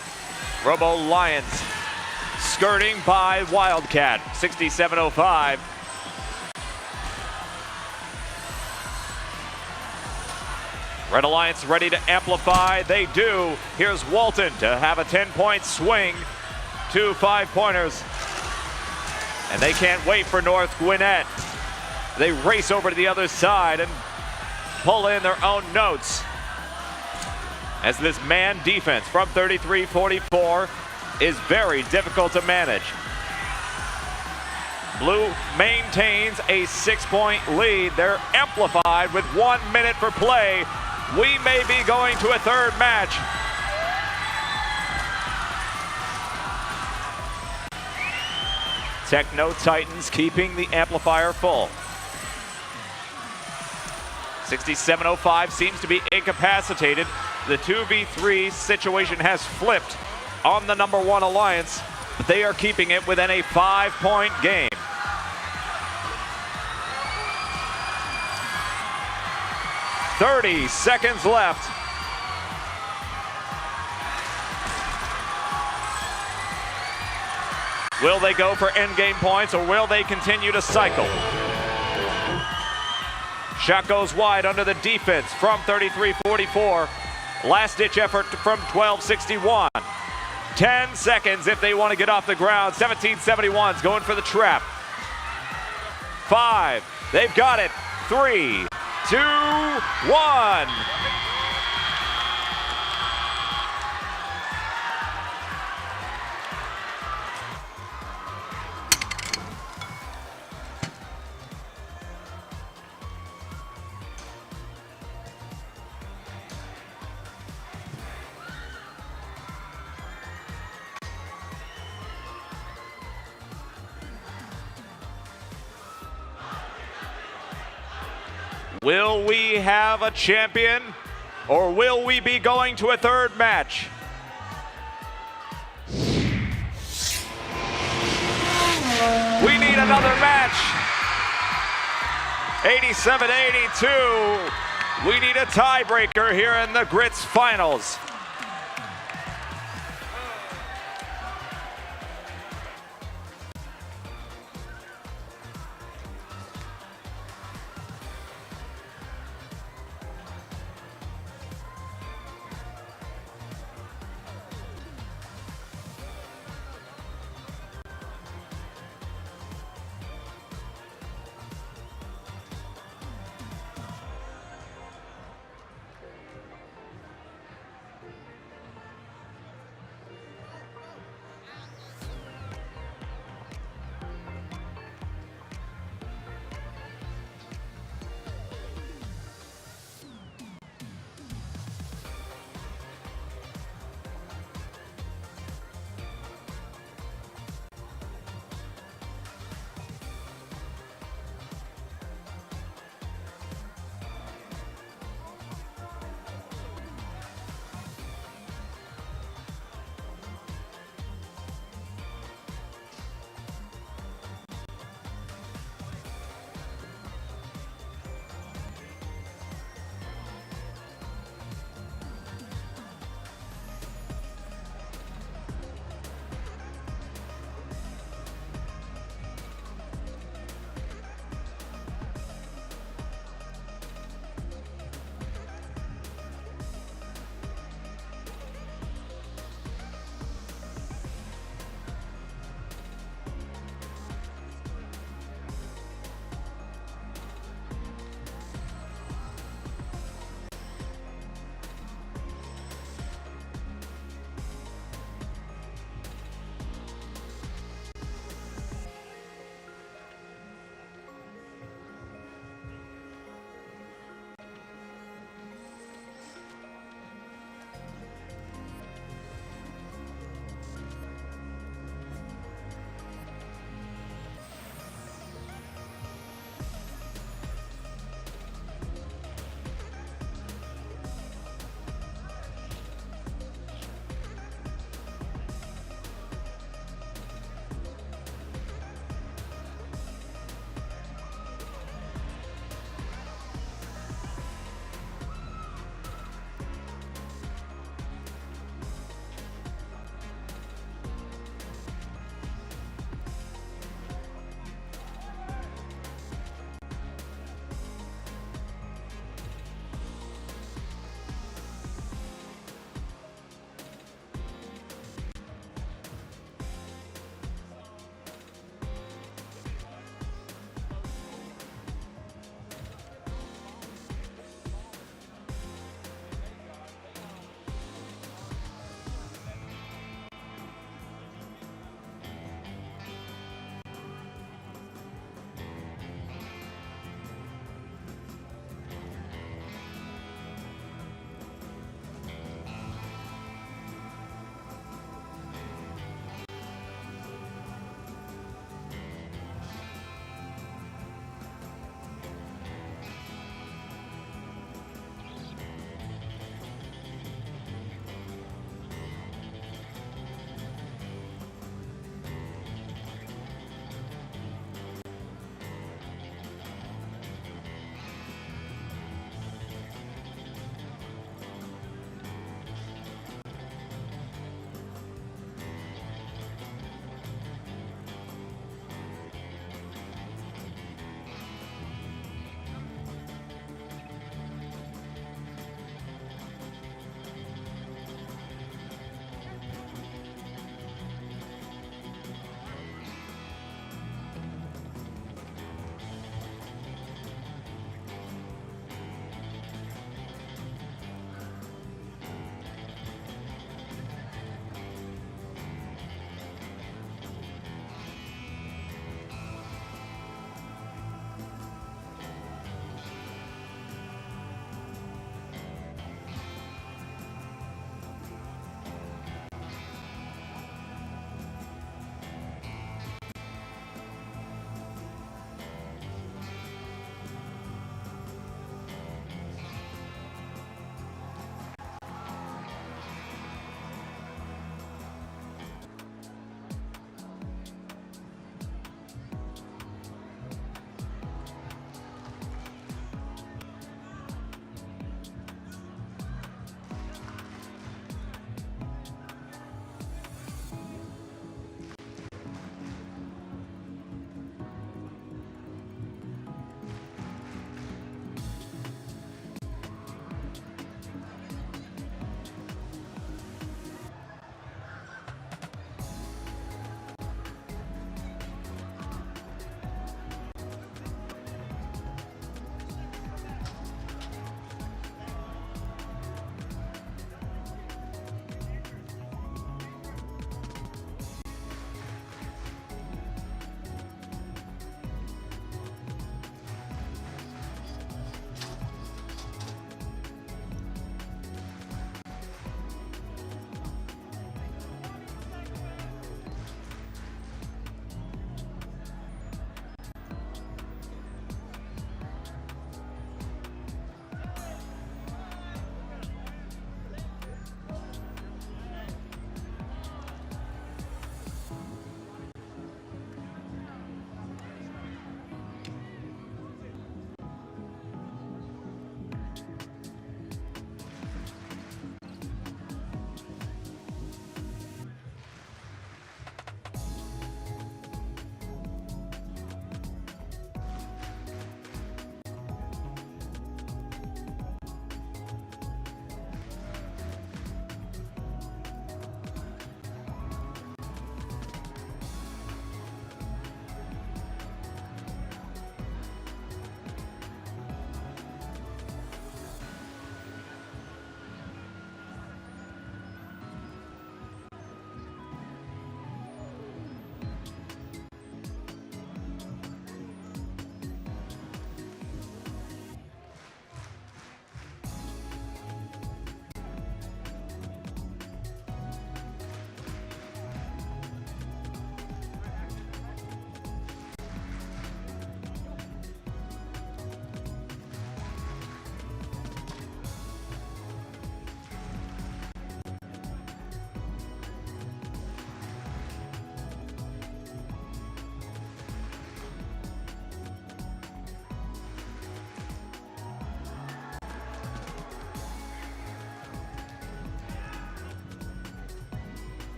Robo Lions skirting by Wildcat, 6705. Red Alliance ready to amplify. They do. Here's Walton to have a 10-point swing. 2 5-pointers. And they can't wait for North Gwinnett. They race over to the other side and pull in their own notes. As this man defense from 33-44 is very difficult to manage. Blue maintains a 6-point lead. They're amplified with 1 minute for play. We may be going to a third match. Techno Titans keeping the amplifier full. 6705 seems to be incapacitated. The 2v3 situation has flipped on the number 1 Alliance, but they are keeping it within a 5-point game. "30 seconds left. Will they go for endgame points, or will they continue to cycle? Shot goes wide under the defense from 33-44. Last-ditch effort from 12-61. 10 seconds if they want to get off the ground. 17-71's going for the trap. 5, they've got it. 3, 2, 1. Will we have a champion, or will we be going to a third match? We need another match. 87-82. We need a tiebreaker here in the GRITS finals.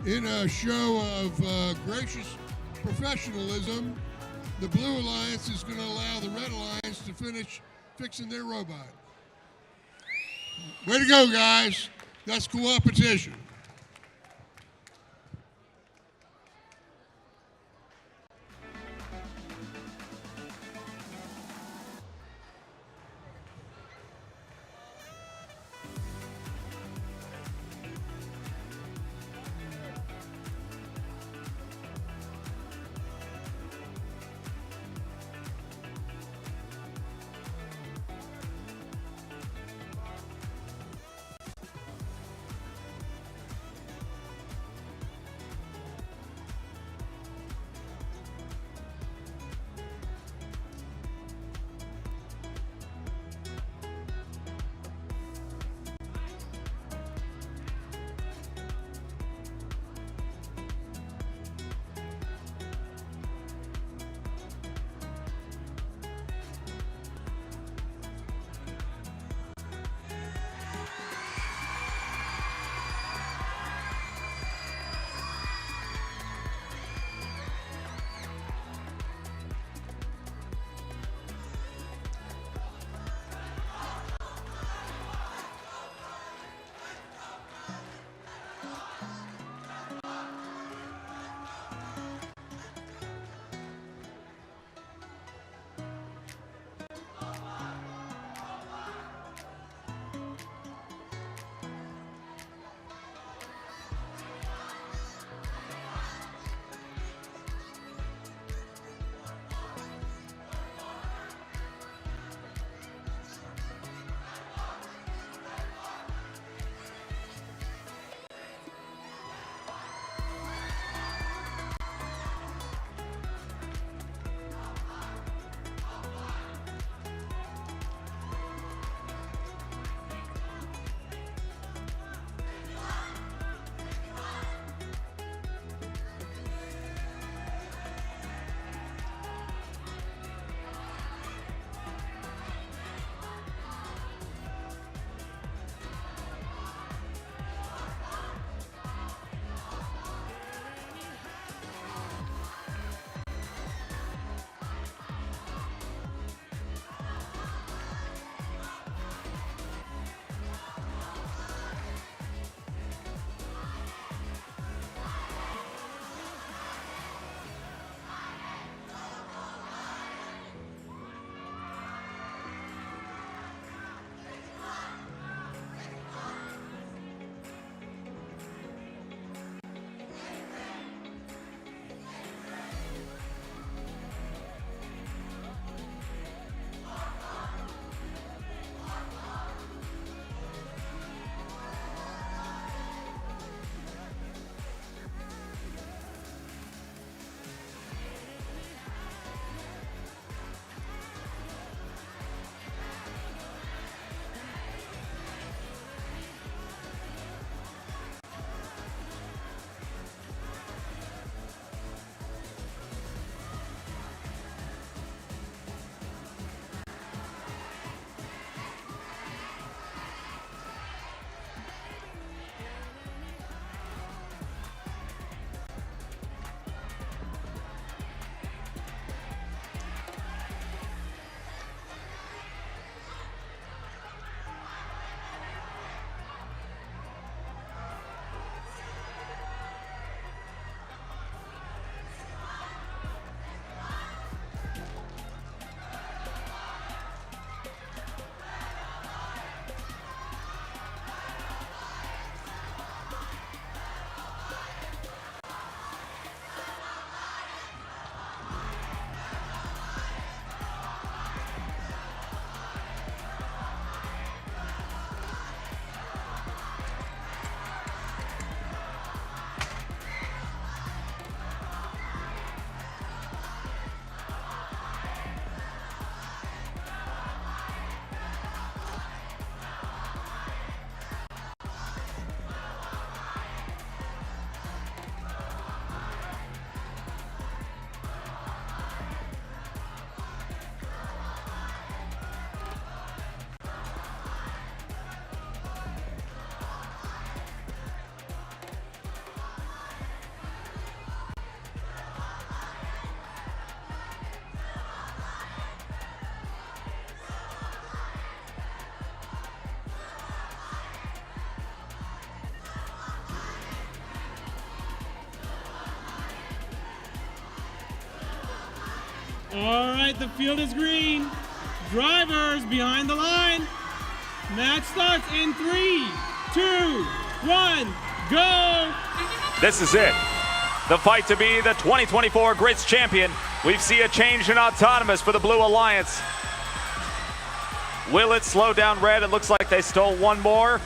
In a show of gracious professionalism, the Blue Alliance is going to allow the Red Alliance to finish fixing their robot. Way to go, guys. That's co-opetition. All right, the field is green. Drivers behind the line. Match starts in 3, 2, 1, go. This is it. The fight to be the 2024 GRITS champion. We see a change in autonomous for the Blue Alliance. Will it slow down Red? It looks like they stole one more.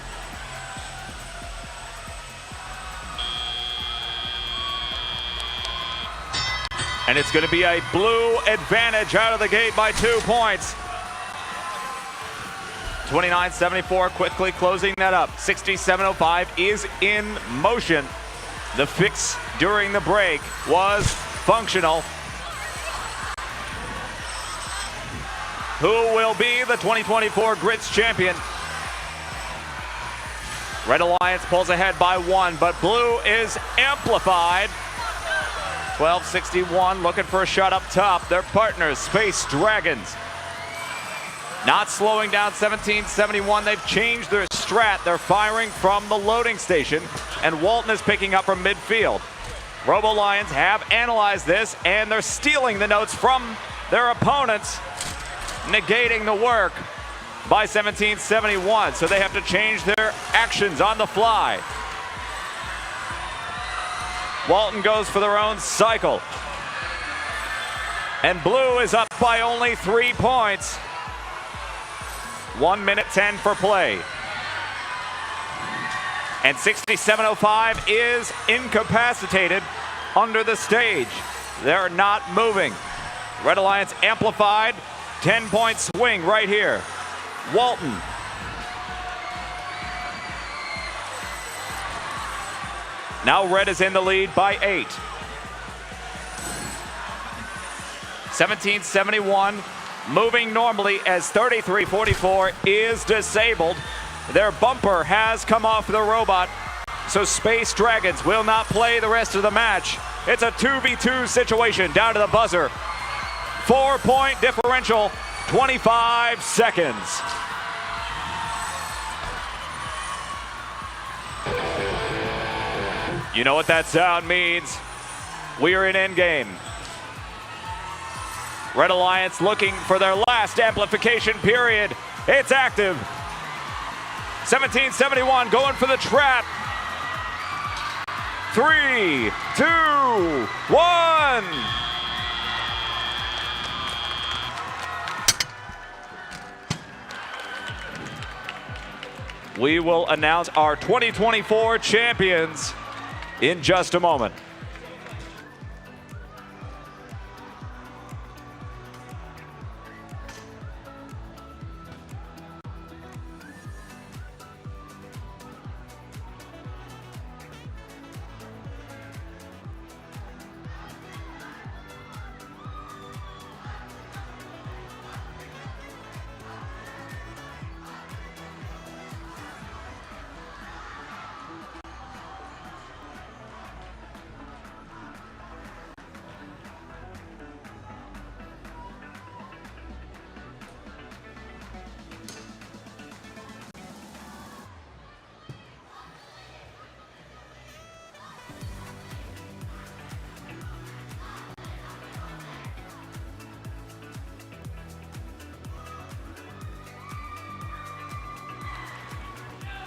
And it's going to be a blue advantage out of the gate by 2 points. 29-74, quickly closing that up. 67-05 is in motion. The fix during the break was functional. Who will be the 2024 GRITS champion? Red Alliance pulls ahead by 1, but Blue is amplified. 12-61, looking for a shot up top. Their partners, Space Dragons. Not slowing down. 17-71. They've changed their strat. They're firing from the loading station, and Walton is picking up from midfield. Robo Lions have analyzed this, and they're stealing the notes from their opponents, negating the work by 17-71. So they have to change their actions on the fly. Walton goes for their own cycle. And Blue is up by only 3 points. 1 minute 10 for play. And 67-05 is incapacitated under the stage. They're not moving. Red Alliance amplified. 10-point swing right here. Walton. Now Red is in the lead by 8. 17-71. Moving normally as 33-44 is disabled. Their bumper has come off the robot, so Space Dragons will not play the rest of the match. It's a 2v2 situation down to the buzzer. 4-point differential, 25 seconds. You know what that sound means. We are in endgame. Red Alliance looking for their last amplification period. It's active. 17-71 going for the trap. 3, 2, 1. We will announce our 2024 champions in just a moment.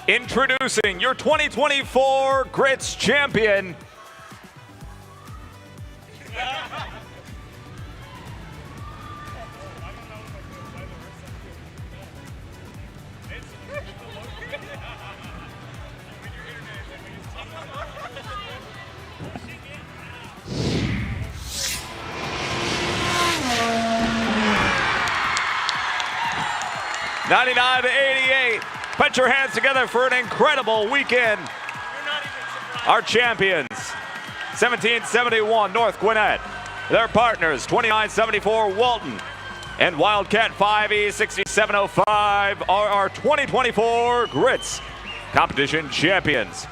Introducing your 2024 GRITS champion. $99-88. Put your hands together for an incredible weekend. Our champions, 17-71 North Gwinnett. Their partners, 29-74 Walton. And Wildcat 5E 6705 are our 2024 GRITS competition champions.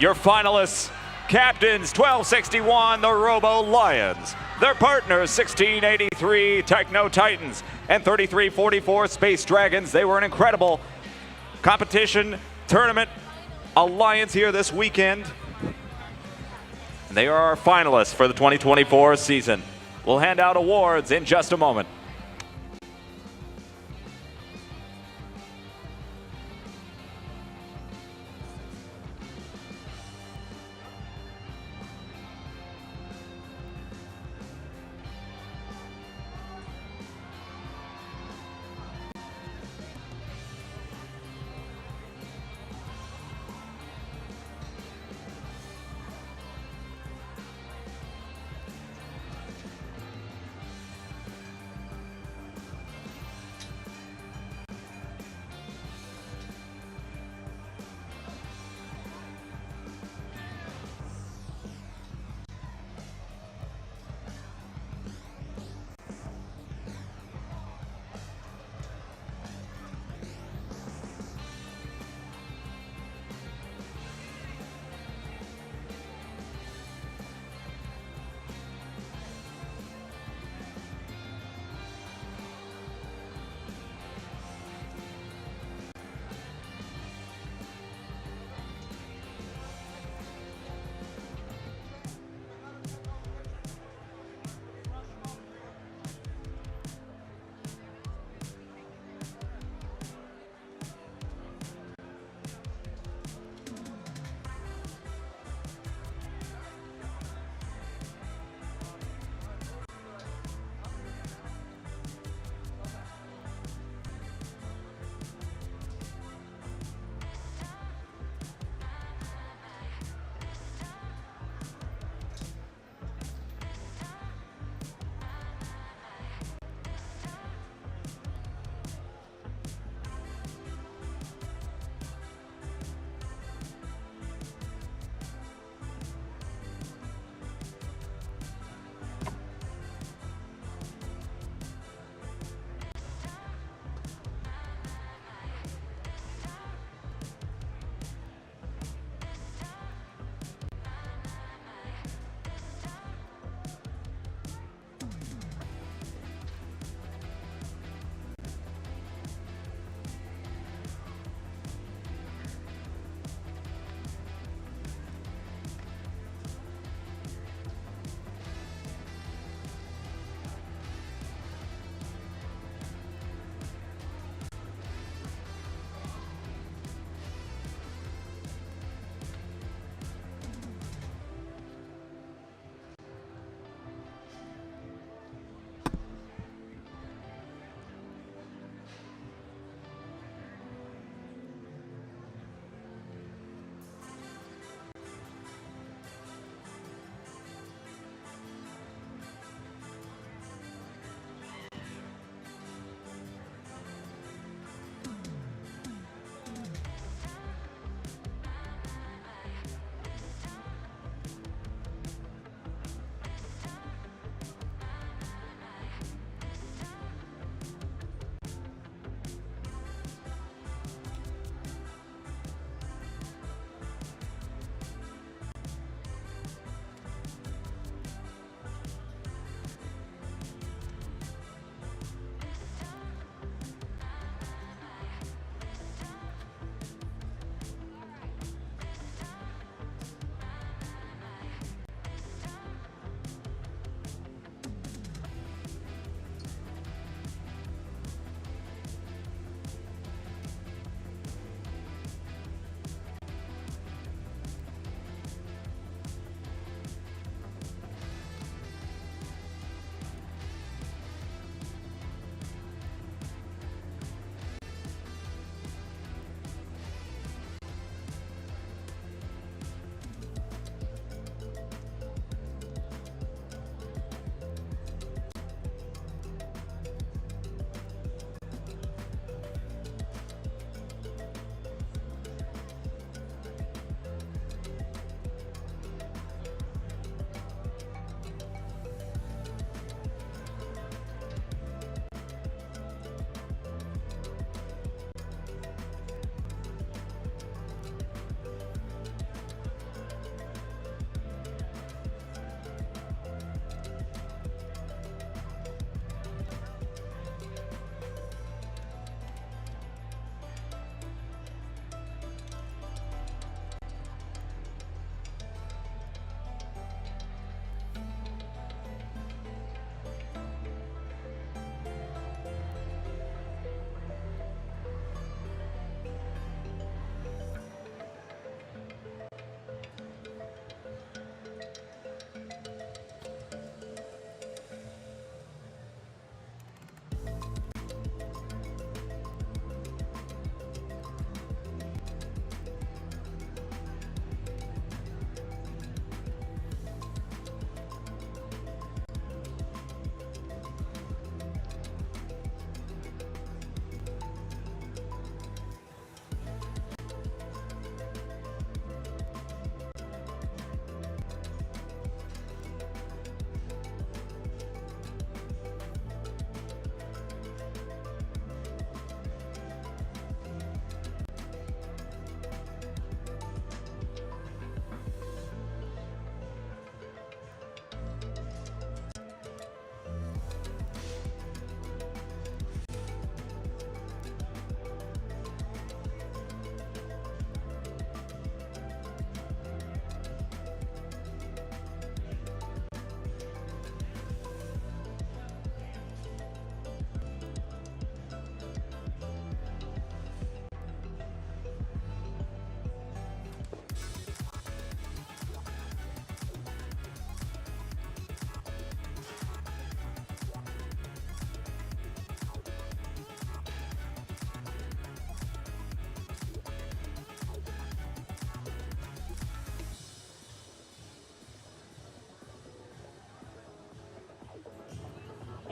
Your finalists, captains 1261 the Robo Lions. Their partners 1683 Techno Titans and 3344 Space Dragons. They were an incredible competition tournament alliance here this weekend. And they are our finalists for the 2024 season. We'll hand out awards in just a moment.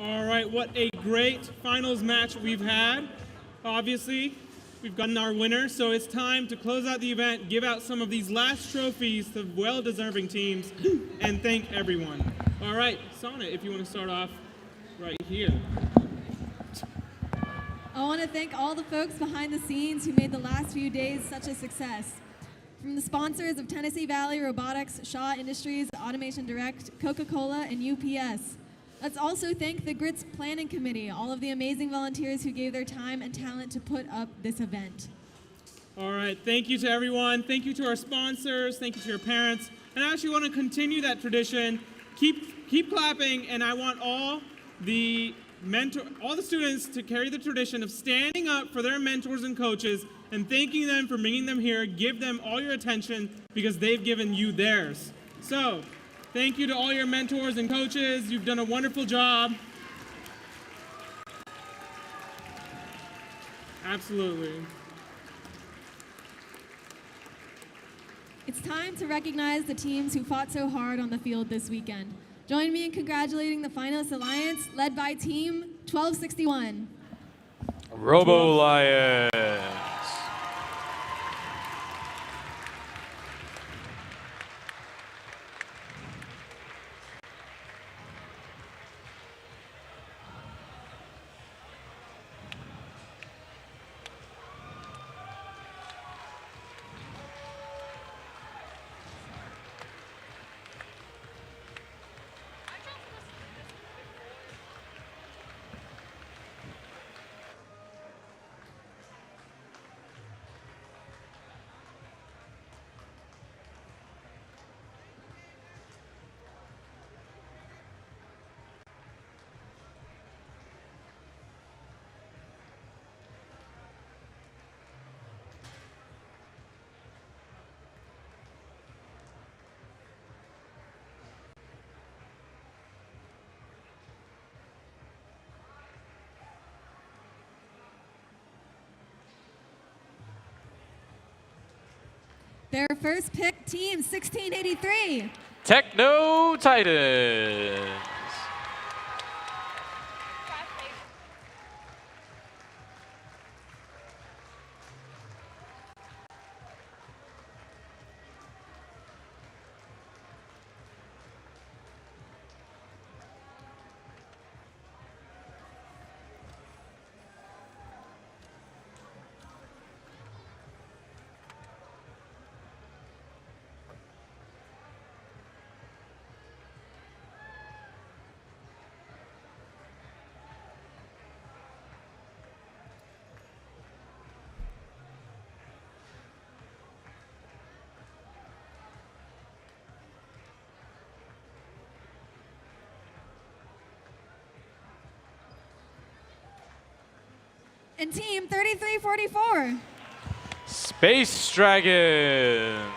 All right, what a great finals match we've had. Obviously, we've gotten our winner, so it's time to close out the event, give out some of these last trophies to well-deserving teams, and thank everyone. All right, Sonnet, if you want to start off right here. I want to thank all the folks behind the scenes who made the last few days such a success. From the sponsors of Tennessee Valley Robotics, Shaw Industries, Automation Direct, Coca-Cola, and UPS. Let's also thank the GRITS Planning Committee, all of the amazing volunteers who gave their time and talent to put up this event. All right, thank you to everyone. Thank you to our sponsors. Thank you to your parents. And I actually want to continue that tradition. Keep clapping, and I want all the students to carry the tradition of standing up for their mentors and coaches and thanking them for bringing them here. Give them all your attention because they've given you theirs. So, thank you to all your mentors and coaches. You've done a wonderful job. Absolutely. It's time to recognize the teams who fought so hard on the field this weekend. Join me in congratulating the Finalist Alliance, led by Team 1261. Robo Lions. Their first pick, Team 1683. Techno Titans. And Team 3344. Space Dragons.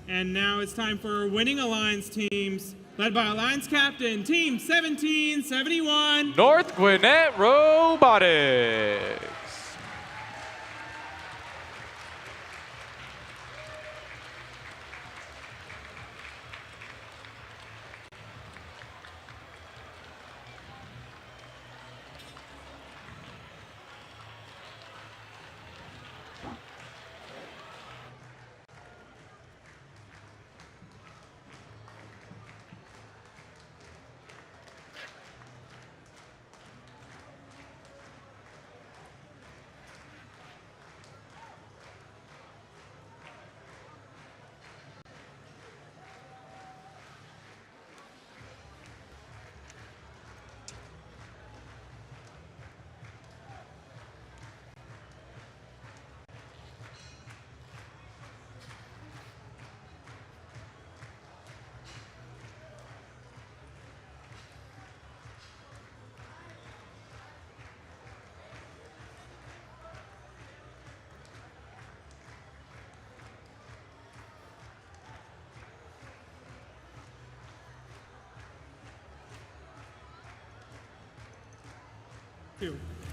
And now it's time for our winning Alliance teams, led by Alliance Captain, Team 1771. North Gwinnett Robotics.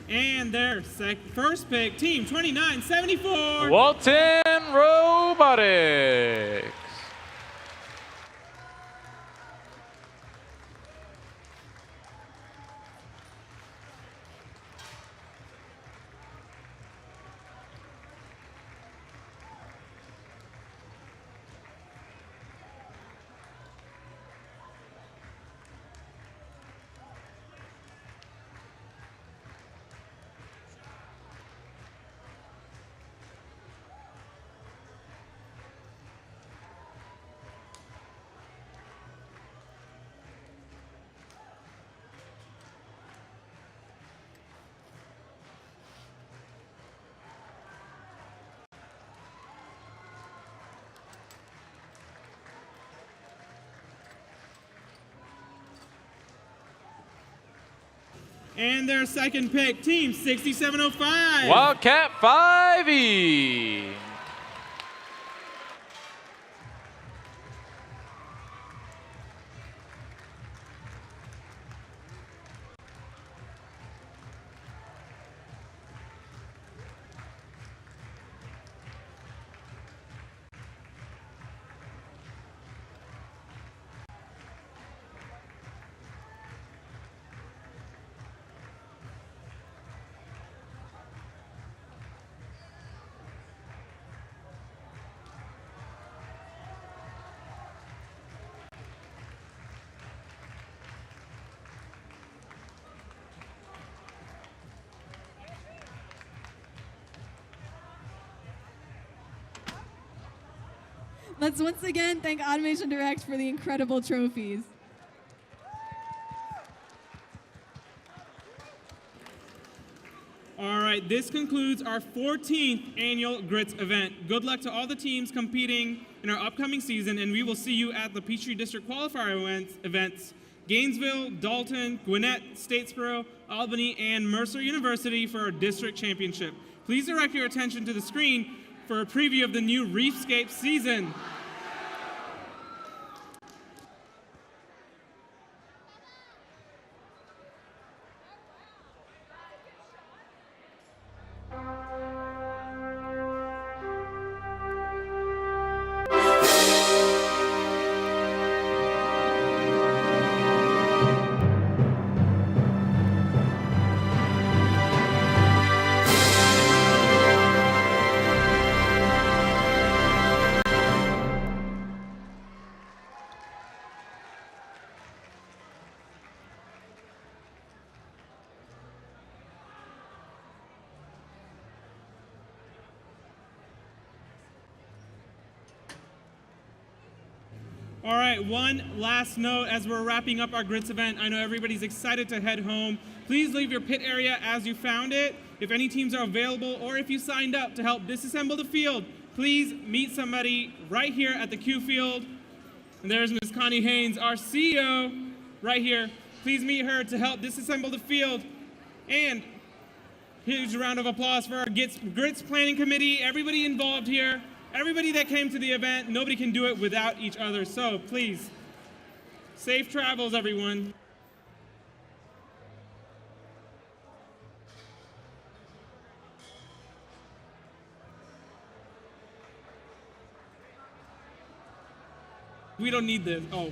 And their first pick, Team 2974. Dalton Robotics. And their second pick, Team 6705. Wildcat 5E. Let's once again thank Automation Direct for the incredible trophies. All right, this concludes our 14th annual GRITS event. Good luck to all the teams competing in our upcoming season, and we will see you at the Peachtree District Qualifier events, Gainesville, Dalton, Gwinnett, Statesboro, Albany, and Mercer University for our district championship. Please direct your attention to the screen for a preview of the new Reefscape season. All right, one last note as we're wrapping up our GRITS event. I know everybody's excited to head home. Please leave your pit area as you found it. If any teams are available or if you signed up to help disassemble the field, please meet somebody right here at the Q field. And there's Ms. Connie Haynes, our CEO, right here. Please meet her to help disassemble the field. And huge round of applause for our GRITS planning committee, everybody involved here. Everybody that came to the event, nobody can do it without each other. So please, safe travels, everyone. We don't need this. Oh.